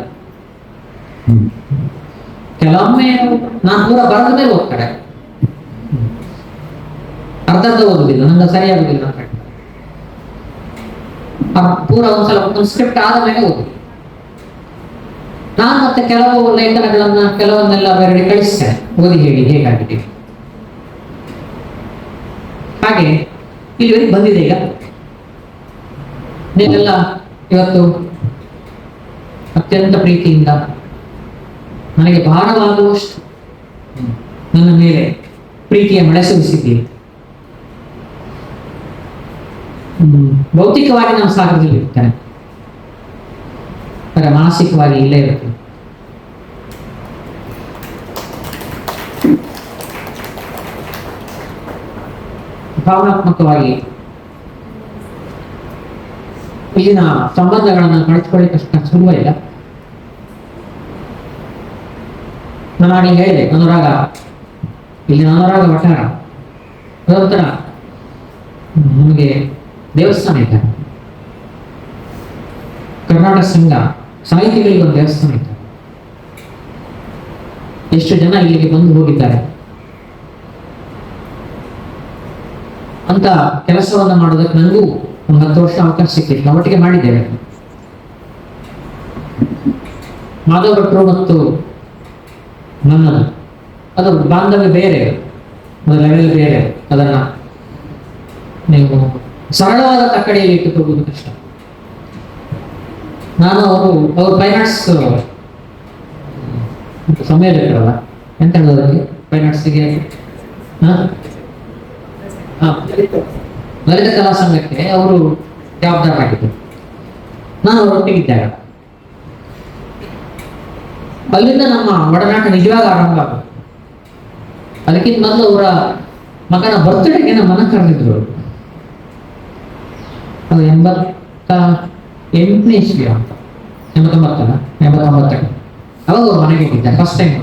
ಕೆಲವೊಮ್ಮೆ ನಾನು ಪೂರ ಬರೆದ ಮೇಲೆ ಓದ್ತಾರೆ, ಅರ್ಧ ಓದುದಿಲ್ಲ, ನಂಗೆ ಸರಿಯಾಗುದಿಲ್ಲ ಅಂತ ಹೇಳ್ತಾರೆ. ಪೂರ ಒಂದ್ಸಲ ಒಂದು ಸ್ಕ್ರಿಪ್ಟ್ ಆದ ಮೇಲೆ ಓದಿ. ನಾನು ಮತ್ತೆ ಕೆಲವು ಲೇಖನಗಳನ್ನ ಕೆಲವನ್ನೆಲ್ಲ ಬೇರೆ ಕಳಿಸ್ತೇನೆ, ಓದಿ ಹೇಳಿ ಹೇಗಾಗಿದೆ. ಹಾಗೆ ಇಲ್ಲಿವರೆಗೆ ಬಂದಿದೆ. ಈಗ ನೀವೆಲ್ಲ ಇವತ್ತು ಅತ್ಯಂತ ಪ್ರೀತಿಯಿಂದ ನನಗೆ ಭಾರವಾಗುವಷ್ಟು ನನ್ನ ಮೇಲೆ ಪ್ರೀತಿಯ ಮಳೆ ಸುರಿಸಿದ್ದೀರಿ. ಭೌತಿಕವಾಗಿ ನಾನು ಸಾಗರದಲ್ಲಿ ಇರ್ತೇನೆ, ಮಾನಸಿಕವಾಗಿ ಇಲ್ಲೇ ಇರ್ತೇನೆ. ಭಾವನಾತ್ಮಕವಾಗಿ ಇಲ್ಲಿನ ಸಂಬಂಧಗಳನ್ನು ಕಳೆದುಕೊಳ್ಳಿಕ್ಕೆ ಸುಲಭ ಇಲ್ಲ. ನಾನು ಹೇಳಿದೆ, ಅನುರಾಗ, ಇಲ್ಲಿ ಅನುರಾಗ ವಠಾರ ಅದೊಂಥರ ನಮಗೆ ದೇವಸ್ಥಾನ ಇದೆ. ಕರ್ನಾಟಕ ಸಂಘ ಸಾಹಿತಿಗಳಿಗೆ ಒಂದು ದೇವಸ್ಥಾನ ಇದೆ. ಎಷ್ಟು ಜನ ಇಲ್ಲಿಗೆ ಬಂದು ಹೋಗಿದ್ದಾರೆ ಅಂತ ಕೆಲಸವನ್ನ ಮಾಡೋದಕ್ಕೆ ನನಗೂ ಒಂದು 10 ವರ್ಷ ಅವಕಾಶ ಸಿಕ್ಕಿತ್ತು. ನಾವು ಒಟ್ಟಿಗೆ ಮಾಡಿದ್ದೇವೆ. ಮಾಧವ ಭಟ್ರು ಮತ್ತು ನನ್ನದು ಅದು ಬಾಂಧವ್ಯ ಬೇರೆ, ಅದು ಲೆವೆಲ್ ಬೇರೆ. ಅದನ್ನ ನೀವು ಸರಳವಾದ ತಕ್ಕಡಿಯಲ್ಲಿ ಇಟ್ಟುಕೊಳ್ಳುವುದು ಕಷ್ಟ. ನಾನು ಅವರು ಫೈನಾನ್ಸ್ ಸಂಯೋಜಕರಲ್ಲ, ಎಂತ ಹೇಳೋದಕ್ಕೆ ಫೈನಾನ್ಸ್ಗೆ ಲಲಿತ ಕಲಾ ಸಂಘಕ್ಕೆ ಅವರು ಜವಾಬ್ದಾರರಾಗಿದ್ದರು. ನಾನು ಅವರೊಟ್ಟಿಗಿದ್ದಾಗ ಅಲ್ಲಿಂದ ನಮ್ಮ ಒಡನಾಟ ನಿಜವಾಗ ಆರಂಭ ಆಗುತ್ತೆ. ಅದಕ್ಕಿಂತ ಮೊದಲು ಅವರ ಮಗನ ಬರ್ತ್ಡೇಗೆ ನಮ್ಮನ್ನ ಕರೆದಿದ್ರು. ಅದು 88ನೇ ಇಸ್ವಿ ಅಂತ, 89 ಅವಾಗ ಅವ್ರ ಮನೆಗೆ ಹೋಗಿದ್ದೆ ಫಸ್ಟ್ ಟೈಮ್.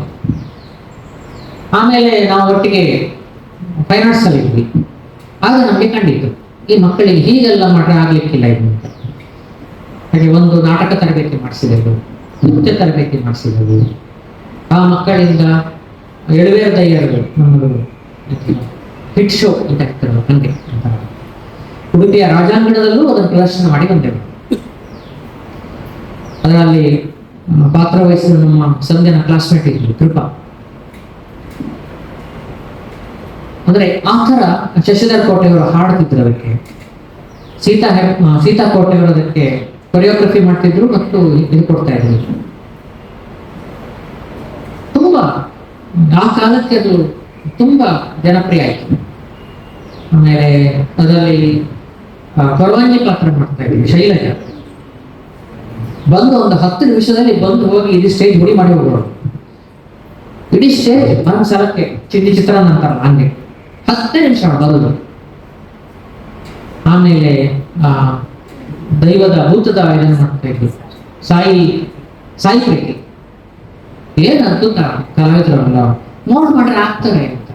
ಆಮೇಲೆ ನಾವು ಒಟ್ಟಿಗೆ ಫೈನಾನ್ಸ್ ಅಲ್ಲಿ ಇದ್ವಿ. ಆಗ ನಮಗೆ ಕಂಡಿತ್ತು ಈ ಮಕ್ಕಳಿಗೆ ಹೀಗೆಲ್ಲ ಮಾಡ್ರೆ ಆಗ್ಲಿಕ್ಕಿಲ್ಲ ಇದು ಅಂತ. ಹಾಗೆ ಒಂದು ನಾಟಕ ತರಬೇತಿ ಮಾಡಿಸಿದೆವು, ನೃತ್ಯ ತರಬೇತಿ ಮಾಡಿಸಿದೆವು. ಆ ಮಕ್ಕಳಿಂದ ಎಳುವೇರು ದಯ್ಯರು ನಮ್ಮದು ಹಿಟ್ ಶೋ ಅಂತ ಹೇಳ್ತಾರೆ ಹಂಗೆ ಅಂತ ಉಡುಪಿಯ ರಾಜಾಂಗಣದಲ್ಲೂ ಅದನ್ನು ಪ್ರದರ್ಶನ ಮಾಡಿ ಬಂದೆವು. ಅದರಲ್ಲಿ ಪಾತ್ರ ವಹಿಸಿದ ನಮ್ಮ ಸಂಧ್ಯನ ಕ್ಲಾಸ್ಮೇಟ್ ಇದ್ರು ಕೃಪಾ. ಅಂದ್ರೆ ಆ ಥರ ಶಶಿಧರ್ ಕೋಟೆಯವರು ಹಾಡ್ತಿದ್ರು. ಅದಕ್ಕೆ ಸೀತಾ ಕೋಟೆಯವರು ಅದಕ್ಕೆ ಕೊರಿಯೋಗ್ರಫಿ ಮಾಡ್ತಿದ್ರು ಮತ್ತು ಇದು ಕೊಡ್ತಾ ಇದ್ರು. ತುಂಬಾ ಆ ಕಾಲಕ್ಕೆ ಅದು ತುಂಬಾ ಜನಪ್ರಿಯ ಆಯ್ತು. ಆಮೇಲೆ ಅದರಲ್ಲಿ ಪರವಾನಗಿ ಪಾತ್ರ ಮಾಡ್ತಾ ಇದ್ವಿ. ಶೈಲಜಾ ಬಂದು ಒಂದು 10 ನಿಮಿಷದಲ್ಲಿ ಬಂದು ಹೋಗಿ ಇಡೀ ಸ್ಟೇಜ್ ಹುಡಿ ಮಾಡಿ ಹೋಗೋರು. ಇಡೀ ಸ್ಟೇಜ್ ಒಂದು ಸಲಕ್ಕೆ ಚಿತ್ರಾನ್ನ ಅಂತಾರಲ್ಲ ಹಂಗೆ 10 ನಿಮಿಷ ಬರೋದು. ಆಮೇಲೆ ದೈವದ ಭೂತದ ಇದನ್ನು ಮಾಡ್ತಾ ಇದ್ವಿ. ಸಾಯಿ ಪ್ರೀತಿ ಏನು ಅದ್ಭುತ ಕಲಾವಿದರಲ್ಲ, ಮಾಡ್ರೆ ಆಗ್ತಾರೆ ಅಂತ.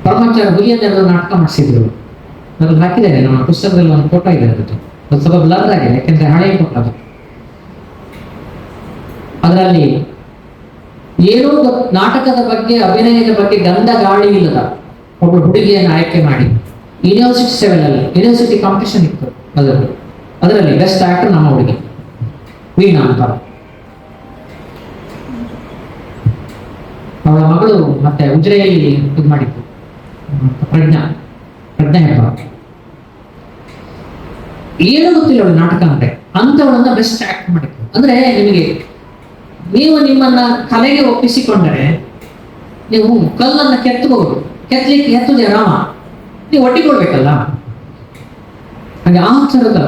ಪರಮಾಚಾರ ಹುಲಿಯನ್ನೆಲ್ಲ ನಾಟಕ ಮಾಡಿಸಿದ್ರು. ಅದ್ರಲ್ಲಿ ಹಾಕಿದ್ದೇನೆ ನಮ್ಮ ಪುಸ್ತಕದಲ್ಲಿ ಒಂದು ಫೋಟೋ ಇದೆ. ಅದು ಸ್ವಲ್ಪ ಬ್ಲರ್ ಆಗಿದೆ ಯಾಕೆಂದ್ರೆ ಹಳೆಯ ಫೋಟೋ ಅದು. ಅದರಲ್ಲಿ ಏನೋ ನಾಟಕದ ಬಗ್ಗೆ ಅಭಿನಯದ ಬಗ್ಗೆ ಗಂಧ ಗಾಳಿ ಇಲ್ಲದ ಒಬ್ಬಳು ಹುಡುಗಿಯನ್ನು ಆಯ್ಕೆ ಮಾಡಿ ಯೂನಿವರ್ಸಿಟಿ ಕಾಂಪಿಟೇಷನ್ ಇತ್ತು ಅದರಲ್ಲಿ ಬೆಸ್ಟ್ ಆಕ್ಟರ್ ನಮ್ಮ ಹುಡುಗಿ ವೀಣಾ ಅಂತ. ಅವಳ ಮಗಳು ಮತ್ತೆ ಉಜಿರೆಯಲ್ಲಿ ಇದು ಮಾಡಿತ್ತು ಪ್ರಜ್ಞಾ ಹೆಬ್ಬ. ಏನೂ ಗೊತ್ತಿಲ್ಲ ಅವಳು ನಾಟಕ ಅಂದ್ರೆ, ಅಂತವಳನ್ನ ಬೆಸ್ಟ್ ಆಕ್ಟ್ ಮಾಡಿತ್ತು. ಅಂದ್ರೆ ನೀವು ನಿಮ್ಮನ್ನ ಕಲೆಗೆ ಒಪ್ಪಿಸಿಕೊಂಡರೆ ನೀವು ಕಲ್ಲನ್ನ ಕೆತ್ತಬಹುದು, ಕೆತ್ತಲಿಕ್ಕೆ ರಾಮ ನೀವು ಒಟ್ಟಿಕೊಳ್ಬೇಕಲ್ಲ. ಹಾಗೆ ಆ ಥರದ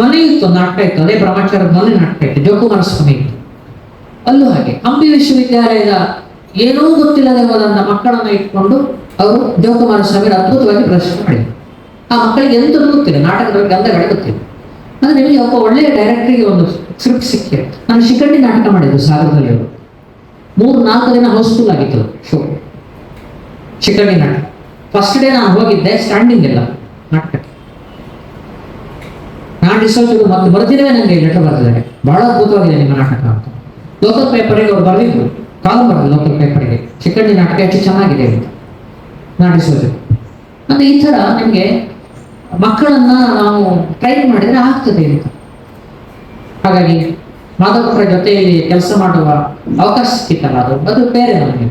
ಮನೆ ಇತ್ತು, ನಾಟಕ ಇತ್ತು. ಅದೇ ಬ್ರಹ್ಮಚಾರದ ಮನೆ ನಾಟಕ ಇತ್ತು, ಜೋಕುಮಾರ ಸ್ವಾಮಿ ಇತ್ತು. ಅಲ್ಲೂ ಹಾಗೆ ಹಂಪಿ ವಿಶ್ವವಿದ್ಯಾಲಯದ ಏನೂ ಗೊತ್ತಿಲ್ಲದೆ ಹೋದಂತ ಮಕ್ಕಳನ್ನ ಇಟ್ಕೊಂಡು ಅವರು ಜೋಕುಮಾರ ಸ್ವಾಮಿ ಅದ್ಭುತವಾಗಿ ಪ್ರದರ್ಶನ ಮಾಡಿದ್ರು. ಆ ಮಕ್ಕಳಿಗೆ ಎಂತೂ ಗೊತ್ತಿಲ್ಲ, ನಾಟಕದ ಬಗ್ಗೆ ಗಂಧಗಳೇ ಗೊತ್ತಿಲ್ಲ. ಅಂದ್ರೆ ನಿಮಗೆ ಒಬ್ಬ ಒಳ್ಳೆಯ ಡೈರೆಕ್ಟರಿಗೆ ಒಂದು ಸ್ಕ್ರಿಪ್ಟ್ ಸಿಕ್ಕಿದೆ. ನಾನು ಶಿಖಂಡಿ ನಾಟಕ ಮಾಡಿದ್ದು ಸಾಗರದಲ್ಲಿ. ಅವರು 3-4 ದಿನ ಹೌಸ್ಫುಲ್ ಆಗಿತ್ತು ಶೋ. ಶಿಖಂಡಿ ನಾಟಕ ಫಸ್ಟ್ ಡೇ ನಾನು ಹೋಗಿದ್ದೆ, ಸ್ಟ್ಯಾಂಡಿಂಗ್ ಎಲ್ಲ ನಾಟಕಕ್ಕೆ. ನಾನು ರಿಸಲ್ಟ್ ಮತ್ತೆ ಬರ್ದಿದ್ದೇವೆ, ನನಗೆ ಲೆಟರ್ ಬರ್ತಿದ್ದಾರೆ, ಬಹಳ ಅದ್ಭುತವಾಗಿದೆ ನಿಮ್ಮ ನಾಟಕ ಅಂತ. ಲೋಕಲ್ ಪೇಪರಿಗೆ ಅವ್ರು ಬರೆದಿದ್ರು, ಕಾಲಂ ಬರೋದು ಲೋಕಲ್ ಪೇಪರಿಗೆ, ಶಿಖಂಡಿ ನಾಟಕ ಎಷ್ಟು ಚೆನ್ನಾಗಿದೆ ಅಂತ ನಾಟಿಸೋದು. ಅಂದ್ರೆ ಈ ಥರ ನಿಮಗೆ ಮಕ್ಕಳನ್ನ ನಾವು ಟ್ರೈನ್ ಮಾಡಿದ್ರೆ ಆಗ್ತದೆ ಅಂತ. ಹಾಗಾಗಿ ಮಾಧವಪುರ ಜೊತೆಯಲ್ಲಿ ಕೆಲಸ ಮಾಡುವ ಅವಕಾಶ ಸಿಕ್ಕಿತ್ತಲ್ಲ, ಅದು ಬೇರೆ ನಮಗೆ.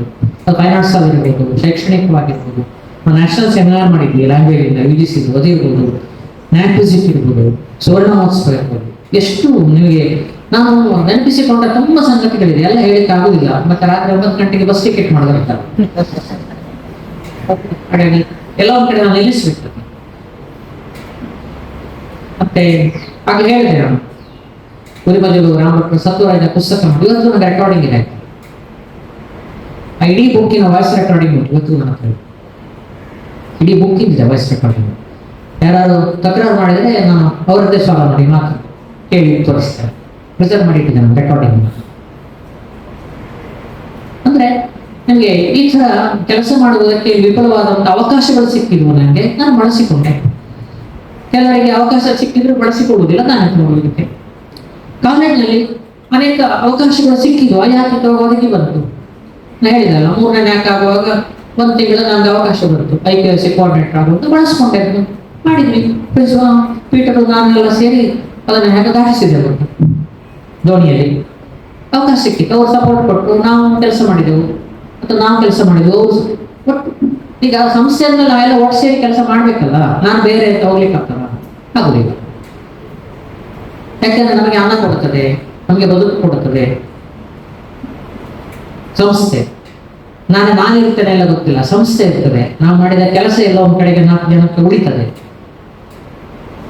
ಅದು ಫೈನಾನ್ಸ್ ಆಗಿರ್ಬೋದು, ಶೈಕ್ಷಣಿಕವಾಗಿರ್ಬೋದು. ನ್ಯಾಷನಲ್ ಸೆಮಿನಾರ್ ಮಾಡಿದ್ವಿ ಲ್ಯಾಂಗ್ವೇಜ್ ಇಂದ UGC ಓದಿರ್ಬೋದು, ನ್ಯಾಕ್ವಿಸಿಟ್ ಇರ್ಬೋದು, ಸುವರ್ಣ ಮಹೋತ್ಸವ ಇರ್ಬೋದು. ಎಷ್ಟು ನಿಮಗೆ ನಾನು ನೆನಪಿಸಿಕೊಂಡ ತುಂಬಾ ಸಂಗತಿಗಳಿದೆ, ಎಲ್ಲ ಹೇಳಿಕ್ಕೆ ಆಗುದಿಲ್ಲ. ಮತ್ತೆ ರಾತ್ರಿ 9 ಗಂಟೆಗೆ ಬಸ್ ಟಿಕೆಟ್ ಮಾಡಿದ್ರೆ ಹಾಗಾಗಿ ಎಲ್ಲ ಒಂದ್ ಕಡೆ ನಾನು ನಿಲ್ಲಿಸ್ಬಿಟ್ಟು ಮತ್ತೆ ಆಗ ಹೇಳಿದೆ ನಾನು ಗುರಿಮಜಲು ರಾಮಭಟ್ರು ಸತ್ವರಾಜ ಪುಸ್ತಕ ಇವತ್ತು ನನ್ನ ರೆಕಾರ್ಡಿಂಗ್ ಇದೆ. ಇಡೀ ಬುಕ್ಕಿನ ವಾಯ್ಸ್ ರೆಕಾರ್ಡಿಂಗ್ ಉಂಟು ಇವತ್ತು ನನ್ನ ಹತ್ರ. ಇಡೀ ಬುಕ್ಕಿಂಗ್ ಇದೆ ವಾಯ್ಸ್ ರೆಕಾರ್ಡಿಂಗ್. ಯಾರು ತಕರಾರು ಮಾಡಿದ್ರೆ ನಾನು ಅವರದ್ದೇ ಸಾಲ ಮಾಡಿ ಮಾತು ಕೇಳಿ ತೋರಿಸ್ತೇನೆ. ಪ್ರಿಸರ್ವ್ ಮಾಡಿಟ್ಟಿದ್ದೆ ನಾನು ರೆಕಾರ್ಡಿಂಗ್. ಅಂದ್ರೆ ನನಗೆ ಈ ತರ ಕೆಲಸ ಮಾಡುವುದಕ್ಕೆ ವಿಫಲವಾದಂತಹ ಅವಕಾಶಗಳು ಸಿಕ್ಕಿದ್ವು ನನಗೆ, ನಾನು ಬಳಸಿಕೊಂಡೆ. ಕೆಲವರಿಗೆ ಅವಕಾಶ ಸಿಕ್ಕಿದ್ರು ಬಳಸಿಕೊಳ್ಳುವುದಿಲ್ಲ, ನಾನು ನೋಡುವುದಕ್ಕೆ. ಕಾಲೇಜಿನಲ್ಲಿ ಅನೇಕ ಅವಕಾಶಗಳು ಸಿಕ್ಕಿದ್ವು, ಯಾಕೆ ಒದಗಿ ಬಂತು. ನಾ ಹೇಳಿದಲ್ಲ, 3ನೇ ನ್ಯಾಕ್ ಆಗುವಾಗ 1 ತಿಂಗಳು ನಮ್ಗೆ ಅವಕಾಶ ಬಂತು, IPS ಕೋಆರ್ಡಿನೇಟರ್ ಆಗುವಂತ ಬಳಸ್ಕೊಂಡಿದ್ದು ಮಾಡಿದ್ವಿ. ಪೀಟರು ನಾನೆಲ್ಲ ಸೇರಿ ಅದನ್ನು ಹೇಗೆ ದಾಟಿಸಿದೆ ಗೊತ್ತು. ಧೋನಿಯಲ್ಲಿ ಅವಕಾಶ ಸಿಕ್ಕಿತ್ತು, ಅವ್ರು ಸಪೋರ್ಟ್ ಕೊಟ್ಟು ನಾವು ಕೆಲಸ ಮಾಡಿದೆವು, ಅಥವಾ ನಾವು ಕೆಲಸ ಮಾಡಿದೆವು. ಒಟ್ಟು ಈಗ ಸಂಸ್ಥೆಯಿಂದ ನಾವೆಲ್ಲ ಒಟ್ಟು ಸೇರಿ ಕೆಲಸ ಮಾಡ್ಬೇಕಲ್ಲ, ನಾನು ಬೇರೆ ಅಂತ ಹೋಗ್ಲಿಕ್ಕೆ ಆಗ್ತದ? ಆಗುದಿಲ್ಲ. ಯಾಕೆಂದ್ರೆ ನಮಗೆ ಅನ್ನ ಕೊಡುತ್ತದೆ, ನಮಗೆ ಬದುಕು ಕೊಡುತ್ತದೆ ಸಂಸ್ಥೆ. ನಾನಿರ್ತೇನೆ ಎಲ್ಲ ಗೊತ್ತಿಲ್ಲ, ಸಂಸ್ಥೆ ಇರ್ತದೆ. ನಾವು ಮಾಡಿದ ಕೆಲಸ ಎಲ್ಲ ಒಂದ್ ಕಡೆಗೆ 4 ಜನಕ್ಕೆ ಉಳಿತದೆ.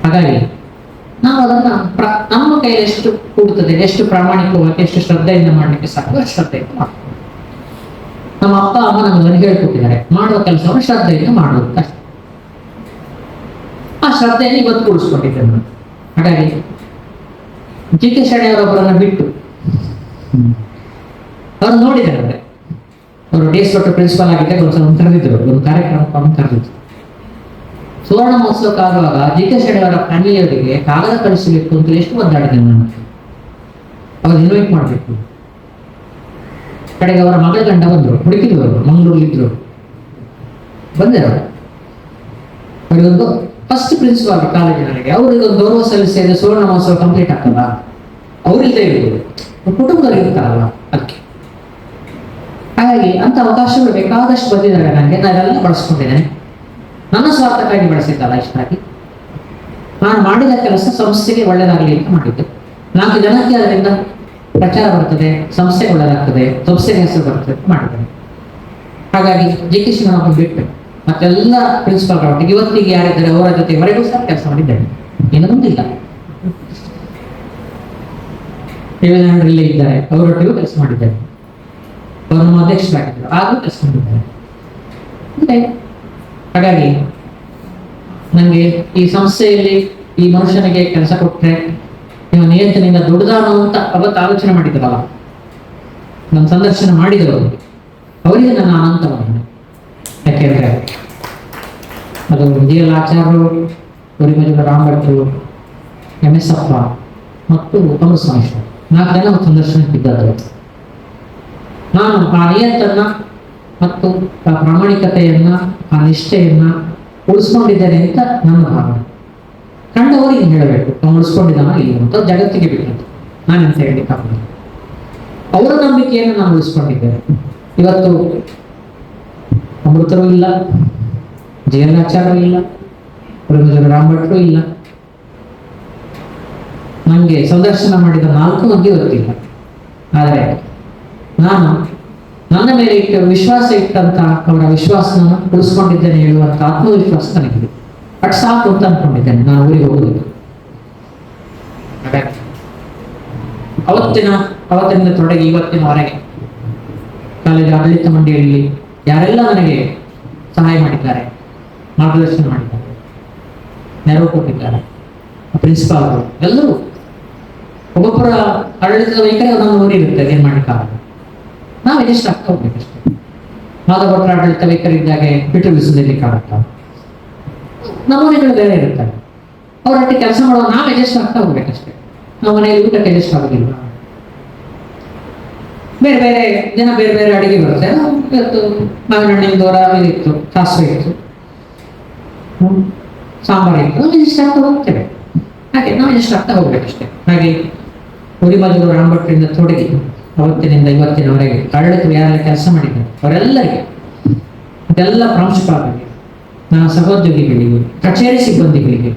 ಹಾಗಾಗಿ ನಾವು ಅದನ್ನ ನಮ್ಮ ಕೈಯಲ್ಲಿ ಎಷ್ಟು ಕೂಡುತ್ತದೆ, ಎಷ್ಟು ಪ್ರಾಮಾಣಿಕವಾಗಿ, ಎಷ್ಟು ಶ್ರದ್ಧೆಯಿಂದ ಮಾಡಲಿಕ್ಕೆ ಸಾಕು ಅಷ್ಟು ಶ್ರದ್ಧೆಯಿಂದ ಮಾಡ್ತೀವಿ. ನಮ್ಮ ಅಪ್ಪ ಅಮ್ಮ ನಮ್ಮನ್ನು ಹೇಳ್ಕೊಟ್ಟಿದ್ದಾರೆ, ಮಾಡುವ ಕೆಲಸವನ್ನು ಶ್ರದ್ಧೆಯಿಂದ ಮಾಡುವುದು ಅಷ್ಟೇ. ಆ ಶ್ರದ್ಧೆಯನ್ನು ಇವತ್ತು ಉಳಿಸ್ಕೊಂಡಿದ್ದೇನೆ ನಾನು. ಹಾಗಾಗಿ GK ಶೆಣೆಯವರೊಬ್ಬರನ್ನ ಬಿಟ್ಟು ಅವ್ರು ನೋಡಿದ್ದಾರೆ, ಅವರು ಡೇಸ್ ಡಾಕ್ಟರ್ ಪ್ರಿನ್ಸಿಪಾಲ್ ಆಗಿದ್ದಾಗ ಒಂದು ಕರೆದಿದ್ರು, ಒಂದು ಕಾರ್ಯಕ್ರಮವನ್ನು ಕರೆದಿದ್ರು. ಸುವರ್ಣ ಮಹೋತ್ಸವಕ್ಕೆ ಆಗುವಾಗ GK ಶೆಣೆಯವರ ಫ್ಯಾಮಿಲಿಯವರಿಗೆ ಕಾಗದ ಕಳಿಸಬೇಕು ಅಂತ ಎಷ್ಟು ಒದ್ದಾಡಿದೆ ನಾನು. ಅವ್ರು ಇನ್ವೈಟ್ ಮಾಡಬೇಕು. ಕಡೆಗೆ ಅವರ ಮಗಳ ಗಂಡ ಬಂದರು, ಹುಡುಕಿದ್ರು, ಅವರು ಮಂಗಳೂರಲ್ಲಿದ್ರು, ಬಂದರು. ಅವರಿಗೊಂದು ಫಸ್ಟ್ ಪ್ರಿನ್ಸಿಪಾಲ್ ಕಾಲೇಜಿನವರಿಗೆ ಅವರಿಗೆ ಒಂದು ಗೌರವ ಸಲ್ಲಿಸಿದ ಸುವರ್ಣ ಮಹೋತ್ಸವ ಕಂಪ್ಲೀಟ್ ಆಗ್ತಲ್ಲ, ಅವರಿಲ್ಲದೆ ಇರ್ಬೋದು, ಕುಟುಂಬದಲ್ಲಿ ಇರ್ತಾರಲ್ಲ ಅದಕ್ಕೆ. ಹಾಗಾಗಿ ಅಂತ ಅವಕಾಶಗಳು ಬೇಕಾದಷ್ಟು ಬಂದಿದ್ದಾರೆ ನನಗೆ, ನಾನೆಲ್ಲ ಬಳಸ್ಕೊಂಡಿದ್ದೇನೆ. ನನ್ನ ಸ್ವಾರ್ಥಕ್ಕಾಗಿ ಬಳಸಿದ್ದಲ್ಲ, ಇಷ್ಟಾಗಿ ನಾನು ಮಾಡಿದ ಕೆಲಸ ಸಂಸ್ಥೆಗೆ ಒಳ್ಳೆಯದಾಗಲಿ ಅಂತ ಮಾಡಿದ್ದೆ. 4 ಜನಕ್ಕೆ ಅದರಿಂದ ಪ್ರಚಾರ ಬರ್ತದೆ, ಸಂಸ್ಥೆಗೆ ಒಳ್ಳೆಯದಾಗ್ತದೆ, ಸಂಸ್ಥೆಗೆ ಹೆಸರು ಬರ್ತದೆ ಮಾಡಿದ್ದೇನೆ. ಹಾಗಾಗಿ GK ಶೆಣೆಯವ್ರನ್ನ ಬಿಟ್ಟು ಮತ್ತೆಲ್ಲ ಪ್ರಿನ್ಸಿಪಾಲ್ಗಳೊಟ್ಟಿಗೆ ಇವತ್ತಿಗೆ ಯಾರಿದ್ದಾರೆ ಅವರ ಜೊತೆವರೆಗೂ ಸಹ ಕೆಲಸ ಮಾಡಿದ್ದೇನೆ. ಇನ್ನು ಮುಂದಿಲ್ಲ, ಇಲ್ಲೇ ಇದ್ದಾರೆ, ಅವರೊಟ್ಟಿಗೂ ಕೆಲಸ ಮಾಡಿದ್ದೇನೆ. ಅವರು ನಮ್ಮ ಅಧ್ಯಕ್ಷರಾಗಿದ್ದರು, ಆಗಲೂ ಕೆಲಸ ಮಾಡಿದ್ದಾರೆ. ಹಾಗಾಗಿ ನನಗೆ ಈ ಸಂಸ್ಥೆಯಲ್ಲಿ ಈ ಮನುಷ್ಯನಿಗೆ ಕೆಲಸ ಕೊಟ್ಟರೆ ನೀವು ನಿಯಂತ್ರಣದಿಂದ ದುಡ್ದಾನು ಅಂತ ಅವತ್ತು ಆಲೋಚನೆ ಮಾಡಿದ್ರಲ್ಲ, ನನ್ನ ಸಂದರ್ಶನ ಮಾಡಿದರು, ಅವರಿಗೆ ನನ್ನ ಅನಂತವನ್ನು. ಯಾಕೆಂದ್ರೆ ಅದು GL ಆಚಾರ್ಯರು, ಉರಿಮಜಲ ರಾಮಭಟ್ರು, MS ಅಪ್ಪ ಮತ್ತು ಅಮೃತಸ್ವಾಮೀಶ್ವರ 4 ಜನ ಸಂದರ್ಶನಕ್ಕಿದ್ದದ್ದು. ನಾನು ಆ ನಿಯಂತ್ರಣ ಮತ್ತು ಆ ಪ್ರಾಮಾಣಿಕತೆಯನ್ನ, ಆ ನಿಷ್ಠೆಯನ್ನ ಉಳಿಸ್ಕೊಂಡಿದ್ದೇನೆ ಅಂತ ನನ್ನ ಭಾವನೆ. ಕಂಡವರಿಗೆ ಹೇಳಬೇಕು ನಾವು ಉಳಿಸ್ಕೊಂಡಿದ್ದಾನ ಇಲ್ಲ ಅಂತ, ಜಗತ್ತಿಗೆ ಬಿಟ್ಟಂತ ನಾನೆಂತ ಹೇಳಲಿಕ್ಕಾಗಲ್ಲ. ಅವರ ನಂಬಿಕೆಯನ್ನು ನಾನು ಉಳಿಸ್ಕೊಂಡಿದ್ದೇನೆ. ಇವತ್ತು ಅಮೃತರು ಇಲ್ಲ, GL ಆಚಾರ್ಯರು ಇಲ್ಲ, ಉರಿಮಜಲ ರಾಮಭಟ್ರು ಇಲ್ಲ, ನನಗೆ ಸಂದರ್ಶನ ಮಾಡಿದ 4 ಮಂದಿ ಗೊತ್ತಿಲ್ಲ. ಆದರೆ ನಾನು ನನ್ನ ಮೇಲೆ ವಿಶ್ವಾಸ ಇಟ್ಟಂತ ಅವರ ವಿಶ್ವಾಸನ ಉಳಿಸ್ಕೊಂಡಿದ್ದೇನೆ ಹೇಳುವಂತ ಆತ್ಮವಿಶ್ವಾಸ ನನಗಿದೆ. ಅಟ್ ಸಾಕು ಅಂತ ಅನ್ಕೊಂಡಿದ್ದೇನೆ ನಾನು ಊರಿಗೆ ಹೋಗುವುದು. ಅವತ್ತಿನಿಂದ ತೊಡಗಿ ಇವತ್ತಿನವರೆಗೆ ಕಾಲೇಜು ಆಡಳಿತ ಮಂಡಳಿಯಲ್ಲಿ ಯಾರೆಲ್ಲ ನನಗೆ ಸಹಾಯ ಮಾಡಿದ್ದಾರೆ, ಮಾರ್ಗದರ್ಶನ ಮಾಡಿದ್ದಾರೆ, ನೆರವು ಕೊಟ್ಟಿದ್ದಾರೆ, ಪ್ರಿನ್ಸಿಪಾಲ್ಗಳು ಎಲ್ಲರೂ ಒಬ್ಬೊಬ್ಬರ ಆಡಳಿತದ ವೈಖರಿ ಒಂದೊಂದು ಊರಿ ಇರುತ್ತೆ, ಏನ್ ಮಾಡಿಕ್ಕಾಗಲ್ಲ. ನಾವು ಎಜೆಸ್ಟ್ ಆಗ್ತಾ ಹೋಗ್ಬೇಕಷ್ಟೇ. ಮಾಧವರ ಆಡಳಿತ ವೈಖರಿ ಇದ್ದಾಗೆ ಬಿಟ್ಟು ಬಿಸಿಲಿಕ್ಕಾಗತ್ತ, ನಮೂನೆಗಳು ಬೇರೆ ಇರುತ್ತವೆ. ಅವರೊಟ್ಟಿಗೆ ಕೆಲಸ ಮಾಡುವ ನಾವು ಎಜೆಸ್ಟ್ ಆಗ್ತಾ ಹೋಗ್ಬೇಕಷ್ಟೇ. ನಾವು ಮನೆಯಲ್ಲಿ ಊಟಕ್ಕೆ ಎಜೆಸ್ಟ್ ಆಗೋದಿಲ್ಲ. ಬೇರೆ ಬೇರೆ ಜನ ಬೇರೆ ಬೇರೆ ಅಡಿಗೆ ಬರುತ್ತೆ. ಇವತ್ತು ಮಾವಿನ ಹಣ್ಣಿನ ದೂರ ಇತ್ತು, ಸಾಸಿವೆ ಇತ್ತು, ಸಾಂಬಾರು ಇತ್ತು, ನಾವು ಎಜೆಸ್ಟ್ ಆಗ್ತಾ ಹೋಗ್ತೇವೆ. ಹಾಗೆ ನಾವು ಎಜೆಸ್ಟ್ ಆಗ್ತಾ ಹೋಗ್ಬೇಕಷ್ಟೇ. ಹಾಗೆ ಉರಿಮಜಲು ರಾಮಭಟ್ರಿಂದ ತೊಡಗಿ ಅವತ್ತಿನಿಂದ ಇವತ್ತಿನವರೆಗೆ ಆಡಳಿತ ಯಾರೆಲ್ಲ ಕೆಲಸ ಮಾಡಿದ್ದಾರೆ ಅವರೆಲ್ಲರಿಗೆ, ಅದೆಲ್ಲ ಪ್ರಾಂಶುಪಾಲರಿಗೆ, ನನ್ನ ಸಹೋದ್ಯೋಗಿಗಳಿಗೆ, ಕಚೇರಿ ಸಿಬ್ಬಂದಿಗಳಿಗೆ,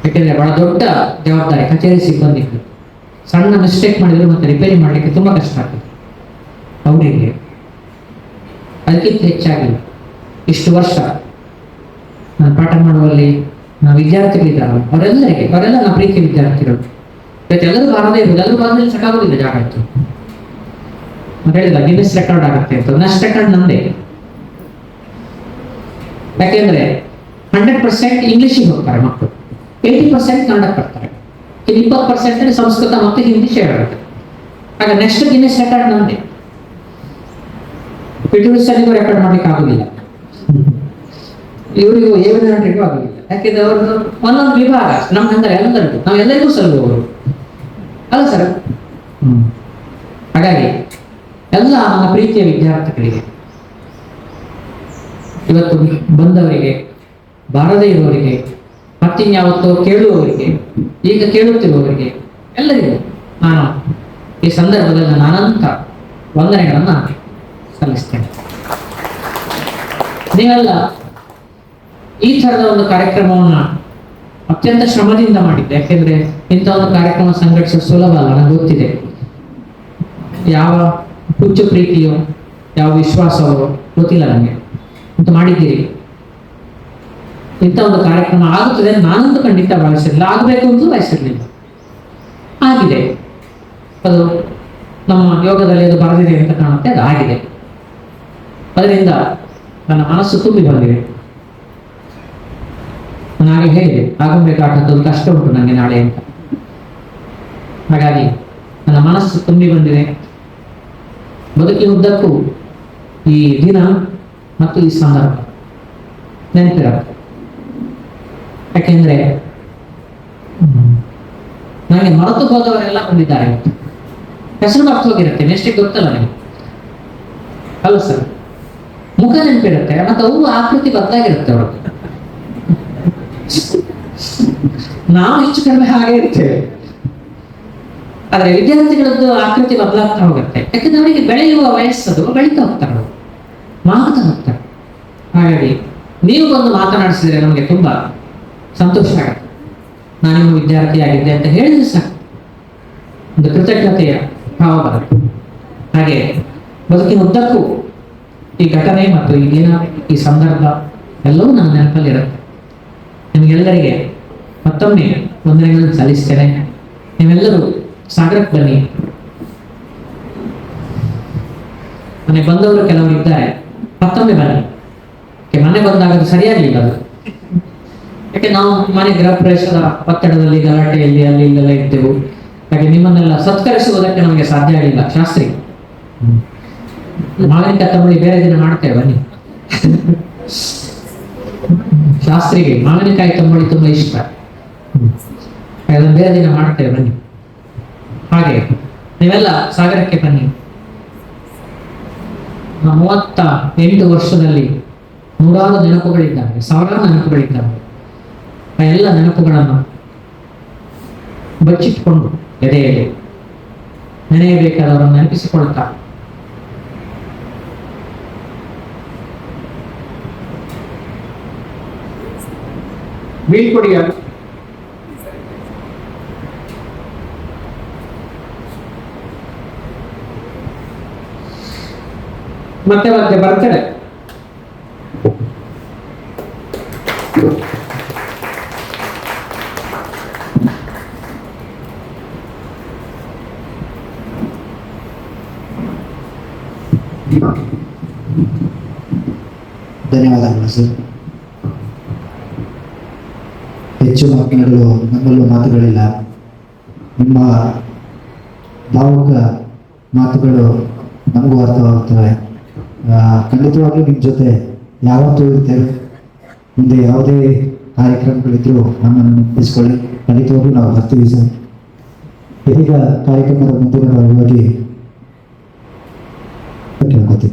ಯಾಕೆಂದ್ರೆ ಬಹಳ ದೊಡ್ಡ ಜವಾಬ್ದಾರಿ ಕಚೇರಿ ಸಿಬ್ಬಂದಿಗಳು. ಸಣ್ಣ ಮಿಸ್ಟೇಕ್ ಮಾಡಿದ್ರು ಮತ್ತೆ ರಿಪೇರಿ ಮಾಡಲಿಕ್ಕೆ ತುಂಬಾ ಕಷ್ಟ ಆಗ್ತದೆ ಅವರಿಗೆ. ಅದಕ್ಕಿಂತ ಹೆಚ್ಚಾಗಿ ಇಷ್ಟು ವರ್ಷ ನಾನು ಪಾಠ ಮಾಡುವಲ್ಲಿ ನಾವು ವಿದ್ಯಾರ್ಥಿಗಳಿದ್ದಾರಲ್ಲ ಅವರೆಲ್ಲ ನನ್ನ ಪ್ರೀತಿ ವಿದ್ಯಾರ್ಥಿಗಳು. ಎಲ್ಲರೂ ಬಾರದೇ ಇರೋದು, ಎಲ್ಲರೂ ಬಾರದಲ್ಲಿ ಸಾಕಾಗೋದಿಲ್ಲ ಜಾಗ ಆಯ್ತು. ನಾನು ಹೇಳಿದ ಗಿನ್ನೆಸ್ ರೆಕಾರ್ಡ್ ಆಗುತ್ತೆ ಅಂತ, ನೆಕ್ಸ್ಟ್ ರೆಕಾರ್ಡ್ ನಂದೇ. ಯಾಕೆಂದ್ರೆ 100% ಇಂಗ್ಲಿಷಿಗೆ ಹೋಗ್ತಾರೆ ಮಕ್ಕಳು, 80% ಕನ್ನಡಕ್ಕೆ ಬರ್ತಾರೆ, ಇನ್ನು 20% ಸಂಸ್ಕೃತ ಮತ್ತು ಹಿಂದಿ ಶೇರ್ ಆಗುತ್ತೆ. ಆಗ ನೆಕ್ಸ್ಟ್ ಗಿನ್ನೆಸ್ ರೆಕಾರ್ಡ್ ನಂದೇ. ಪಿಟೂರಿಸರಿಗೂ ರೆಕಾರ್ಡ್ ಮಾಡ್ಲಿಕ್ಕೆ ಆಗುದಿಲ್ಲ, ಇವರಿಗೂ ಏವಿನರಿಗೂ ಆಗುದಿಲ್ಲ. ಯಾಕೆಂದ್ರೆ ಅವ್ರದ್ದು ಒಂದೊಂದು ವಿಭಾಗ ನಮ್ಗೆ ಅಂದ್ರೆ ಎಲ್ಲರಿಗೂ ನಾವೆಲ್ಲರಿಗೂ ಸಲ್ಲುವವರು. ಅಲ್ಲ ಸರ್. ಹಾಗಾಗಿ ಎಲ್ಲ ನನ್ನ ಪ್ರೀತಿಯ ವಿದ್ಯಾರ್ಥಿಗಳಿಗೆ, ಇವತ್ತು ಬಂದವರಿಗೆ, ಬಾರದೇ ಇರುವವರಿಗೆ, ಮತ್ತಿನ್ಯಾವತ್ತೋ ಕೇಳುವವರಿಗೆ, ಈಗ ಕೇಳುತ್ತಿರುವವರಿಗೆ ಎಲ್ಲರಿಗೂ ನಾನು ಈ ಸಂದರ್ಭದಲ್ಲಿ ನನ್ನ ಅನಂತ ವಂದನೆಗಳನ್ನು ಸಲ್ಲಿಸ್ತೇನೆ. ನೀವೆಲ್ಲ ಈ ಥರದ ಒಂದು ಕಾರ್ಯಕ್ರಮವನ್ನು ಅತ್ಯಂತ ಶ್ರಮದಿಂದ ಮಾಡಿದ್ದೆ. ಯಾಕೆಂದ್ರೆ ಇಂಥ ಒಂದು ಕಾರ್ಯಕ್ರಮ ಸಂಘಟಿಸಲು ಸುಲಭ ಅಲ್ಲ, ನನಗೆ ಗೊತ್ತಿದೆ. ಯಾವ ಹುಚ್ಚು ಪ್ರೀತಿಯೋ ಯಾವ ವಿಶ್ವಾಸವೋ ಗೊತ್ತಿಲ್ಲ ನನಗೆ, ಅಂತ ಮಾಡಿದ್ದೀರಿ. ಇಂಥ ಒಂದು ಕಾರ್ಯಕ್ರಮ ಆಗುತ್ತದೆ ನಾನಂತೂ ಖಂಡಿತ ಭಾವಿಸಿರಲಿಲ್ಲ, ಆಗಬೇಕು ಅಂತಲೂ ಬಯಸಿರಲಿಲ್ಲ. ಆಗಿದೆ, ಅದು ನಮ್ಮ ಯೋಗದಲ್ಲಿ ಅದು ಬರೆದಿದೆ ಅಂತ ಕಾಣುತ್ತೆ, ಅದು ಆಗಿದೆ. ಅದರಿಂದ ನನ್ನ ಮನಸ್ಸು ತುಂಬಿ ಬಂದಿದೆ. ನಾನು ಹೇಳಿದೆ, ಆಗಬೇಕಾದ ಕಷ್ಟ ಉಂಟು ನನಗೆ ನಾಳೆ ಅಂತ. ಹಾಗಾಗಿ ನನ್ನ ಮನಸ್ಸು ತುಂಬಿ ಬಂದಿದೆ. ಬದುಕಿನ ಉದ್ದಕ್ಕೂ ಈ ದಿನ ಮತ್ತು ಈ ಸಂದರ್ಭ ನೆನಪಿರುತ್ತೆ. ಯಾಕೆಂದ್ರೆ ನನಗೆ ಮರೆತು ಹೋದವರೆಲ್ಲ ಬಂದಿದ್ದಾರೆ. ಹೆಸರು ಮರ್ತು ಹೋಗಿರುತ್ತೆ, ನೆಕ್ಸ್ಟಿಗೆ ಗೊತ್ತಲ್ಲ ನನಗೆ, ಅಲ್ಲ ಸರ್. ಮುಖ ನೆನಪಿರುತ್ತೆ, ಮತ್ತೆ ಅವರು ಆಕೃತಿ ಬದಲಾಗಿರುತ್ತೆ ಅವ್ರದ್ದು. ನಾವು ಹೆಚ್ಚು ಕಡಿಮೆ ಹಾಗೆ ಇರ್ತೇವೆ, ಆದ್ರೆ ವಿದ್ಯಾರ್ಥಿಗಳದ್ದು ಆಕೃತಿ ಬದಲಾಗ್ತಾ ಹೋಗುತ್ತೆ. ಯಾಕಂದ್ರೆ ಅವರಿಗೆ ಬೆಳೆಯುವ ವಯಸ್ಸದು, ಬೆಳೀತಾ ಹೋಗ್ತಾರೆ, ಅವರು ಮಾತಾ ಹೋಗ್ತಾರೆ. ಹಾಗಾಗಿ ನೀವು ಬಂದು ಮಾತನಾಡಿಸಿದ್ರೆ ನಮಗೆ ತುಂಬಾ ಸಂತೋಷ ಆಗುತ್ತೆ. ನಾನಿನ್ನು ವಿದ್ಯಾರ್ಥಿಯಾಗಿದ್ದೆ ಅಂತ ಹೇಳಿದ್ರೆ ಸಾಕು, ಒಂದು ಕೃತಜ್ಞತೆಯ ಭಾವ ಬರುತ್ತೆ. ಹಾಗೆ ಬದುಕಿನ ಉದ್ದಕ್ಕೂ ಈ ಘಟನೆ ಮತ್ತು ಈ ದಿನ, ಈ ಸಂದರ್ಭ ಎಲ್ಲವೂ ನನ್ನ ನೆನಪಲ್ಲಿರುತ್ತೆ. ನಿಮಗೆಲ್ಲರಿಗೆ ಮತ್ತೊಮ್ಮೆ ವಂದನೆಗಳನ್ನು ಸಲ್ಲಿಸ್ತೇನೆ. ನೀವೆಲ್ಲರೂ ಸಾಗರಕ್ಕೆ ಬನ್ನಿ. ಮನೆಗೆ ಬಂದವರು ಕೆಲವರು ಇದ್ದಾರೆ, ಮತ್ತೊಮ್ಮೆ ಬನ್ನಿ. ಮನೆ ಬಂದಾಗ ಅದು ಸರಿಯಾಗಲಿಲ್ಲ ಅದು. ಯಾಕೆ ನಾವು ಮನೆ ಗೃಹ ಪ್ರವೇಶದ ಒತ್ತಡದಲ್ಲಿ, ಗಲಾಟೆಯಲ್ಲಿ ಅಲ್ಲಿ ಇಲ್ಲೆಲ್ಲ ಇದ್ದೆವು. ಹಾಗೆ ನಿಮ್ಮನ್ನೆಲ್ಲ ಸತ್ಕರಿಸುವುದಕ್ಕೆ ನಮಗೆ ಸಾಧ್ಯ ಆಗಲಿಲ್ಲ. ಶಾಸ್ತ್ರಿ ಮಾವಿನಕಾಯಿ ತಂಬಳಿ ಬೇರೆ ದಿನ ಮಾಡ್ತೇವೆ ಬನ್ನಿ. ಶಾಸ್ತ್ರಿಗೆ ಮಾವಿನಕಾಯಿ ತಂಬಳಿ ತುಂಬಾ ಇಷ್ಟ, ಅದನ್ನು ಬೇರೆ ದಿನ ಮಾಡ್ತೇವೆ ಬನ್ನಿ. ಹಾಗೆ ನೀವೆಲ್ಲ ಸಾಗರಕ್ಕೆ ಬನ್ನಿ. 38 ವರ್ಷದಲ್ಲಿ ನೂರಾರು ನೆನಪುಗಳಿದ್ದಾವೆ, ಸಾವಿರಾರು ನೆನಪುಗಳಿದ್ದಾವೆ. ಆ ಎಲ್ಲ ನೆನಪುಗಳನ್ನು ಬಚ್ಚಿಟ್ಕೊಂಡು ಎದೆಯಲ್ಲಿ ನೆನೆಯಬೇಕಾದವರನ್ನು ನೆನಪಿಸಿಕೊಳ್ತಾ ಬೀಳ್ಕೊಡಿಯ ಮತ್ತೆ ಮತ್ತೆ ಬರ್ತಾರೆ. ಧನ್ಯವಾದಗಳು ಸರ್. ಹೆಚ್ಚು ಮಾತನಾಡಲು ನಮ್ಮಲ್ಲೂ ಮಾತುಗಳಿಲ್ಲ. ನಿಮ್ಮ ಭಾವುಕ ಮಾತುಗಳು ನಮಗೂ ಅರ್ಥವಾಗುತ್ತವೆ. ಖಂಡಿತವಾಗ್ಲೂ ನಿಮ್ಮ ಜೊತೆ ಯಾವತ್ತೂ ಇರ್ತೇವೆ. ಮುಂದೆ ಯಾವುದೇ ಕಾರ್ಯಕ್ರಮಗಳಿದ್ರೂ ನಮ್ಮನ್ನು ನೆನಪಿಸ್ಕೊಳ್ಳಿ, ಖಂಡಿತವಾಗ್ಲೂ ನಾವು ಬರ್ತೀವಿ ಸರ್. ಇದೀಗ ಕಾರ್ಯಕ್ರಮದ ಮುಂದಿನ ಭಾಗವಾಗಿ ಕೇಳ್ಕೊತೀವಿ.